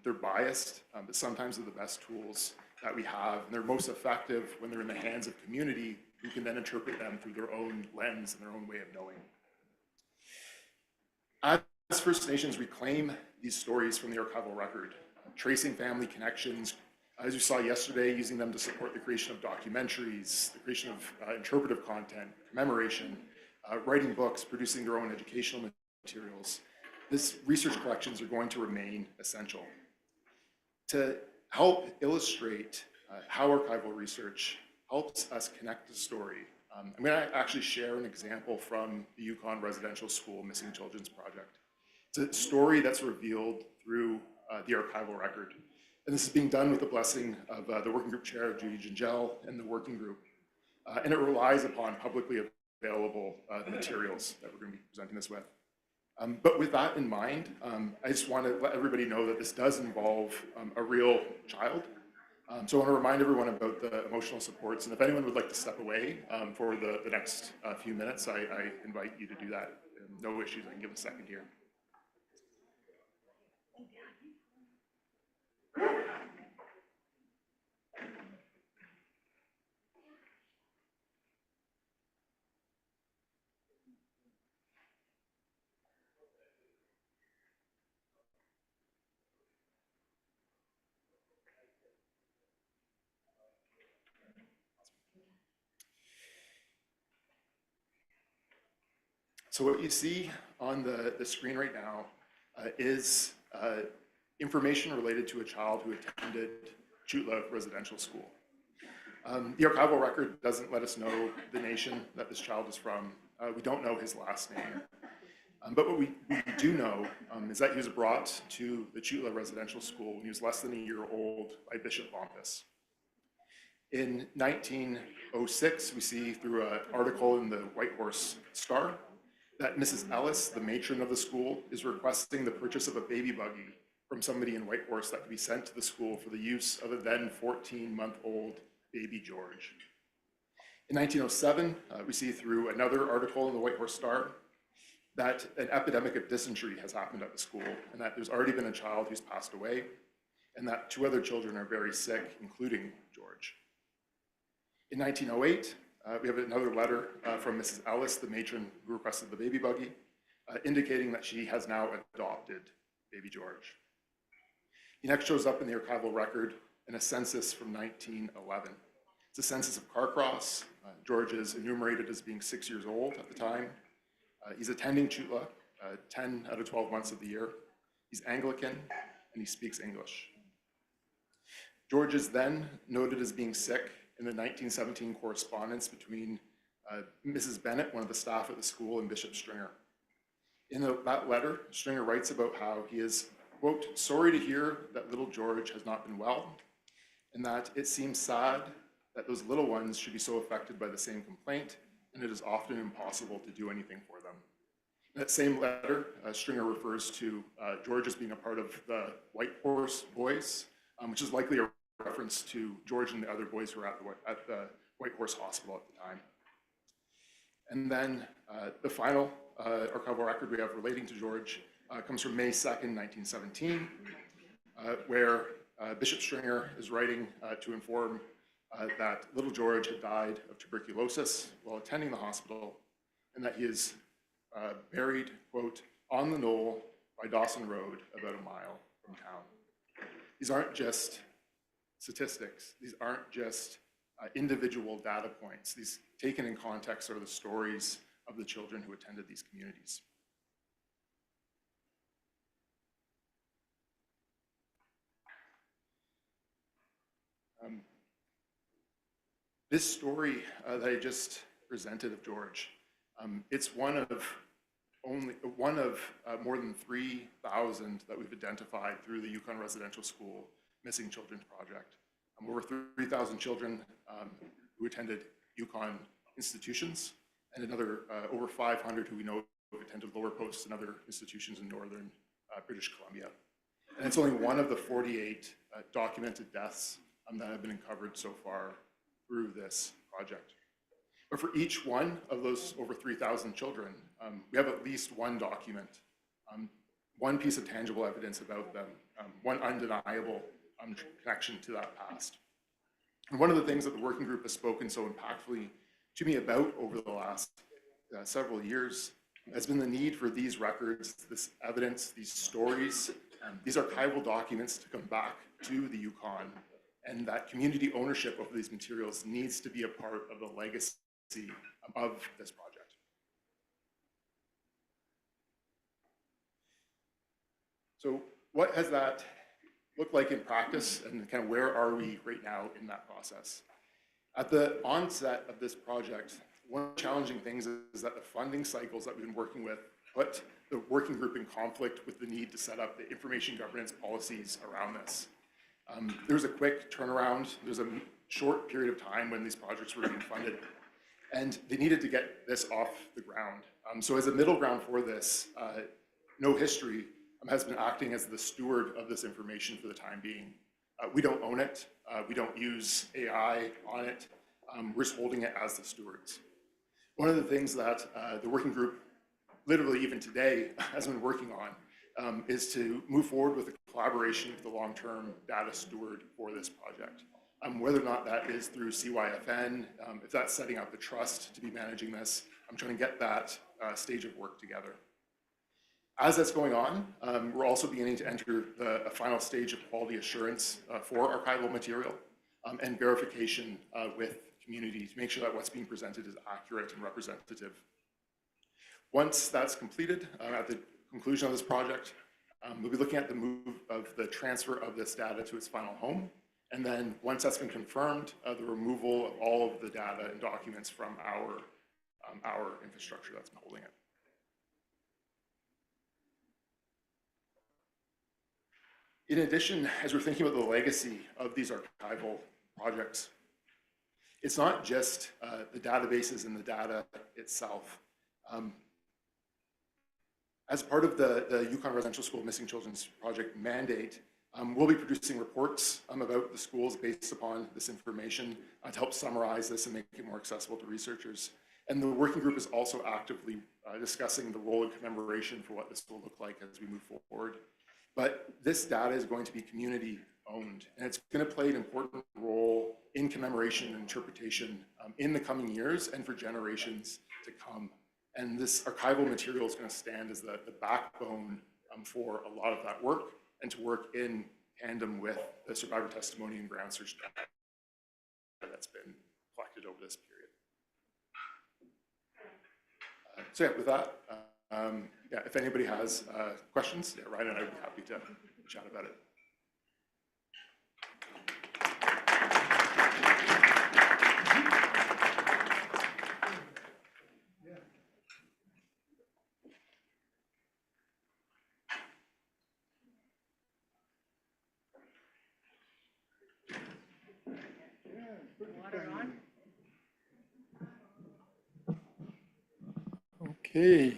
they're biased, but sometimes they're the best tools that we have. And they're most effective when they're in the hands of community who can then interpret them through their own lens and their own way of knowing. As First Nations reclaim these stories from the archival record, tracing family connections, as you saw yesterday, using them to support the creation of documentaries, the creation of interpretive content, commemoration, writing books, producing their own educational materials. These research collections are going to remain essential. To help illustrate how archival research helps us connect the story, I'm going to actually share an example from the Yukon Residential School Missing Children's Project. It's a story that's revealed through the archival record. And this is being done with the blessing of the working group chair, Judy Gingell, and the working group. And it relies upon publicly available materials that we're going to be presenting this with. But with that in mind, I just want to let everybody know that this does involve a real child. So I want to remind everyone about the emotional supports. And if anyone would like to step away for the next few minutes, I invite you to do that. No issues, I can give a second here. So what you see on the screen right now is information related to a child who attended Chutla Residential School. The archival record doesn't let us know the nation that this child is from. We don't know his last name. But what we do know is that he was brought to the Chutla Residential School when he was less than a year old by Bishop Bumpus. In 1906, we see through an article in the Whitehorse Star that Mrs. Ellis, the matron of the school, is requesting the purchase of a baby buggy from somebody in Whitehorse that could be sent to the school for the use of a then 14-month-old baby George. In 1907, we see through another article in the Whitehorse Star that an epidemic of dysentery has happened at the school, and that there's already been a child who's passed away, and that 2 other children are very sick, including George. In 1908, we have another letter from Mrs. Ellis, the matron who requested the baby buggy, indicating that she has now adopted baby George. He next shows up in the archival record in a census from 1911. It's a census of Carcross. George is enumerated as being 6 years old at the time. He's attending Chutla 10 out of 12 months of the year. He's Anglican, and he speaks English. George is then noted as being sick in the 1917 correspondence between Mrs. Bennett, one of the staff at the school, and Bishop Stringer. In that letter, Stringer writes about how he is, quote, sorry to hear that little George has not been well, and that it seems sad that those little ones should be so affected by the same complaint, and it is often impossible to do anything for them. In that same letter, Stringer refers to George as being a part of the Whitehorse boys, which is likely a reference to George and the other boys who were at the Whitehorse Hospital at the time. And then the final archival record we have relating to George comes from May 2nd, 1917, where Bishop Stringer is writing to inform that little George had died of tuberculosis while attending the hospital, and that he is buried, quote, on the knoll by Dawson Road, about a mile from town. These aren't just statistics. These aren't just individual data points. These taken in context are the stories of the children who attended these communities. This story that I just presented of George, it's one of more than 3,000 that we've identified through the Yukon Residential School Missing Children Project. Over 3,000 children who attended Yukon institutions, and another over 500 who we know have attended lower posts and other institutions in northern British Columbia. And it's only one of the 48 documented deaths that have been uncovered so far through this project. But for each one of those over 3,000 children, we have at least one document, one piece of tangible evidence about them, one undeniable connection to that past. And one of the things that the working group has spoken so impactfully to me about over the last several years has been the need for these records, this evidence, these stories, these archival documents to come back to the Yukon, and that community ownership of these materials needs to be a part of the legacy of this project. So what has that looked like in practice, and kind of where are we right now in that process? At the onset of this project, one of the challenging things is that the funding cycles that we've been working with put the working group in conflict with the need to set up the information governance policies around this. There's a quick turnaround. There's a short period of time when these projects were being funded, and they needed to get this off the ground. So as a middle ground for this, No History has been acting as the steward of this information for the time being. We don't own it. We don't use AI on it. We're just holding it as the stewards. One of the things that the working group, literally even today, has been working on is to move forward with a collaboration with the long-term data steward for this project. Whether or not that is through CYFN, if that's setting up the trust to be managing this, I'm trying to get that stage of work together. As that's going on, we're also beginning to enter a final stage of quality assurance for archival material and verification with community to make sure that what's being presented is accurate and representative. Once that's completed, at the conclusion of this project, we'll be looking at the move of the transfer of this data to its final home. And then once that's been confirmed, the removal of all of the data and documents from our infrastructure that's been holding it. In addition, as we're thinking about the legacy of these archival projects, it's not just the databases and the data itself. As part of the Yukon Residential School Missing Children's Project mandate, we'll be producing reports about the schools based upon this information to help summarize this and make it more accessible to researchers. And the working group is also actively discussing the role of commemoration for what this will look like as we move forward. But this data is going to be community owned, and it's going to play an important role in commemoration and interpretation in the coming years and for generations to come. And this archival material is going to stand as the backbone for a lot of that work, and to work in tandem with the survivor testimony and ground search data that's been collected over this period. So yeah, with that, yeah, if anybody has questions, yeah, Ryan and I would be happy to chat about it. Okay.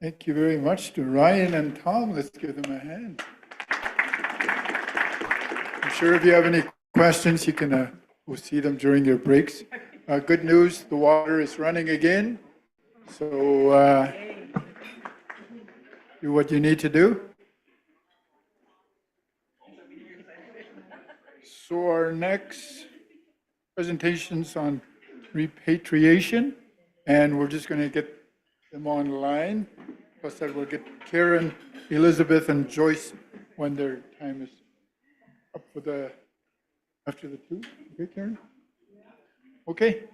Thank you very much to Ryan and Tom. Let's give them a hand. I'm sure if you have any questions, you can we'll see them during your breaks. Good news, the water is running again. So do what you need to do. So our next presentation's on repatriation, and we're just going to get them online. Plus that we'll get Karen, Elizabeth, and Joyce when their time is up for the, after the two. Okay, Karen? Okay.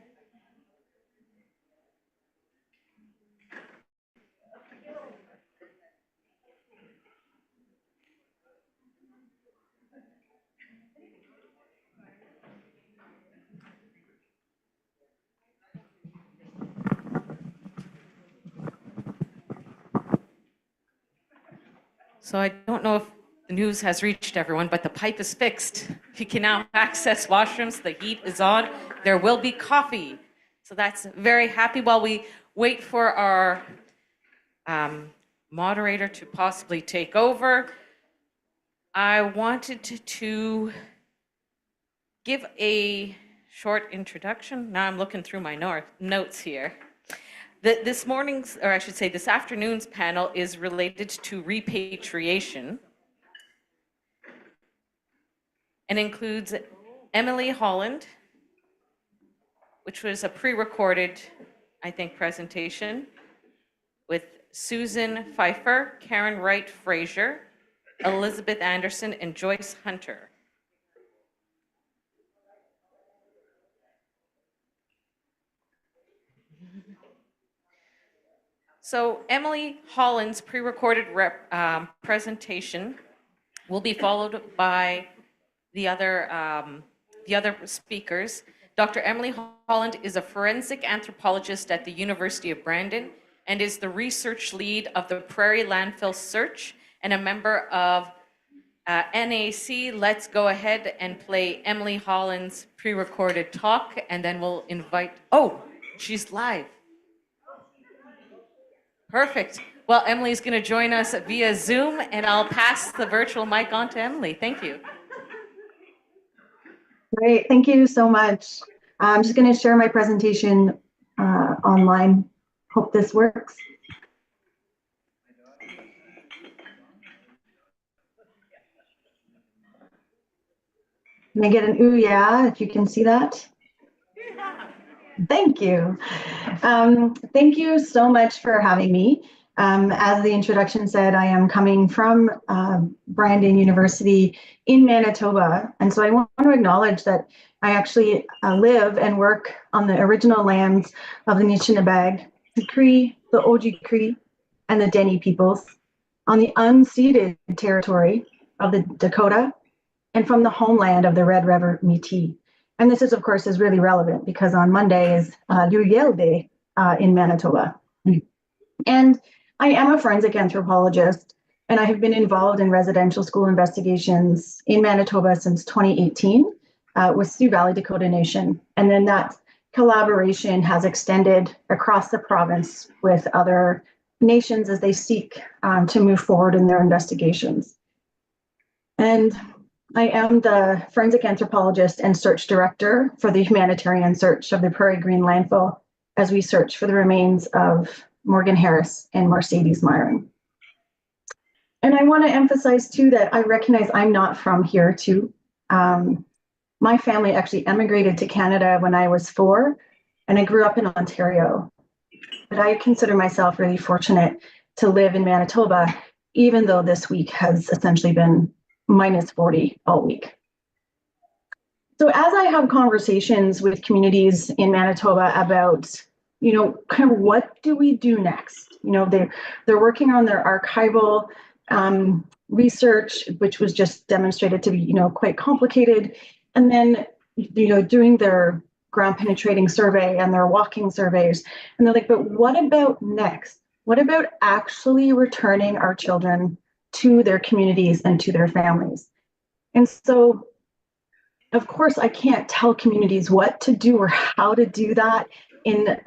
So I don't know if the news has reached everyone, but the pipe is fixed. You can now access washrooms. The heat is on. There will be coffee. So that's very happy. While we wait for our moderator to possibly take over, I wanted to give a short introduction. Now I'm looking through my notes here. This morning's, or I should say this afternoon's panel is related to repatriation and includes Emily Holland, which was a pre-recorded, I think, presentation with Susan Pfeiffer, Karen Wright Fraser, Elizabeth Anderson, and Joyce Hunter. So Emily Holland's pre-recorded presentation will be followed by the other speakers. Dr. Emily Holland is a forensic anthropologist at the University of Brandon and is the research lead of the Prairie Landfill Search and a member of NAC. Let's go ahead and play Emily Holland's pre-recorded talk, and then we'll invite, oh, she's live. Perfect. Well, Emily's going to join us via Zoom, and I'll pass the virtual mic on to Emily. Thank you. Great. Thank you so much. I'm just going to share my presentation online. Hope this works. Can I get an ooh yeah if you can see that? Thank you. Thank you so much for having me. As the introduction said, I am coming from Brandon University in Manitoba. And so I want to acknowledge that I actually live and work on the original lands of the Anishinaabe, the Cree, the Ojibwe, and the Dene peoples on the unceded territory of the Dakota and from the homeland of the Red River Métis. And this is, of course, is really relevant because on Monday is Luyel Day in Manitoba. And I am a forensic anthropologist, and I have been involved in residential school investigations in Manitoba since 2018 with Sioux Valley Dakota Nation. And then that collaboration has extended across the province with other nations as they seek to move forward in their investigations. And I am the forensic anthropologist and search director for the humanitarian search of the Prairie Green landfill as we search for the remains of Morgan Harris and Mercedes Myron. And I want to emphasize too that I recognize I'm not from here too. My family actually emigrated to Canada when I was 4, and I grew up in Ontario. But I consider myself really fortunate to live in Manitoba, even though this week has essentially been minus 40 all week. So as I have conversations with communities in Manitoba about, you know, kind of what do we do next? You know, they're working on their archival research, which was just demonstrated to be, you know, quite complicated. And then, you know, doing their ground penetrating survey and their walking surveys. And they're like, but what about next? What about actually returning our children to their communities and to their families? And so, of course, I can't tell communities what to do or how to do that in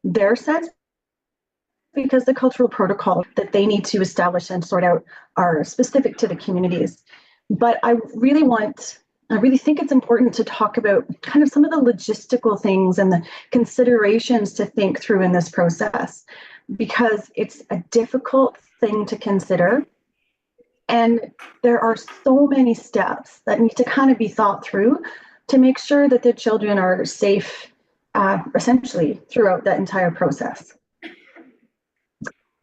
their sense, because the cultural protocol that they need to establish and sort out are specific to the communities. But I really think it's important to talk about kind of some of the logistical things and the considerations to think through in this process, because it's a difficult thing to consider. And there are so many steps that need to kind of be thought through to make sure that the children are safe, essentially, throughout that entire process.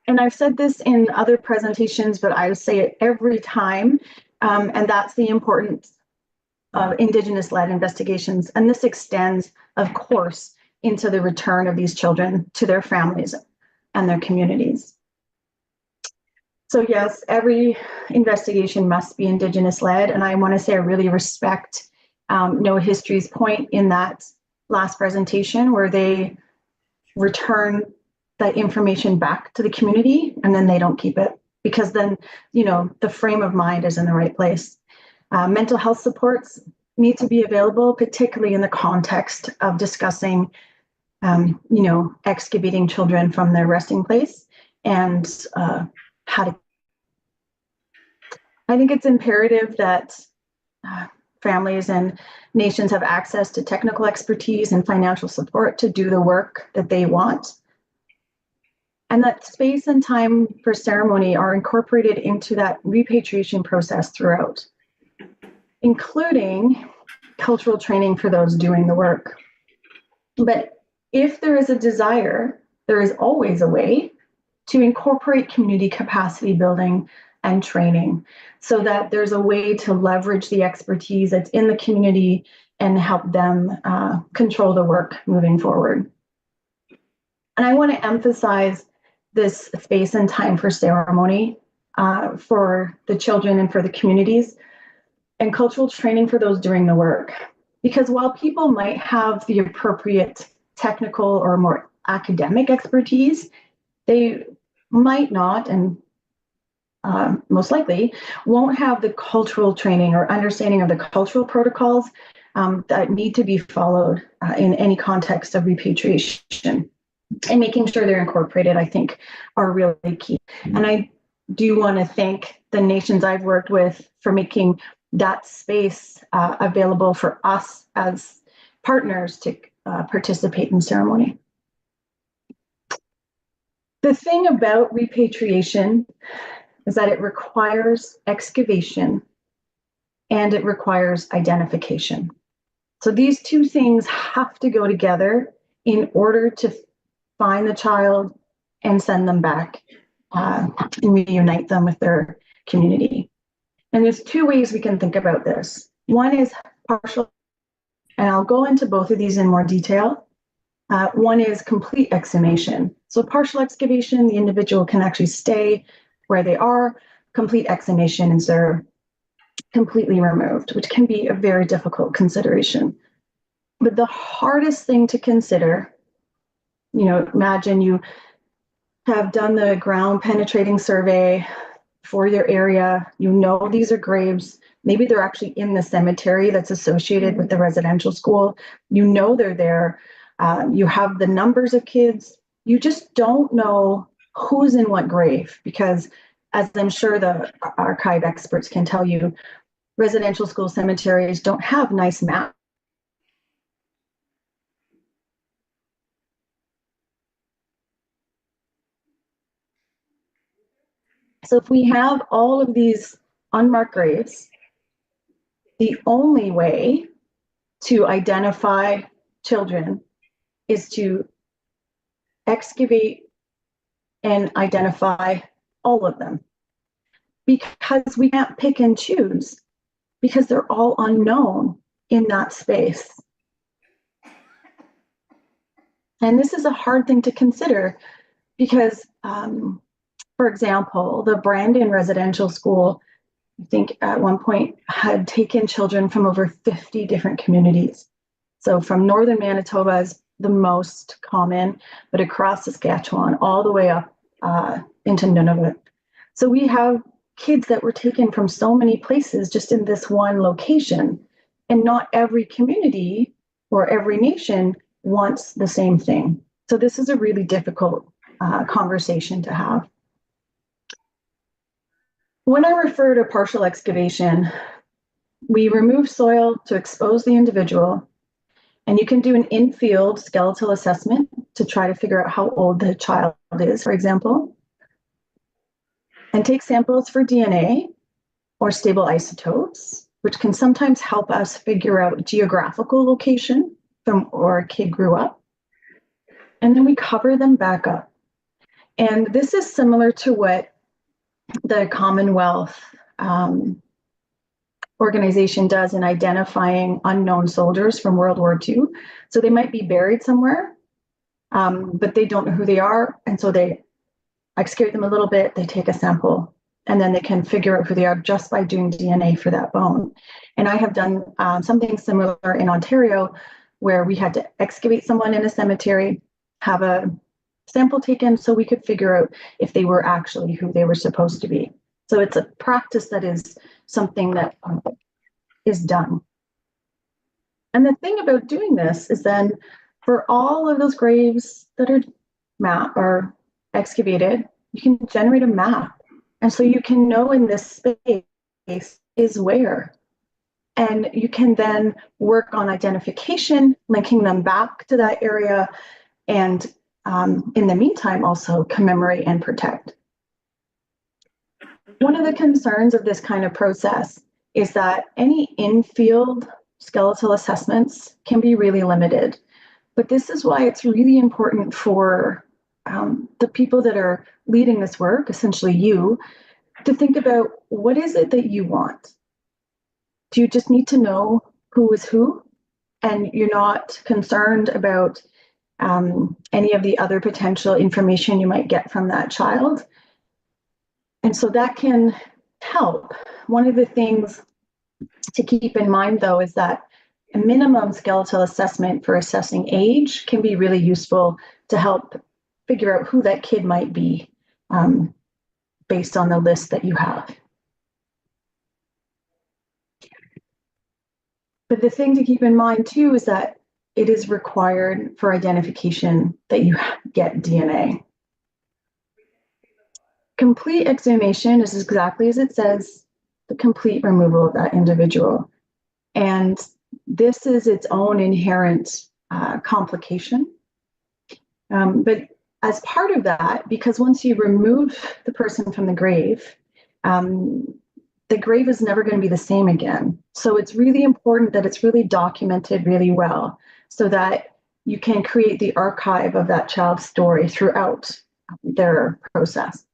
And I've said this in other presentations, but I say it every time, and that's the importance of Indigenous-led investigations. And this extends, of course, into the return of these children to their families and their communities. So yes, every investigation must be Indigenous-led, and I want to say I really respect No History's point in that last presentation where they return that information back to the community and then they don't keep it, because then, you know, the frame of mind is in the right place. Mental health supports need to be available, particularly in the context of discussing, you know, excavating children from their resting place and how to. I think it's imperative that families and nations have access to technical expertise and financial support to do the work that they want. And that space and time for ceremony are incorporated into that repatriation process throughout, including cultural training for those doing the work. But if there is a desire, there is always a way to incorporate community capacity building and training so that there's a way to leverage the expertise that's in the community and help them control the work moving forward. And I want to emphasize this space and time for ceremony for the children and for the communities, and cultural training for those doing the work. Because while people might have the appropriate technical or more academic expertise, they might not, and most likely won't have the cultural training or understanding of the cultural protocols that need to be followed in any context of repatriation. And making sure they're incorporated, I think, are really key. And I do want to thank the nations I've worked with for making that space available for us as partners to participate in ceremony. The thing about repatriation is that it requires excavation and it requires identification. So these two things have to go together in order to find the child and send them back and reunite them with their community. And there's two ways we can think about this. One is partial, and I'll go into both of these in more detail. One is complete exhumation. So partial excavation, the individual can actually stay where they are. Complete exhumation is they're completely removed, which can be a very difficult consideration. But the hardest thing to consider, imagine you have done the ground penetrating survey for your area, these are graves, maybe they're actually in the cemetery that's associated with the residential school, they're there, you have the numbers of kids, you just don't know who's in what grave, because as I'm sure the archive experts can tell you, residential school cemeteries don't have nice maps. So if we have all of these unmarked graves, the only way to identify children is to excavate and identify all of them, because we can't pick and choose, because they're all unknown in that space. And this is a hard thing to consider because, for example, the Brandon Residential School, I think at one point had taken children from over 50 different communities. So from northern Manitoba is the most common, but across Saskatchewan, all the way up into Nunavut. So we have kids that were taken from so many places just in this one location, and not every community or every nation wants the same thing. So this is a really difficult conversation to have. When I refer to partial excavation, we remove soil to expose the individual, and you can do an in-field skeletal assessment to try to figure out how old the child is, for example, and take samples for DNA or stable isotopes, which can sometimes help us figure out geographical location from where a kid grew up. And then we cover them back up. And this is similar to what the Commonwealth organization does in identifying unknown soldiers from World War II. So they might be buried somewhere, but they don't know who they are. And so they excavate them a little bit, they take a sample, and then they can figure out who they are just by doing DNA for that bone. And I have done something similar in Ontario, where we had to excavate someone in a cemetery, have a sample taken so we could figure out if they were actually who they were supposed to be. So it's a practice that is something that is done. And the thing about doing this is then for all of those graves that are mapped or excavated, you can generate a map. And so you can know in this space is where. And you can then work on identification, linking them back to that area, and in the meantime, also commemorate and protect. One of the concerns of this kind of process is that any in-field skeletal assessments can be really limited. But this is why it's really important for the people that are leading this work, essentially you, to think about what is it that you want? Do you just need to know who is who? And you're not concerned about any of the other potential information you might get from that child? And so that can help. One of the things to keep in mind, though, is that a minimum skeletal assessment for assessing age can be really useful to help figure out who that kid might be based on the list that you have. But the thing to keep in mind, too, is that it is required for identification that you get DNA. Complete exhumation is exactly as it says, the complete removal of that individual. And this is its own inherent complication. But as part of that, because once you remove the person from the grave is never going to be the same again. So it's really important that it's really documented really well so that you can create the archive of that child's story throughout their process.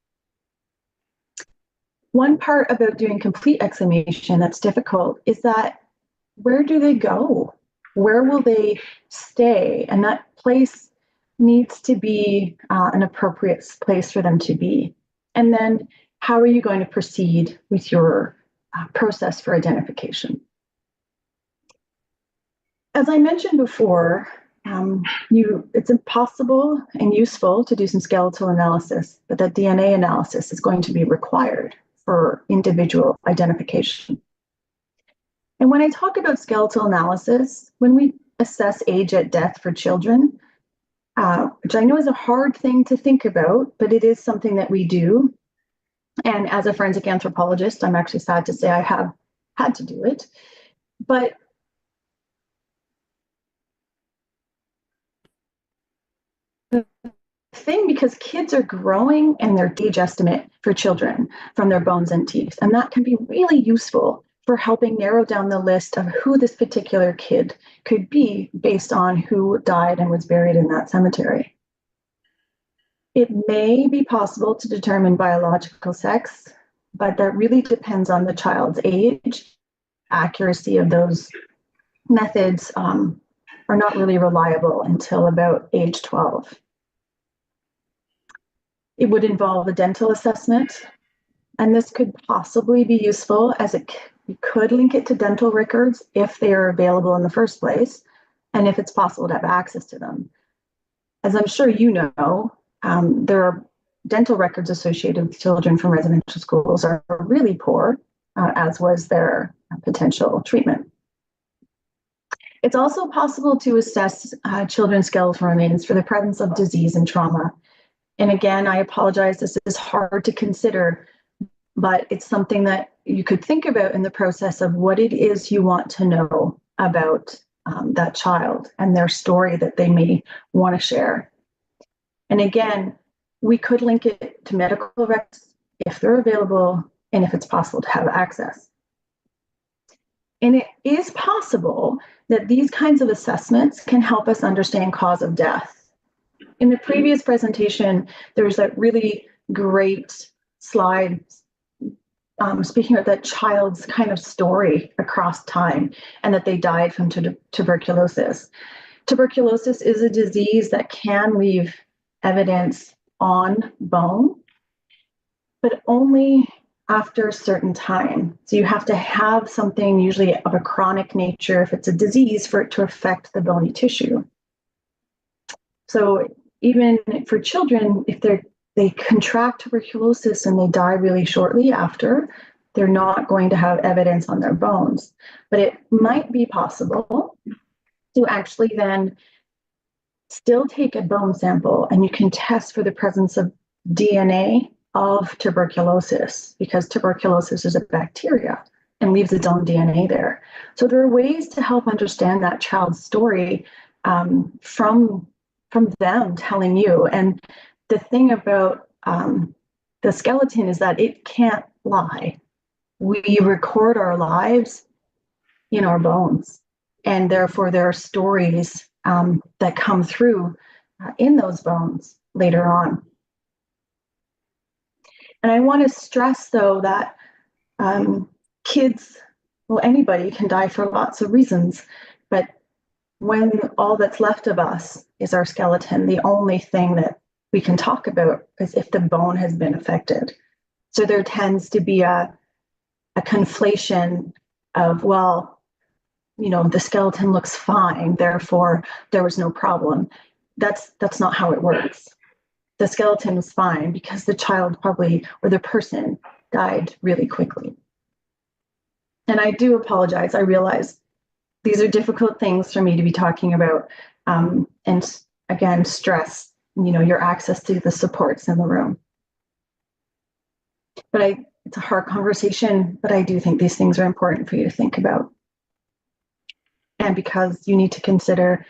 One part about doing complete exhumation that's difficult is that where do they go? Where will they stay? And that place needs to be an appropriate place for them to be? And then how are you going to proceed with your process for identification? As I mentioned before, it's impossible and useful to do some skeletal analysis, but that DNA analysis is going to be required for individual identification. And when I talk about skeletal analysis, when we assess age at death for children, which I know is a hard thing to think about, but it is something that we do. And as a forensic anthropologist, I'm actually sad to say I have had to do it. But the thing, because kids are growing and their age estimate for children from their bones and teeth, and that can be really useful for helping narrow down the list of who this particular kid could be based on who died and was buried in that cemetery. It may be possible to determine biological sex, but that really depends on the child's age. Accuracy of those methods are not really reliable until about age 12. It would involve a dental assessment, and this could possibly be useful as you could link it to dental records if they are available in the first place, and if it's possible to have access to them. As I'm sure you know, there are dental records associated with children from residential schools are really poor, as was their potential treatment. It's also possible to assess children's skeletal remains for the presence of disease and trauma. And again, I apologize, this is hard to consider, but it's something that you could think about in the process of what it is you want to know about that child and their story that they may want to share. And again, we could link it to medical records if they're available and if it's possible to have access. And it is possible that these kinds of assessments can help us understand cause of death. In the previous presentation, there was that really great slide speaking of that child's kind of story across time and that they died from tuberculosis. Tuberculosis is a disease that can leave evidence on bone, but only after a certain time. So you have to have something usually of a chronic nature if it's a disease for it to affect the bony tissue. So even for children, if they contract tuberculosis and they die really shortly after, they're not going to have evidence on their bones. But it might be possible to actually then still take a bone sample and you can test for the presence of DNA of tuberculosis, because tuberculosis is a bacteria and leaves its own DNA there. So there are ways to help understand that child's story from them telling you. And the thing about the skeleton is that it can't lie. We record our lives in our bones, and therefore there are stories that come through in those bones later on. And I want to stress, though, that kids, well, anybody can die for lots of reasons, but when all that's left of us is our skeleton, the only thing that we can talk about is if the bone has been affected. So there tends to be a conflation of, well, you know, the skeleton looks fine, therefore there was no problem. That's not how it works. The skeleton was fine because the child probably, or the person, died really quickly. And I do apologize. I realize these are difficult things for me to be talking about. And again, stress, you know, your access to the supports in the room. But it's a hard conversation, but I do think these things are important for you to think about. And because you need to consider,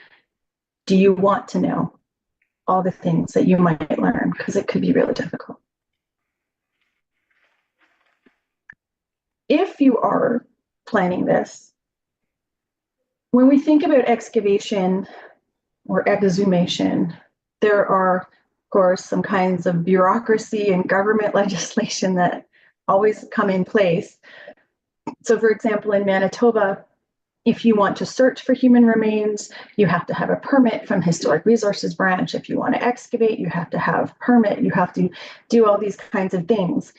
do you want to know all the things that you might learn? Because it could be really difficult. If you are planning this, when we think about excavation or exhumation, there are, of course, some kinds of bureaucracy and government legislation that always come in place. So, for example, in Manitoba, If you want to search for human remains, you have to have a permit from Historic Resources Branch. If you want to excavate, you have to have permit. You have to do all these kinds of things.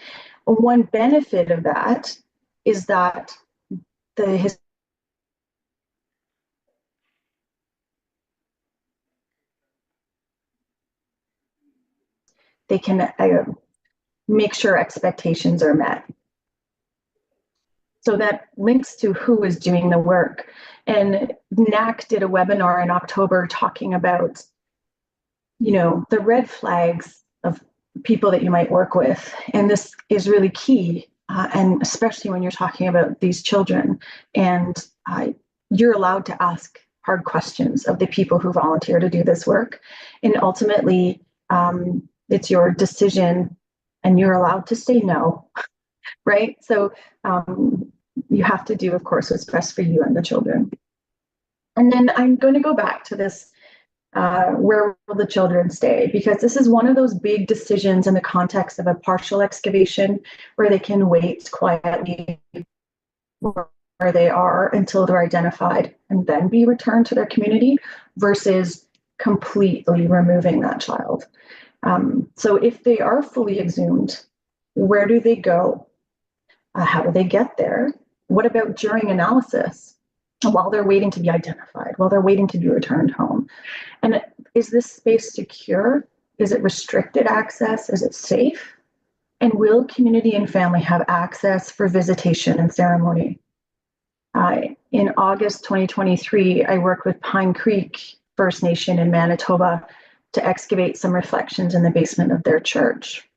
One benefit of that is that they can make sure expectations are met. So that links to who is doing the work. And NAC did a webinar in October talking about, the red flags of people that you might work with. And this is really key, and especially when you're talking about these children. And you're allowed to ask hard questions of the people who volunteer to do this work. And ultimately, it's your decision, and you're allowed to say no, right? So you have to do, of course, what's best for you and the children. And then I'm going to go back to this, where will the children stay? Because this is one of those big decisions in the context of a partial excavation where they can wait quietly where they are until they're identified and then be returned to their community versus completely removing that child. So if they are fully exhumed, where do they go? How do they get there? What about during analysis? While they're waiting to be identified, while they're waiting to be returned home? And is this space secure? Is it restricted access? Is it safe? And will community and family have access for visitation and ceremony? In August 2023, I worked with Pine Creek First Nation in Manitoba to excavate some reflections in the basement of their church.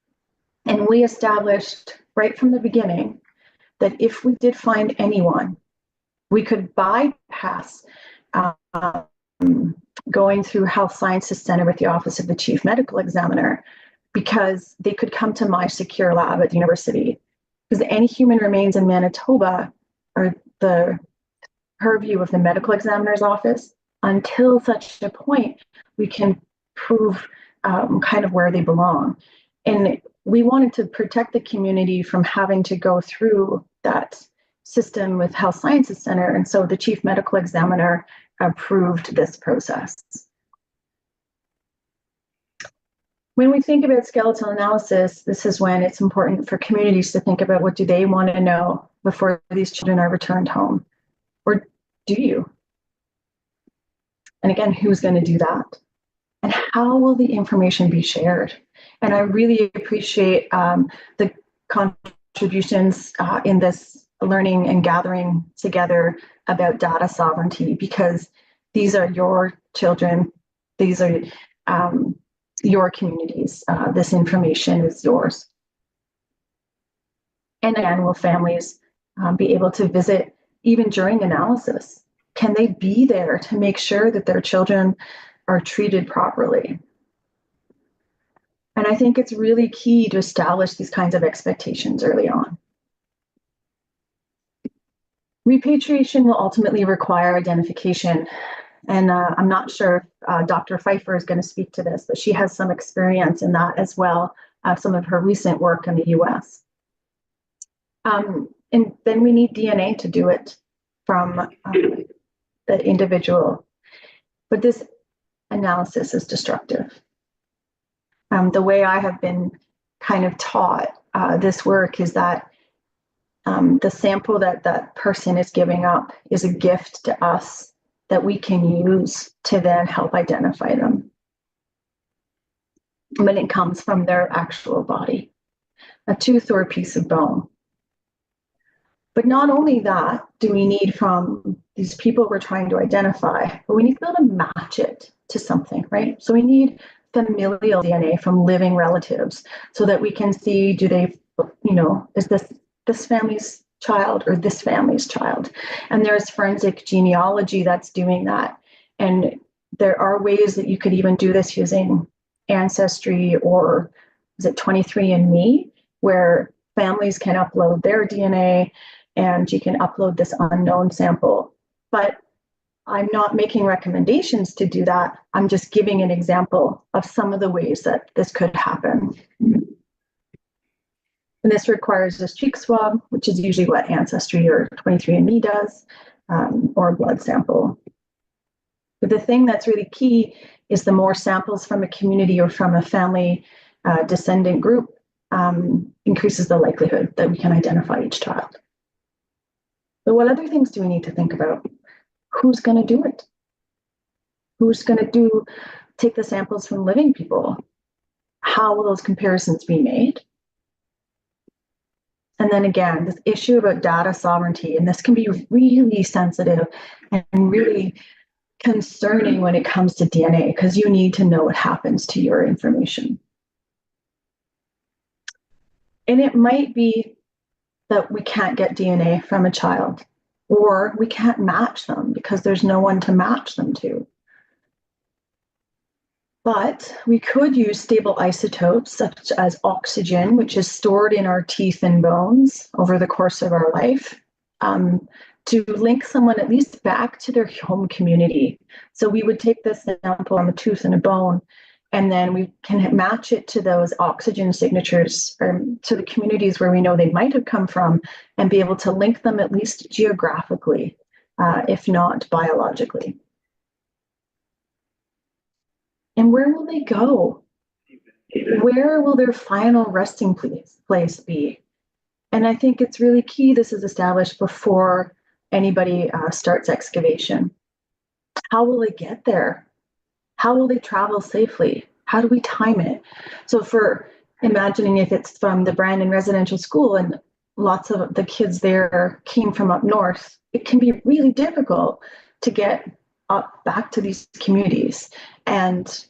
And we established right from the beginning that if we did find anyone, we could bypass going through Health Sciences Center with the Office of the Chief Medical Examiner, because they could come to my secure lab at the university. Because any human remains in Manitoba are the purview of the medical examiner's office until such a point we can prove kind of where they belong. And we wanted to protect the community from having to go through that system with Health Sciences Center. And so the chief medical examiner approved this process. When we think about skeletal analysis, this is when it's important for communities to think about what do they want to know before these children are returned home. Or do you? And again, who's going to do that? And how will the information be shared? And I really appreciate the contributions in this learning and gathering together about data sovereignty, because these are your children, these are your communities, this information is yours. And again, will families be able to visit even during analysis? Can they be there to make sure that their children are treated properly? And I think it's really key to establish these kinds of expectations early on. Repatriation will ultimately require identification. And I'm not sure if Dr. Pfeiffer is going to speak to this, but she has some experience in that as well, some of her recent work in the US. And then we need DNA to do it from the individual. But this analysis is destructive. The way I have been kind of taught this work is that the sample that that person is giving up is a gift to us that we can use to then help identify them. When it comes from their actual body, a tooth or a piece of bone. But not only that do we need from these people we're trying to identify, but we need to be able to match it to something, right? So we need familial DNA from living relatives so that we can see, do they, is this family's child or this family's child? And there's forensic genealogy that's doing that. And there are ways that you could even do this using Ancestry, or is it 23andMe, where families can upload their DNA and you can upload this unknown sample. But I'm not making recommendations to do that. I'm just giving an example of some of the ways that this could happen. And this requires this cheek swab, which is usually what Ancestry or 23andMe does. or a blood sample. But the thing that's really key is the more samples from a community or from a family descendant group increases the likelihood that we can identify each child. But what other things do we need to think about? Who's going to do it? Who's going to take the samples from living people? How will those comparisons be made? And then again, this issue about data sovereignty, and this can be really sensitive and really concerning when it comes to DNA, because you need to know what happens to your information. And it might be that we can't get DNA from a child, or we can't match them because there's no one to match them to. But we could use stable isotopes such as oxygen, which is stored in our teeth and bones over the course of our life, to link someone at least back to their home community. So we would take this sample from a tooth and a bone, and then we can match it to those oxygen signatures or to the communities where we know they might have come from, and be able to link them at least geographically, if not biologically. And where will they go? Where will their final resting place be? And I think it's really key this is established before anybody starts excavation. How will they get there? How will they travel safely? How do we time it? So for imagining if it's from the Brandon Residential School and lots of the kids there came from up north, it can be really difficult to get up back to these communities. And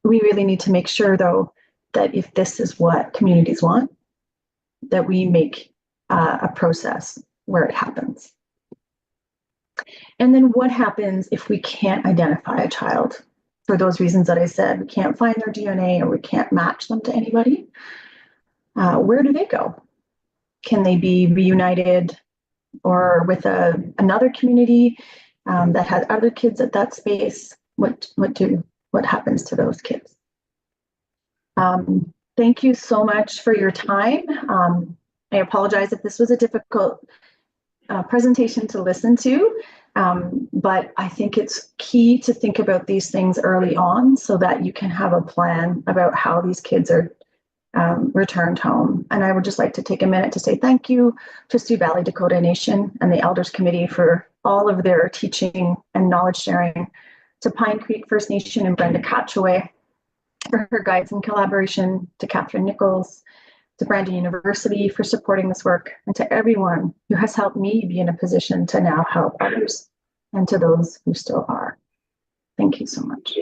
we really need to make sure, though, that if this is what communities want, that we make a process where it happens. And then what happens if we can't identify a child for those reasons that I said? We can't find their DNA or we can't match them to anybody. Where do they go? Can they be reunited or with another community that has other kids at that space? What happens to those kids? Thank you so much for your time. I apologize if this was a difficult presentation to listen to, but I think it's key to think about these things early on so that you can have a plan about how these kids are returned home. And I would just like to take a minute to say thank you to Sioux Valley Dakota Nation and the Elders Committee for all of their teaching and knowledge sharing, to Pine Creek First Nation and Brenda Catchaway for her guidance and collaboration, to Catherine Nichols, to Brandon University for supporting this work, and to everyone who has helped me be in a position to now help others, and to those who still are. Thank you so much.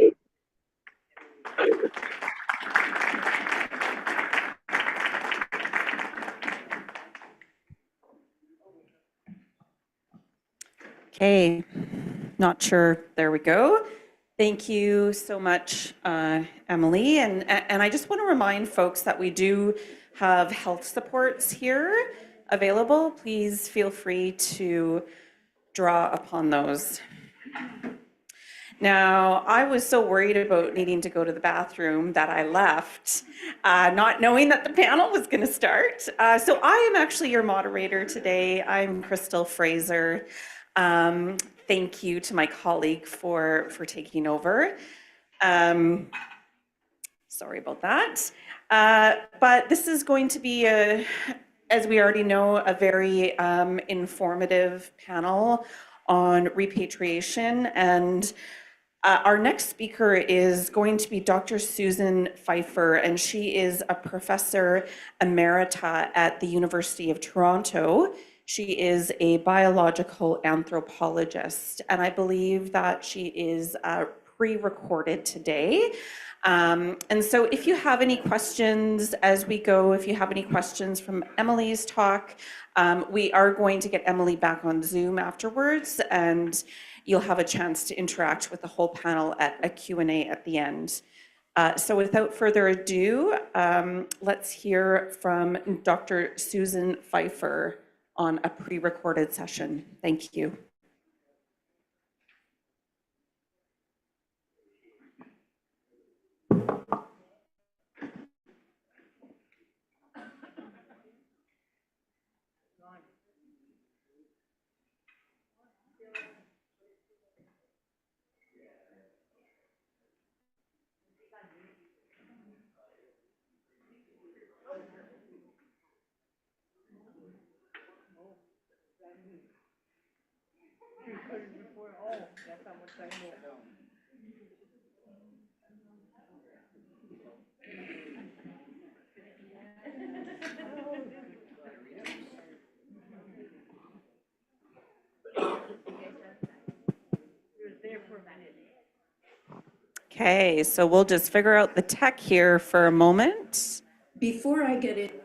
Okay, not sure. There we go. Thank you so much, Emily. And I just want to remind folks that we do have health supports here available. Please feel free to draw upon those. Now, I was so worried about needing to go to the bathroom that I left, not knowing that the panel was going to start. So I am actually your moderator today. I'm Crystal Fraser. Thank you to my colleague for taking over. Sorry about that. But this is going to be, as we already know, a very informative panel on repatriation. And our next speaker is going to be Dr. Susan Pfeiffer, and she is a professor emerita at the University of Toronto. She is a biological anthropologist, and I believe that she is pre-recorded today. And so if you have any questions as we go, if you have any questions from Emily's talk, we are going to get Emily back on Zoom afterwards, and you'll have a chance to interact with the whole panel at a Q&A at the end. So without further ado, let's hear from Dr. Susan Pfeiffer on a pre-recorded session. Thank you. Okay, so we'll just figure out the tech here for a moment. Before I get it,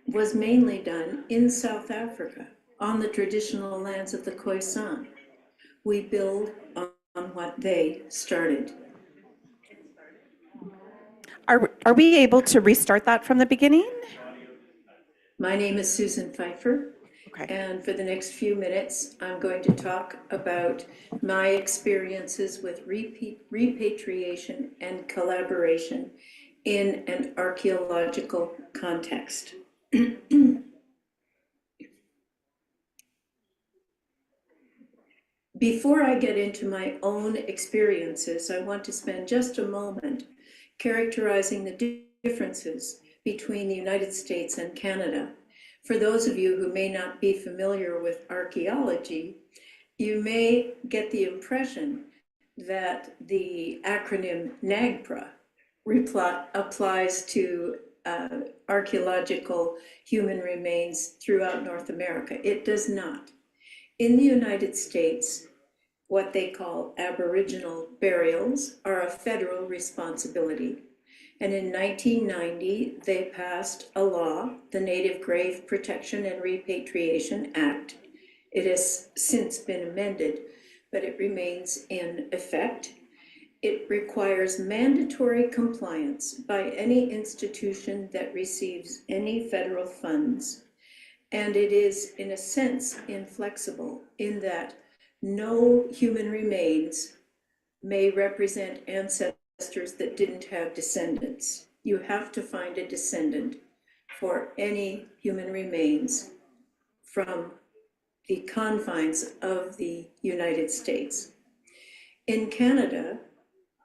was mainly done in South Africa on the traditional lands of the Khoisan. We build on what they started. Are we able to restart that from the beginning? My name is Susan Pfeiffer. Okay. And for the next few minutes, I'm going to talk about my experiences with repatriation and collaboration in an archaeological context. Before I get into my own experiences, I want to spend just a moment characterizing the differences between the United States and Canada. For those of you who may not be familiar with archaeology, you may get the impression that the acronym NAGPRA applies to archaeological human remains throughout North America. It does not. In the United States, what they call Aboriginal burials are a federal responsibility. And in 1990, they passed a law, the Native Grave Protection and Repatriation Act. It has since been amended, but it remains in effect. It requires mandatory compliance by any institution that receives any federal funds. And it is, in a sense, inflexible in that no human remains may represent ancestors that didn't have descendants. You have to find a descendant for any human remains from the confines of the United States. In Canada,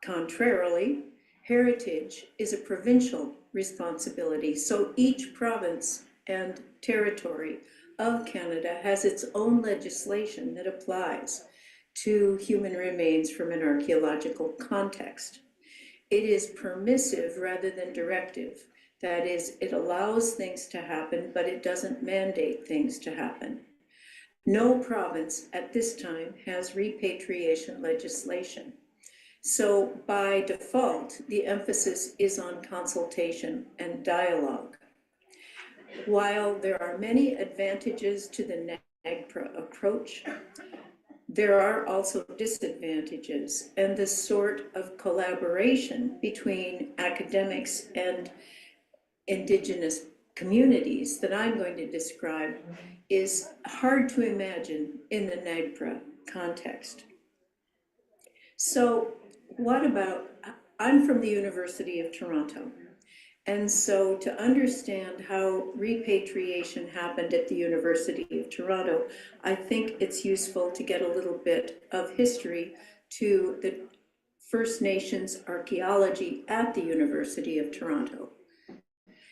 contrarily, heritage is a provincial responsibility. So each province and territory of Canada has its own legislation that applies to human remains from an archaeological context. It is permissive rather than directive. That is, it allows things to happen, but it doesn't mandate things to happen. No province at this time has repatriation legislation. So by default, the emphasis is on consultation and dialogue. While there are many advantages to the NAGPRA approach, there are also disadvantages, and the sort of collaboration between academics and Indigenous communities that I'm going to describe is hard to imagine in the NAGPRA context. So what about, I'm from the University of Toronto. And so to understand how repatriation happened at the University of Toronto, I think it's useful to get a little bit of history to the First Nations archaeology at the University of Toronto.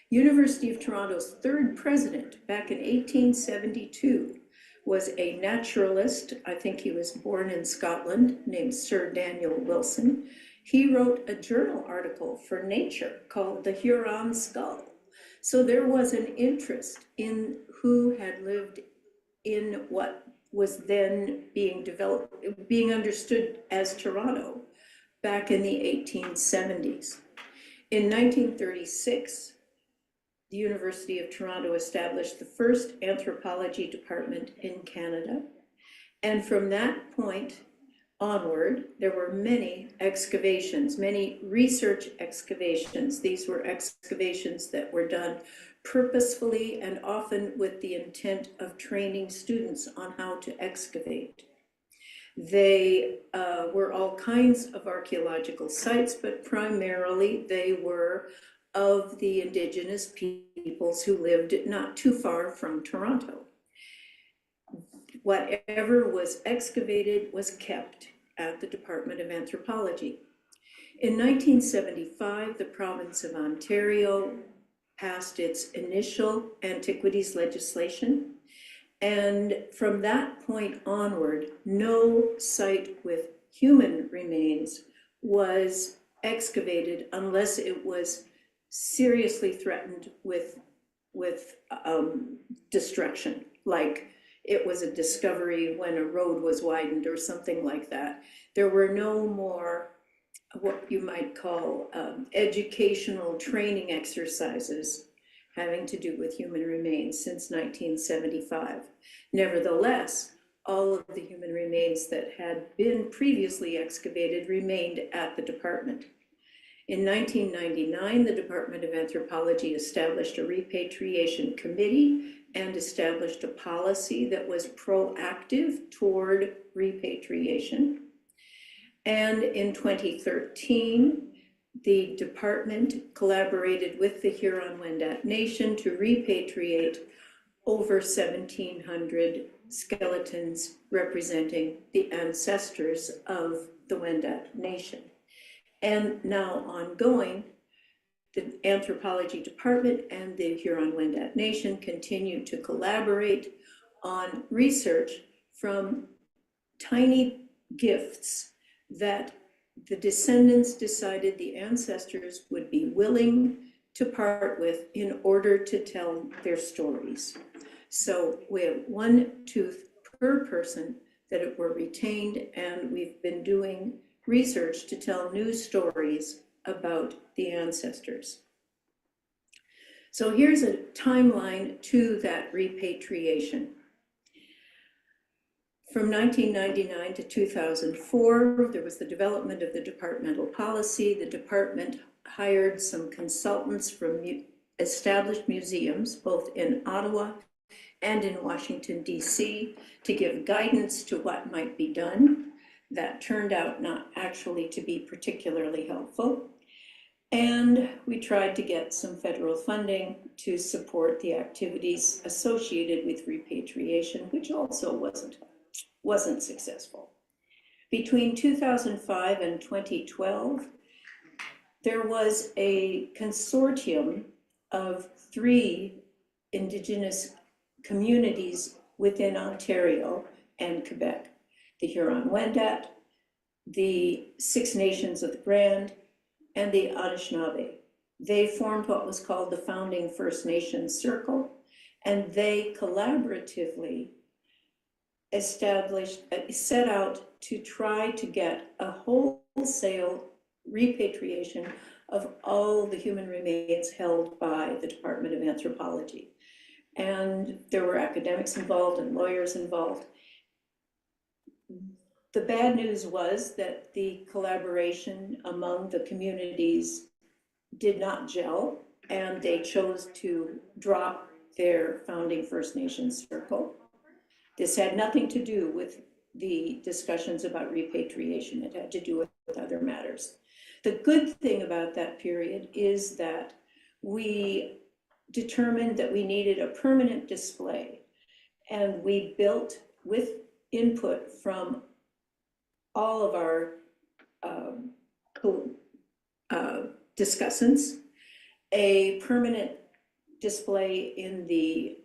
University of Toronto's third president back in 1872 was a naturalist, I think he was born in Scotland, named Sir Daniel Wilson. He wrote a journal article for Nature called The Huron Skull. So there was an interest in who had lived in what was then being developed, being understood as Toronto back in the 1870s. In 1936, the University of Toronto established the first anthropology department in Canada. And from that point onward, there were many excavations, many research excavations. These were excavations that were done purposefully and often with the intent of training students on how to excavate. They were all kinds of archaeological sites, but primarily they were of the Indigenous peoples who lived not too far from Toronto. Whatever was excavated was kept at the Department of Anthropology. In 1975, the province of Ontario passed its initial antiquities legislation, and from that point onward, no site with human remains was excavated unless it was seriously threatened with destruction, like it was a discovery when a road was widened or something like that. There were no more what you might call educational training exercises having to do with human remains since 1975. Nevertheless, all of the human remains that had been previously excavated remained at the department. In 1999, the Department of Anthropology established a repatriation committee and established a policy that was proactive toward repatriation. And in 2013, the department collaborated with the Huron-Wendat Nation to repatriate over 1,700 skeletons representing the ancestors of the Wendat Nation. And now ongoing, the Anthropology Department and the Huron-Wendat Nation continue to collaborate on research from tiny gifts that the descendants decided the ancestors would be willing to part with in order to tell their stories. So we have one tooth per person that were retained, and we've been doing research to tell new stories about the ancestors. So here's a timeline to that repatriation. From 1999 to 2004, there was the development of the departmental policy. The department hired some consultants from established museums, both in Ottawa and in Washington, D.C., to give guidance to what might be done. That turned out not actually to be particularly helpful. And we tried to get some federal funding to support the activities associated with repatriation, which also wasn't successful. Between 2005 and 2012, there was a consortium of 3 Indigenous communities within Ontario and Quebec: the Huron-Wendat, the Six Nations of the Grand, and the Anishinaabe. They formed what was called the Founding First Nations Circle, and they collaboratively set out to try to get a wholesale repatriation of all the human remains held by the Department of Anthropology. And there were academics involved and lawyers involved. The bad news was that the collaboration among the communities did not gel, and they chose to drop their Founding First Nations Circle. This had nothing to do with the discussions about repatriation. It had to do with other matters. The good thing about that period is that we determined that we needed a permanent display, and we built, with input from all of our discussants, a permanent display in the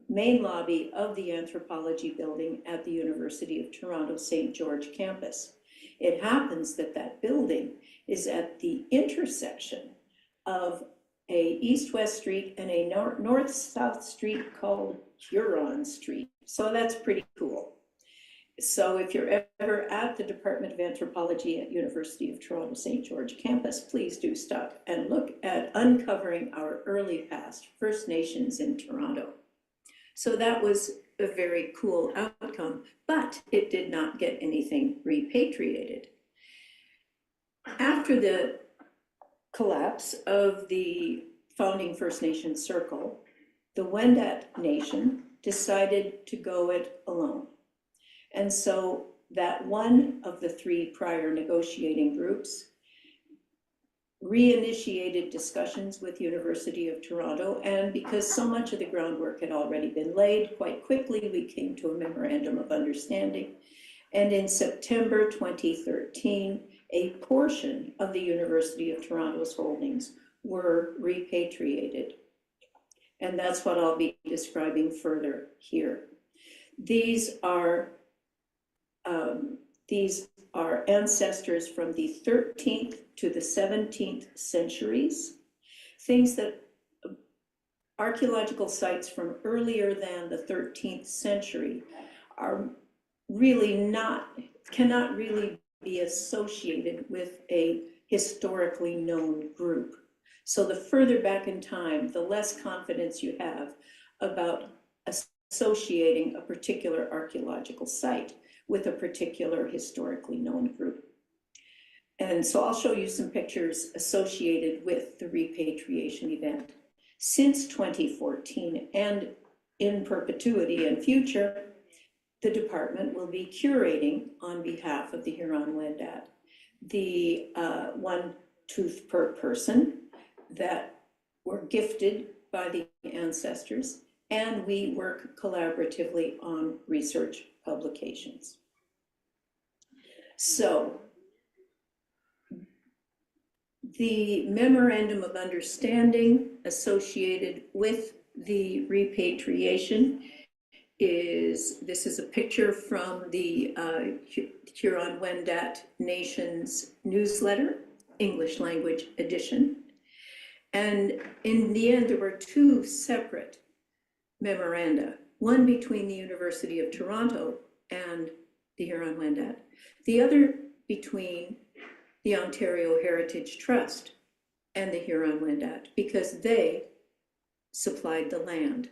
main lobby of the Anthropology Building at the University of Toronto St. George campus. It happens that that building is at the intersection of a east-west street and a north-south street called Huron Street. So that's pretty cool. So if you're ever at the Department of Anthropology at University of Toronto St. George campus, please do stop and look at uncovering our early past First Nations in Toronto. So that was a very cool outcome, but it did not get anything repatriated. After the collapse of the Founding First Nations Circle, the Wendat Nation decided to go it alone. And so that one of the 3 prior negotiating groups reinitiated discussions with University of Toronto, and because so much of the groundwork had already been laid, quite quickly we came to a memorandum of understanding. And in September 2013, a portion of the University of Toronto's holdings were repatriated. And that's what I'll be describing further here. These are ancestors from the 13th to the 17th centuries, things that archaeological sites from earlier than the 13th century are really cannot really be associated with a historically known group. So the further back in time, the less confidence you have about associating a particular archaeological site with a particular historically known group. And so I'll show you some pictures associated with the repatriation event. Since 2014 and in perpetuity and future, the department will be curating on behalf of the Huron-Wendat the one tooth per person that were gifted by the ancestors, and we work collaboratively on research publications. So the memorandum of understanding associated with the repatriation this is a picture from the Huron-Wendat Nations newsletter, English language edition. And in the end, there were two separate memoranda, one between the University of Toronto and the Huron-Wendat, the other between the Ontario Heritage Trust and the Huron-Wendat, because they supplied the land.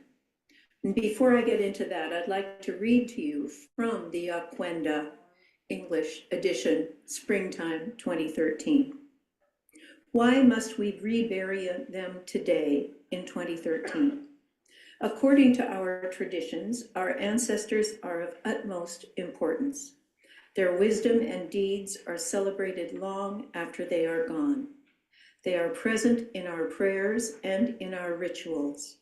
And before I get into that, I'd like to read to you from the Akwenda English edition, springtime 2013. Why must we rebury them today in 2013? According to our traditions, our ancestors are of utmost importance. Their wisdom and deeds are celebrated long after they are gone. They are present in our prayers and in our rituals.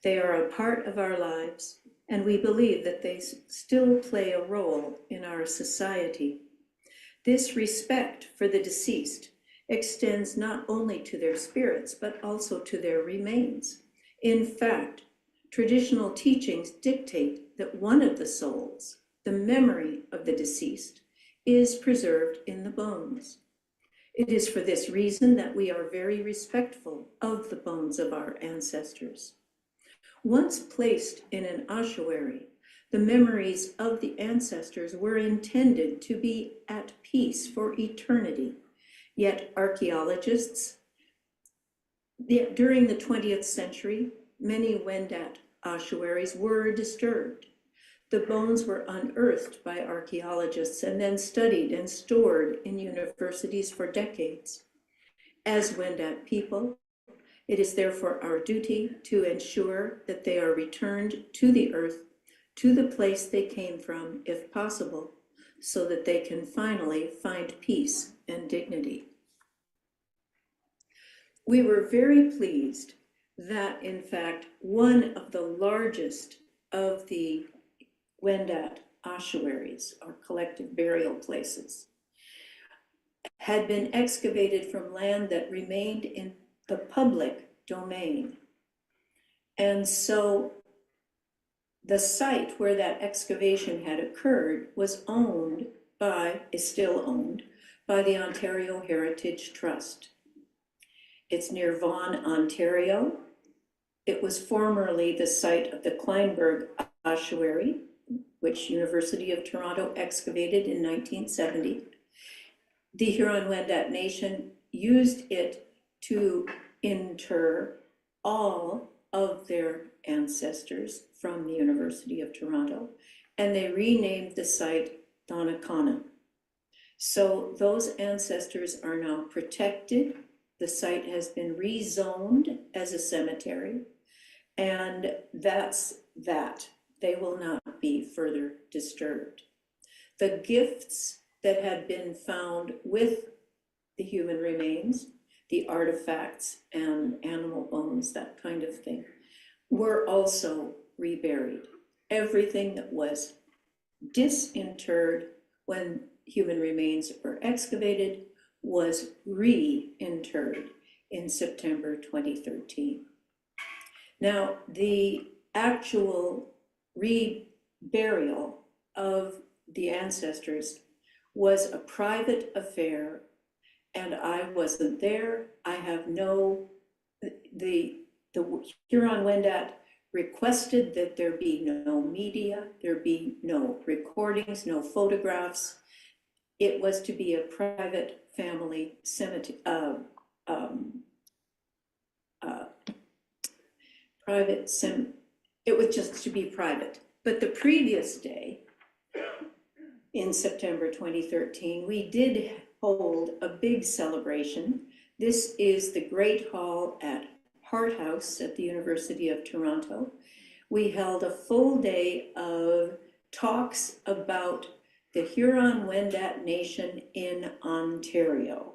They are a part of our lives, and we believe that they still play a role in our society. This respect for the deceased extends not only to their spirits, but also to their remains. In fact, traditional teachings dictate that one of the souls, the memory of the deceased, is preserved in the bones. It is for this reason that we are very respectful of the bones of our ancestors. Once placed in an ossuary, the memories of the ancestors were intended to be at peace for eternity. Yet archaeologists, during the 20th century, many Wendat ossuaries were disturbed. The bones were unearthed by archaeologists and then studied and stored in universities for decades. As Wendat people, it is therefore our duty to ensure that they are returned to the earth, to the place they came from, if possible, so that they can finally find peace and dignity. We were very pleased that, in fact, one of the largest of the Wendat ossuaries, or collective burial places, had been excavated from land that remained in the public domain. And so the site where that excavation had occurred was still owned by the Ontario Heritage Trust. It's near Vaughan, Ontario. It was formerly the site of the Kleinberg ossuary, which University of Toronto excavated in 1970. The Huron-Wendat Nation used it to inter all of their ancestors from the University of Toronto, and they renamed the site Donnacona. So those ancestors are now protected. The site has been rezoned as a cemetery, and that's that. They will not be further disturbed. The gifts that had been found with the human remains the artifacts and animal bones, that kind of thing, were also reburied. Everything that was disinterred when human remains were excavated was reinterred in September 2013. Now, the actual reburial of the ancestors was a private affair, and I wasn't there. I have the Huron-Wendat requested that there be no media, there be no recordings, no photographs. It was to be a private family cemetery, it was just to be private. But the previous day, in September 2013, we did hold a big celebration. This is the Great Hall at Hart House at the University of Toronto. We held a full day of talks about the Huron-Wendat Nation in Ontario.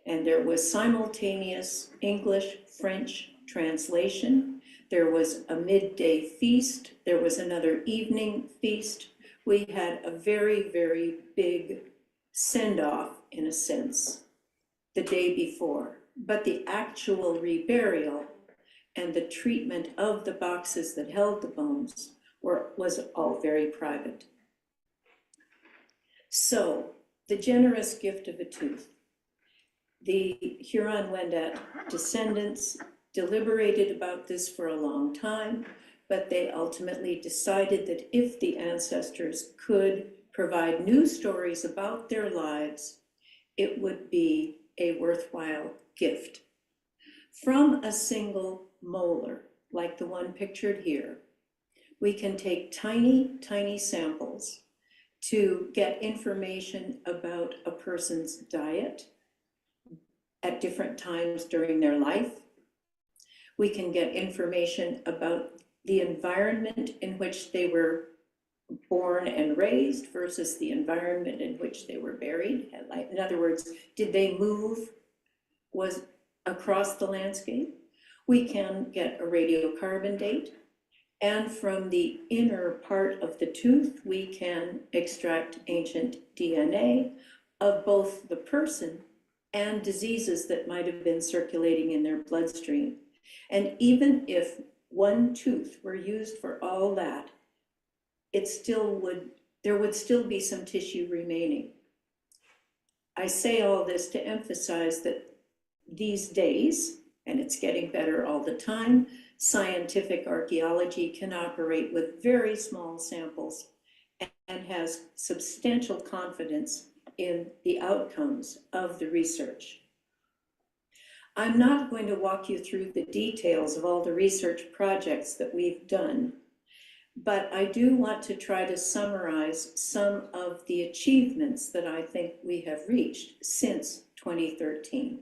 And there was simultaneous English-French translation. There was a midday feast. There was another evening feast. We had a very, very big send-off, in a sense, the day before. But the actual reburial and the treatment of the boxes that held the bones was all very private. So, the generous gift of a tooth. The Huron-Wendat descendants deliberated about this for a long time, but they ultimately decided that if the ancestors could provide new stories about their lives, it would be a worthwhile gift. From a single molar, like the one pictured here, we can take tiny, tiny samples to get information about a person's diet at different times during their life. We can get information about the environment in which they were born and raised versus the environment in which they were buried. In other words, did they move across the landscape? We can get a radiocarbon date, and from the inner part of the tooth, we can extract ancient DNA of both the person and diseases that might have been circulating in their bloodstream. And even if one tooth were used for all that, there would still be some tissue remaining. I say all this to emphasize that these days, and it's getting better all the time, scientific archaeology can operate with very small samples and has substantial confidence in the outcomes of the research. I'm not going to walk you through the details of all the research projects that we've done, but I do want to try to summarize some of the achievements that I think we have reached since 2013.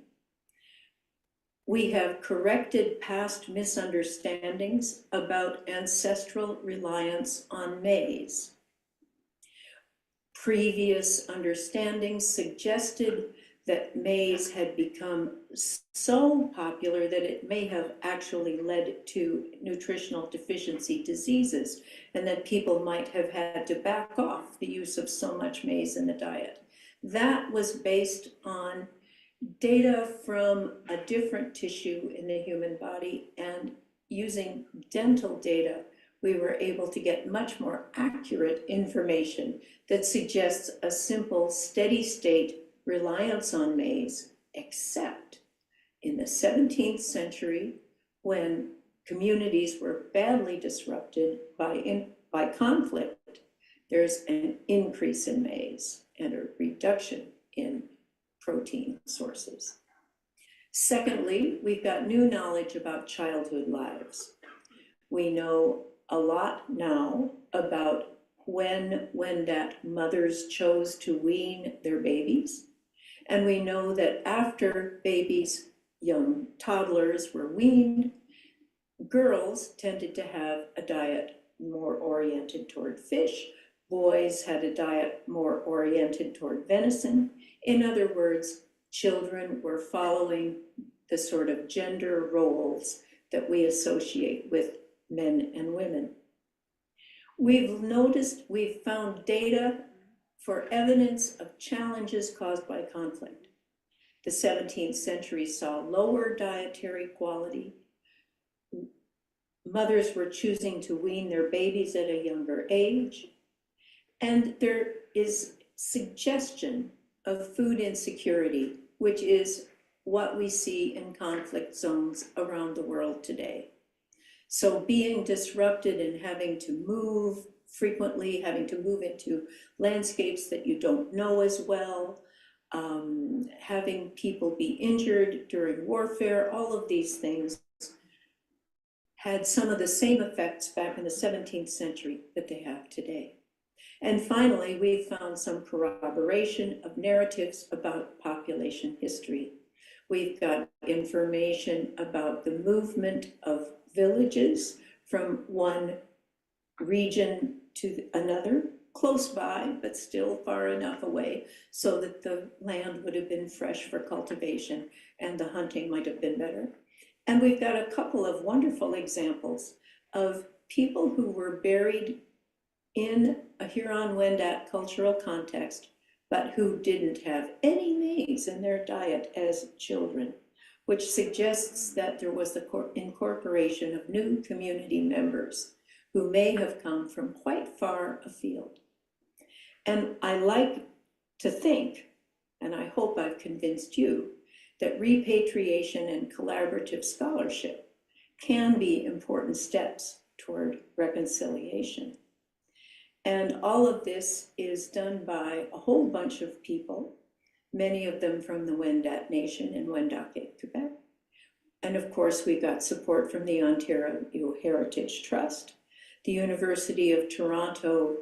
We have corrected past misunderstandings about ancestral reliance on maize. Previous understandings suggested that maize had become so popular that it may have actually led to nutritional deficiency diseases, and that people might have had to back off the use of so much maize in the diet. That was based on data from a different tissue in the human body, and using dental data, we were able to get much more accurate information that suggests a simple, steady state reliance on maize, except in the 17th century, when communities were badly disrupted by conflict, there's an increase in maize and a reduction in protein sources. Secondly, we've got new knowledge about childhood lives. We know a lot now about when that mothers chose to wean their babies. And we know that after babies, young toddlers were weaned, girls tended to have a diet more oriented toward fish. Boys had a diet more oriented toward venison. In other words, children were following the sort of gender roles that we associate with men and women. We've found data for evidence of challenges caused by conflict. The 17th century saw lower dietary quality. Mothers were choosing to wean their babies at a younger age. And there is suggestion of food insecurity, which is what we see in conflict zones around the world today. So being disrupted and having to move frequently, having to move into landscapes that you don't know as well, having people be injured during warfare, all of these things had some of the same effects back in the 17th century that they have today. And finally, we found some corroboration of narratives about population history. We've got information about the movement of villages from one region to another, close by, but still far enough away so that the land would have been fresh for cultivation and the hunting might have been better. And we've got a couple of wonderful examples of people who were buried in a Huron-Wendat cultural context, but who didn't have any maize in their diet as children, which suggests that there was the incorporation of new community members who may have come from quite far afield. And I like to think, and I hope I've convinced you, that repatriation and collaborative scholarship can be important steps toward reconciliation. And all of this is done by a whole bunch of people, many of them from the Wendat Nation in Wendat, Quebec. And of course, we got support from the Ontario Heritage Trust, the University of Toronto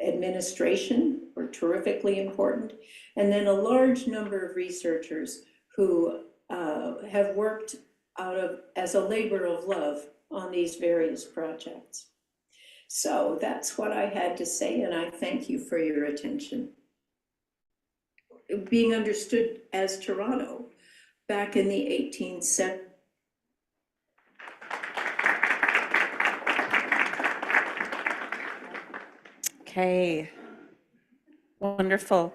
administration were terrifically important, and then a large number of researchers who have worked as a labor of love on these various projects. So that's what I had to say, and I thank you for your attention. Being understood as Toronto back in the 1870s. Okay, wonderful.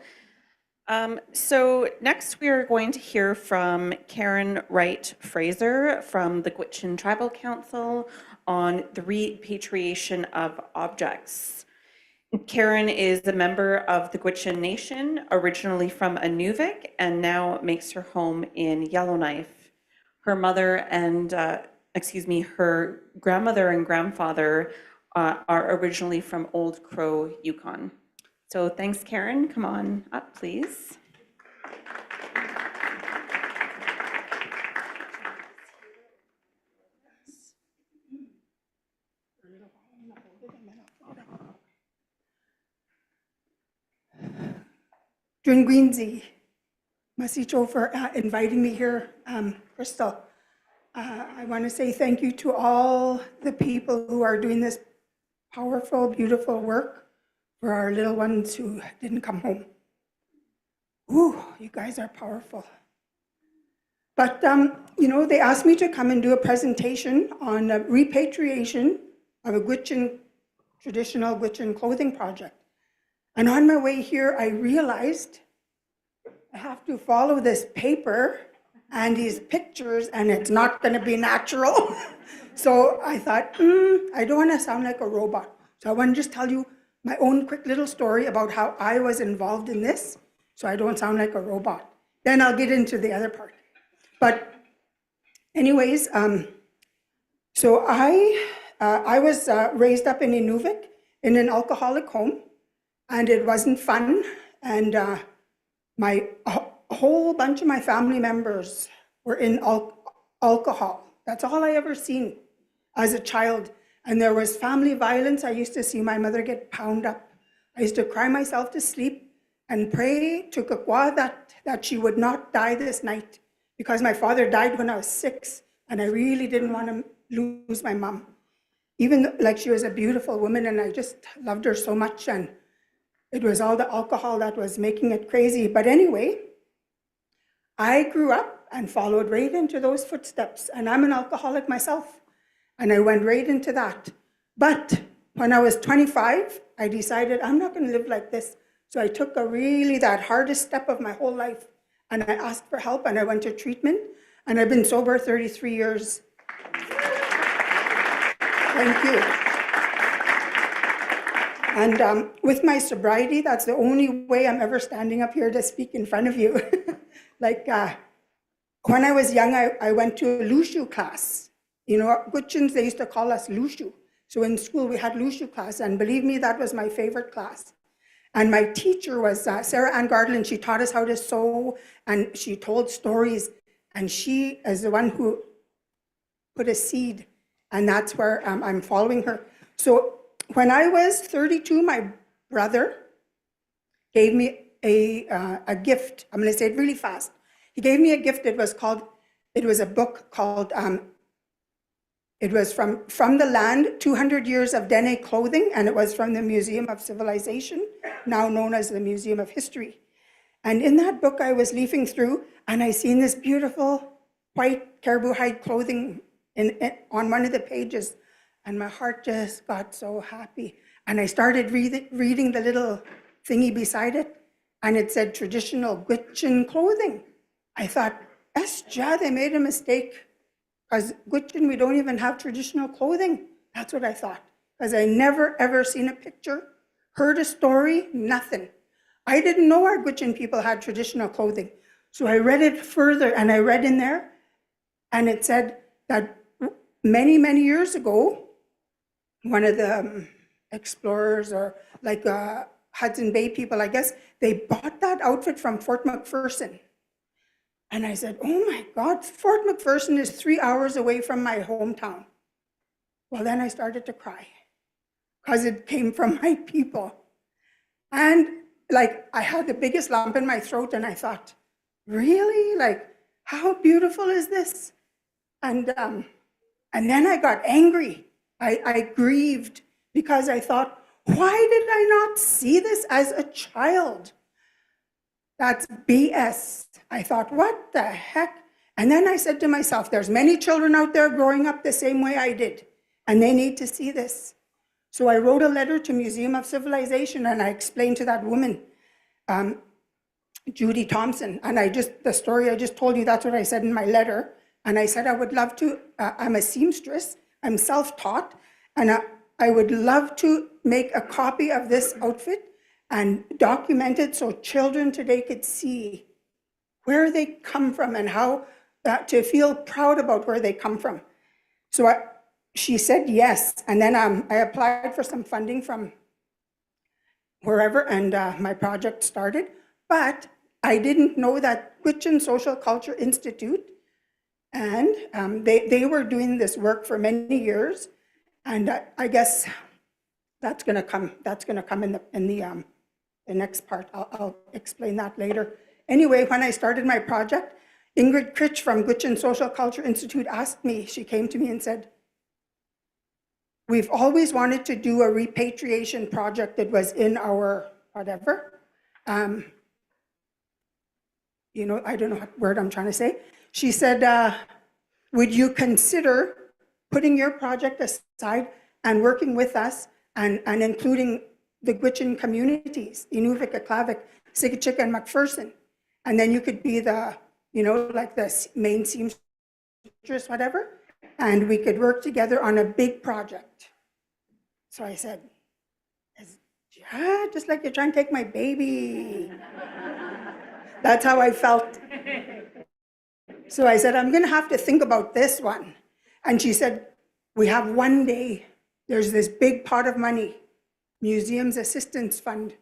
So next we are going to hear from Karen Wright-Fraser from the Gwich'in Tribal Council on the repatriation of objects. Karen is a member of the Gwich'in Nation, originally from Inuvik, and now makes her home in Yellowknife. Her mother and, her grandmother and grandfather are originally from Old Crow, Yukon. So thanks, Karen. Come on up, please. Dringweenzi, Masicho for inviting me here. Crystal, I want to say thank you to all the people who are doing this powerful, beautiful work for our little ones who didn't come home. Ooh, you guys are powerful. But, they asked me to come and do a presentation on repatriation of a traditional Gwich'in clothing project. And on my way here, I realized I have to follow this paper and these pictures, and it's not going to be natural. So I thought, I don't want to sound like a robot. So I want to just tell you my own quick little story about how I was involved in this, so I don't sound like a robot. Then I'll get into the other part. But anyways, so I was raised up in Inuvik in an alcoholic home, and it wasn't fun. And a whole bunch of my family members were in alcohol. That's all I ever seen as a child. And there was family violence. I used to see my mother get pounded up. I used to cry myself to sleep and pray to Kakwa that she would not die this night, because my father died when I was 6, and I really didn't want to lose my mom. Even like she was a beautiful woman, and I just loved her so much, and it was all the alcohol that was making it crazy. But anyway, I grew up and followed right into those footsteps. And I'm an alcoholic myself, and I went right into that. But when I was 25, I decided I'm not going to live like this. So I took that hardest step of my whole life, and I asked for help, and I went to treatment, and I've been sober 33 years. Thank you. And with my sobriety, that's the only way I'm ever standing up here to speak in front of you. Like, when I was young, I went to a Lushu class. You know, Gutchins, they used to call us Lushu. So in school, we had Lushu class, and believe me, that was my favorite class. And my teacher was Sarah Ann Garland. She taught us how to sew, and she told stories. And she is the one who put a seed, and that's where I'm following her. So when I was 32, my brother gave me a gift. I'm going to say it really fast. He gave me a gift. It was a book called, it was from the Land, 200 Years of Dene Clothing, and it was from the Museum of Civilization, now known as the Museum of History. And in that book, I was leafing through, and I seen this beautiful white caribou hide clothing on one of the pages, and my heart just got so happy. And I started reading the little thingy beside it, and it said traditional Gwich'in clothing. I thought, they made a mistake, because Gwich'in, we don't even have traditional clothing. That's what I thought, because I never ever seen a picture, heard a story, nothing. I didn't know our Gwich'in people had traditional clothing. So I read it further, and I read in there, and it said that many, many years ago, one of the explorers, or like Hudson Bay people, I guess, they bought that outfit from Fort McPherson. And I said, oh my God, Fort McPherson is 3 hours away from my hometown. Well, then I started to cry, because it came from my people. And like, I had the biggest lump in my throat, and I thought, really? Like, how beautiful is this? And then I got angry. I grieved, because I thought, why did I not see this as a child? That's BS. I thought, what the heck? And then I said to myself, there's many children out there growing up the same way I did, and they need to see this. So I wrote a letter to Museum of Civilization, and I explained to that woman, Judy Thompson, and the story I just told you, that's what I said in my letter. And I said, I would love to, I'm a seamstress, I'm self-taught, and I would love to make a copy of this outfit and document it so children today could see where they come from, and how to feel proud about where they come from. So she said yes, and then I applied for some funding from wherever, and my project started. But I didn't know that Gwich'in Social Culture Institute, and they were doing this work for many years, and I guess that's going to come. That's going to come in the next part. I'll explain that later. Anyway, when I started my project, Ingrid Critch from Gwich'in Social Culture Institute asked me. She came to me and said, we've always wanted to do a repatriation project that was in our whatever. You know, I don't know what word I'm trying to say. She said, would you consider putting your project aside and working with us, and including the Gwich'in communities, Inuvik, Aklavik, Sigichik, and McPherson? And then you could be the, you know, like the main seamstress, whatever, and we could work together on a big project. So I said, yeah, just like you're trying to take my baby. That's how I felt. So I said, I'm going to have to think about this one. And she said, we have one day. There's this big pot of money, Museums Assistance Fund,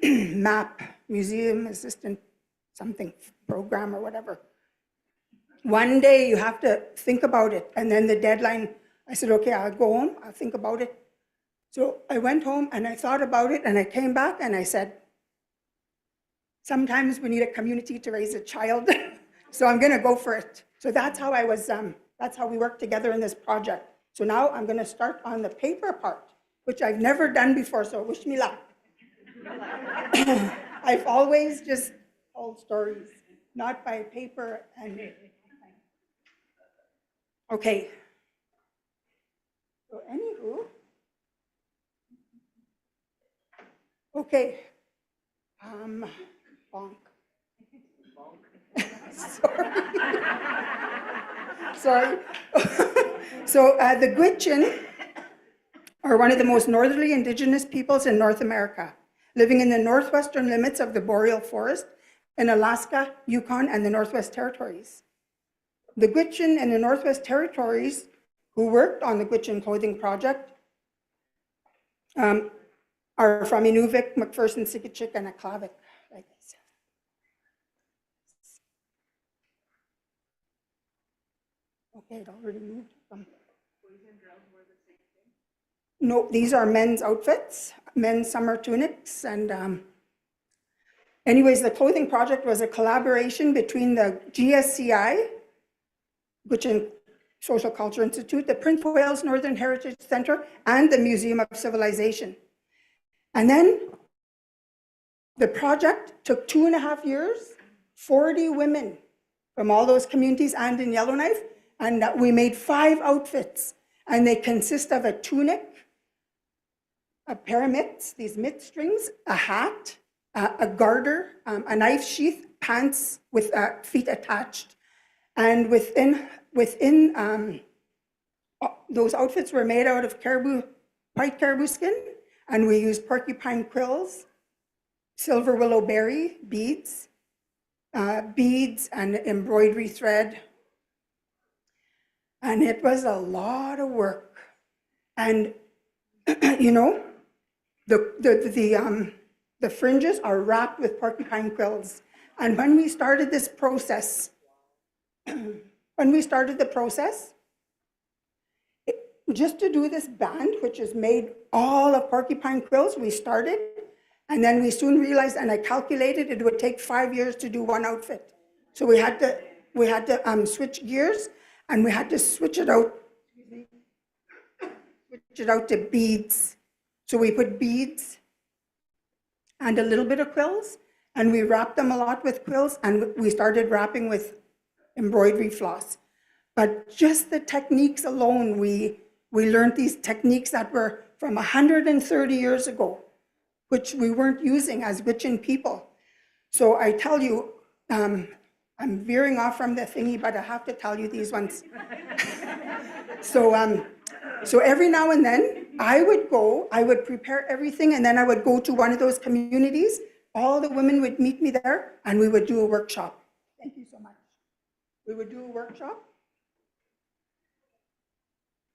MAP, Museum Assistant something program or whatever. One day you have to think about it. And then the deadline, I said, okay, I'll go home, I'll think about it. So I went home and I thought about it, and I came back and I said, sometimes we need a community to raise a child. So I'm going to go for it. So that's how that's how we worked together in this project. So now I'm going to start on the paper part, which I've never done before, so wish me luck. I've always just told stories. not by paper and. Okay. So anywho. Okay. Bonk. Sorry. So the Gwich'in are one of the most northerly indigenous peoples in North America, living in the northwestern limits of the boreal forest in Alaska, Yukon, and the Northwest Territories. The Gwich'in in the Northwest Territories, who worked on the Gwich'in Clothing Project, are from Inuvik, McPherson, Sikachik, and Aklavik, like this. Okay, it already moved. No, these are men's outfits, men's summer tunics, and anyways, the clothing project was a collaboration between the GSCI, Gwich'in Social Culture Institute, the Prince of Wales Northern Heritage Centre, and the Museum of Civilization. And then the project took 2.5 years, 40 women from all those communities and in Yellowknife, and we made 5 outfits, and they consist of a tunic, a pair of mitts, these mitt strings, a hat, a garter, a knife sheath, pants with feet attached. And within those outfits were made out of white caribou skin, and we used porcupine quills, silver willow berry beads, and embroidery thread. And it was a lot of work. And you know, the fringes are wrapped with porcupine quills. And when we started this process, just to do this band, which is made all of porcupine quills, we started, and then we soon realized, and I calculated it would take 5 years to do one outfit. So we had to switch gears, and we had to switch it out to beads. So we put beads and a little bit of quills, and we wrapped them a lot with quills, and we started wrapping with embroidery floss. But just the techniques alone, we learned these techniques that were from 130 years ago, which we weren't using as Gwich'in people. So I tell you, I'm veering off from the thingy, but I have to tell you these ones. So every now and then, I would prepare everything, and then I would go to one of those communities. All the women would meet me there, and we would do a workshop. Thank you so much. We would do a workshop.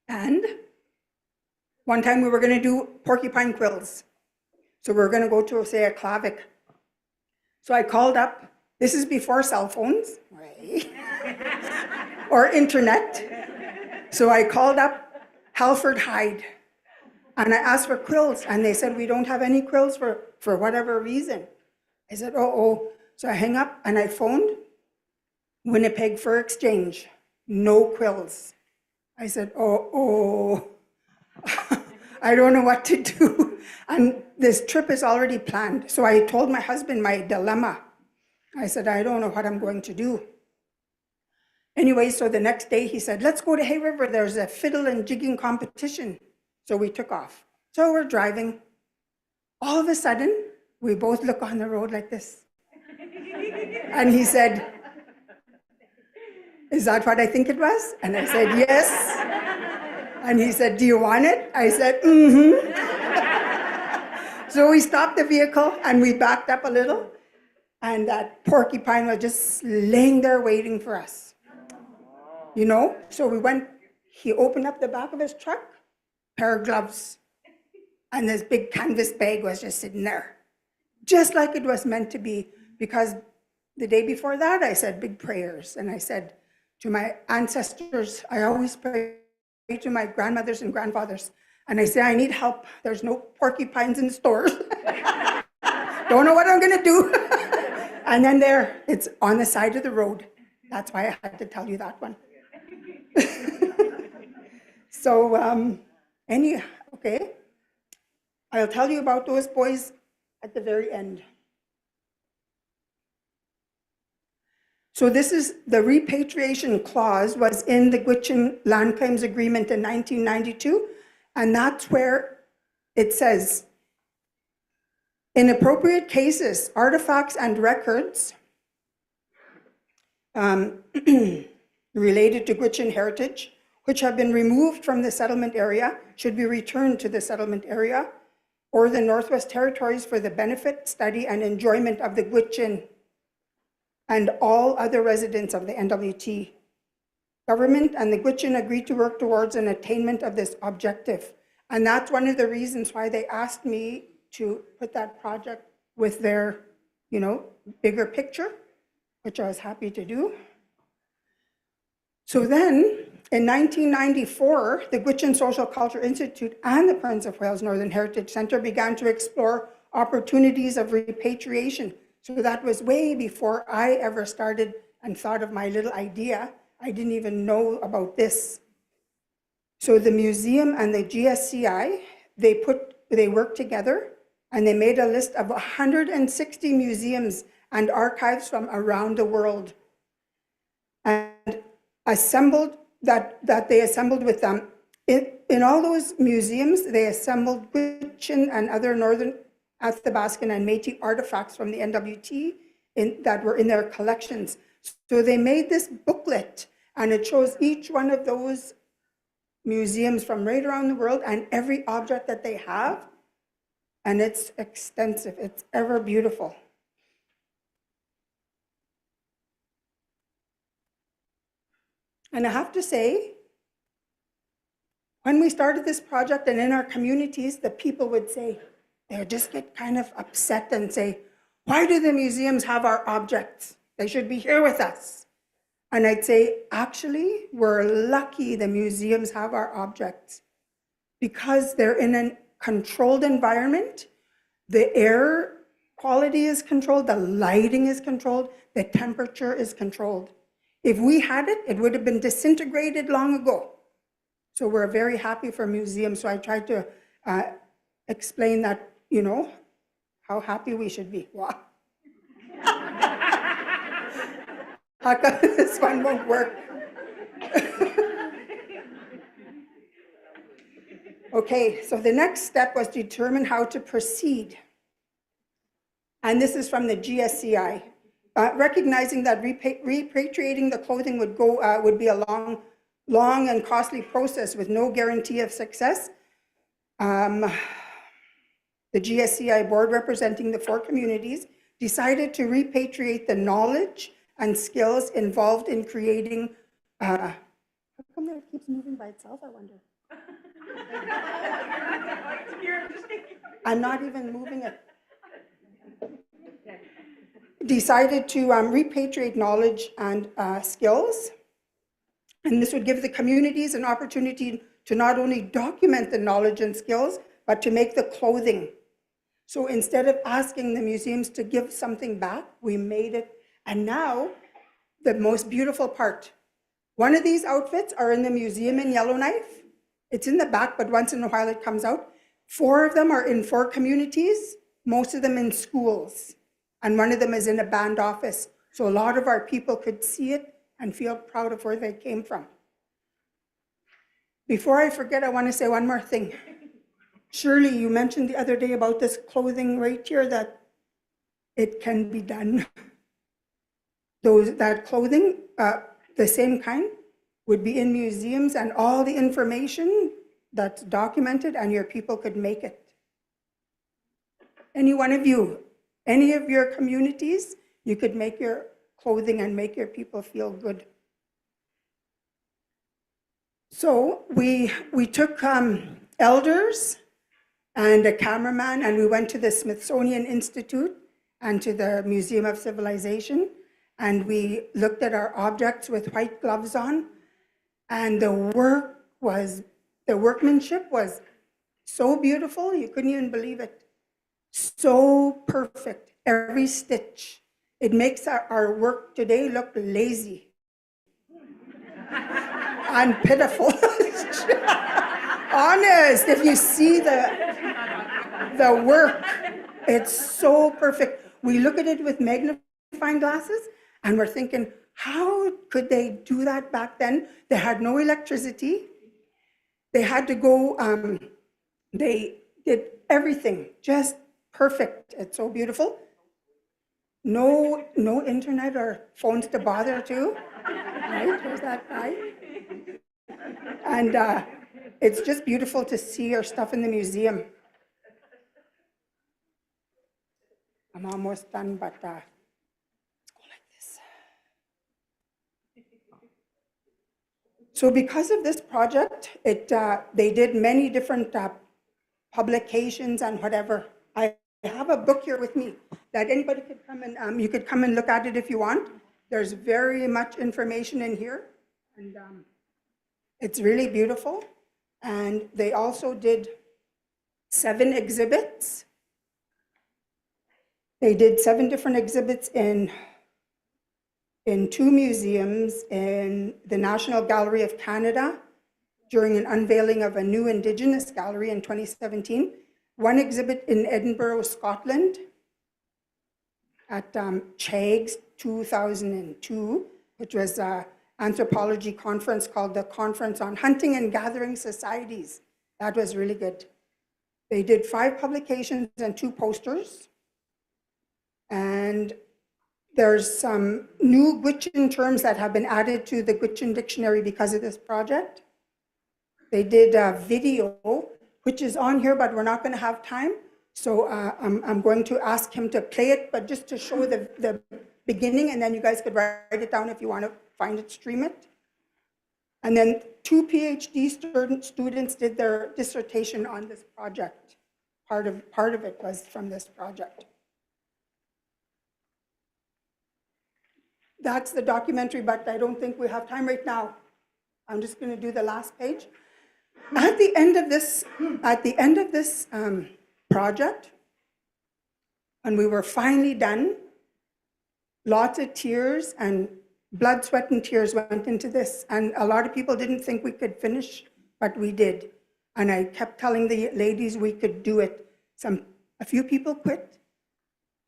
And one time we were going to do porcupine quills. So we were going to go to, say, a Aklavik. So I called up, this is before cell phones, right? Or internet. So I called up Halford Hyde, and I asked for quills, and they said, we don't have any quills for whatever reason. I said, oh. So I hang up, and I phoned Winnipeg Fur Exchange, no quills. I said, oh, I don't know what to do. And this trip is already planned. So I told my husband my dilemma. I said, I don't know what I'm going to do. Anyway, so the next day he said, let's go to Hay River. There's a fiddle and jigging competition. So we took off. So we're driving. All of a sudden, we both look on the road like this. And he said, is that what I think it was? And I said, yes. And he said, do you want it? I said, mm-hmm. So we stopped the vehicle and we backed up a little. And that porcupine was just laying there waiting for us. You know, so we went, he opened up the back of his truck, pair of gloves, and this big canvas bag was just sitting there, just like it was meant to be, because the day before that, I said big prayers, and I said to my ancestors, I always pray to my grandmothers and grandfathers, and I say, I need help. There's no porcupines in the stores. Don't know what I'm gonna do. And then there, it's on the side of the road. That's why I had to tell you that one. So, okay. I'll tell you about those boys at the very end. So this is the repatriation clause was in the Gwich'in Land Claims Agreement in 1992, and that's where it says, in appropriate cases, artifacts and records related to Gwich'in heritage, which have been removed from the settlement area, should be returned to the settlement area or the Northwest Territories for the benefit, study, and enjoyment of the Gwich'in and all other residents of the NWT. Government and the Gwich'in agreed to work towards an attainment of this objective. And that's one of the reasons why they asked me to put that project with their, bigger picture, which I was happy to do. So then, in 1994, the Gwich'in Social Culture Institute and the Prince of Wales Northern Heritage Centre began to explore opportunities of repatriation. So that was way before I ever started and thought of my little idea. I didn't even know about this. So the museum and the GSCI, they worked together and they made a list of 160 museums and archives from around the world, and assembled that they assembled with them. In all those museums, they assembled Gwich'in and other Northern Athabascan and Métis artifacts from the NWT that were in their collections. So they made this booklet, and it shows each one of those museums from right around the world and every object that they have. And it's extensive, it's ever beautiful. And I have to say, when we started this project and in our communities, the people would say, they would just get kind of upset and say, why do the museums have our objects? They should be here with us. And I'd say, actually, we're lucky the museums have our objects because they're in a controlled environment. The air quality is controlled, the lighting is controlled, the temperature is controlled. If we had it, it would have been disintegrated long ago. So we're very happy for museums. So I tried to explain that, how happy we should be. Wow. How come this one won't work? Okay, so the next step was to determine how to proceed. And this is from the GSCI. Recognizing that repatriating the clothing would be a long and costly process with no guarantee of success. The GSCI board, representing the 4 communities, decided to repatriate the knowledge and skills involved in creating. How come that it keeps moving by itself, I wonder? I'm not even moving it. Decided to repatriate knowledge and skills. And this would give the communities an opportunity to not only document the knowledge and skills, but to make the clothing. So instead of asking the museums to give something back, we made it. And now, the most beautiful part. One of these outfits are in the museum in Yellowknife. It's in the back, but once in a while it comes out. 4 of them are in 4 communities, most of them in schools. And one of them is in a band office. So a lot of our people could see it and feel proud of where they came from. Before I forget, I want to say one more thing. Shirley, you mentioned the other day about this clothing right here, that it can be done. That clothing, the same kind, would be in museums, and all the information that's documented, and your people could make it. Any one of you, any of your communities, you could make your clothing and make your people feel good. So we took elders and a cameraman, and we went to the Smithsonian Institute and to the Museum of Civilization, and we looked at our objects with white gloves on, and the workmanship was so beautiful, you couldn't even believe it. So perfect, every stitch. It makes our work today look lazy and pitiful. Honest, if you see the work, it's so perfect. We look at it with magnifying glasses and we're thinking, How could they do that back then? They had no electricity. They had to go, they did everything just perfect. It's so beautiful. No internet or phones to bother to, right? There's that guy. And it's just beautiful to see our stuff in the museum. I'm almost done, but let's go like this. So because of this project, they did many different publications and whatever. I have a book here with me that anybody could come and you could come and look at it if you want. There's very much information in here, and it's really beautiful. And they also did 7 exhibits. They did 7 different exhibits in 2 museums, in the National Gallery of Canada during an unveiling of a new Indigenous gallery in 2017, 1 exhibit in Edinburgh, Scotland at CHAGS 2002, which was an anthropology conference called the Conference on Hunting and Gathering Societies. That was really good. They did 5 publications and 2 posters. And there's some new Gwich'in terms that have been added to the Gwich'in dictionary because of this project. They did a video, which is on here, but we're not going to have time. So I'm going to ask him to play it, but just to show the beginning, and then you guys could write it down if you want to find it, stream it. And then 2 PhD students did their dissertation on this project. Part of it was from this project. That's the documentary, but I don't think we have time right now. I'm just going to do the last page. At the end of this project, when we were finally done, lots of tears and blood, sweat, and tears went into this. And a lot of people didn't think we could finish, but we did. And I kept telling the ladies we could do it. A few people quit,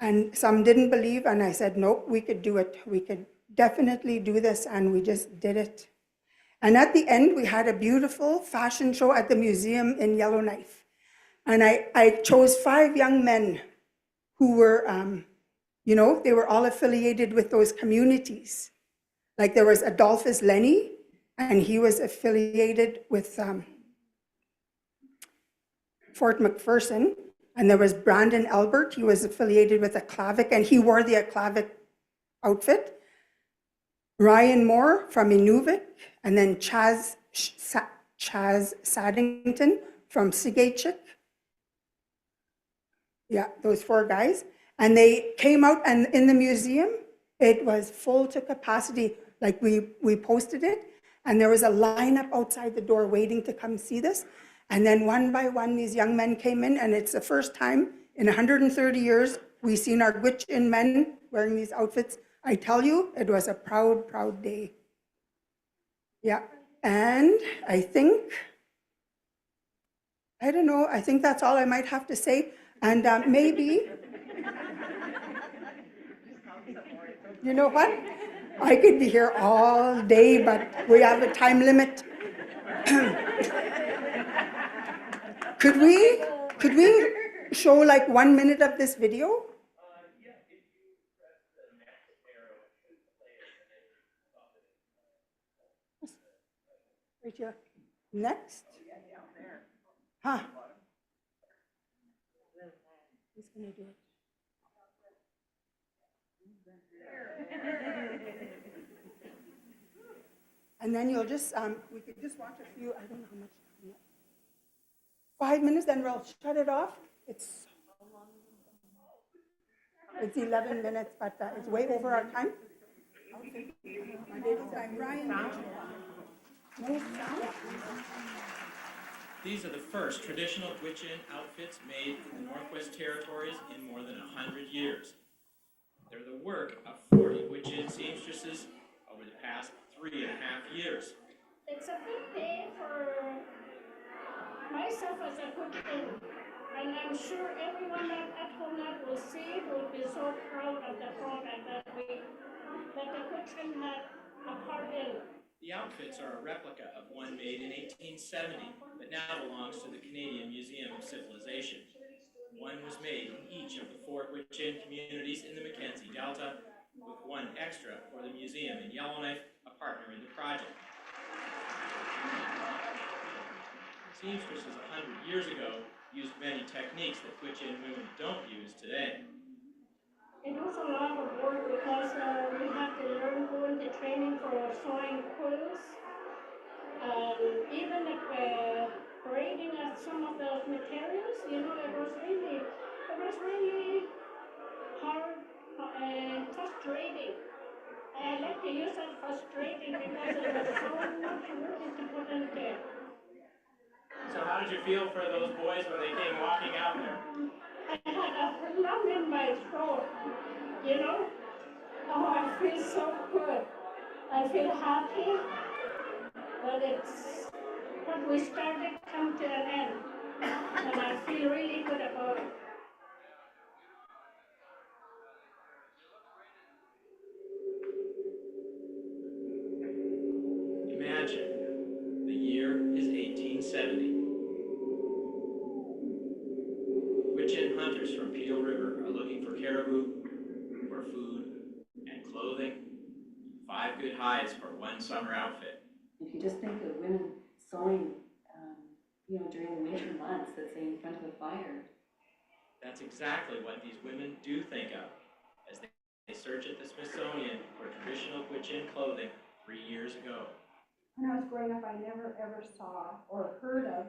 and some didn't believe, and I said, nope, we could do it. We could definitely do this, and we just did it. And at the end, we had a beautiful fashion show at the museum in Yellowknife. And I chose 5 young men who were, they were all affiliated with those communities. Like there was Adolphus Lenny, and he was affiliated with Fort McPherson. And there was Brandon Albert, he was affiliated with Aklavik, and he wore the Aklavik outfit. Ryan Moore from Inuvik, and then Chaz Saddington from Sigaychik. Yeah, those 4 guys. And they came out, and in the museum, it was full to capacity. Like we posted it, and there was a lineup outside the door waiting to come see this. And then one by one, these young men came in, and it's the first time in 130 years we've seen our Gwich'in men wearing these outfits. I tell you, it was a proud, proud day. Yeah, and I think that's all I might have to say. And maybe, you know what? I could be here all day, but we have a time limit. Could we show like 1 minute of this video? Right here. Next. Huh. Who's gonna do it? And then you'll just, we could just watch a few, I don't know how much time. 5 minutes, then we'll shut it off. It's 11 minutes, but it's way over our time. These are the first traditional Gwich'in outfits made in the Northwest Territories in more than 100 years. They're the work of 40 Gwich'in seamstresses over the past 3.5 years. It's a big day for myself as a Gwich'in, and I'm sure everyone at home that will see will be so proud of the product that we that the Quitchin had a part in. The outfits are a replica of one made in 1870, but now belongs to the Canadian Museum of Civilization. One was made in each of the 4 Quitchin communities in the Mackenzie Delta, with one extra for the museum in Yellowknife, a partner in the project. Seamstresses 100 years ago used many techniques that Quitchin women don't use today. It was a lot of work because we had to learn, go into training for sewing quills, even braiding of some of the materials. You know, it was really hard, frustrating. I like to use that frustrating because it was so much work to put into it. So how did you feel for those boys when they came walking out there? I had a lump in my throat, you know? Oh, I feel so good. I feel happy that it's what we started come to an end. And I feel really good about it. Imagine, the year is 1870. Quitchin hunters from Peel River are looking for caribou, for food and clothing, 5 good hides for one summer outfit. If you just think of women sewing, during the winter months, let's say in front of a fire. That's exactly what these women do think of as they search at the Smithsonian for traditional Quitchin clothing 3 years ago. When I was growing up, I never ever saw or heard of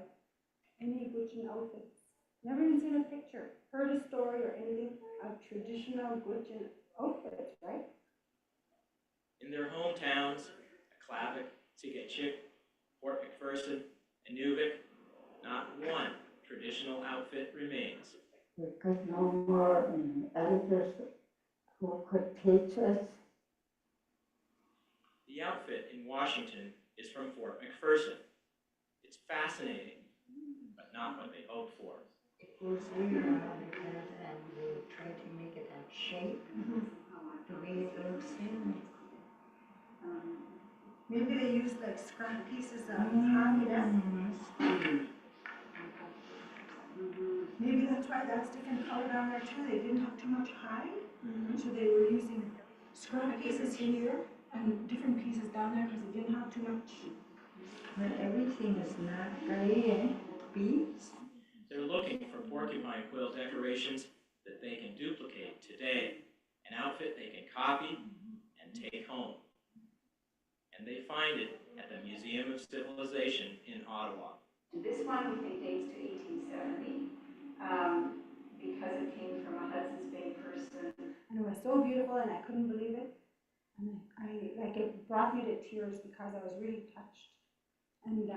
any Gwich'in outfits. Never even seen a picture, heard a story or anything of traditional Gwich'in outfits, right? In their hometowns, Aklavik, Sigetchik, Fort McPherson, and Nuvik, not one traditional outfit remains. Because no more elders who could teach us. The outfit in Washington is from Fort McPherson. It's fascinating, but not what they hoped for. It was rerouted and we tried to make it that shape, the way it looks in. Maybe they used like scrap pieces of hide. Maybe that's why that's different color down there too. They didn't have too much hide, so they were using scrap pieces here and different pieces down there because they didn't have too much. But everything is not gray and beads. They're looking for porcupine quill decorations that they can duplicate today, an outfit they can copy and take home. And they find it at the Museum of Civilization in Ottawa. This one we think dates to 1870 because it came from a Hudson's Bay person. And it was so beautiful and I couldn't believe it. And it brought me to tears because I was really touched. And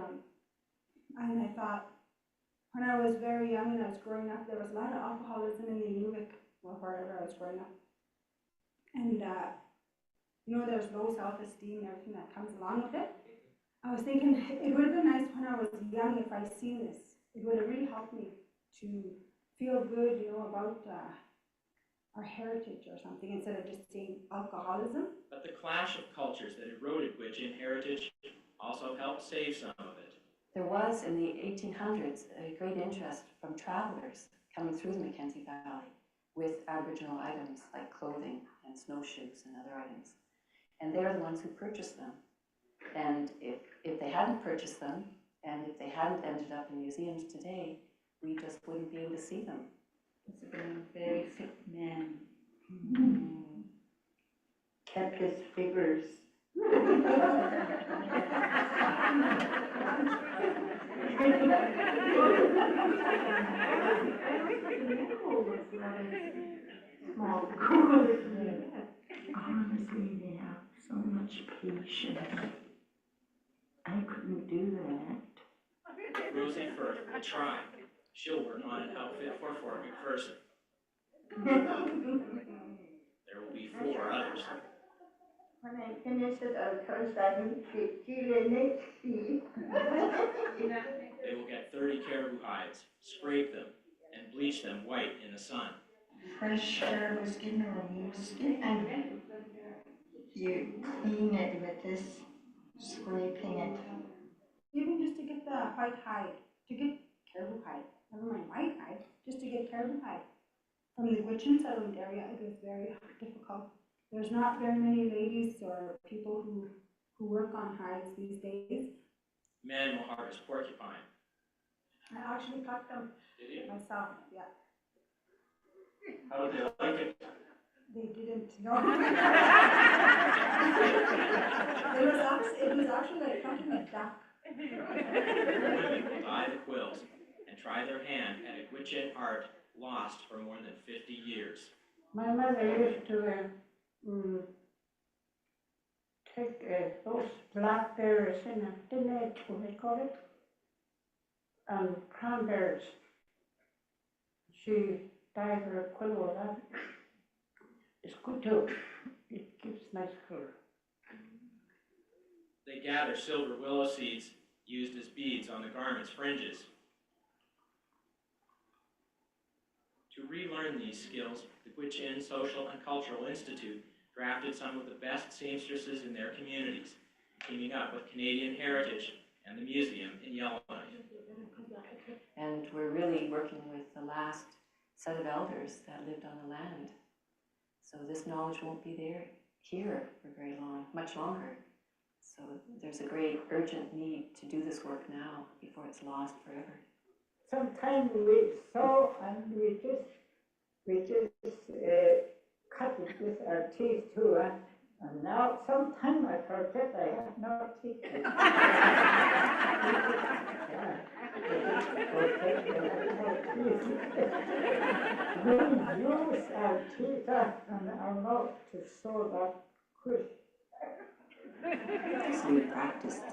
I thought, when I was very young and I was growing up, there was a lot of alcoholism in the Inuvik, well, wherever I was growing up. And, there's low self-esteem and everything that comes along with it. I was thinking it would have been nice when I was young if I'd seen this. It would have really helped me to feel good, about our heritage or something instead of just seeing alcoholism. But the clash of cultures that eroded Gwich'in heritage also helped save some of it. There was, in the 1800s, a great interest from travelers coming through the Mackenzie Valley with Aboriginal items like clothing and snowshoes and other items. And they're the ones who purchased them. And if they hadn't purchased them, and if they hadn't ended up in museums today, we just wouldn't be able to see them. It's a very sick man. Kept his figures. Small. Honestly, they have so much patience. I couldn't do that. Rosie Firth will try. She'll work on an outfit for Fort McPherson. There will be 4 others. When I finish it, I'll trust I will feel the next fee. They will get 30 caribou hides, scrape them, and bleach them white in the sun. Fresh caribou skin or moose skin. you clean it with this, scraping it. Even just to get the white hide, to get caribou hide, never mind white hide, just to get caribou hide from the Gwich'in settlement area, it was very difficult. There's not very many ladies or people who work on hides these days. Men will harvest porcupine. I actually plucked them myself, yeah. How do they like it? They didn't know. It was actually like plucking a duck. Women will dye the quills and try their hand at a Gwich'in art lost for more than 50 years. My mother used to take those blackberries in a teenage, what do they call it? Cranberries. She dyed her quill with that. It's good too. It gives nice color. They gather silver willow seeds used as beads on the garment's fringes. To relearn these skills, the Gwich'in Social and Cultural Institute drafted some of the best seamstresses in their communities, teaming up with Canadian Heritage and the museum in Yellowknife. And we're really working with the last set of elders that lived on the land. So this knowledge won't be there here for very long, much longer. So there's a great urgent need to do this work now before it's lost forever. Sometimes we sew and we just cut it with our teeth too. And now sometimes I forget I have no teeth. We use our teeth and our mouth to sew that quill. So we practiced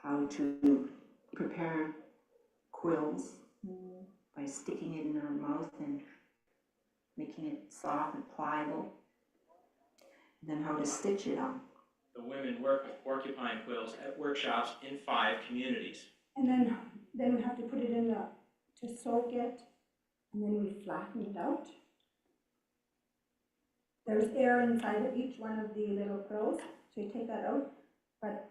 how to prepare quills by sticking it in our mouth and making it soft and pliable, and then how to stitch it on. The women work with porcupine quills at workshops in 5 communities. And then we have to put it in to soak it, and then we flatten it out. There's air inside of each one of the little quills, so you take that out, but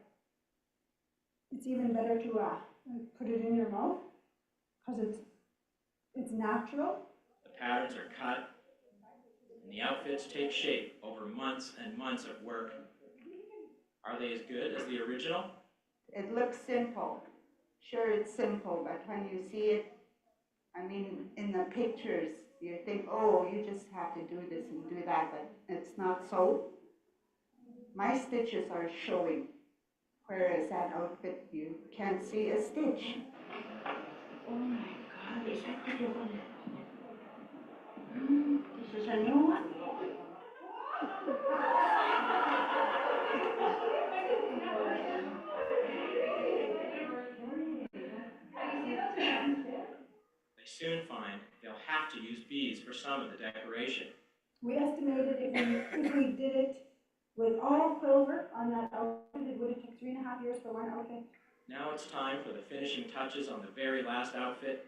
it's even better to put it in your mouth, because it's natural. The patterns are cut, and the outfits take shape over months and months of work. Are they as good as the original? It looks simple. Sure, it's simple, but when you see it, I mean, in the pictures, you think, oh, you just have to do this and do that, but it's not so. My stitches are showing, whereas that outfit, you can't see a stitch. Oh my God, is that the new one? This is a new one. They soon find they'll have to use beads for some of the decoration. We estimated if we did it with all quill work on that outfit, it would have taken 3.5 years for one outfit. Now it's time for the finishing touches on the very last outfit,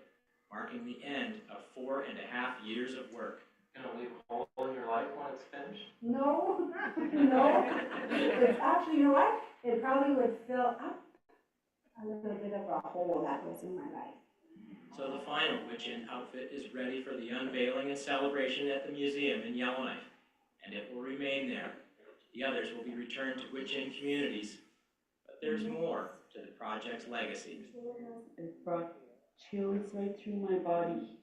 marking the end of 4.5 years of work. Gonna leave a hole in your life when it's finished? No, no. It's actually, you know what? It probably would fill up a little bit of a hole that was in my life. So the final Gwich'in outfit is ready for the unveiling and celebration at the museum in Yellowknife, and it will remain there. The others will be returned to Gwich'in communities, but there's more to the project's legacy. It brought chills right through my body.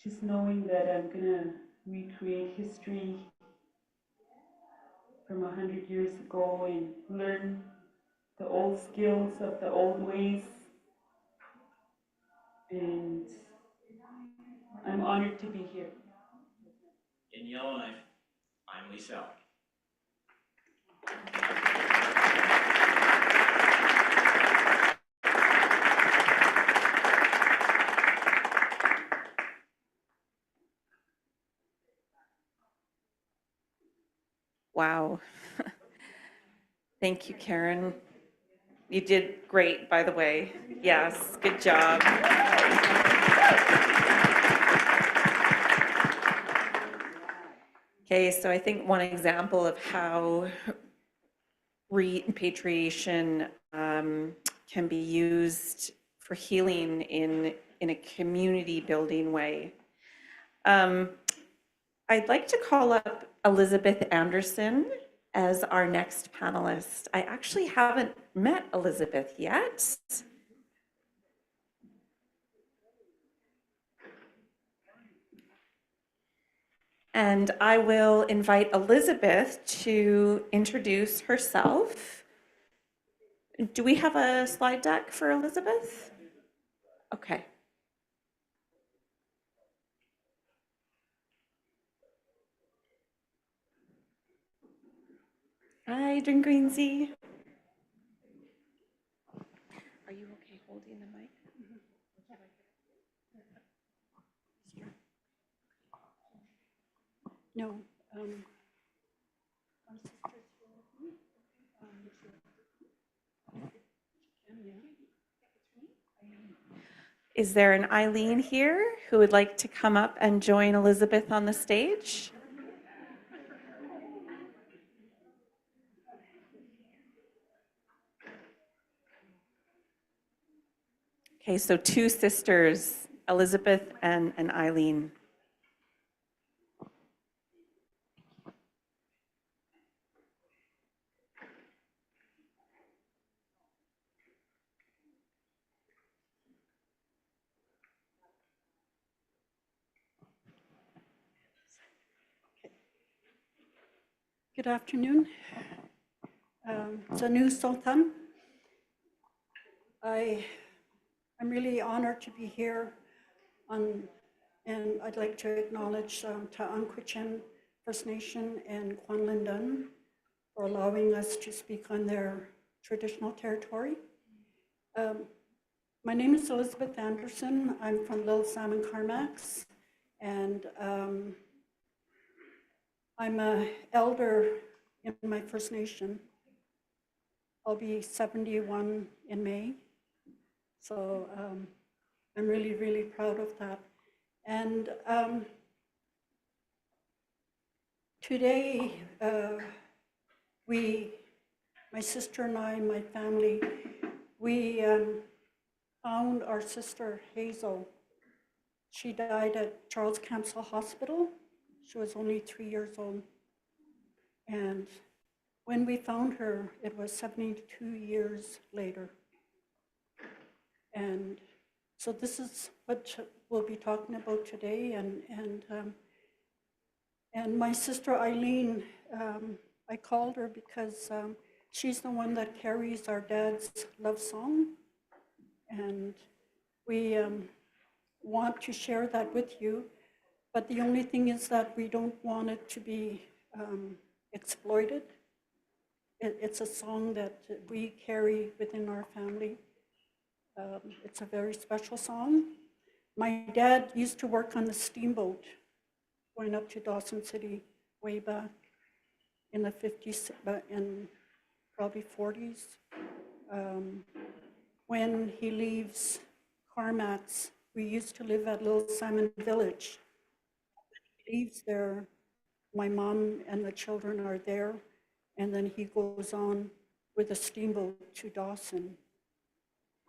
Just knowing that I'm gonna recreate history from 100 years ago and learn the old skills of the old ways. And I'm honored to be here. In Yellowknife, I'm Lee Selleck. Wow. Thank you, Karen. You did great, by the way. Yes, good job. Okay, so I think one example of how repatriation can be used for healing in a community building way. I'd like to call up Elizabeth Anderson as our next panelist. I actually haven't met Elizabeth yet. And I will invite Elizabeth to introduce herself. Do we have a slide deck for Elizabeth? Okay. Hi, Drink Greensy. Are you okay holding the mic? No. Is there an Eileen here who would like to come up and join Elizabeth on the stage? Okay, so two sisters, Elizabeth and Eileen. Good afternoon. Zanu Sultan. I'm really honored to be here and I'd like to acknowledge Ta'anquichin First Nation and Kwanlin for allowing us to speak on their traditional territory. My name is Elizabeth Anderson. I'm from Little Salmon Carmacks, and I'm an elder in my First Nation. I'll be 71 in May, so I'm really, really proud of that. And today, my sister and I, my family, we found our sister Hazel. She died at Charles Camsell Hospital. She was only 3 years old. And when we found her, it was 72 years later. And so this is what we'll be talking about today. And my sister Eileen, I called her because she's the one that carries our dad's love song. And we want to share that with you. But the only thing is that we don't want it to be exploited. It's a song that we carry within our family. It's a very special song. My dad used to work on the steamboat going up to Dawson City way back in the 50s and probably 40s. When he leaves Carmacks, we used to live at Little Salmon Village. When he leaves there, my mom and the children are there, and then he goes on with a steamboat to Dawson.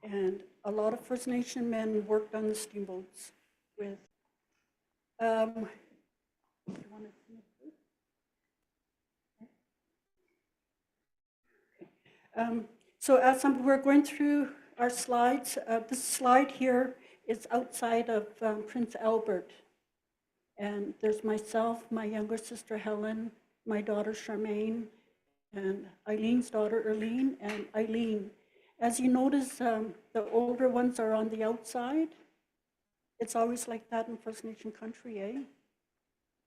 And a lot of First Nation men worked on the steamboats with. So as we're going through our slides, this slide here is outside of Prince Albert. And there's myself, my younger sister Helen, my daughter Charmaine, and Eileen's daughter Erlene, and Eileen. As you notice, the older ones are on the outside. It's always like that in First Nation country, eh?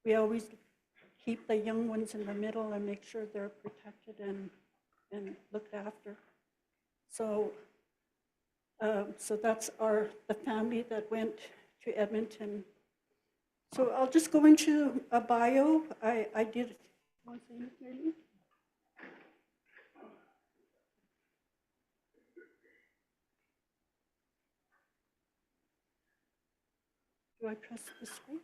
We always keep the young ones in the middle and make sure they're protected and looked after. So, so that's the family that went to Edmonton. So I'll just go into a bio. I did. Want to say anything, Erlene? Do I press this way?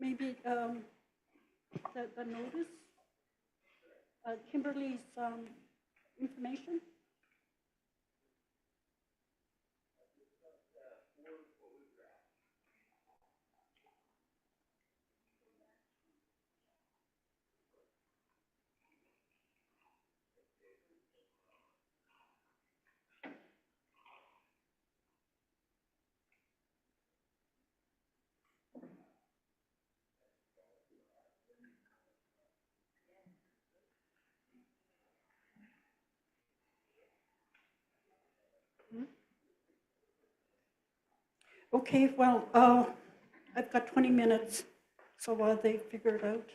maybe the notice, Kimberly's information. Okay, well, I've got 20 minutes, so while they figure it out.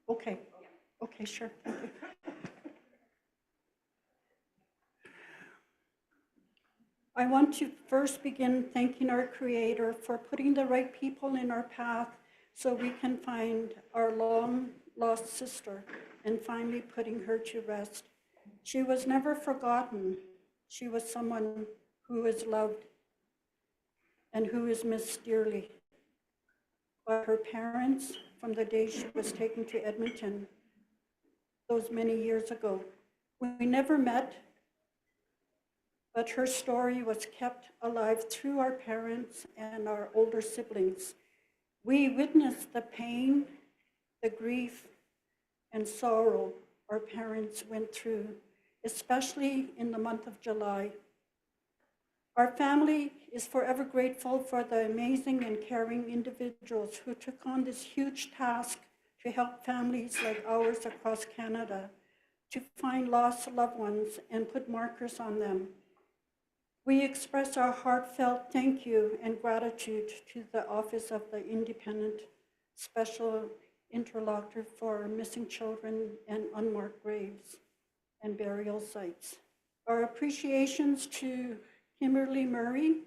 Okay, okay, sure, thank you. I want to first begin thanking our Creator for putting the right people in our path so we can find our long-lost sister and finally putting her to rest. She was never forgotten. She was someone who is loved and who is missed dearly by her parents from the day she was taken to Edmonton those many years ago. We never met, but her story was kept alive through our parents and our older siblings. We witnessed the pain, the grief, and sorrow our parents went through, especially in the month of July. Our family is forever grateful for the amazing and caring individuals who took on this huge task to help families like ours across Canada to find lost loved ones and put markers on them. We express our heartfelt thank you and gratitude to the Office of the Independent Special Interlocutor for Missing Children and Unmarked Graves and Burial Sites. Our appreciations to Kimberly Murray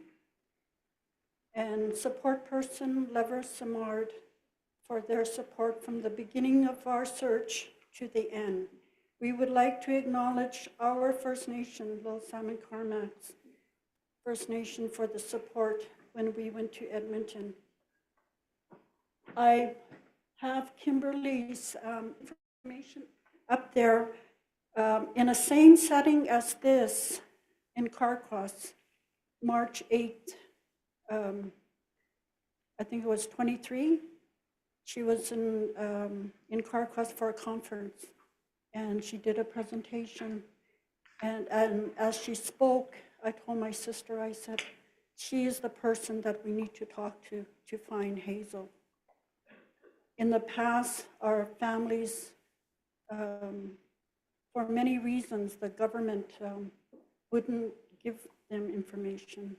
and support person Lever Simard for their support from the beginning of our search to the end. We would like to acknowledge our First Nation, Little Salmon Carmacks First Nation, for the support when we went to Edmonton. I have Kimberly's information up there in a same setting as this in Carcross, March 8th, I think it was 23. She was in Carcross for a conference, and she did a presentation. And as she spoke, I told my sister, I said, she is the person that we need to talk to find Hazel. In the past, our families, for many reasons, the government wouldn't give them information.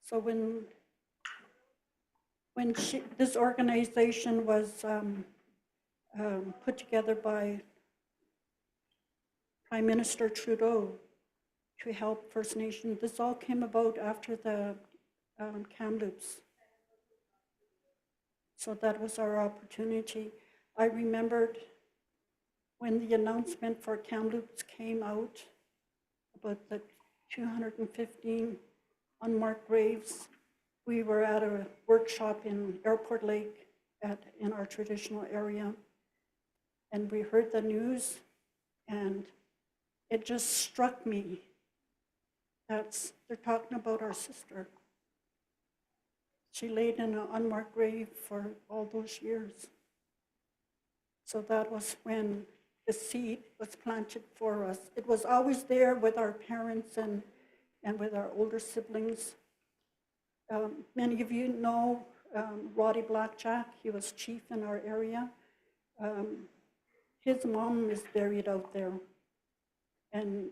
So when this organization was put together by Prime Minister Trudeau to help First Nation, this all came about after the Kamloops. So that was our opportunity. I remembered when the announcement for Kamloops came out about the 215 unmarked graves. We were at a workshop in Airport Lake in our traditional area, and we heard the news, and it just struck me that they're talking about our sister. She laid in an unmarked grave for all those years. So that was when the seed was planted for us. It was always there with our parents and with our older siblings. Many of you know Roddy Blackjack. He was chief in our area. His mom is buried out there. And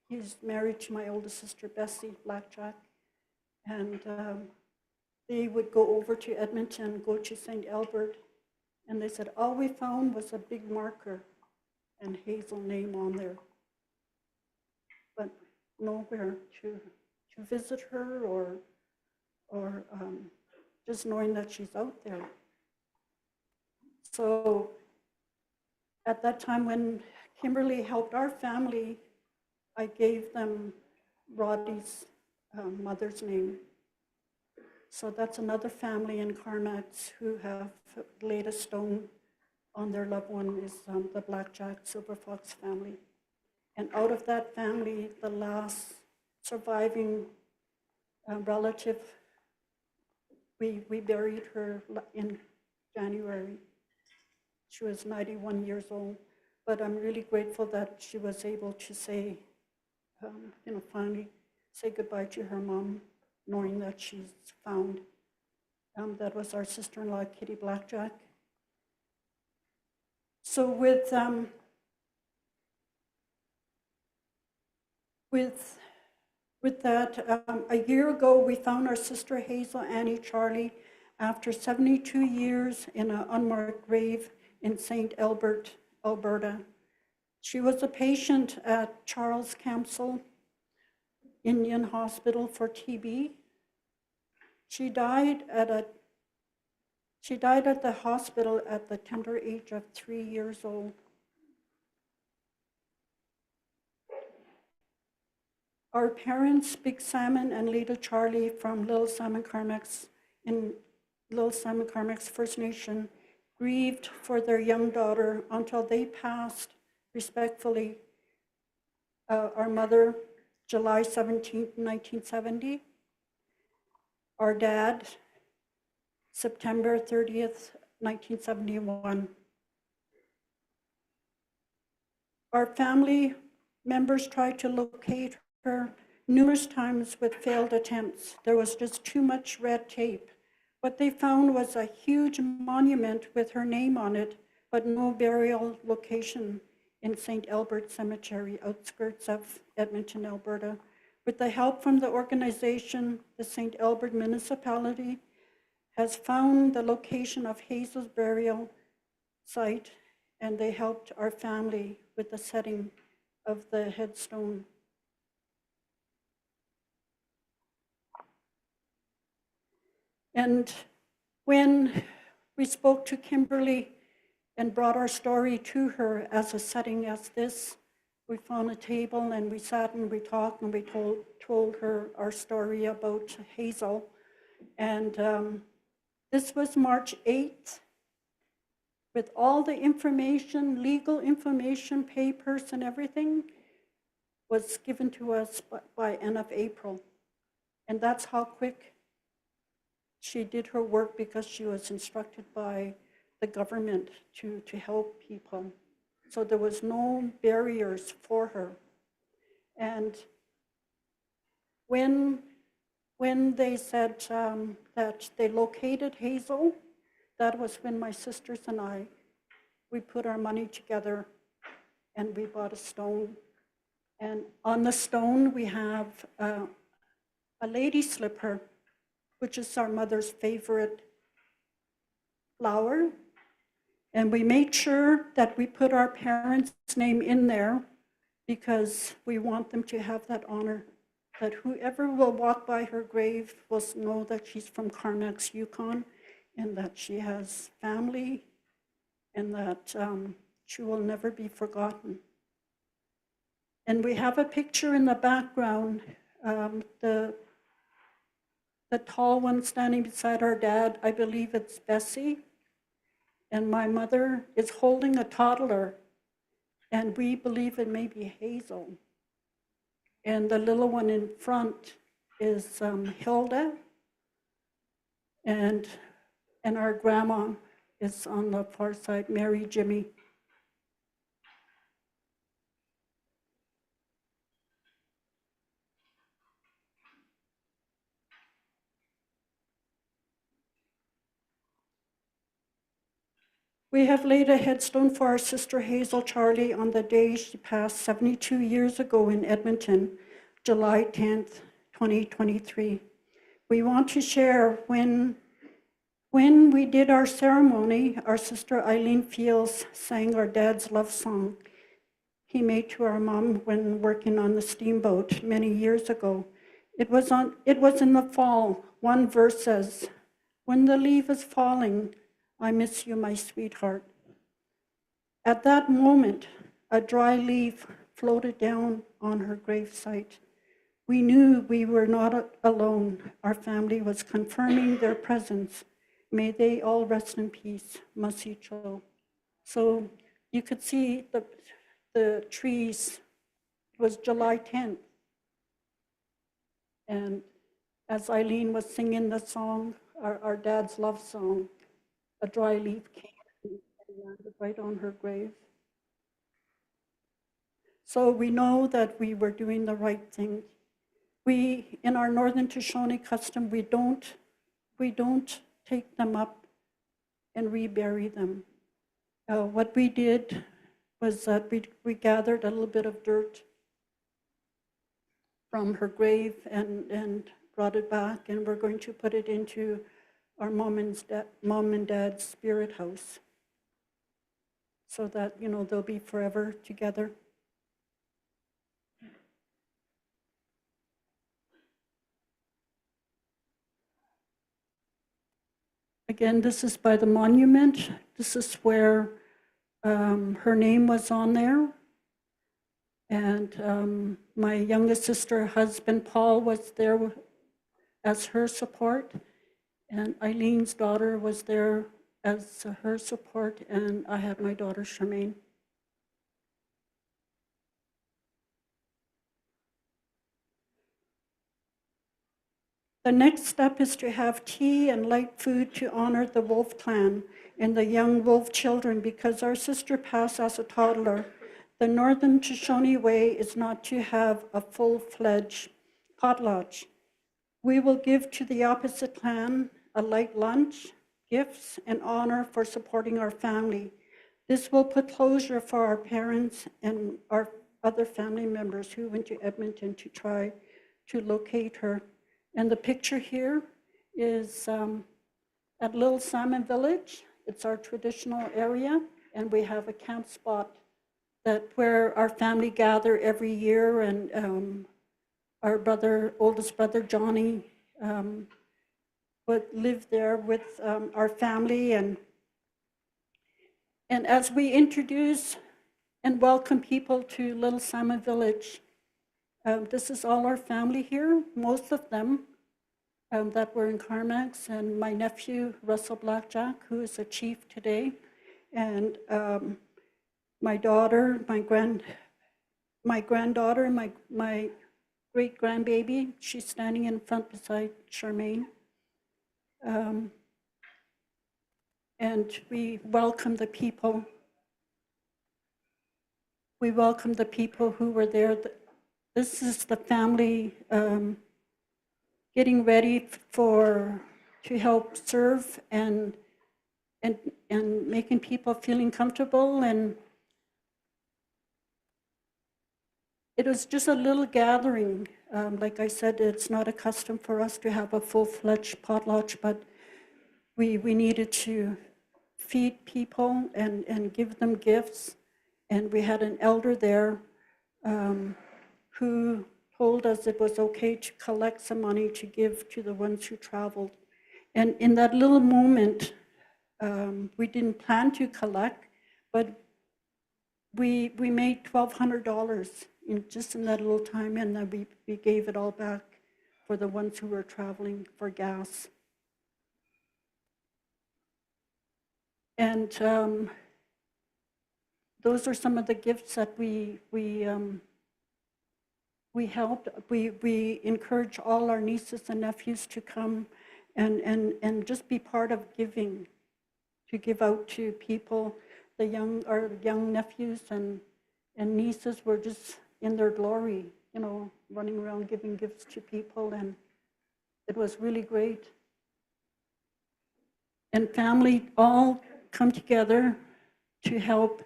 he's married to my older sister, Bessie Blackjack. And they would go over to Edmonton, go to St. Albert, and they said, all we found was a big marker and Hazel name on there, but nowhere to visit her or just knowing that she's out there. So at that time when Kimberly helped our family, I gave them Roddy's mother's name. So that's another family in Carmacks who have laid a stone on their loved one, is the Blackjack Silver Fox family. And out of that family, the last surviving relative, we buried her in January. She was 91 years old, but I'm really grateful that she was able to say, finally say goodbye to her mom, knowing that she's found. That was our sister-in-law, Kitty Blackjack. So with that, a year ago, we found our sister Hazel Annie Charlie after 72 years in an unmarked grave in St. Albert, Alberta. She was a patient at Charles Campbell Indian Hospital for TB. She died at the hospital at the tender age of 3 years old. Our parents, Big Salmon and Little Charlie from Little Salmon Carmacks in Little Salmon Carmacks First Nation, grieved for their young daughter until they passed respectfully. Our mother, July 17, 1970. Our dad, September 30th, 1971. Our family members tried to locate her numerous times with failed attempts. There was just too much red tape. What they found was a huge monument with her name on it, but no burial location in St. Albert Cemetery, outskirts of Edmonton, Alberta. With the help from the organization, the St. Albert municipality has found the location of Hazel's burial site, and they helped our family with the setting of the headstone. And when we spoke to Kimberly and brought our story to her as a setting as this, we found a table and we sat and we talked and we told her our story about Hazel. And this was March 8th, with all the information, legal information, papers and everything was given to us by end of April. And that's how quick she did her work, because she was instructed by the government to help people. So there was no barriers for her. And when they said that they located Hazel, that was when my sisters and I, we put our money together and we bought a stone. And on the stone, we have a lady slipper, which is our mother's favorite flower. And we made sure that we put our parents' name in there because we want them to have that honor, that whoever will walk by her grave will know that she's from Carmacks, Yukon, and that she has family, and that she will never be forgotten. And we have a picture in the background, the tall one standing beside our dad, I believe it's Bessie. And my mother is holding a toddler, and we believe it may be Hazel. And the little one in front is Hilda, and our grandma is on the far side, Mary Jimmy. We have laid a headstone for our sister Hazel Charlie on the day she passed 72 years ago in Edmonton, July 10th, 2023. We want to share when we did our ceremony, our sister Eileen Fields sang our dad's love song he made to our mom when working on the steamboat many years ago. It was in the fall. One verse says, "When the leaf is falling, I miss you, my sweetheart." At that moment, a dry leaf floated down on her gravesite. We knew we were not alone. Our family was confirming their presence. May they all rest in peace. Masicho. So you could see the trees. It was July 10th. And as Eileen was singing the song, our dad's love song, a dry leaf came and landed right on her grave. So we know that we were doing the right thing. We, in our Northern Shoshone custom, we don't take them up and rebury them. What we did was that we gathered a little bit of dirt from her grave and brought it back, and we're going to put it into our mom and dad's spirit house, so that, you know, they'll be forever together. Again, this is by the monument. This is where her name was on there. And my youngest sister, husband Paul, was there as her support. And Eileen's daughter was there as her support. And I had my daughter, Charmaine. The next step is to have tea and light food to honor the Wolf clan and the young Wolf children, because our sister passed as a toddler. The Northern Shoshone way is not to have a full-fledged potlatch. We will give to the opposite clan a light lunch, gifts, and honor for supporting our family. This will put closure for our parents and our other family members who went to Edmonton to try to locate her. And the picture here is at Little Salmon Village. It's our traditional area, and we have a camp spot where our family gather every year, and our oldest brother Johnny would live there with our family. And as we introduce and welcome people to Little Salmon Village, this is all our family here, most of them that were in Carmax, and my nephew, Russell Blackjack, who is a chief today, and my daughter, my granddaughter, my great-grandbaby, she's standing in front beside Charmaine. And we welcome the people. We welcome the people who were there. This is the family getting ready to help serve and making people feeling comfortable. And it was just a little gathering. Like I said, it's not a custom for us to have a full-fledged potlatch, but we needed to feed people and give them gifts. And we had an elder there who told us it was okay to collect some money to give to the ones who traveled. And in that little moment, we didn't plan to collect, but we made $1,200 just in that little time, and then we gave it all back for the ones who were traveling for gas. And those are some of the gifts that we helped. We encourage all our nieces and nephews to come and just be part of giving, to give out to people. Our young nephews and nieces were just in their glory, you know, running around giving gifts to people, and it was really great. And family all come together to help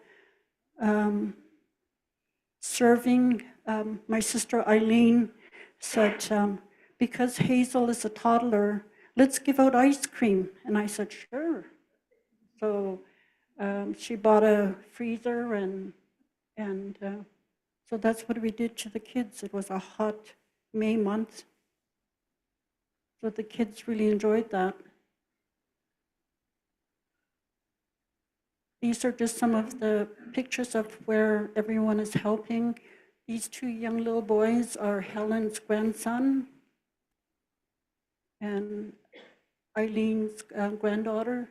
serving. My sister Eileen said, because Hazel is a toddler, let's give out ice cream. And I said, sure. So she bought a freezer, and so that's what we did to the kids. It was a hot May month, so the kids really enjoyed that. These are just some of the pictures of where everyone is helping. These two young little boys are Helen's grandson and Eileen's granddaughter.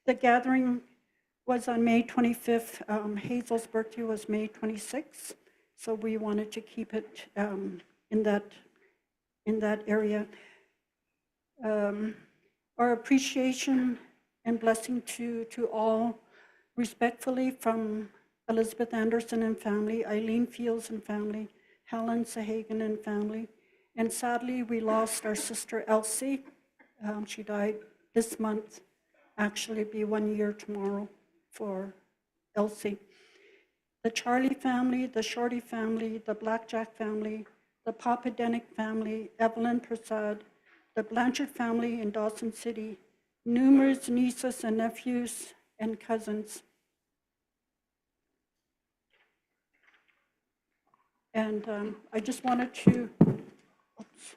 The gathering was on May 25th. Hazel's birthday was May 26th, so we wanted to keep it in that area. Our appreciation and blessing to all, respectfully, from Elizabeth Anderson and family, Eileen Fields and family, Helen Sahagan and family, and sadly we lost our sister Elsie. She died this month. Actually, it'll be 1 year tomorrow for Elsie. The Charlie family, the Shorty family, the Blackjack family, the Papadenic family, Evelyn Prasad, the Blanchard family in Dawson City, numerous nieces and nephews and cousins. And I just wanted to, oops.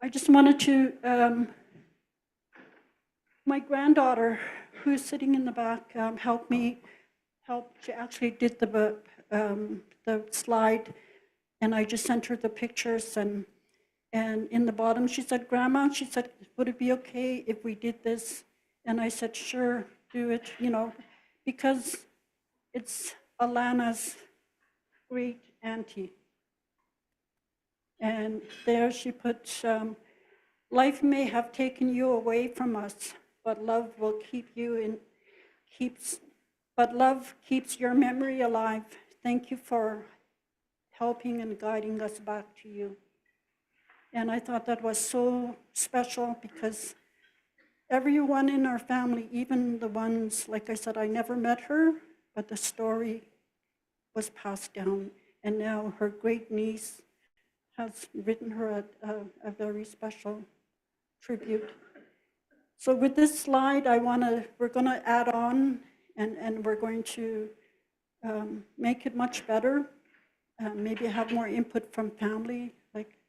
I just wanted to, my granddaughter, who's sitting in the back, helped. She actually did the slide, and I just sent her the pictures. And in the bottom, she said, "Grandma," she said, "would it be okay if we did this?" And I said, "Sure, do it," because it's Alana's great auntie. And there she put, "Life may have taken you away from us, but love will keep you in, but love keeps your memory alive. Thank you for helping and guiding us back to you." And I thought that was so special because everyone in our family, even the ones, like I said, I never met her, but the story was passed down. And now her great niece has written her a very special tribute. So with this slide, we're gonna add on and we're going to make it much better. Maybe have more input from family, like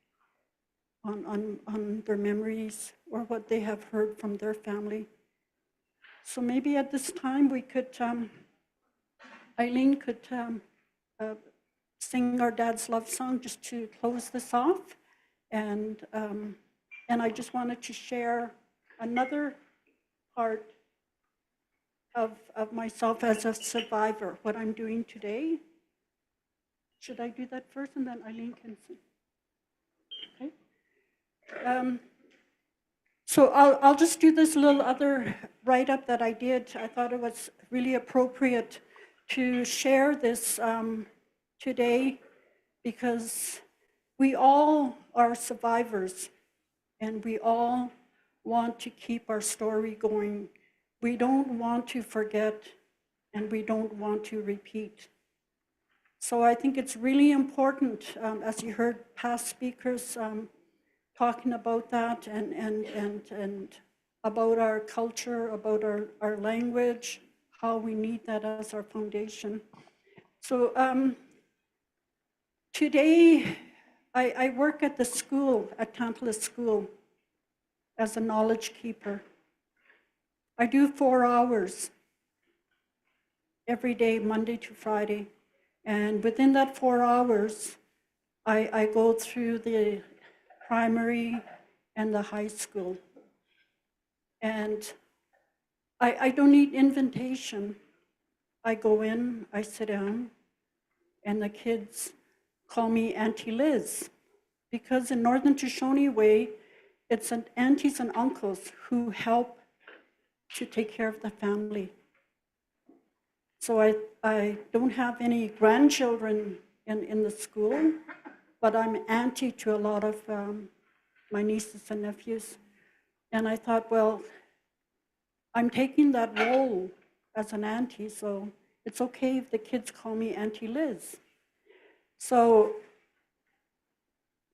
on their memories or what they have heard from their family. So maybe at this time we could, Eileen could sing our dad's love song just to close this off. And I just wanted to share another part of myself as a survivor, what I'm doing today. Should I do that first and then Eileen can sing? Okay. So I'll just do this little other write-up that I did. I thought it was really appropriate to share this today because we all are survivors and we all want to keep our story going. We don't want to forget and we don't want to repeat. So I think it's really important, as you heard past speakers talking about that and about our culture, about our language, how we need that as our foundation. So today I work at the school, at Tantalus School, as a knowledge keeper. I do 4 hours every day, Monday to Friday. And within that 4 hours, I go through the primary and the high school. And I don't need invitation. I go in, I sit down, and the kids call me Auntie Liz, because in Northern Shoshone Way, it's aunties and uncles who help to take care of the family. So I don't have any grandchildren in the school, but I'm auntie to a lot of my nieces and nephews. And I thought, well, I'm taking that role as an auntie, so it's okay if the kids call me Auntie Liz. So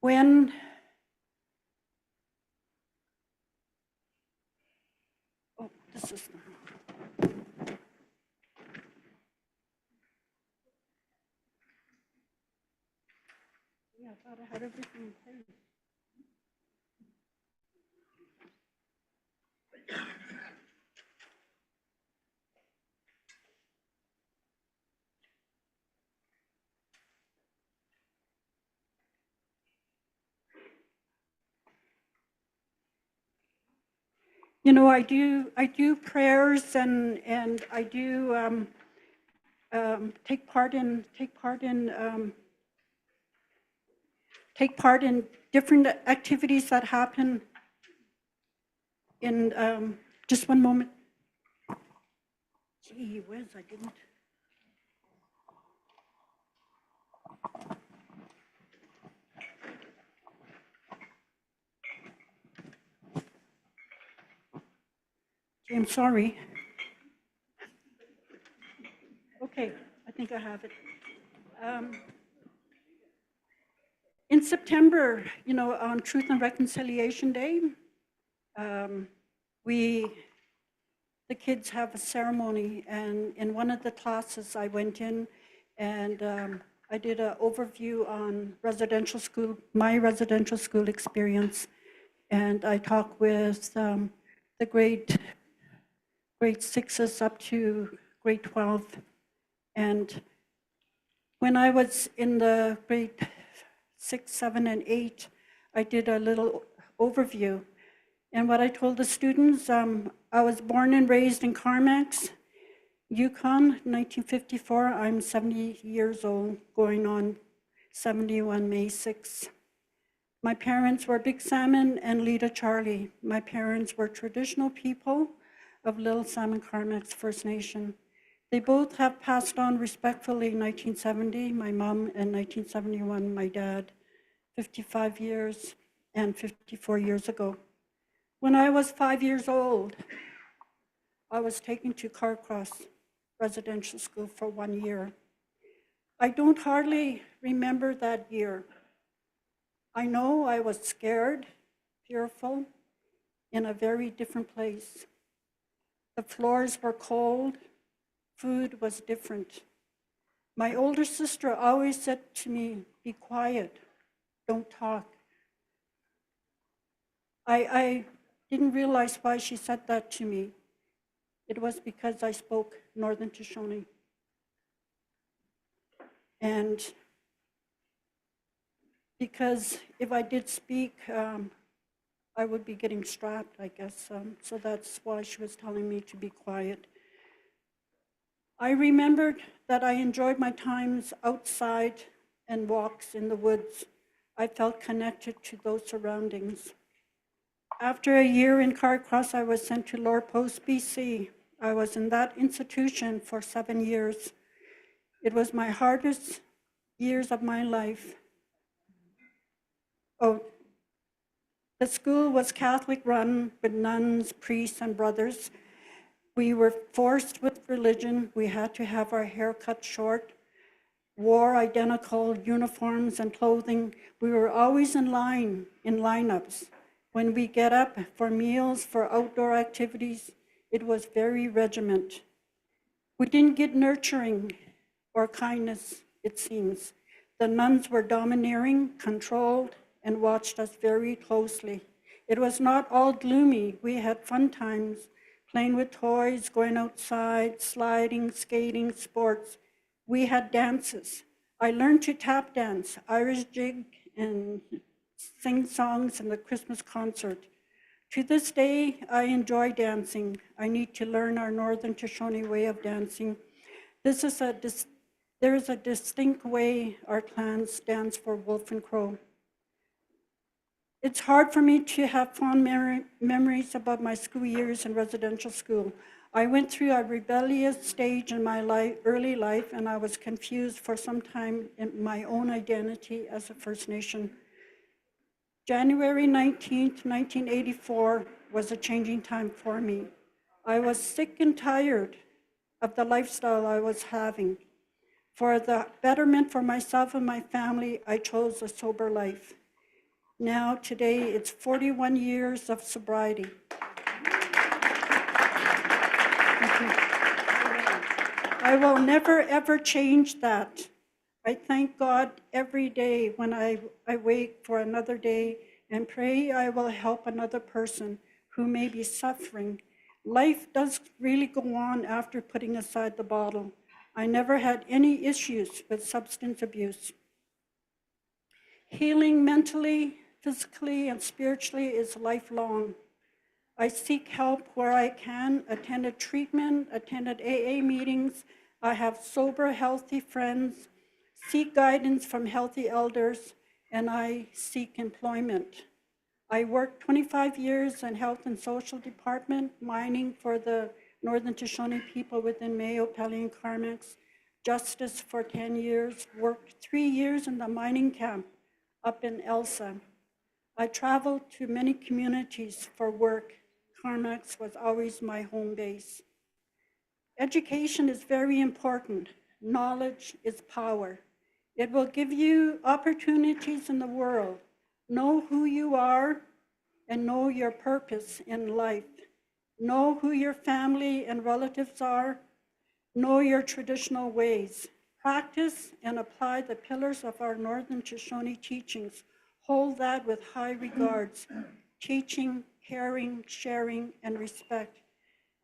when this is I thought I had everything in place. You know, I do prayers and I do take part in different activities that happen in, just one moment. Gee whiz, I didn't. Gee, I'm sorry. Okay, I think I have it. In September, you know, on Truth and Reconciliation Day, the kids have a ceremony, and in one of the classes I went in and I did an overview on residential school, my residential school experience, and I talked with the grade 6s up to grade 12. And when I was in the grade 6, 7, and 8, I did a little overview. And what I told the students, I was born and raised in Carmacks, Yukon, 1954. I'm 70 years old, going on 71 May 6. My parents were Big Salmon and Lita Charlie. My parents were traditional people of Little Salmon Carmacks First Nation. They both have passed on respectfully in 1970, my mom, and 1971, my dad, 55 years and 54 years ago. When I was 5 years old, I was taken to Carcross Residential School for 1 year. I don't hardly remember that year. I know I was scared, fearful, in a very different place. The floors were cold, food was different. My older sister always said to me, "Be quiet, don't talk." I didn't realize why she said that to me. It was because I spoke Northern Shoshone. And because if I did speak, I would be getting strapped, I guess. So that's why she was telling me to be quiet. I remembered that I enjoyed my times outside and walks in the woods. I felt connected to those surroundings. After a year in Carcross, I was sent to Lower Post, BC. I was in that institution for 7 years. It was my hardest years of my life. Oh, the school was Catholic run with nuns, priests, and brothers. We were forced with religion. We had to have our hair cut short, wore identical uniforms and clothing. We were always in line, in lineups. When we get up for meals, for outdoor activities, it was very regiment. We didn't get nurturing or kindness, it seems. The nuns were domineering, controlled, and watched us very closely. It was not all gloomy. We had fun times, playing with toys, going outside, sliding, skating, sports. We had dances. I learned to tap dance, Irish jig, and sing songs in the Christmas concert. To this day, I enjoy dancing. I need to learn our Northern Shoshone way of dancing. There is a distinct way our clans dance for wolf and crow. It's hard for me to have fond memories about my school years in residential school. I went through a rebellious stage in my early life, and I was confused for some time in my own identity as a First Nation. January 19th, 1984 was a changing time for me. I was sick and tired of the lifestyle I was having. For the betterment for myself and my family, I chose a sober life. Now, today, it's 41 years of sobriety. I will never, ever change that. I thank God every day when I wake for another day and pray I will help another person who may be suffering. Life does really go on after putting aside the bottle. I never had any issues with substance abuse. Healing mentally, physically, and spiritually is lifelong. I seek help where I can, attended treatment, attended AA meetings. I have sober, healthy friends, seek guidance from healthy elders, and I seek employment. I worked 25 years in health and social department, mining for the Northern Shoshone people within Mayo, Pelly, and Carmex. Justice for 10 years, worked 3 years in the mining camp up in Elsa. I traveled to many communities for work. Carmex was always my home base. Education is very important. Knowledge is power. It will give you opportunities in the world. Know who you are and know your purpose in life. Know who your family and relatives are. Know your traditional ways. Practice and apply the pillars of our Northern Shoshone teachings. Hold that with high regards. Teaching, caring, sharing, and respect.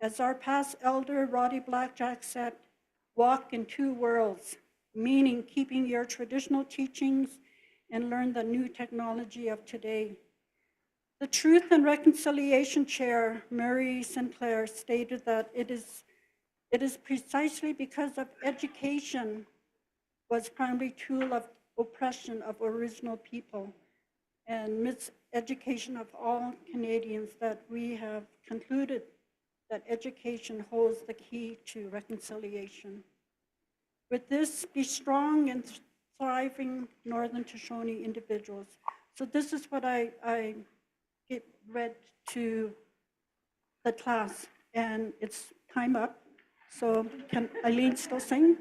As our past elder, Roddy Blackjack, said, walk in two worlds, meaning keeping your traditional teachings and learn the new technology of today. The Truth and Reconciliation Chair, Murray Sinclair, stated that it is precisely because of education was primary tool of oppression of original people and miseducation of all Canadians that we have concluded that education holds the key to reconciliation. With this, be strong and thriving Northern Shoshone individuals. So this is what I read to the class, and it's time up. So can Eileen still sing?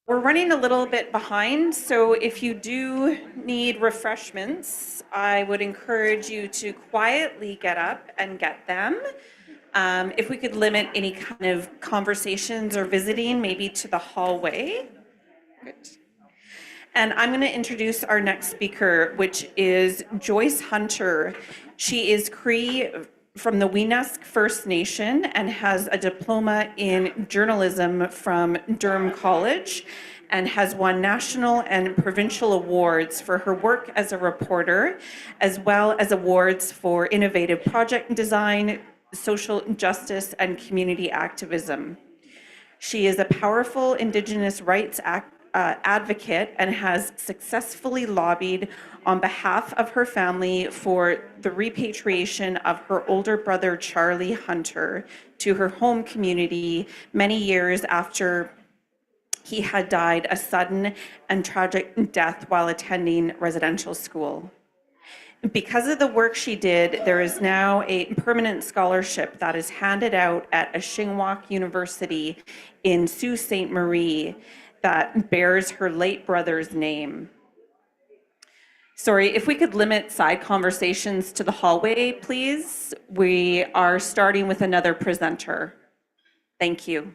We're running a little bit behind, so if you do need refreshments, I would encourage you to quietly get up and get them. If we could limit any kind of conversations or visiting maybe to the hallway. Good. And I'm going to introduce our next speaker, which is Joyce Hunter. She is Cree from the Weenusk First Nation and has a diploma in journalism from Durham College and has won national and provincial awards for her work as a reporter, as well as awards for innovative project design, social justice, and community activism. She is a powerful Indigenous rights advocate and has successfully lobbied on behalf of her family for the repatriation of her older brother, Charlie Hunter, to her home community many years after he had died a sudden and tragic death while attending residential school. Because of the work she did, there is now a permanent scholarship that is handed out at Ashingwak University in Sault Ste. Marie that bears her late brother's name. Sorry, if we could limit side conversations to the hallway, please. We are starting with another presenter. Thank you.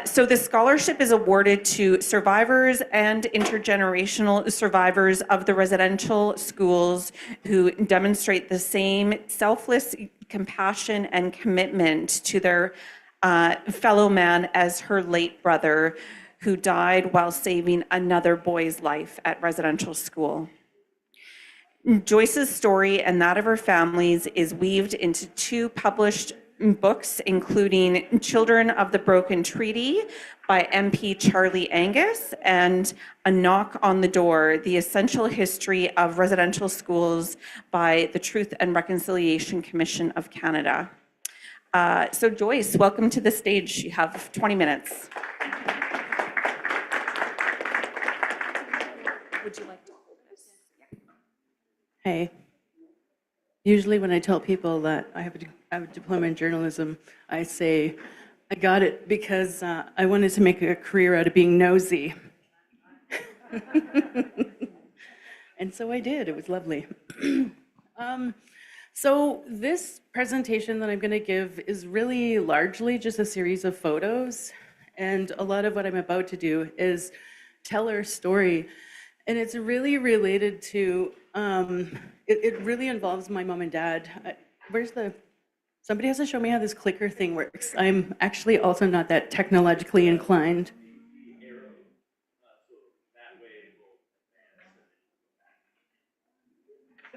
So the scholarship is awarded to survivors and intergenerational survivors of the residential schools who demonstrate the same selfless compassion and commitment to their fellow man as her late brother, who died while saving another boy's life at residential school. Joyce's story and that of her family's is weaved into two published books, including Children of the Broken Treaty by MP Charlie Angus and A Knock on the Door, The Essential History of Residential Schools by the Truth and Reconciliation Commission of Canada. So Joyce, welcome to the stage. You have 20 minutes. Would you like to hold this? Hey. Usually when I tell people that I have a diploma in journalism, I say I got it because I wanted to make a career out of being nosy. And so I did. It was lovely. So this presentation that I'm going to give is really largely just a series of photos. And a lot of what I'm about to do is tell our story. And it's really related to, it really involves my mom and dad. Somebody has to show me how this clicker thing works. I'm actually also not that technologically inclined.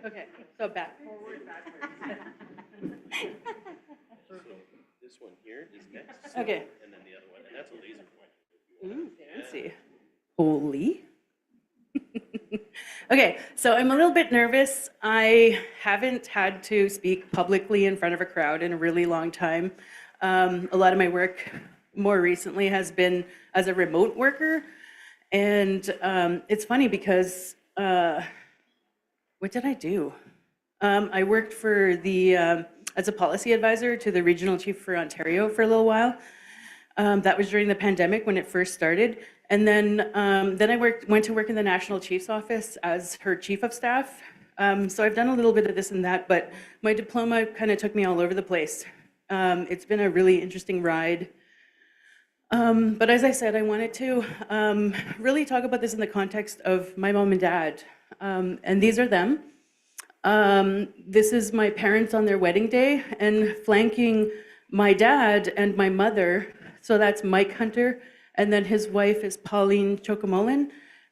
Okay, so back, forward, backwards. This one here is next. Okay. And then the other one, and that's a laser pointer. Ooh, fancy. Holy. Okay, so I'm a little bit nervous. I haven't had to speak publicly in front of a crowd in a really long time. A lot of my work more recently has been as a remote worker. And it's funny because, what did I do? I worked for as a policy advisor to the regional chief for Ontario for a little while. That was during the pandemic when it first started. And then I went to work in the National Chief's office as her chief of staff. So I've done a little bit of this and that, but my diploma kind of took me all over the place. It's been a really interesting ride. But as I said, I wanted to really talk about this in the context of my mom and dad. And these are them. This is my parents on their wedding day, and flanking my dad and my mother, so that's Mike Hunter, and then his wife is Pauline Chokamolin,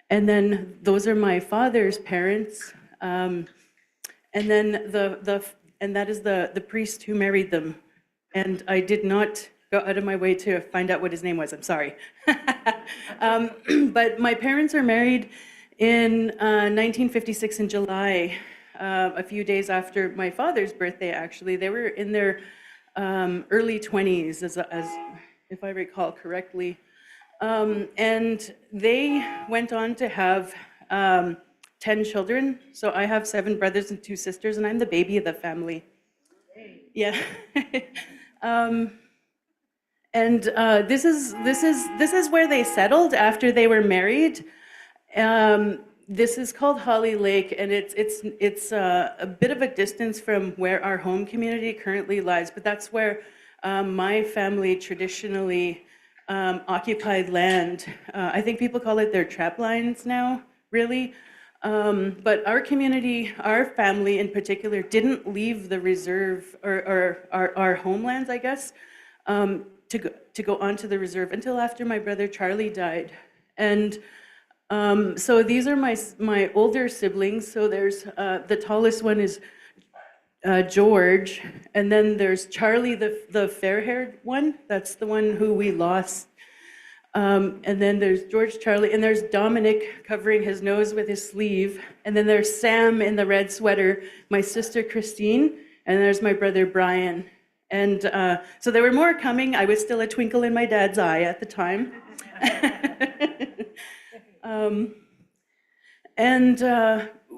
and then those are my father's parents, and then and that is the priest who married them, and I did not go out of my way to find out what his name was. I'm sorry, but my parents are married in 1956 in July, a few days after my father's birthday. Actually, they were in their early 20s, as if I recall correctly. And they went on to have 10 children. So I have 7 brothers and 2 sisters, and I'm the baby of the family. Yeah. And this is where they settled after they were married. This is called Holly Lake, and it's a bit of a distance from where our home community currently lies, but that's where my family traditionally occupied land. I think people call it their trap lines now, really. But our community, our family in particular, didn't leave the reserve or our homelands, I guess, to go onto the reserve until after my brother Charlie died. And so these are my older siblings. So there's the tallest one is George, and then there's Charlie, the fair-haired one. That's the one who we lost. And then there's George, Charlie, and there's Dominic covering his nose with his sleeve. And then there's Sam in the red sweater, my sister Christine, and there's my brother Brian. And so there were more coming. I was still a twinkle in my dad's eye at the time.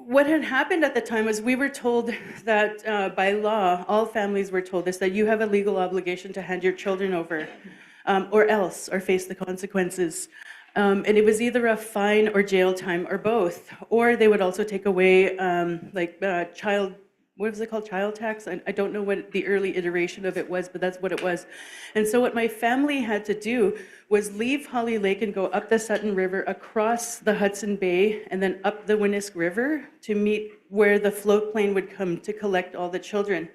What had happened at the time was we were told that by law, all families were told this, that you have a legal obligation to hand your children over or else, or face the consequences. And it was either a fine or jail time or both. Or they would also take away what was it called? Child tax? I don't know what the early iteration of it was, but that's what it was. And so what my family had to do was leave Holly Lake and go up the Sutton River, across the Hudson Bay, and then up the Winnisk River to meet where the float plane would come to collect all the children.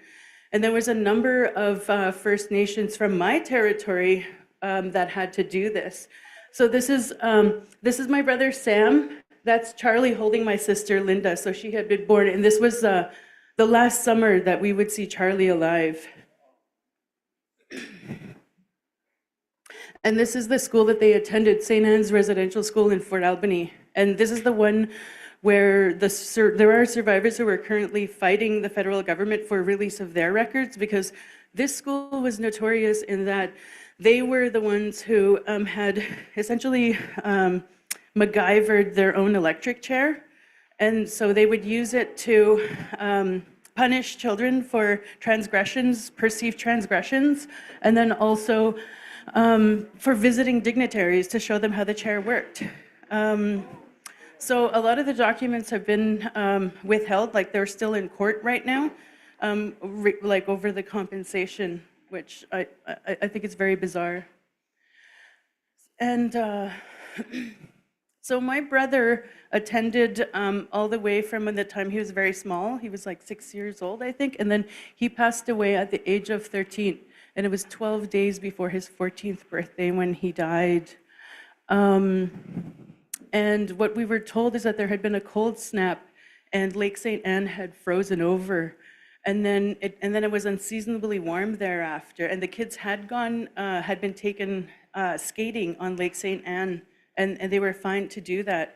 And there was a number of First Nations from my territory that had to do this. So this is my brother Sam. That's Charlie holding my sister Linda. So she had been born, and this was the last summer that we would see Charlie alive. And this is the school that they attended, St. Anne's Residential School in Fort Albany. And this is the one where there are survivors who are currently fighting the federal government for release of their records, because this school was notorious in that they were the ones who had essentially MacGyvered their own electric chair. And so they would use it to punish children for transgressions, perceived transgressions, and then also for visiting dignitaries to show them how the chair worked. So a lot of the documents have been withheld, like they're still in court right now, like over the compensation, which I think is very bizarre. And so my brother attended all the way from the time he was very small. He was like 6 years old, I think, and then he passed away at the age of 13. And it was 12 days before his 14th birthday when he died. And what we were told is that there had been a cold snap and Lake St. Anne had frozen over. And then it was unseasonably warm thereafter. And the kids had been taken skating on Lake St. Anne, and they were fine to do that.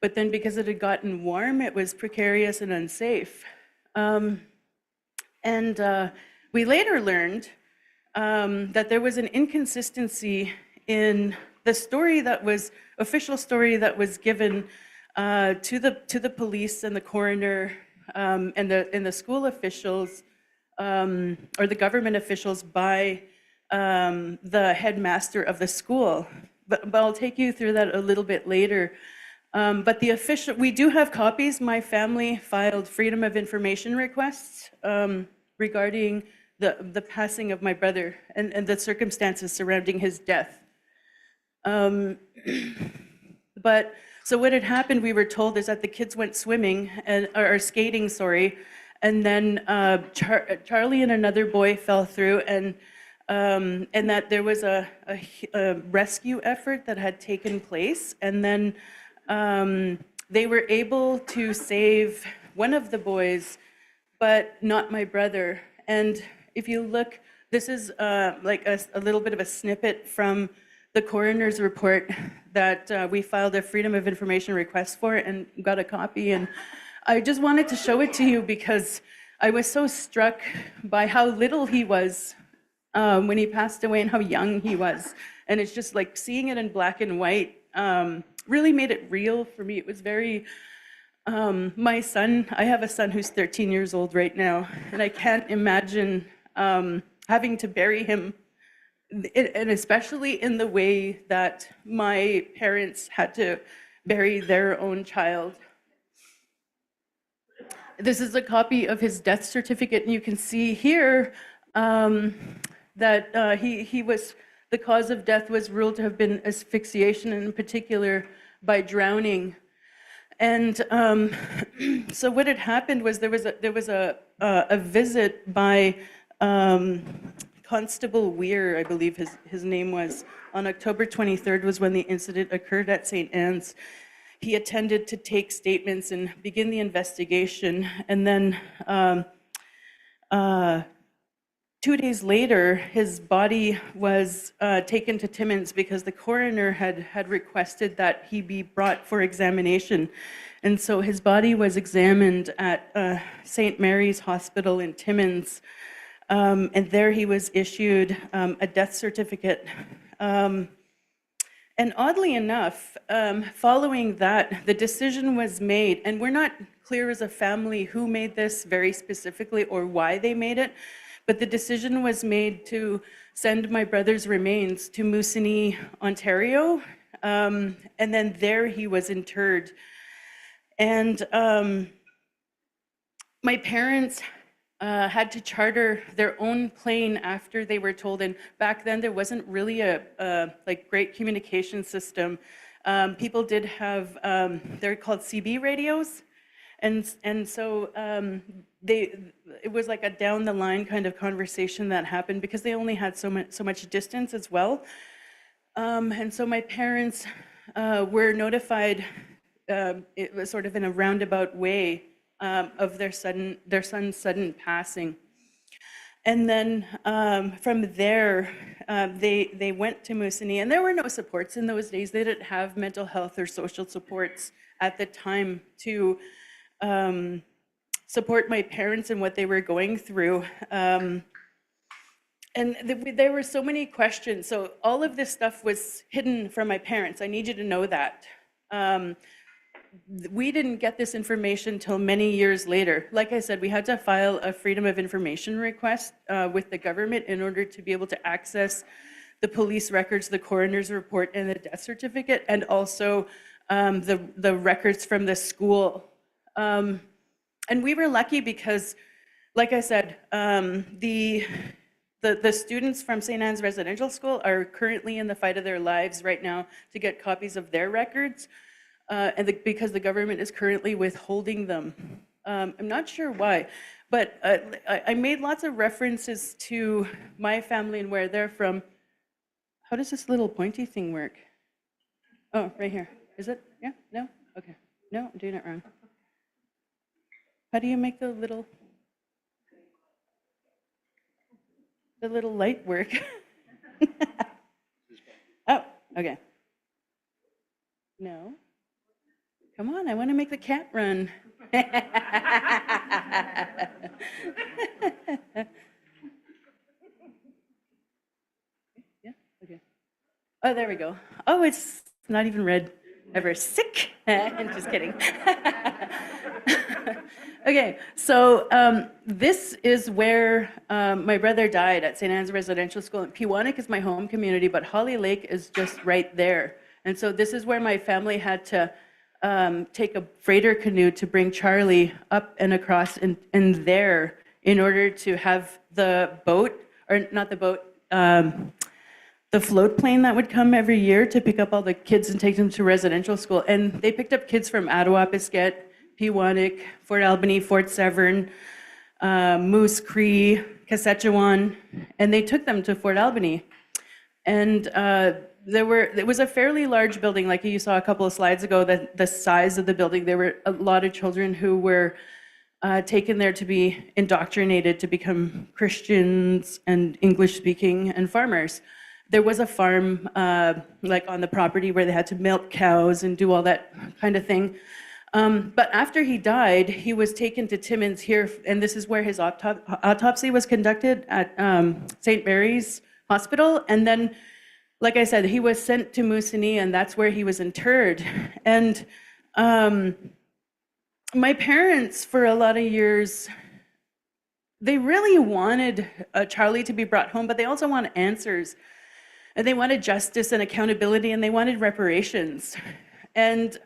But then because it had gotten warm, it was precarious and unsafe. We later learned that there was an inconsistency in the story official story that was given to the police and the coroner and the school officials or the government officials by the headmaster of the school. But I'll take you through that a little bit later. But we do have copies. My family filed Freedom of Information requests regarding the passing of my brother and the circumstances surrounding his death. But so what had happened, we were told, is that the kids went swimming or skating, sorry, and then Charlie and another boy fell through, and that there was a rescue effort that had taken place, and then they were able to save one of the boys, but not my brother. And if you look, this is like a little bit of a snippet from the coroner's report that we filed a Freedom of Information request for and got a copy. And I just wanted to show it to you because I was so struck by how little he was when he passed away and how young he was. And it's just like seeing it in black and white really made it real for me. It was very, my son, I have a son who's 13 years old right now, and I can't imagine having to bury him, and especially in the way that my parents had to bury their own child. This is a copy of his death certificate, and you can see here that The cause of death was ruled to have been asphyxiation, and in particular by drowning. And so what had happened was there was a visit by Constable Weir, I believe his name was, on October 23rd was when the incident occurred at St. Anne's. He attended to take statements and begin the investigation. And then 2 days later, his body was taken to Timmins because the coroner had requested that he be brought for examination. And so his body was examined at St. Mary's Hospital in Timmins. And there he was issued a death certificate. And oddly enough, following that, the decision was made, and we're not clear as a family who made this very specifically or why they made it, but the decision was made to send my brother's remains to Moosonee, Ontario, and then there he was interred. And my parents had to charter their own plane after they were told, and back then there wasn't really a like great communication system. People did have, they're called CB radios, and so it was like a down the line kind of conversation that happened because they only had so much distance as well. And so my parents were notified, it was sort of in a roundabout way, of their son's sudden passing. And then from there, they went to Moosonee, and there were no supports in those days. They didn't have mental health or social supports at the time to support my parents and what they were going through. And there were so many questions. So all of this stuff was hidden from my parents. I need you to know that. We didn't get this information till many years later. Like I said, we had to file a Freedom of Information request with the government in order to be able to access the police records, the coroner's report, and the death certificate, and also the records from the school. And we were lucky because, like I said, the students from St. Anne's Residential School are currently in the fight of their lives right now to get copies of their records. Because the government is currently withholding them. I'm not sure why, but I made lots of references to my family and where they're from. How does this little pointy thing work? Oh, right here. Is it? Yeah? No? Okay. No, I'm doing it wrong. How do you make the little light work? Oh, okay. No. Come on, I want to make the cat run. Yeah, okay. Oh, there we go. Oh, it's not even red. Ever sick? I'm just kidding. Okay, so this is where my brother died, at St. Anne's Residential School. Pewanik is my home community, but Holly Lake is just right there. And so this is where my family had to take a freighter canoe to bring Charlie up and across and there in order to have the boat, or not the boat, the float plane that would come every year to pick up all the kids and take them to residential school. And they picked up kids from Ottawa, Pisket, Pewanik, Fort Albany, Fort Severn, Moose Cree, Saskatchewan, and they took them to Fort Albany. And it was a fairly large building, like you saw a couple of slides ago, the size of the building. There were a lot of children who were taken there to be indoctrinated to become Christians and English speaking and farmers. There was a farm like on the property where they had to milk cows and do all that kind of thing. But after he died, he was taken to Timmins here, and this is where his autopsy was conducted at St. Mary's Hospital. And then, like I said, he was sent to Moosonee, and that's where he was interred. And my parents, for a lot of years, they really wanted Charlie to be brought home, but they also wanted answers. And they wanted justice and accountability, and they wanted reparations. And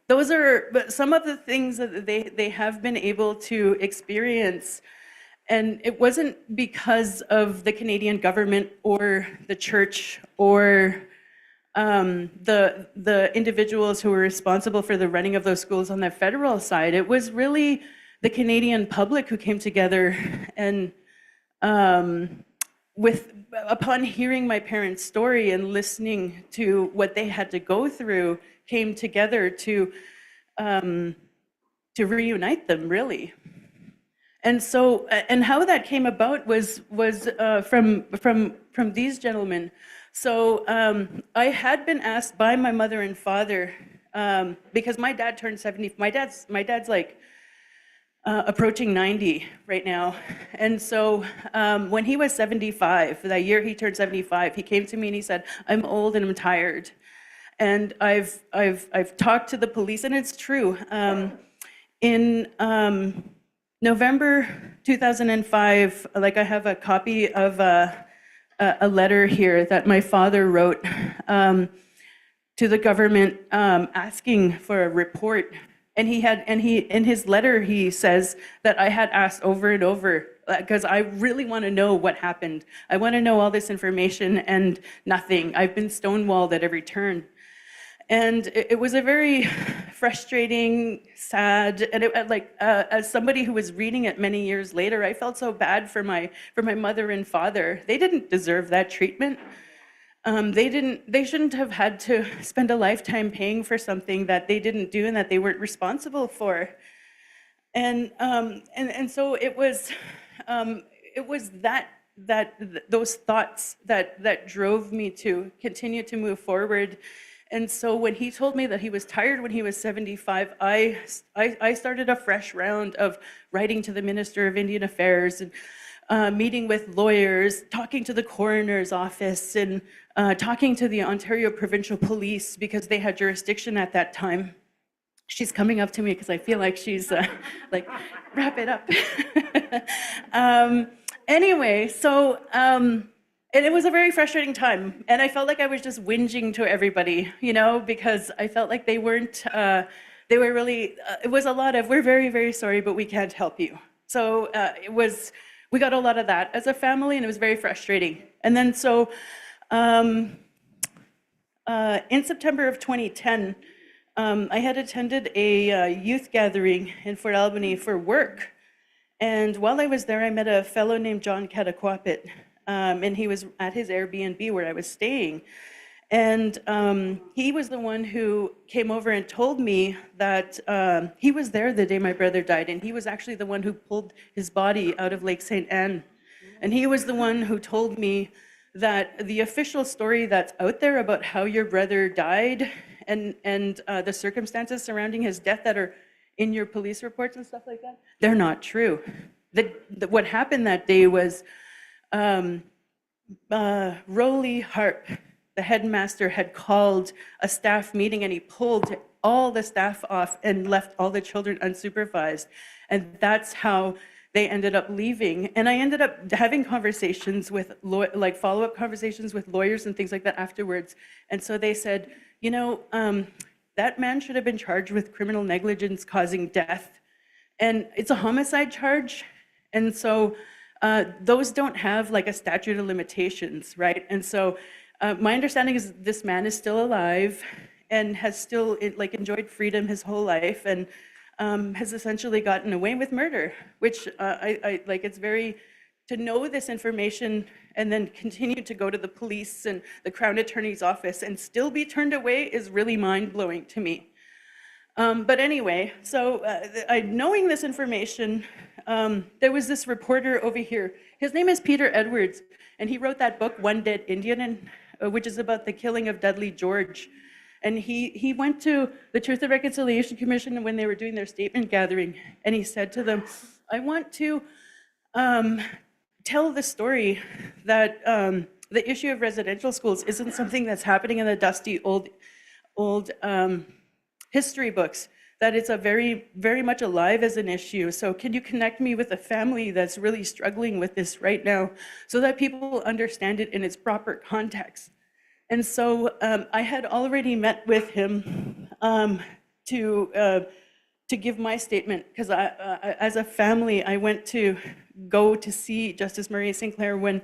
those are some of the things that they have been able to experience. And it wasn't because of the Canadian government or the church or the individuals who were responsible for the running of those schools on the federal side. It was really the Canadian public who came together and upon hearing my parents' story and listening to what they had to go through, came together to reunite them, really. And so, and how that came about was from these gentlemen. So I had been asked by my mother and father, because my dad turned 70. My dad's like approaching 90 right now. And so when he was 75, that year he turned 75, he came to me and he said, "I'm old and I'm tired." And I've talked to the police, and it's true. In November 2005, like, I have a copy of a letter here that my father wrote to the government asking for a report. And in his letter, he says that I had asked over and over, because I really want to know what happened. I want to know all this information, and nothing. I've been stonewalled at every turn. And it was a very frustrating, sad, and as somebody who was reading it many years later, I felt so bad for my mother and father. They didn't deserve that treatment. They shouldn't have had to spend a lifetime paying for something that they didn't do and that they weren't responsible for. And so it was those thoughts that drove me to continue to move forward. And so when he told me that he was tired when he was 75, I started a fresh round of writing to the Minister of Indian Affairs and meeting with lawyers, talking to the coroner's office, and talking to the Ontario Provincial Police, because they had jurisdiction at that time. She's coming up to me because I feel like she's like, wrap it up. Anyway, so and it was a very frustrating time, and I felt like I was just whinging to everybody, because I felt like they weren't, they were really, it was a lot of, "We're very, very sorry, but we can't help you." So we got a lot of that as a family, and it was very frustrating. And then so in September of 2010, I had attended a youth gathering in Fort Albany for work. And while I was there, I met a fellow named John Cataquapit. And he was at his Airbnb where I was staying. And he was the one who came over and told me that he was there the day my brother died, and he was actually the one who pulled his body out of Lake St. Anne. And he was the one who told me that the official story that's out there about how your brother died and the circumstances surrounding his death that are in your police reports and stuff like that, they're not true. What happened that day was Rowley Harp, the headmaster, had called a staff meeting, and he pulled all the staff off and left all the children unsupervised. And that's how they ended up leaving. And I ended up having conversations with, like, follow-up conversations with lawyers and things like that afterwards. And so they said, that man should have been charged with criminal negligence causing death. And it's a homicide charge. And so those don't have like a statute of limitations, right? And so my understanding is this man is still alive and has still enjoyed freedom his whole life, and has essentially gotten away with murder, which I like. It's very, to know this information and then continue to go to the police and the Crown Attorney's office and still be turned away is really mind-blowing to me. But anyway, so knowing this information, there was this reporter over here. His name is Peter Edwards, and he wrote that book, One Dead Indian, which is about the killing of Dudley George. And he went to the Truth and Reconciliation Commission when they were doing their statement gathering, and he said to them, "I want to tell the story that the issue of residential schools isn't something that's happening in the dusty old history books, that it's a very, very much alive as an issue. So can you connect me with a family that's really struggling with this right now so that people understand it in its proper context?" And so I had already met with him to give my statement, because as a family, I went to go to see Justice Maria St. Clair when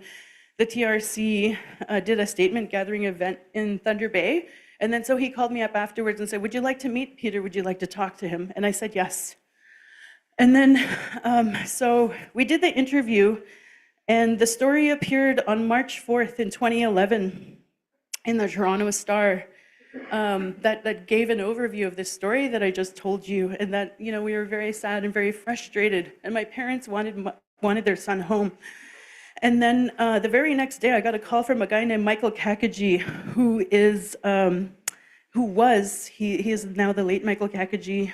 the TRC did a statement gathering event in Thunder Bay. And then so he called me up afterwards and said, would you like to meet Peter? Would you like to talk to him? And I said, yes. And then, so we did the interview, and the story appeared on March 4th in 2011 in the Toronto Star. That gave an overview of this story that I just told you, and that, you know, we were very sad and very frustrated, and my parents wanted their son home. And then the very next day, I got a call from a guy named Michael Kakagi, he is now the late Michael Kakagi,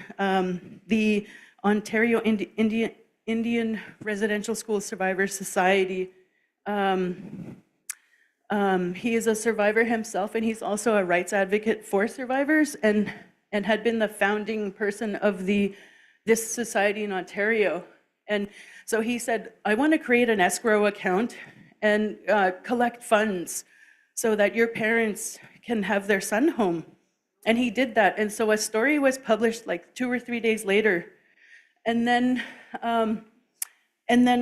the Ontario Indian Residential School Survivors Society. He is a survivor himself, and he's also a rights advocate for survivors, and had been the founding person of this society in Ontario. And so he said, I want to create an escrow account and collect funds so that your parents can have their son home. And he did that. And so a story was published like 2 or 3 days later. And then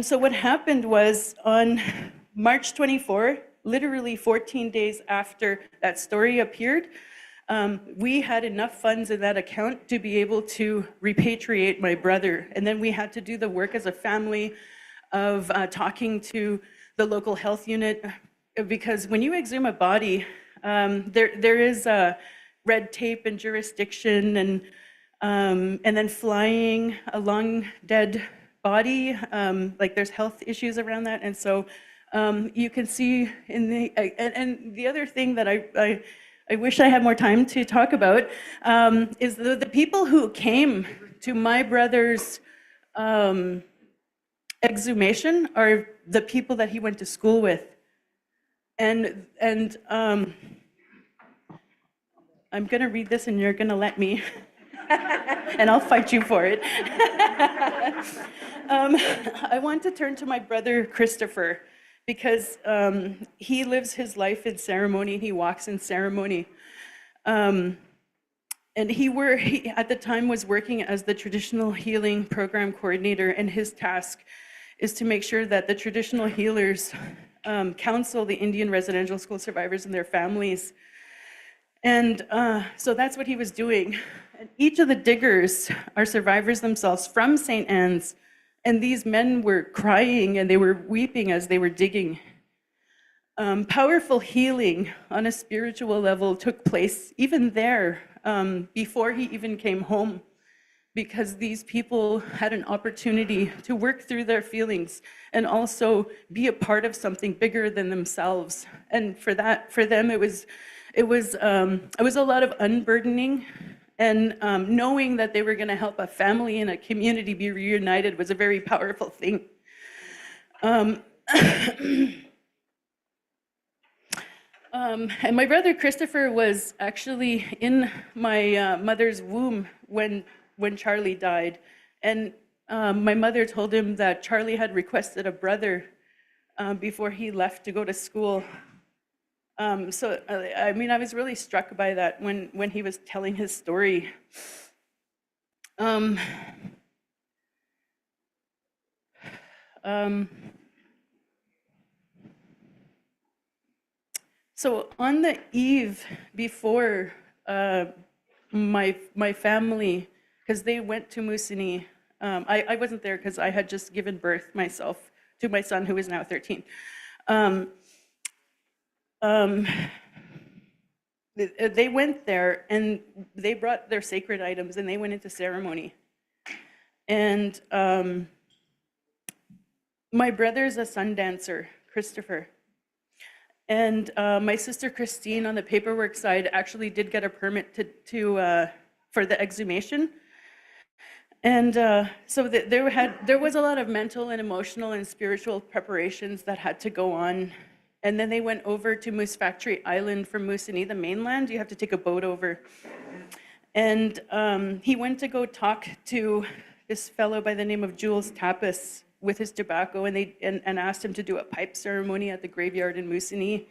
so what happened was on March 24, literally 14 days after that story appeared, we had enough funds in that account to be able to repatriate my brother. And then we had to do the work as a family of talking to the local health unit, because when you exhume a body, there is red tape and jurisdiction, and then flying a long dead body, like there's health issues around that. And so you can see in and the other thing that I wish I had more time to talk about is the people who came to my brother's exhumation are the people that he went to school with. And I'm gonna read this and you're gonna let me, and I'll fight you for it. I want to turn to my brother Christopher, because he lives his life in ceremony, he walks in ceremony. And he at the time was working as the traditional healing program coordinator, and his task is to make sure that the traditional healers counsel the Indian residential school survivors and their families. And so that's what he was doing. And each of the diggers are survivors themselves from St. Anne's, and these men were crying and they were weeping as they were digging. Powerful healing on a spiritual level took place even there, before he even came home, because these people had an opportunity to work through their feelings and also be a part of something bigger than themselves. And for them, it was a lot of unburdening, and knowing that they were going to help a family and a community be reunited was a very powerful thing. And my brother Christopher was actually in my mother's womb when Charlie died. And my mother told him that Charlie had requested a brother before he left to go to school. So, I mean, I was really struck by that when he was telling his story. So on the eve before my family, because they went to Moosonee, I wasn't there because I had just given birth myself to my son, who is now 13. They went there and they brought their sacred items and they went into ceremony. And my brother's a sun dancer, Christopher. And my sister Christine on the paperwork side actually did get a permit for the exhumation. And so there was a lot of mental and emotional and spiritual preparations that had to go on. And then they went over to Moose Factory Island from Moosonee, the mainland. You have to take a boat over. And he went to go talk to this fellow by the name of Jules Tapas with his tobacco, and asked him to do a pipe ceremony at the graveyard in Moosonee.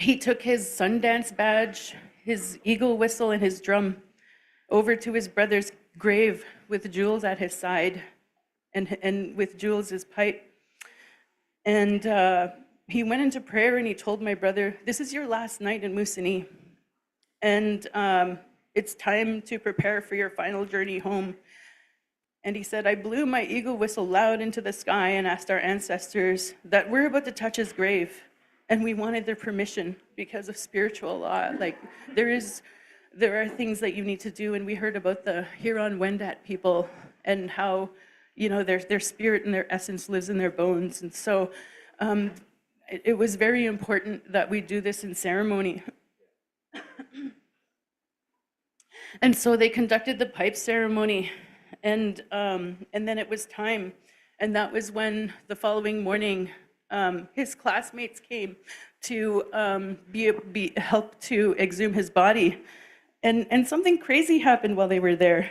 He took his Sundance badge, his eagle whistle, and his drum, over to his brother's grave with Jules at his side and with Jules's pipe. And he went into prayer and he told my brother, "This is your last night in Moosonee. And it's time to prepare for your final journey home." And he said, "I blew my eagle whistle loud into the sky and asked our ancestors that we're about to touch his grave. And we wanted their permission because of spiritual law. Like there are things that you need to do." And we heard about the Huron-Wendat people and how, you know, their spirit and their essence lives in their bones. And so it was very important that we do this in ceremony. And so they conducted the pipe ceremony, and then it was time. And that was when the following morning, his classmates came to be help to exhume his body. And something crazy happened while they were there.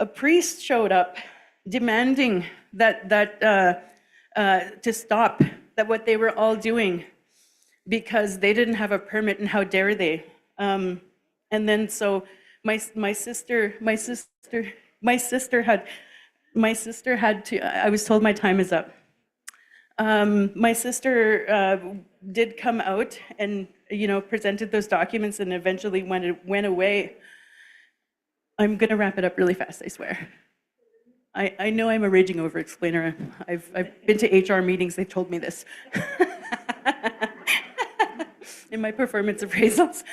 A priest showed up demanding that to stop what they were all doing because they didn't have a permit, and how dare they? And then so my sister had to. I was told my time is up. My sister did come out and, you know, presented those documents, and eventually when it went away. I'm going to wrap it up really fast, I swear. I know I'm a raging over-explainer. I've been to HR meetings, they've told me this. In my performance appraisals.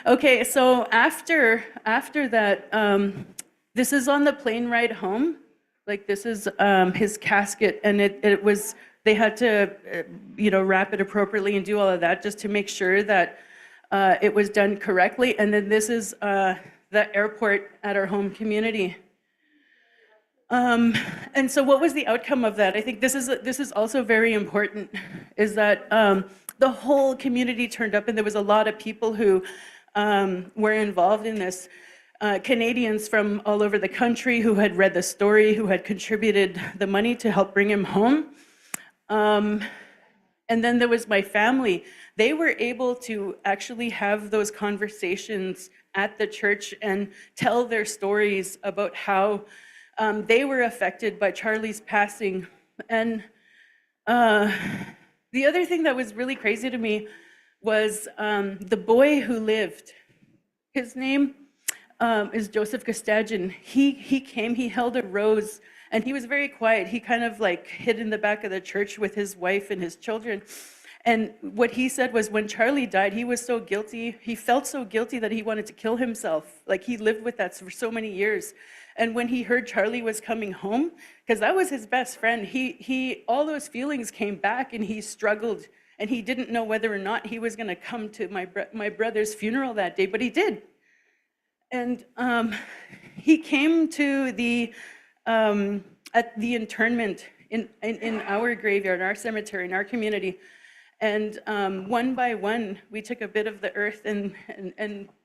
Okay, so after that, this is on the plane ride home. Like, this is his casket, and it was, they had to, you know, wrap it appropriately and do all of that just to make sure that it was done correctly. And then this is the airport at our home community. And so what was the outcome of that? I think this is also very important, is that the whole community turned up, and there was a lot of people who were involved in this. Canadians from all over the country who had read the story, who had contributed the money to help bring him home. And then there was my family. They were able to actually have those conversations at the church and tell their stories about how they were affected by Charlie's passing. And the other thing that was really crazy to me was the boy who lived. His name is Joseph Gustagian. He came, he held a rose, and he was very quiet. He kind of like hid in the back of the church with his wife and his children. And what he said was, when Charlie died, he was so guilty. He felt so guilty that he wanted to kill himself. Like, he lived with that for so many years. And when he heard Charlie was coming home, because that was his best friend, he all those feelings came back, and he struggled, and he didn't know whether or not he was going to come to my brother's funeral that day, but he did. And he came to the at the internment in our graveyard, our cemetery, in our community. And one by one, we took a bit of the earth and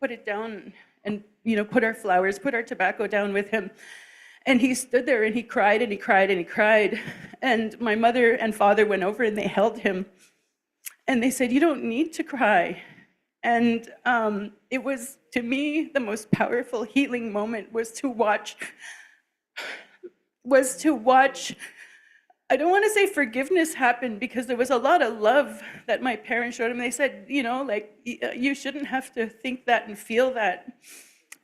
put it down, and, you know, put our flowers, put our tobacco down with him. And he stood there and he cried and he cried and he cried. And my mother and father went over and they held him. And they said, "You don't need to cry." And it was, to me, the most powerful healing moment was to watch, I don't want to say forgiveness happen, because there was a lot of love that my parents showed him. They said, you know, like, you shouldn't have to think that and feel that.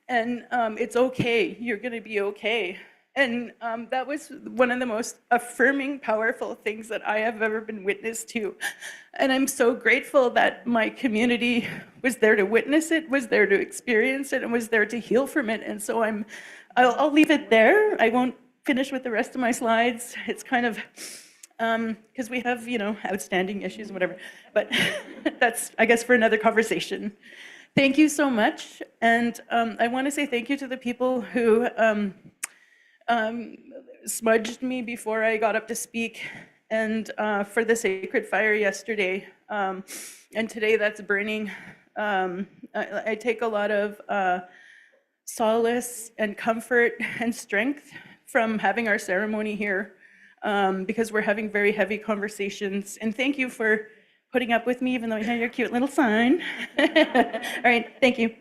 And it's okay, you're going to be okay. And that was one of the most affirming, powerful things that I have ever been witness to. And I'm so grateful that my community was there to witness it, was there to experience it, and was there to heal from it. And so I'll leave it there. I won't finish with the rest of my slides. It's kind of, because we have, you know, outstanding issues and whatever. But that's, I guess, for another conversation. Thank you so much. And I want to say thank you to the people who smudged me before I got up to speak, and for the sacred fire yesterday, and today that's burning. I take a lot of solace and comfort and strength from having our ceremony here, because we're having very heavy conversations. And thank you for putting up with me, even though you had your cute little sign. All right, thank you.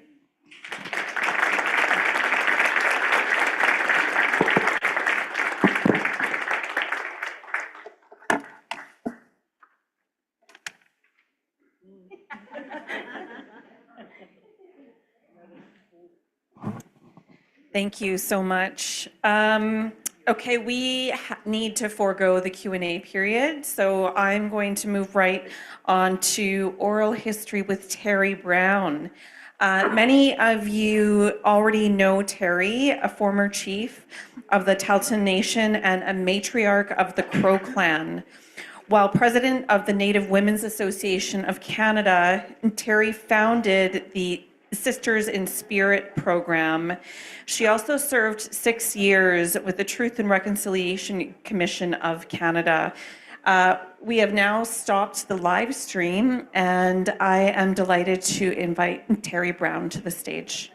Thank you so much. Okay, we need to forego the Q&A period, so I'm going to move right on to oral history with Terry Brown. Many of you already know Terry, a former chief of the Tahltan Nation and a matriarch of the Crow Clan. While president of the Native Women's Association of Canada, Terry founded the Sisters in Spirit program. She also served 6 years with the Truth and Reconciliation Commission of Canada. We have now stopped the live stream, and I am delighted to invite Terry Brown to the stage.